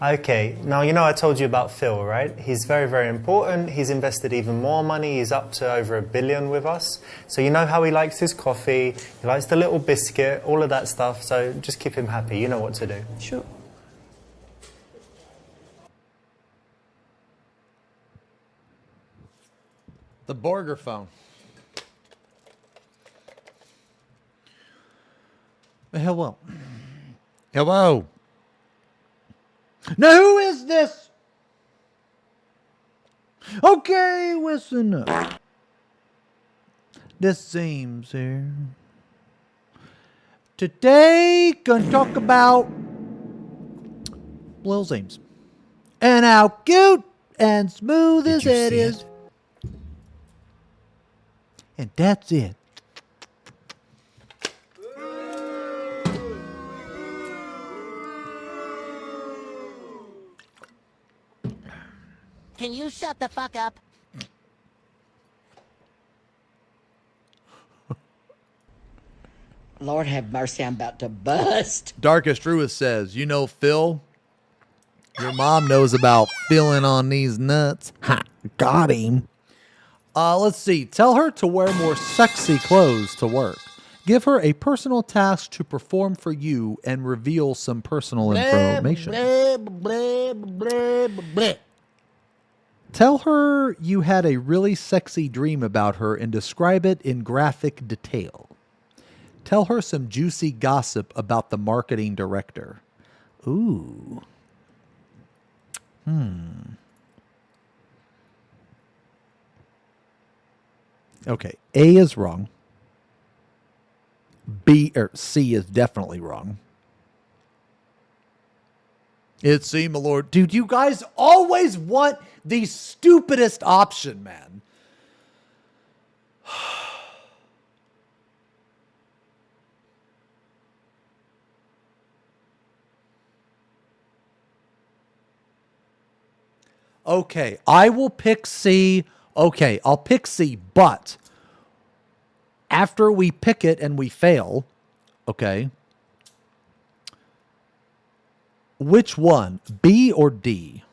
Okay, now you know I told you about Phil, right? He's very, very important. He's invested even more money. He's up to over $1 billion with us. So you know how he likes his coffee, he likes the little biscuit, all of that stuff. So just keep him happy. You know what to do. Sure. The Borger phone. Hello. Hello. Now, who is this? Okay, listen up. This seems here. Today, gonna talk about Lil Seams. And how cute and smooth as it is. And that's it. Can you shut the fuck up? Lord have mercy, I'm about to bust. Darkest Druid says, you know, Phil, your mom knows about filling on these nuts. Ha, got him. Let's see. Tell her to wear more sexy clothes to work. Give her a personal task to perform for you and reveal some personal information. Tell her you had a really sexy dream about her and describe it in graphic detail. Tell her some juicy gossip about the marketing director. Ooh. Okay, A is wrong. B or C is definitely wrong. It's C, my lord. Dude, you guys always want the stupidest option, man. Okay, I will pick C. Okay, I'll pick C, but after we pick it and we fail, okay, which one? B or D?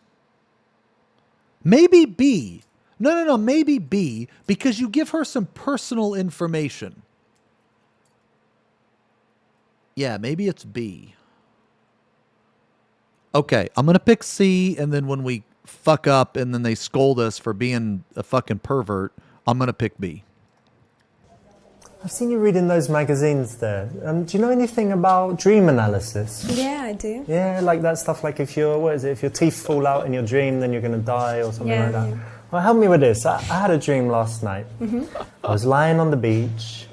Maybe B. No, maybe B, because you give her some personal information. Yeah, maybe it's B. Okay, I'm going to pick C, and then when we fuck up and then they scold us for being a fucking pervert, I'm going to pick B. I've seen you reading those magazines there. Do you know anything about dream analysis? Yeah, I do. Yeah, like that stuff, like if your teeth fall out in your dream, then you're going to die or something like that. Yeah. Well, help me with this. I had a dream last night. I was lying on the beach,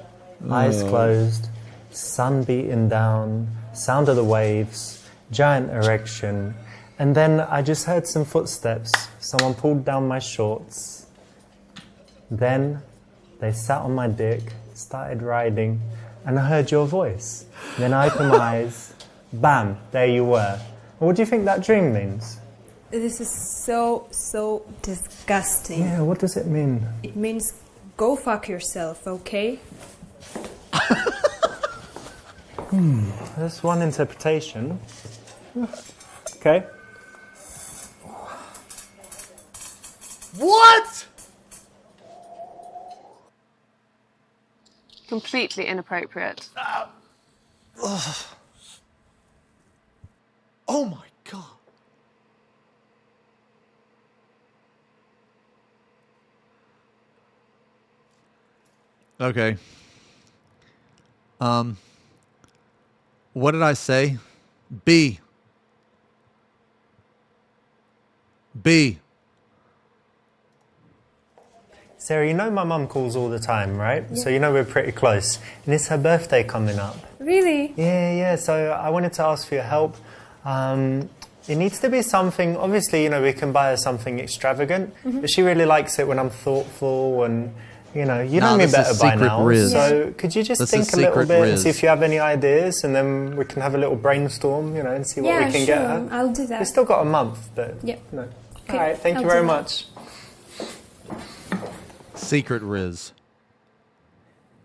eyes closed, sun beating down, sound of the waves, giant erection, and then I just heard some footsteps. Someone pulled down my shorts. Then they sat on my dick, started riding, and I heard your voice. Then I opened my eyes, bam, there you were. What do you think that dream means? This is so disgusting. Yeah, what does it mean? It means go fuck yourself, okay? That's one interpretation. Okay. What? Completely inappropriate. Oh my God. Okay. What did I say? B. B. Sarah, you know my mum calls all the time, right? So you know we're pretty close. And it's her birthday coming up. Really? Yeah. So I wanted to ask for your help. It needs to be something, obviously, you know, we can buy her something extravagant, but she really likes it when I'm thoughtful and, you know, you know me better by now. Riz. So could you just think a little bit and see if you have any ideas, and then we can have a little brainstorm, you know, and see what we can get her. I'll do that. We've still got a month, but, Yep. no. Okay, All right, thank I'll you very do that. much. Secret Riz.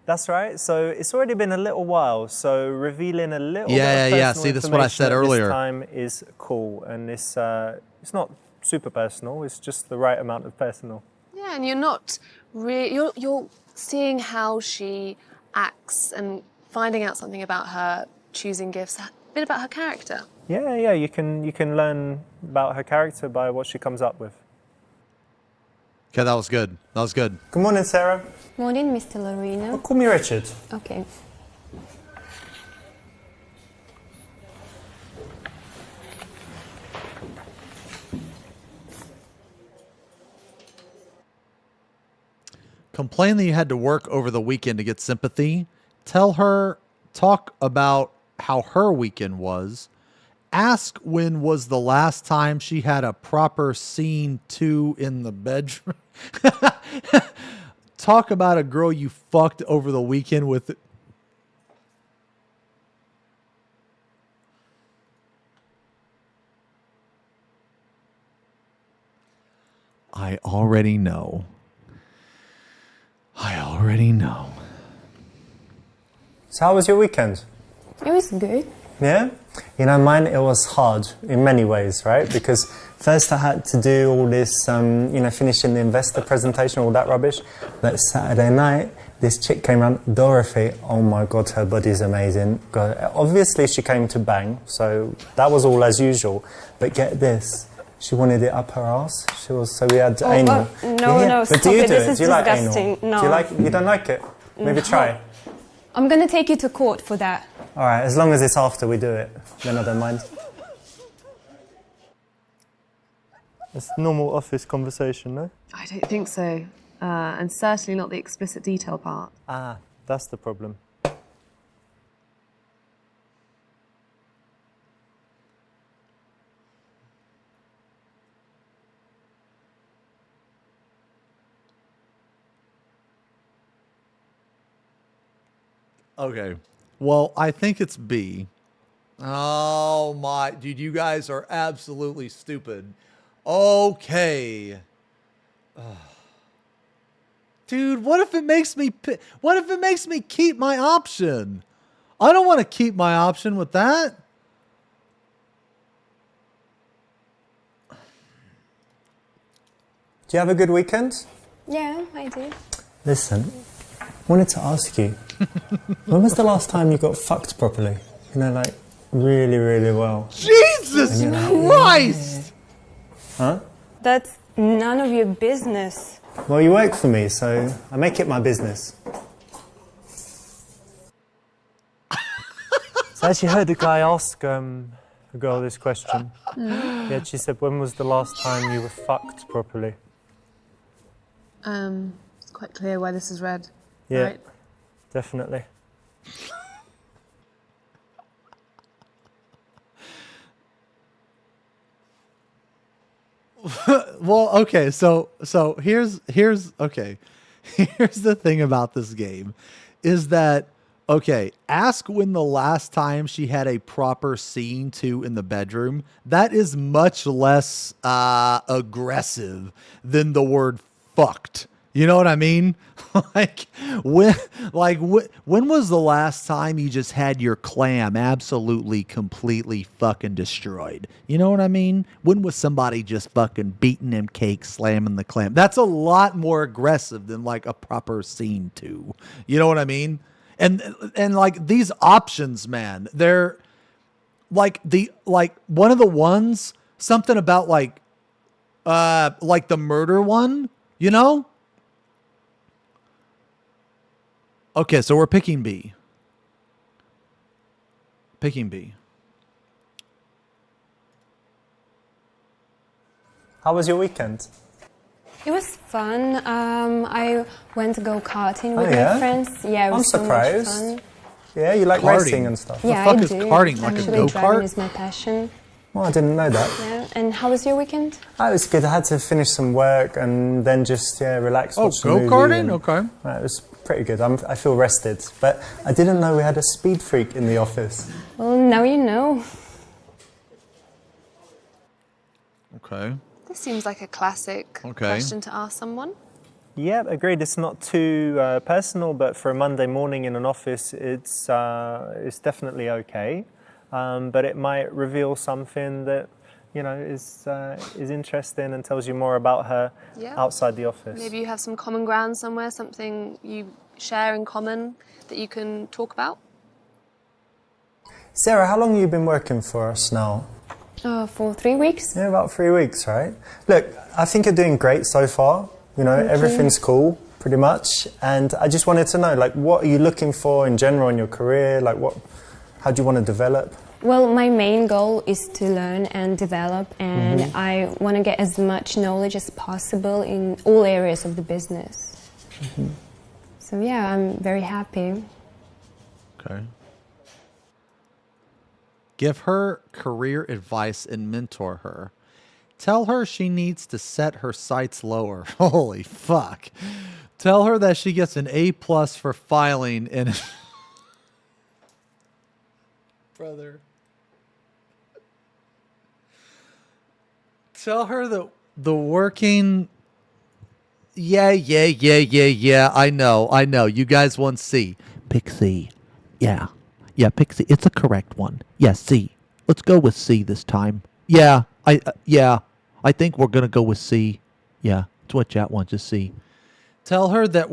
That's right. So it's already been a little while. So revealing a little bit of Yeah. personal See, that's what I said information at earlier. This time is cool, and it's not super personal. It's just the right amount of personal. Yeah, and you're not you're seeing how she acts and finding out something about her, choosing gifts, a bit about her character. Yeah. You can learn about her character by what she comes up with. Okay, that was good. Good morning, Sarah. Morning, Mr. Lorena. Call me Richard. Okay. Complain that you had to work over the weekend to get sympathy. Tell her, talk about how her weekend was. Ask when was the last time she had a proper scene 2 in the bedroom. Talk about a girl you fucked over the weekend with. I already know. So how was your weekend? It was good. Yeah? You know, mine, it was hard in many ways, right? Because first I had to do all this, finishing the investor presentation, all that rubbish. But Saturday night, this chick came around, Dorothy. Oh my God, her body's amazing. God, obviously, she came to bang, so that was all as usual. But get this, she wanted it up her ass. So we had anal. No, but stop do you it. do This it? is Do you like disgusting. anal? No. You don't like it? Maybe try. I'm gonna take you to court for that. All right, as long as it's after we do it, then I don't mind. It's normal office conversation, no? I don't think so. And certainly not the explicit detail part. Ah, that's the problem. Okay. Well, I think it's B. Oh my, dude, you guys are absolutely stupid. Okay. Dude, what if it makes me keep my option? I don't want to keep my option with that. Do you have a good weekend? Yeah, I did. Listen, I wanted to ask you, when was the last time you got fucked properly? You know, like, really, really well. Jesus Christ! Huh? That's none of your business. Well, you work for me, so I make it my business. So I actually heard a guy ask a girl this question. Yeah, she said, when was the last time you were fucked properly? It's quite clear why this is red. Yeah, right? definitely. Well, okay, so here's okay. Here's the thing about this game is that okay, ask when the last time she had a proper scene 2 in the bedroom. That is much less aggressive than the word fucked. You know what I mean? when was the last time you just had your clam absolutely completely fucking destroyed? You know what I mean? When was somebody just fucking beating them cakes, slamming the clam? That's a lot more aggressive than like a proper scene 2. You know what I mean? And like these options, man, they're like one of the ones, something about like the murder one, you know? Okay, so we're picking B. How was your weekend? It was fun. I went to go karting with yeah? my friends. Yeah, it was I'm surprised. so much fun. Yeah, you like Karting? racing and stuff? Yeah, fuck I is do. karting, like a Actually, go-kart? driving is my passion. Well, I didn't know that. Yeah. And how was your weekend? Oh, it was good. I had to finish some work and then just relax. Oh, watch a movie go-karting? and- Okay. It was pretty good. I feel rested. But I didn't know we had a speed freak in the office. Well, now you know. Okay. This seems like a classic question to ask someone. Yeah, agreed. It's not too personal, but for a Monday morning in an office, it's definitely okay. But it might reveal something that is interesting and tells you more about her outside the office. Maybe you have some common ground somewhere, something you share in common that you can talk about. Sarah, how long have you been working for us now? For 3 weeks. Yeah, about 3 weeks, right? Look, I think you're doing great so far. You know, everything's cool, pretty much. And I just wanted to know, like, what are you looking for in general in your career? Like, how do you want to develop? Well, my main goal is to learn and develop, and I want to get as much knowledge as possible in all areas of the business. So yeah, I'm very happy. Okay. Give her career advice and mentor her. Tell her she needs to set her sights lower. Holy fuck. Tell her that she gets an A+ for filing in... Brother. Tell her that the working... Yeah. I know. You guys want C. Pick C. Yeah, pick C. It's a correct one. Yeah, C. Let's go with C this time. Yeah, I think we're going to go with C. Yeah, it's what chat wants to see. Tell her that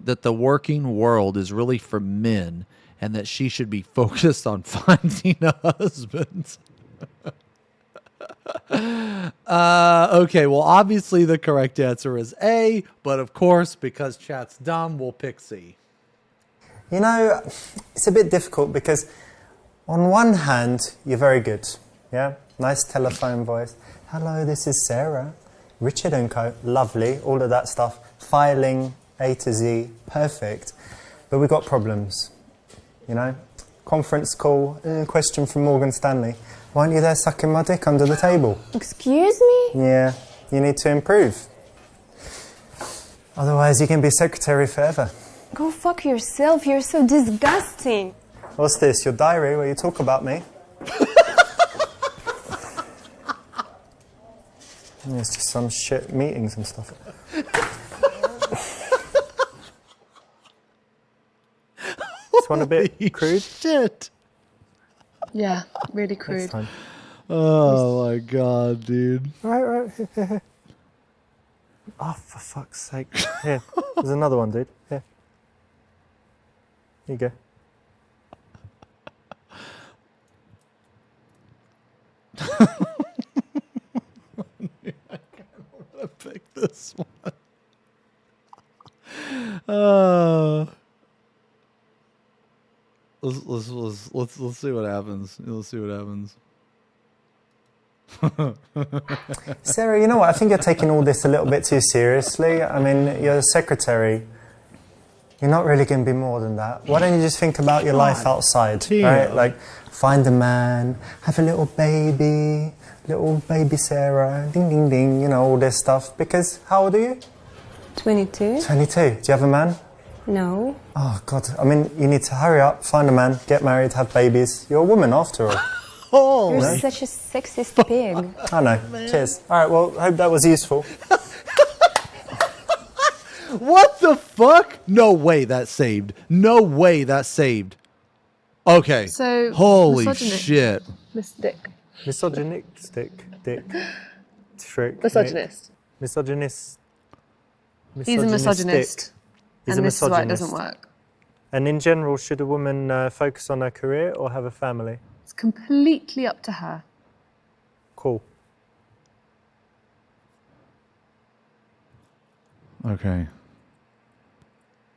that the working world is really for men and that she should be focused on finding a husband. Okay, well, obviously the correct answer is A, but of course, because chat's dumb, we'll pick C. You know, it's a bit difficult because on one hand, you're very good. Yeah? Nice telephone voice. Hello, this is Sarah. Richard & Co. Lovely. All of that stuff. Filing, A to Z. Perfect. But we've got problems. You know? Conference call. Question from Morgan Stanley. Why aren't you there sucking my dick under the table? Excuse me? Yeah. You need to improve. Otherwise, you can be secretary forever. Go fuck yourself. You're so disgusting. What's this? Your diary where you talk about me? It's just some shit meetings and stuff. This one a bit crude? Shit. Yeah, really crude. Next time. Oh my god, dude. Right. Oh, for fuck's sake. Here, there's another one, dude. Here. Here you go. I want to pick this one. Let's see what happens. Let's see what happens. Sarah, you know what? I think you're taking all this a little bit too seriously. I mean, you're a secretary. You're not really going to be more than that. Why don't you just think about your life outside, right? Like, find a man, have a little baby Sarah, ding, ding, ding, you know, all this stuff. Because, how old are you? 22. 22. Do you have a man? No. Oh, God. I mean, you need to hurry up, find a man, get married, have babies. You're a woman, after all. You're such a sexist pig. I know. Cheers. All right, well, I hope that was useful. What the fuck? No way that saved. No way that saved. Okay. So, holy misogynist. shit. Misogynistic. Dick. Trick. Misogynist. Misogynist. He's a misogynist. He's and a this is why it misogynist. doesn't work. And in general, should a woman focus on her career or have a family? It's completely up to her. Cool. Okay.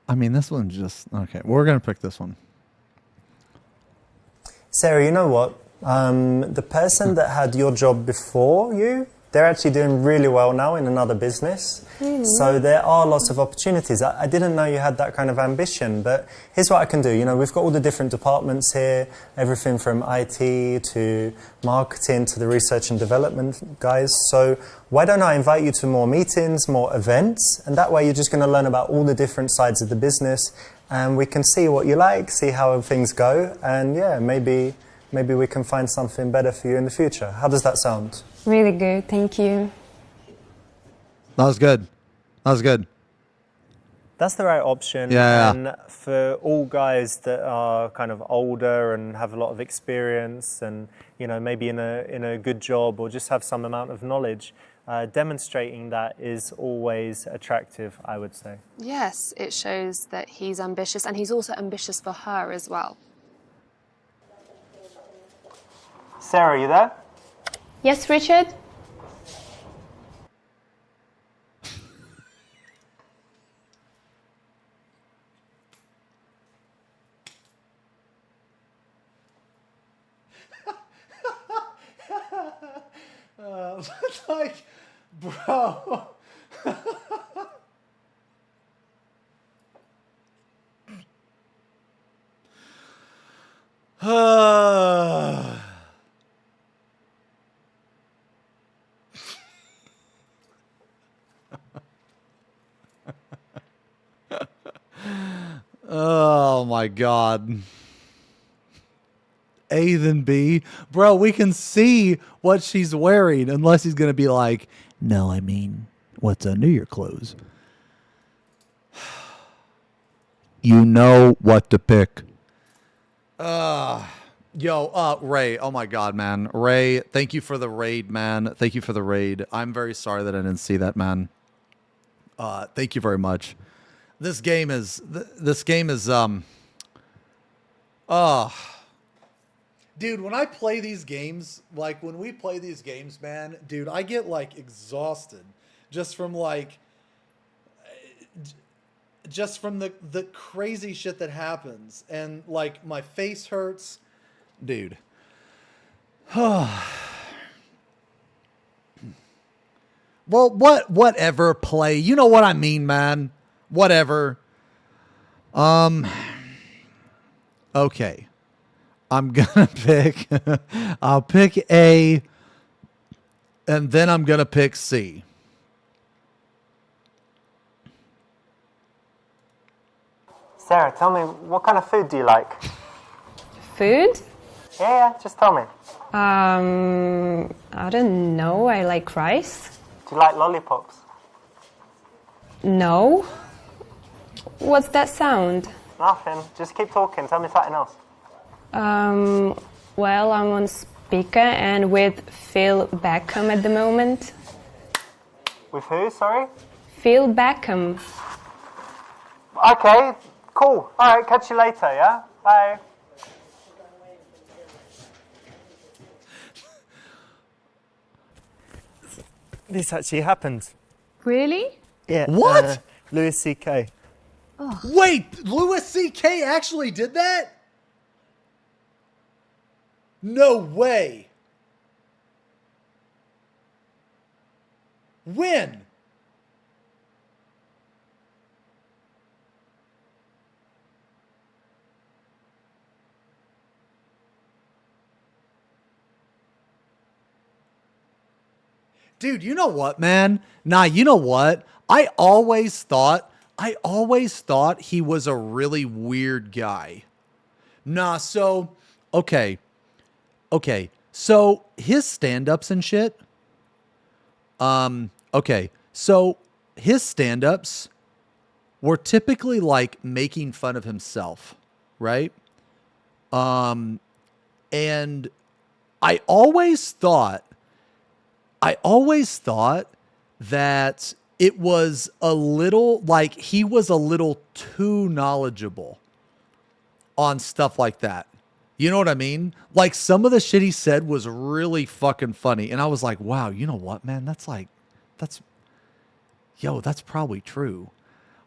I mean, this one's just... Okay, we're going to pick this one. Sarah, you know what? The person that had your job before you, they're actually doing really well now in another business. So there are lots of opportunities. I didn't know you had that kind of ambition, but here's what I can do. You know, we've got all the different departments here, everything from IT to marketing to the research and development guys. So why don't I invite you to more meetings, more events, and that way you're just going to learn about all the different sides of the business, and we can see what you like, see how things go, and yeah, maybe we can find something better for you in the future. How does that sound? Really good, thank you. That was good. That was good. That's the right option. Yeah. And for all guys that are kind of older and have a lot of experience and, you know, maybe in a good job or just have some amount of knowledge, demonstrating that is always attractive, I would say. Yes, it shows that he's ambitious, and he's also ambitious for her as well. Sarah, you there? Yes, Richard? It's like, bro. Oh my God. A then B. Bro, we can see what she's wearing unless he's going to be like, no, I mean, what's under your clothes? You know what to pick. Ray. Oh my God, man. Ray, thank you for the raid, man. Thank you for the raid. I'm very sorry that I didn't see that, man. Thank you very much. This game is dude, when I play these games, like when we play these games, man, dude, I get like exhausted just from the crazy shit that happens, and like my face hurts, dude. Well, whatever, play. You know what I mean, man. Whatever. Okay. I'm gonna pick, I'll pick A, and then I'm gonna pick C. Sarah, tell me, what kind of food do you like? Food? Yeah, just tell me. I don't know, I like rice. Do you like lollipops? No. What's that sound? Nothing, just keep talking, tell me something else. Well, I'm on speaker and with Phil Beckham at the moment. With who, sorry? Phil Beckham. Okay, cool. Alright, catch you later, yeah? Bye. This actually happened. Really? Yeah. What? Louis C.K. Oh. Wait, Louis C.K. actually did that? No way. When? Dude, you know what, man? Nah, you know what? I always thought he was a really weird guy. Nah, so, okay. Okay, so his stand-ups and shit. Okay, so his stand-ups were typically like making fun of himself, right? And I always thought that it was a little like he was a little too knowledgeable on stuff like that. You know what I mean? Like some of the shit he said was really fucking funny. And I was like, wow, you know what, man? That's probably true.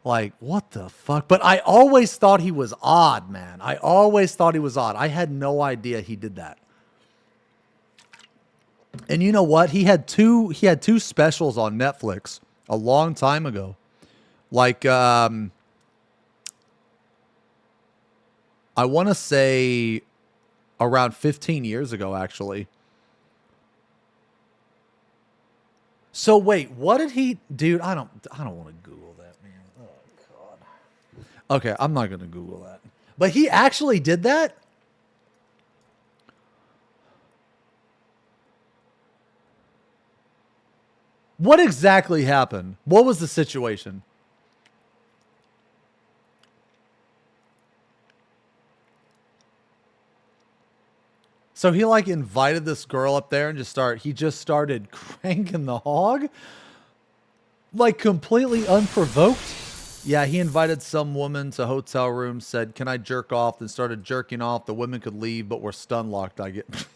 Like, what the fuck? But I always thought he was odd, man. I always thought he was odd. I had no idea he did that. And you know what? He had two specials on Netflix a long time ago. Like I want to say around 15 years ago, actually. So wait, what did he, dude? I don't want to Google that, man. Oh God. Okay, I'm not gonna Google that. But he actually did that. What exactly happened? What was the situation? So he like invited this girl up there and he just started cranking the hog? Like completely unprovoked? Yeah, he invited some woman to hotel room, said, "Can I jerk off?" Then started jerking off. The women could leave, but were stun locked. I get.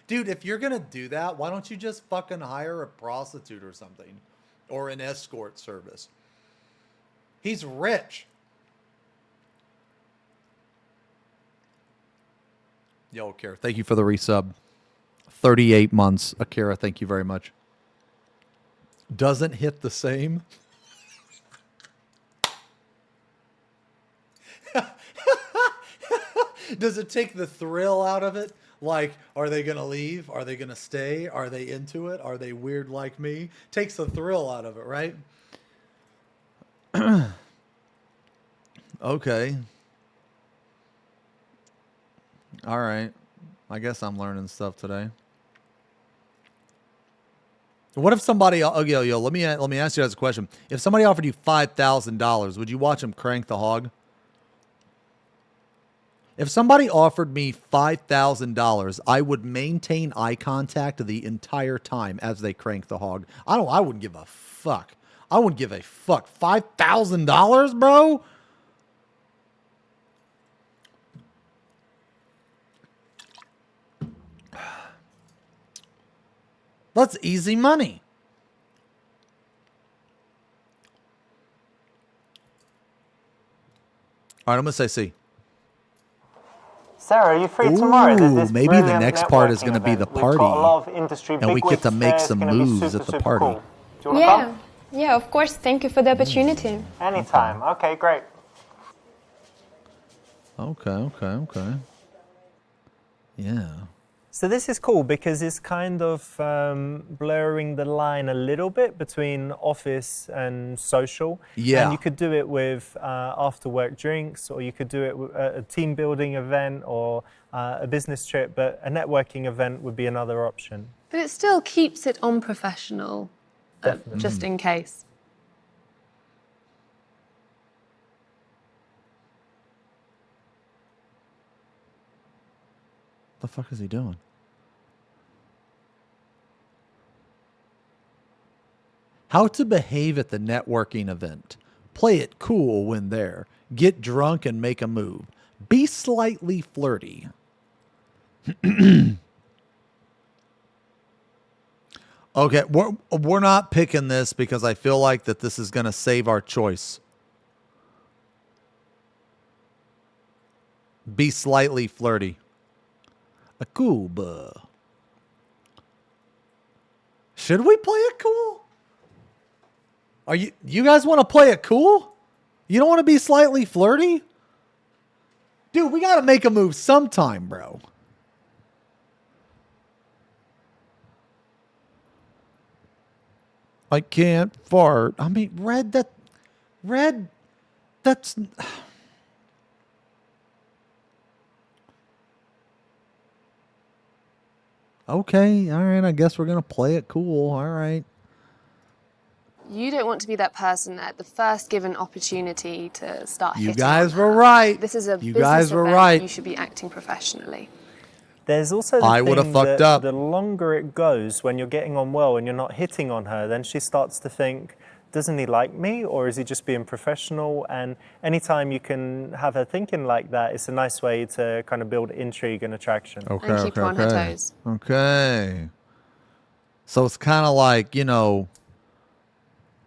Dude, if you're going to do that, why don't you just fucking hire a prostitute or something? Or an escort service? He's rich. Yo, Akira, thank you for the resub. 38 months. Akira, thank you very much. Doesn't hit the same. Does it take the thrill out of it? Like, are they going to leave? Are they going to stay? Are they into it? Are they weird like me? Takes the thrill out of it, right? Okay. All right. I guess I'm learning stuff today. What if somebody... Oh, yo, let me ask you guys a question. If somebody offered you $5,000, would you watch them crank the hog? If somebody offered me $5,000, I would maintain eye contact the entire time as they crank the hog. I wouldn't give a fuck. I wouldn't give a fuck. $5,000, bro? That's easy money. All right, I'm going to say C. Sarah, are you free tomorrow? There's this Maybe the brilliant next part is networking going to be the event. We've got a lot party. of industry And we get to bigwigs make there. It's some gonna be moves super, at the super party. cool. Do you want to come? Yeah, of course. Thank you for the opportunity. Anytime. Okay, great. Okay. Yeah. So this is cool because it's kind of blurring the line a little bit between office and social. Yeah. And you could do it with after-work drinks, or you could do it with a team building event or a business trip, but a networking event would be another option. But it still keeps it unprofessional, just in case. The fuck is he doing? How to behave at the networking event. Play it cool when there. Get drunk and make a move. Be slightly flirty. Okay, we're not picking this because I feel like that this is going to save our choice. Be slightly flirty. A cool buh. Should we play it cool? Are you guys want to play it cool? You don't want to be slightly flirty? Dude, we got to make a move sometime, bro. I can't fart. I mean, Red, that's... Okay, all right, I guess we're going to play it cool, all right. You don't want to be that person at the first given opportunity to start hitting You guys on were her. right. This is a You business guys were event. right. You should be acting professionally. There's also the I would've thing fucked that up. the longer it goes, when you're getting on well and you're not hitting on her, then she starts to think, doesn't he like me, or is he just being professional? And anytime you can have her thinking like that, it's a nice way to kind of build intrigue and attraction. Okay, And keep her on her toes. Okay. So it's kind of like, you know,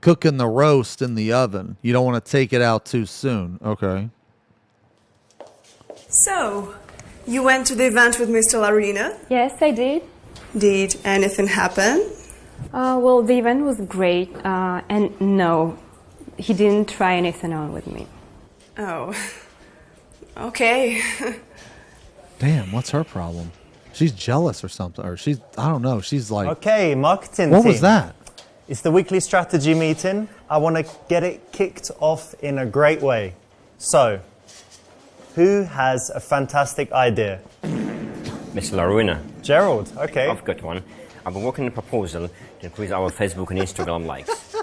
cooking the roast in the oven. You don't want to take it out too soon. Okay. So, You went to the event with Mr. Larina? Yes, I did. Did anything happen? Well, the event was great, and no, he didn't try anything on with me. Oh, okay. Damn, what's her problem? She's jealous or something, or I don't know. She's like, okay, marketing what team. was that? It's the weekly strategy meeting. I want to get it kicked off in a great way. So, who has a fantastic idea? Mr. Larina. Gerald, okay. I've got one. I've been working on a proposal to increase our Facebook and Instagram likes.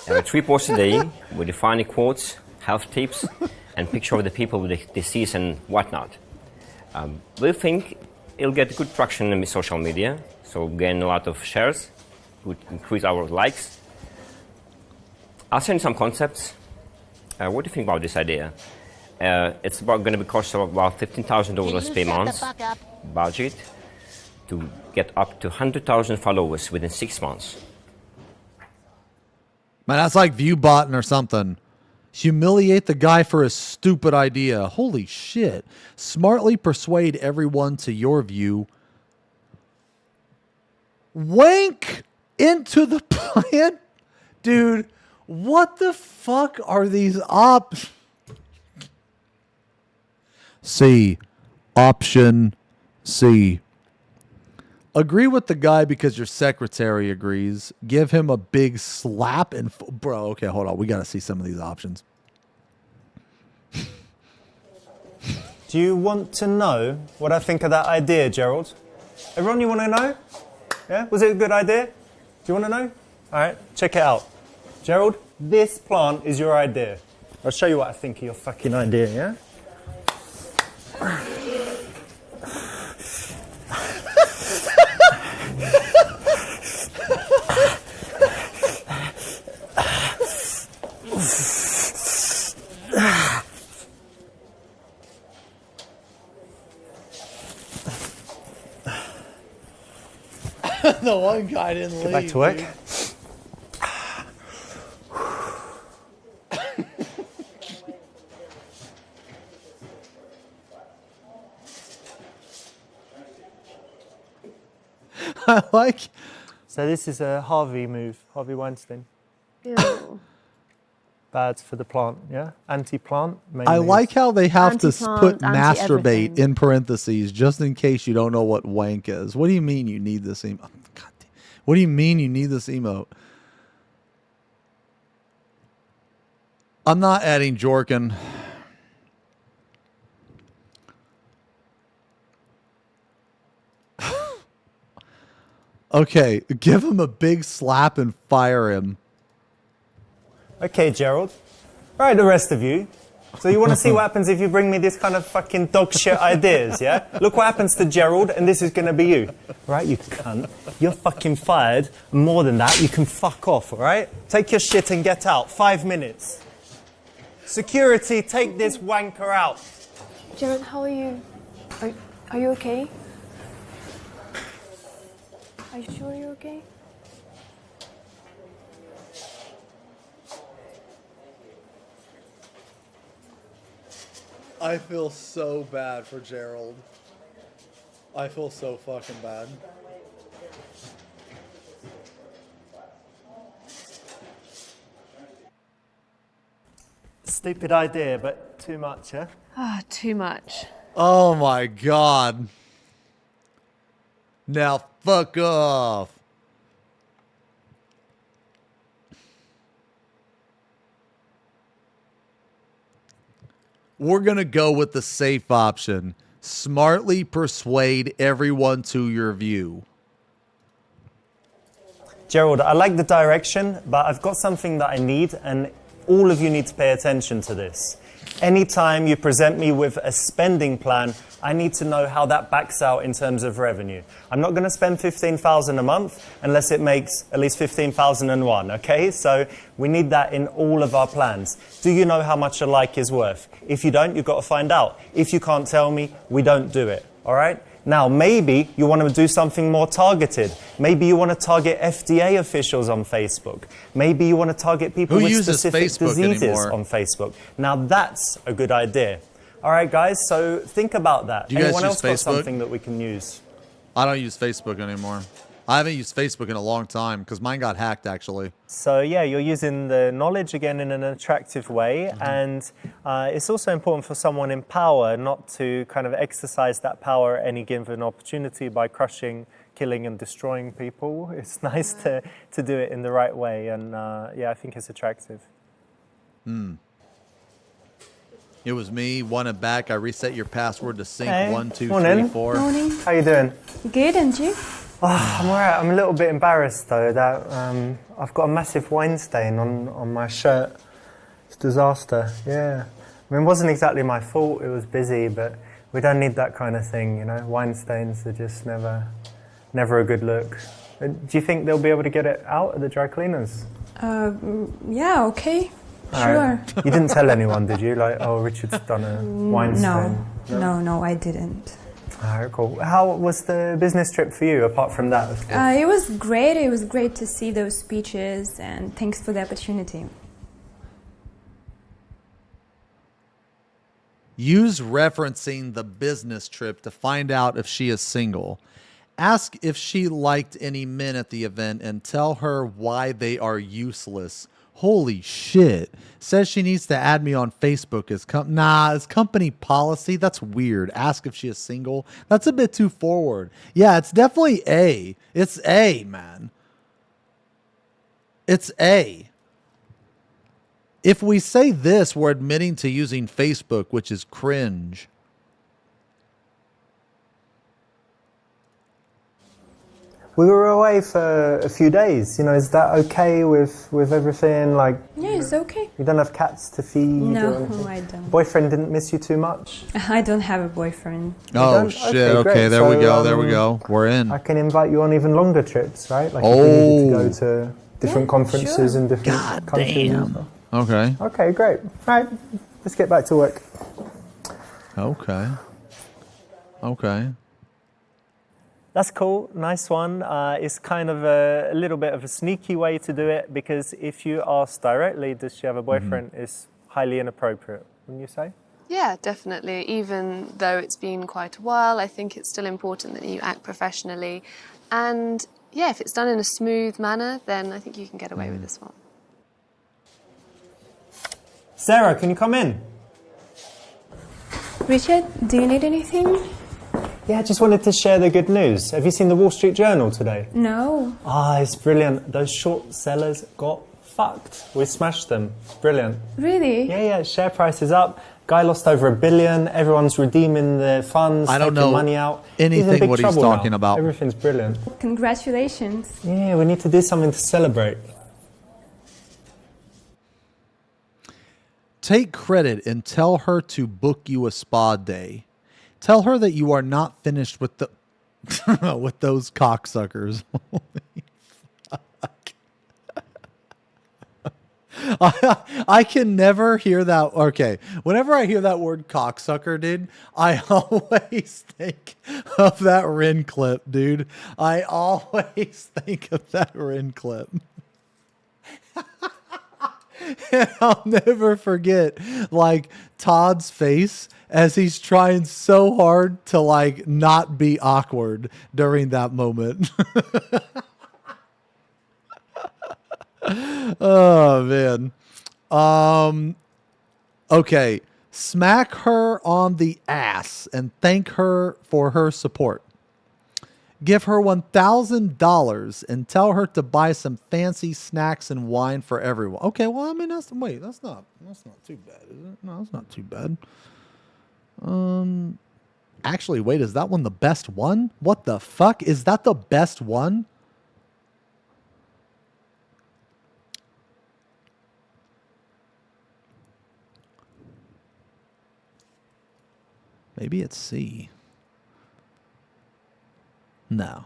Every 3 posts a day with defining quotes, health tips, and picture of the people with the disease and whatnot. We think it'll get good traction in social media, so gain a lot of shares, would increase our likes. I'll send you some concepts. What do you think about this idea? It's going to be cost of about $15,000 per month budget to get up to 100,000 followers within 6 months. Man, that's like ViewBotting or something. Humiliate the guy for his stupid idea. Holy shit. Smartly persuade everyone to your view. Wank into the plan? Dude, what the fuck are these C. Option C. Agree with the guy because your secretary agrees. Give him a big slap and... Bro, okay, hold on. We got to see some of these options. Do you want to know what I think of that idea, Gerald? Everyone, you want to know? Yeah? Was it a good idea? Do you want to know? All right, check it out. Gerald, this plant is your idea. I'll show you what I think of your fucking idea, yeah? The one guy didn't leave. Get back to work. Dude. I like. So this is a Harvey move, Harvey Weinstein. Ew. Bad for the plant, yeah? Anti-plant. I like how they have to Anti-plant, put masturbate anti-everything. in parentheses just in case you don't know what wank is. What do you mean you need this emote? What do you mean you need this emote? I'm not adding Jorkin. Okay, give him a big slap and fire him. Okay, Gerald. All right, the rest of you. So you want to see what happens if you bring me this kind of fucking dog shit ideas, yeah? Look what happens to Gerald, and this is going to be you. Right, you cunt. You're fucking fired. More than that, you can fuck off, all right? Take your shit and get out. 5 minutes. Security, take this wanker out. Gerald, how are you? Are you okay? Are you sure you're okay? I feel so bad for Gerald. I feel so fucking bad. Stupid idea, but too much, yeah? Ah, too much. Oh my God. Now fuck off. We're going to go with the safe option. Smartly persuade everyone to your view. Gerald, I like the direction, but I've got something that I need, and all of you need to pay attention to this. Anytime you present me with a spending plan, I need to know how that backs out in terms of revenue. I'm not going to spend $15,000 a month unless it makes at least $15,001, okay? So we need that in all of our plans. Do you know how much a like is worth? If you don't, you've got to find out. If you can't tell me, we don't do it, all right? Now, maybe you want to do something more targeted. Maybe you want to target FDA officials on Facebook. Maybe you want to target people with specific diseases on Facebook. Now, that's a good idea. All right, guys, so think about that. Do you guys Anyone use else got Facebook? something that we can use? I don't use Facebook anymore. I haven't used Facebook in a long time because mine got hacked, actually. So yeah, you're using the knowledge again in an attractive way, and it's also important for someone in power not to kind of exercise that power at any given opportunity by crushing, killing and destroying people. It's nice to do it in the right way, and yeah, I think it's attractive. It was me, won it back. I reset your password to sync. Hey, 1, 2, morning. 3, 4. Morning. How you doing? Good, and you? Oh, I'm alright. I'm a little bit embarrassed though that I've got a massive wine stain on my shirt. It's a disaster. Yeah. I mean, it wasn't exactly my fault. It was busy, but we don't need that kind of thing, you know. Wine stains are just never a good look. Do you think they'll be able to get it out at the dry cleaners? Yeah, okay. All Sure. right. You didn't tell anyone, did you? Like, oh, Richard's done a wine stain. No, I didn't. All right, cool. How was the business trip for you, apart from that? Of course? It was great. It was great to see those speeches, and thanks for the opportunity. Use referencing the business trip to find out if she is single. Ask if she liked any men at the event and tell her why they are useless. Holy shit. Says she needs to add me on Facebook as as company policy. That's weird. Ask if she is single. That's a bit too forward. Yeah, it's definitely A. It's A, man. It's A. If we say this, we're admitting to using Facebook, which is cringe. We were away for a few days. You know, is that okay with everything? Like, Yeah, it's okay. you don't have cats to feed? No, or anything? I don't. Boyfriend didn't miss you too much? I don't have a boyfriend. Oh, don't? shit. Okay, Okay, great. there we So, go. There we go. We're in. I can invite you on even longer trips, right? Like if you needed to go to different conferences sure. in different countries. and stuff. Okay. Okay, great. Right, let's get back to work. Okay. Okay. That's cool. Nice one. It's kind of a little bit of a sneaky way to do it, because if you ask directly, does she have a boyfriend, it's highly inappropriate, wouldn't you say? Yeah, definitely. Even though it's been quite a while, I think it's still important that you act professionally. And yeah, if it's done in a smooth manner, then I think you can get away with this one. Sarah, can you come in? Richard, do you need anything? Yeah, I just wanted to share the good news. Have you seen the Wall Street Journal today? No. It's brilliant. Those short sellers got fucked. We smashed them. It's brilliant. Really? Yeah, share price is up. Guy lost over $1 billion. Everyone's redeeming their funds, I don't taking know money out. anything He's in big what he's trouble talking now. about. Everything's brilliant. Congratulations. Yeah, we need to do something to celebrate. Take credit and tell her to book you a spa day. Tell her that you are not finished with the with those cocksuckers. Holy fuck. I can never hear that. Okay, whenever I hear that word cocksucker, dude, I always think of that Ren clip, dude. I always think of that Ren clip. And I'll never forget, like, Todd's face as he's trying so hard to, like, not be awkward during that moment. Oh, man. Okay. Smack her on the ass and thank her for her support. Give her $1,000 and tell her to buy some fancy snacks and wine for everyone. Okay, well, I mean, that's not too bad, is it? No, that's not too bad. Actually, wait, is that one the best one? What the fuck? Is that the best one? Maybe it's C. No.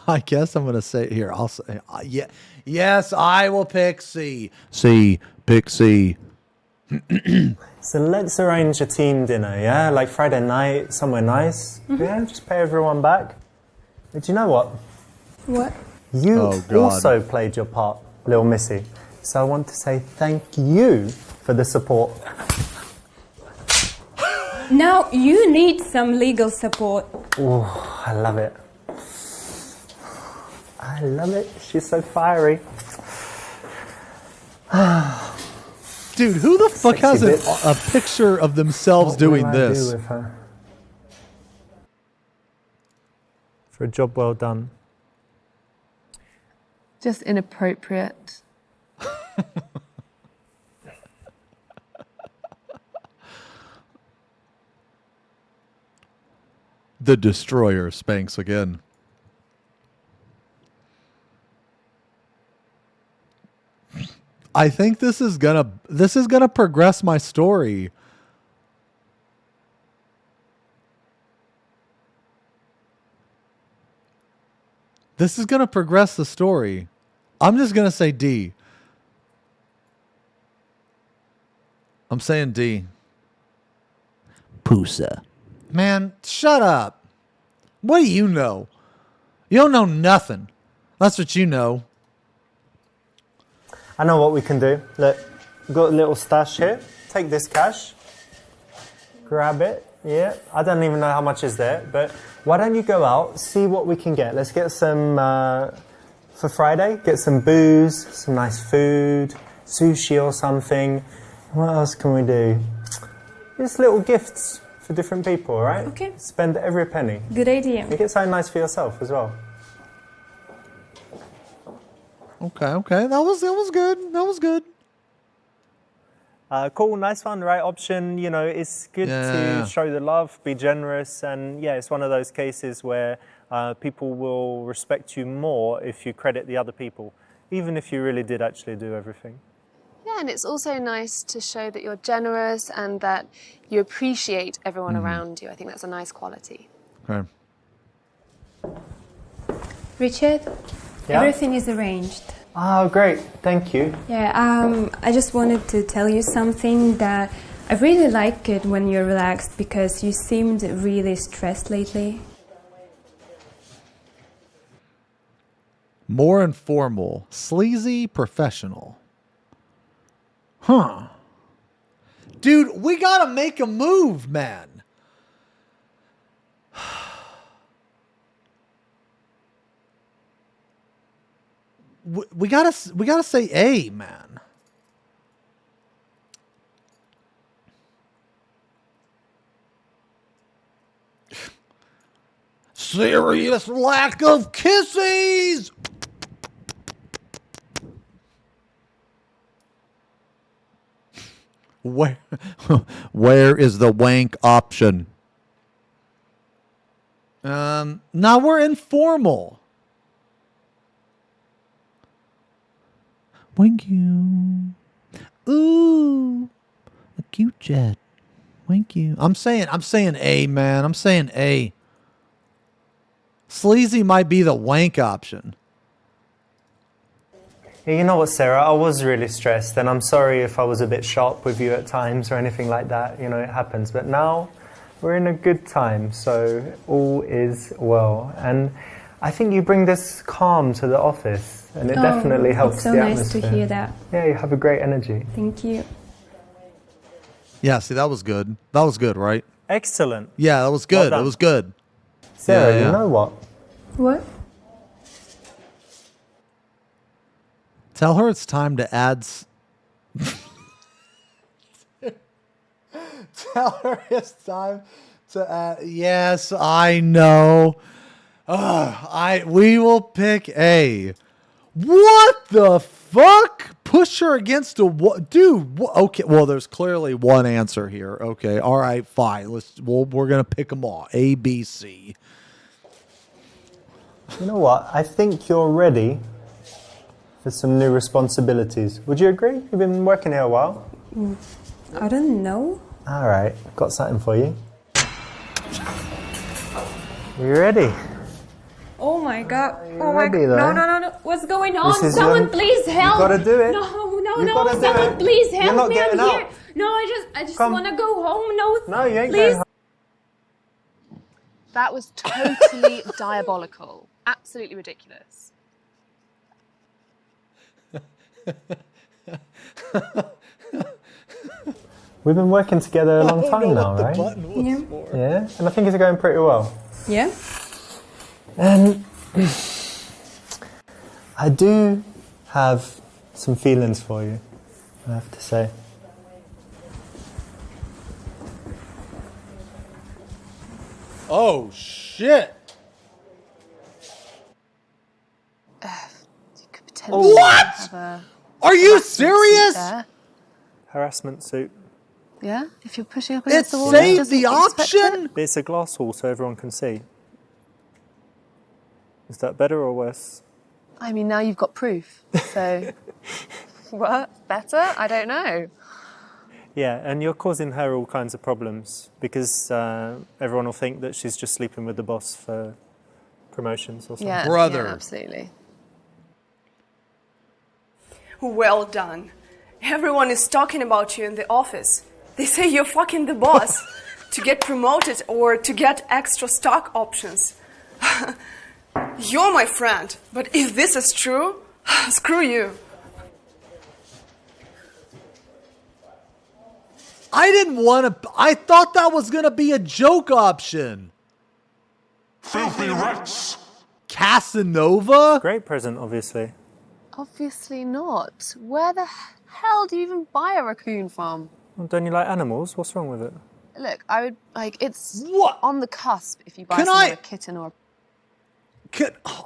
I guess I'm going to say here. I'll say, yeah. Yes, I will pick C. C. Pick C. So let's arrange a team dinner, yeah? Like Friday night, somewhere nice. Yeah, just pay everyone back. But you know what? What? You Oh, God. also played your part, little Missy. So I want to say thank you for the support. Now you need some legal support. Oh, I love it. I love it. She's so fiery. Dude, who the fuck has a picture of themselves doing What will I this? do with her? For a job well done. Just inappropriate. The Destroyer spanks again. I think this is gonna progress my story. This is gonna progress the story. I'm just gonna say D. I'm saying D. Pusa. Man, shut up. What do you know? You don't know nothing. That's what you know. I know what we can do. Look, we've got a little stash here. Take this cash. Grab it. Yeah, I don't even know how much is there, but why don't you go out, see what we can get. Let's get some, for Friday, get some booze, some nice food, sushi or something. What else can we do? Just little gifts for different people, all right? Okay. Spend every penny. Good idea. You get something nice for yourself as well. Okay. That was good. Cool, nice one, right option. You know, it's good to show the love, be generous, and yeah, it's one of those cases where people will respect you more if you credit the other people, even if you really did actually do everything. Yeah, and it's also nice to show that you're generous and that you appreciate everyone around you. I think that's a nice quality. Okay. Richard, Yeah? everything is arranged. Oh, great. Thank you. Yeah, I just wanted to tell you something that I really like it when you're relaxed because you seemed really stressed lately. More informal, sleazy, professional. Huh. Dude, we gotta make a move, man. We gotta say A, man. Serious lack of kisses. Where is the wank option? Now we're informal. Thank you. Ooh, a cute jet. Thank you. I'm saying A, man. I'm saying A. Sleazy might be the wank option. Yeah, you know what, Sarah? I was really stressed, and I'm sorry if I was a bit sharp with you at times or anything like that. You know, it happens. But now we're in a good time, so all is well. And I think you bring this calm to the office, and it definitely helps it's so the nice atmosphere. to hear that. Yeah, you have a great energy. Thank you. Yeah, see, that was good. That was good, right? Excellent. Yeah, that was good. Well That was good. Sarah, Yeah. you know what? What? Tell her it's time to add. Tell her it's time to add. Yes, I know. We will pick A. What the fuck? Push her against a what, dude? Okay, well, there's clearly one answer here. Okay, all right, fine. We're gonna pick them all. A, B, C. You know what? I think you're ready for some new responsibilities. Would you agree? You've been working here a while. I don't know. All right, got something for you. You ready? Oh my god. Oh ready, my though? god. No. What's going on? This is Someone your- please help. You gotta do it. No. You gotta do Someone it. please You're help not me. I'm getting here. out. No, I just Come. want to go home. No, No, you ain't please. going home. That was totally diabolical. Absolutely ridiculous. We've been working together a long time now, right? Yeah. Yeah, and I think it's going pretty well. Yeah. And I do have some feelings for you, I have to say. Oh, shit. What? Are you serious? Harassment suit. Yeah, if you're pushing up It against the wall, saved doesn't the he expect option? it? It's a glass wall so everyone can see. Is that better or worse? I mean, now you've got proof. So, what? Better? I don't know. Yeah, and you're causing her all kinds of problems because everyone will think that she's just sleeping with the boss for promotions or something. Yeah, Brother. yeah, absolutely. Well done. Everyone is talking about you in the office. They say you're fucking the boss to get promoted or to get extra stock options. You're my friend, but if this is true, screw you. I didn't want to. I thought that was going to be a joke option. Filthy rats. Casanova? Great present, obviously. Obviously not. Where the hell do you even buy a raccoon from? Well, don't you like animals? What's wrong with it? Look, I would, like, it's What? on the cusp if you buy Can someone I- a kitten or a...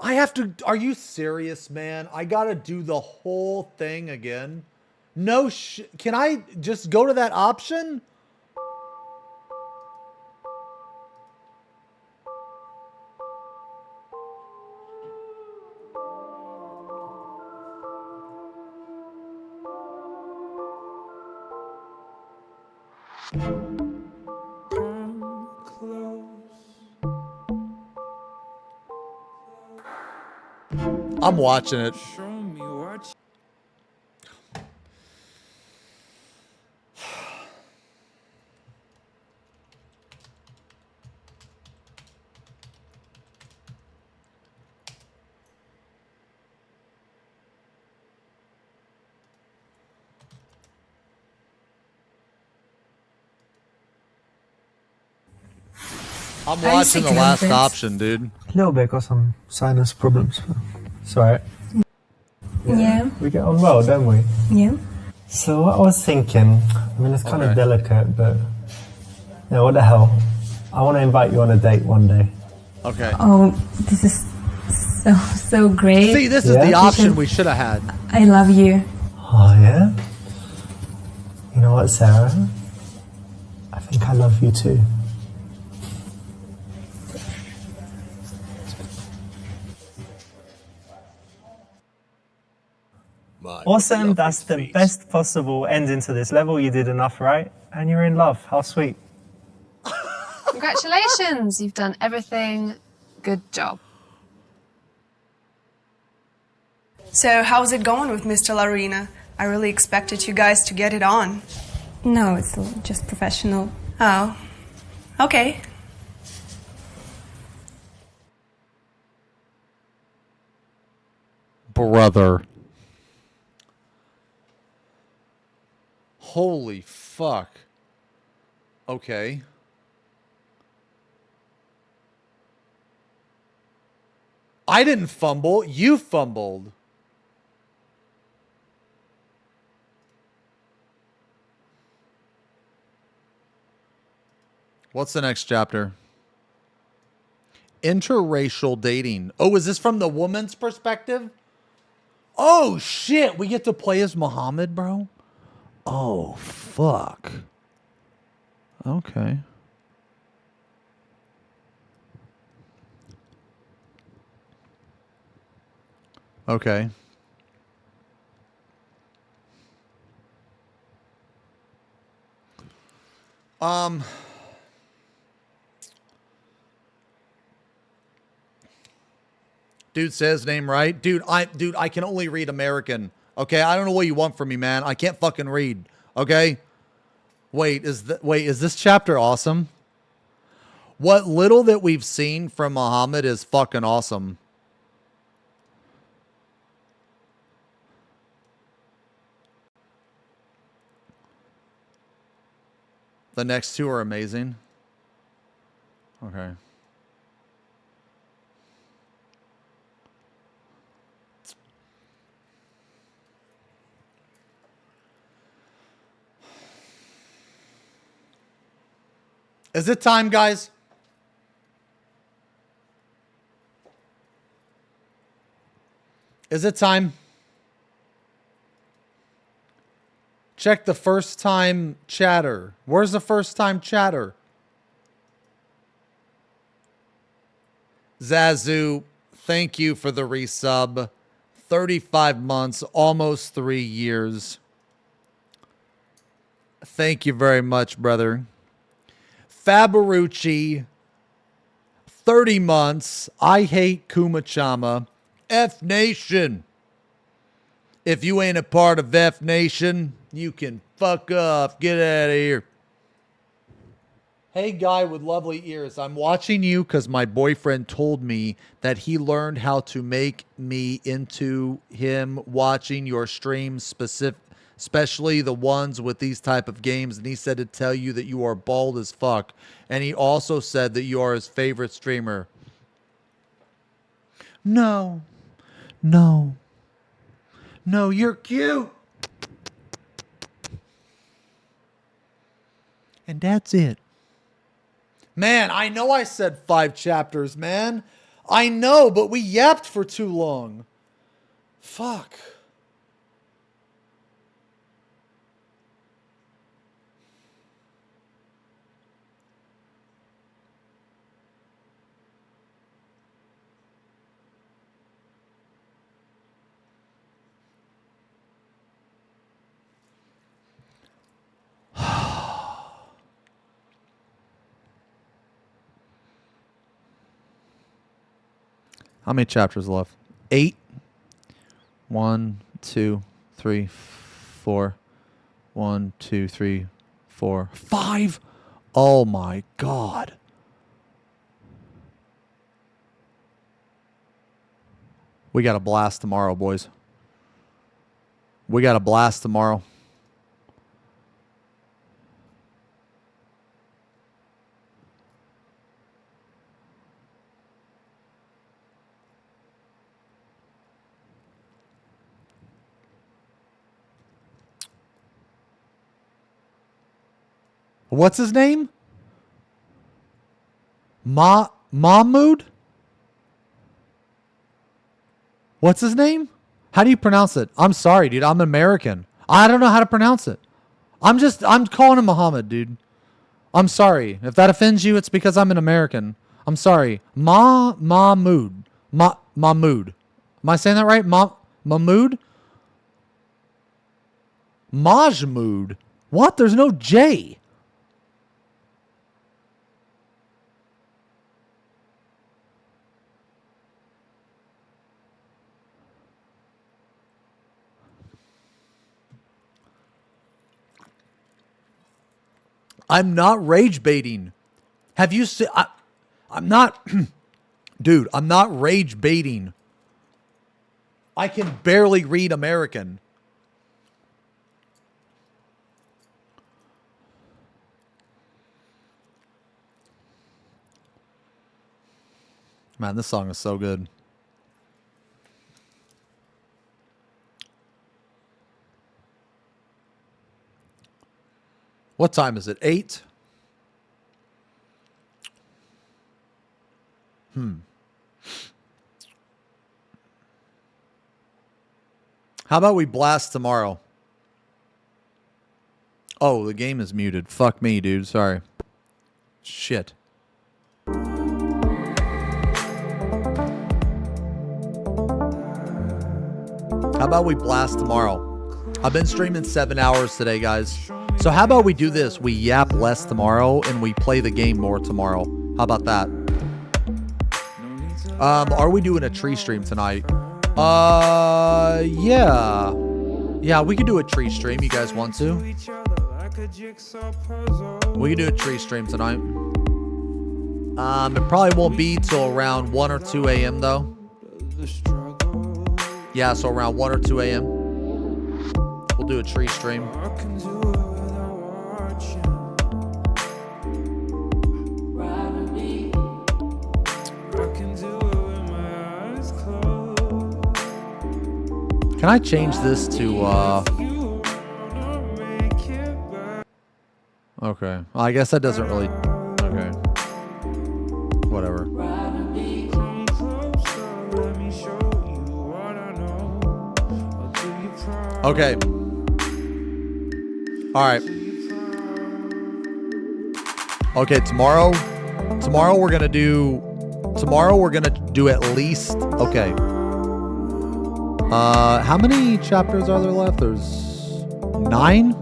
I have to. Are you serious, man? I got to do the whole thing again? No Can I just go to that option? I'm watching it. I'm watching the last option, dude. A little bit, got some sinus problems. It's alright. Yeah. We get on well, don't we? Yeah. So what I was thinking, I mean it's kind Okay. of delicate, but you know, what the hell? I want to invite you on a date one day. Okay. Oh, this is so great. See, this is Yeah? the option we should have had. I love you. Oh yeah? You know what, Sarah? I think I love you too. Awesome, that's the best possible ending to this level. You did enough right, and you're in love. How sweet. Congratulations, you've done everything. Good job. So, how's it going with Mr. Larina? I really expected you guys to get it on. No, it's just professional. Oh, okay. Brother. Holy fuck. Okay. I didn't fumble. You fumbled. What's the next chapter? Interracial dating. Oh, is this from the woman's perspective? Oh, shit. We get to play as Muhammad, bro? Oh, fuck. Okay. Okay. Dude says name right. Dude, I can only read American. Okay, I don't know what you want from me, man. I can't fucking read. Okay? Wait, is this chapter awesome? What little that we've seen from Muhammad is fucking awesome. The next two are amazing. Okay. Is it time, guys? Is it time? Check the first time chatter. Where's the first time chatter? Zazu, thank you for the resub. 35 months, almost 3 years. Thank you very much, brother. Fabarucci, 30 months. I hate Kumachama. F Nation. If you ain't a part of F Nation, you can fuck off. Get out of here. Hey, guy with lovely ears. I'm watching you because my boyfriend told me that he learned how to make me into him watching your streams, especially the ones with these type of games. And he said to tell you that you are bald as fuck. And he also said that you are his favorite streamer. No. No. No, you're cute. And that's it. Man, I know I said 5 chapters, man. I know, but we yapped for too long. Fuck. How many chapters left? 8. 1, 2, 3, 4. 1, 2, 3, 4, 5. Oh my God. We got a blast tomorrow, boys. We got a blast tomorrow. What's his name? Mahmoud? What's his name? How do you pronounce it? I'm sorry, dude. I'm American. I don't know how to pronounce it. I'm calling him Muhammad, dude. I'm sorry. If that offends you, it's because I'm an American. I'm sorry. Mahmoud. Mahmoud. Am I saying that right? Mahmoud? Majmoud. What? There's no J. I'm not rage baiting. Have you seen? I'm not, dude. I'm not rage baiting. I can barely read American. Man, this song is so good. What time is it? 8? How about we blast tomorrow? Oh, the game is muted. Fuck me, dude. Sorry. Shit. How about we blast tomorrow? I've been streaming 7 hours today, guys. So how about we do this? We yap less tomorrow and we play the game more tomorrow. How about that? Are we doing a tree stream tonight? Yeah. Yeah, we could do a tree stream. You guys want to? We could do a tree stream tonight. It probably won't be till around 1 or 2 a.m. though. Yeah, so around 1 or 2 a.m. We'll do a tree stream. Can I change this to, okay. Well, I guess that doesn't really, okay. Whatever. Okay. All right. Okay, tomorrow we're going to do at least, okay. How many chapters are there left? There's 9?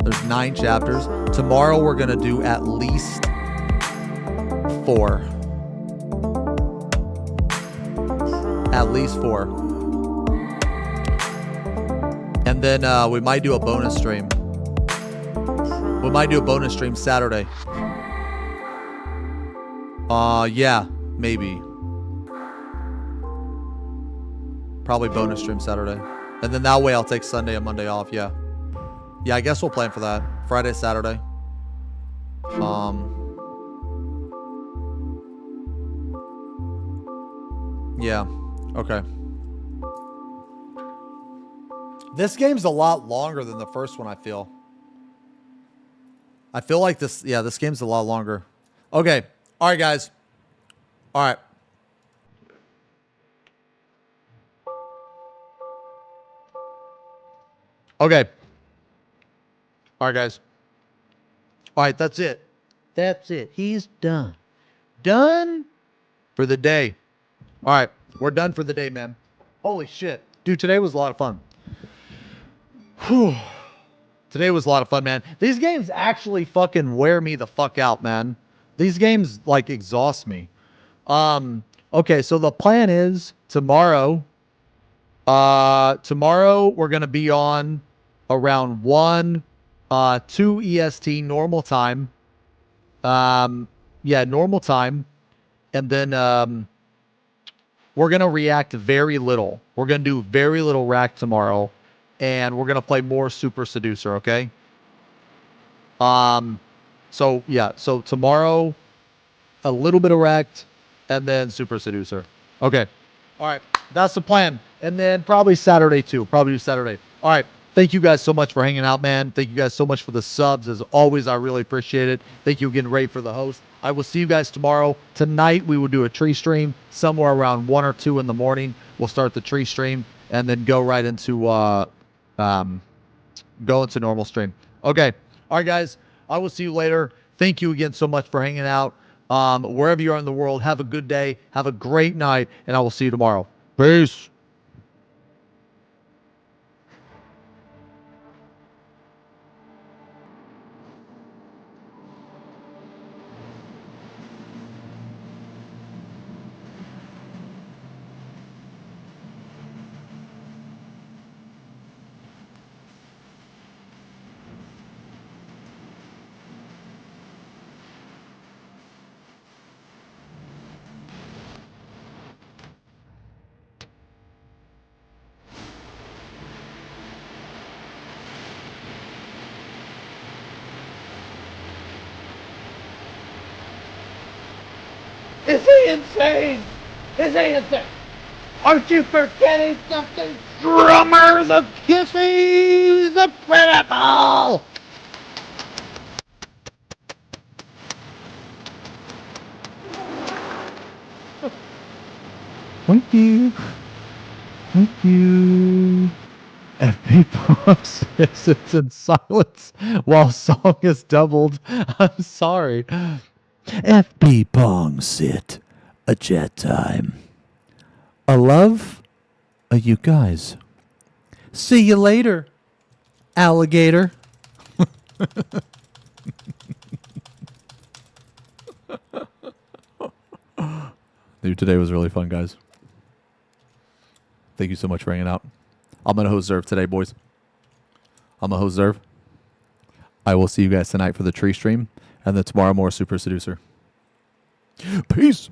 There's 9 chapters. Tomorrow we're going to do at least 4. At least 4. And then we might do a bonus stream. We might do a bonus stream Saturday. Yeah, maybe. Probably bonus stream Saturday. And then that way I'll take Sunday and Monday off, yeah. Yeah, I guess we'll plan for that. Friday, Saturday. Yeah, okay. This game's a lot longer than the first one, I feel. I feel like this, yeah, this game's a lot longer. Okay, all right, guys. All right. Okay. All right, guys. All right, that's it. That's it. He's done. Done for the day. All right, we're done for the day, man. Holy shit. Dude, today was a lot of fun. Whew. Today was a lot of fun, man. These games actually fucking wear me the fuck out, man. These games, like, exhaust me. Okay, so the plan is tomorrow. Tomorrow we're going to be on around 2 EST normal time. Yeah, normal time. And then we're going to react very little. We're going to do very little react tomorrow. And we're going to play more Super Seducer, okay? So, yeah. So, tomorrow, a little bit of react, and then Super Seducer. Okay. All right. That's the plan. And then probably Saturday, too. Probably do Saturday. All right. Thank you guys so much for hanging out, man. Thank you guys so much for the subs. As always, I really appreciate it. Thank you again, Ray, for the host. I will see you guys tomorrow. Tonight, we will do a tree stream somewhere around 1 or 2 in the morning. We'll start the tree stream and then go right into go into normal stream. Okay. All right, guys. I will see you later. Thank you again so much for hanging out. Wherever you are in the world, have a good day. Have a great night, and I will see you tomorrow. Peace. Is he insane? Is he insane? Aren't you forgetting something? Drummer, the Kiffy, the Pinnacle! Thank you. Thank you. FP Pumps sits in silence while song is doubled. I'm sorry. FP Pong sit. A jet time. A love. A you guys. See you later, alligator. Dude, today was really fun, guys. Thank you so much for hanging out. I'm going to host Zerv today, boys. I'm going to host Zerv. I will see you guys tonight for the tree stream. And then tomorrow more Super Seducer. Peace.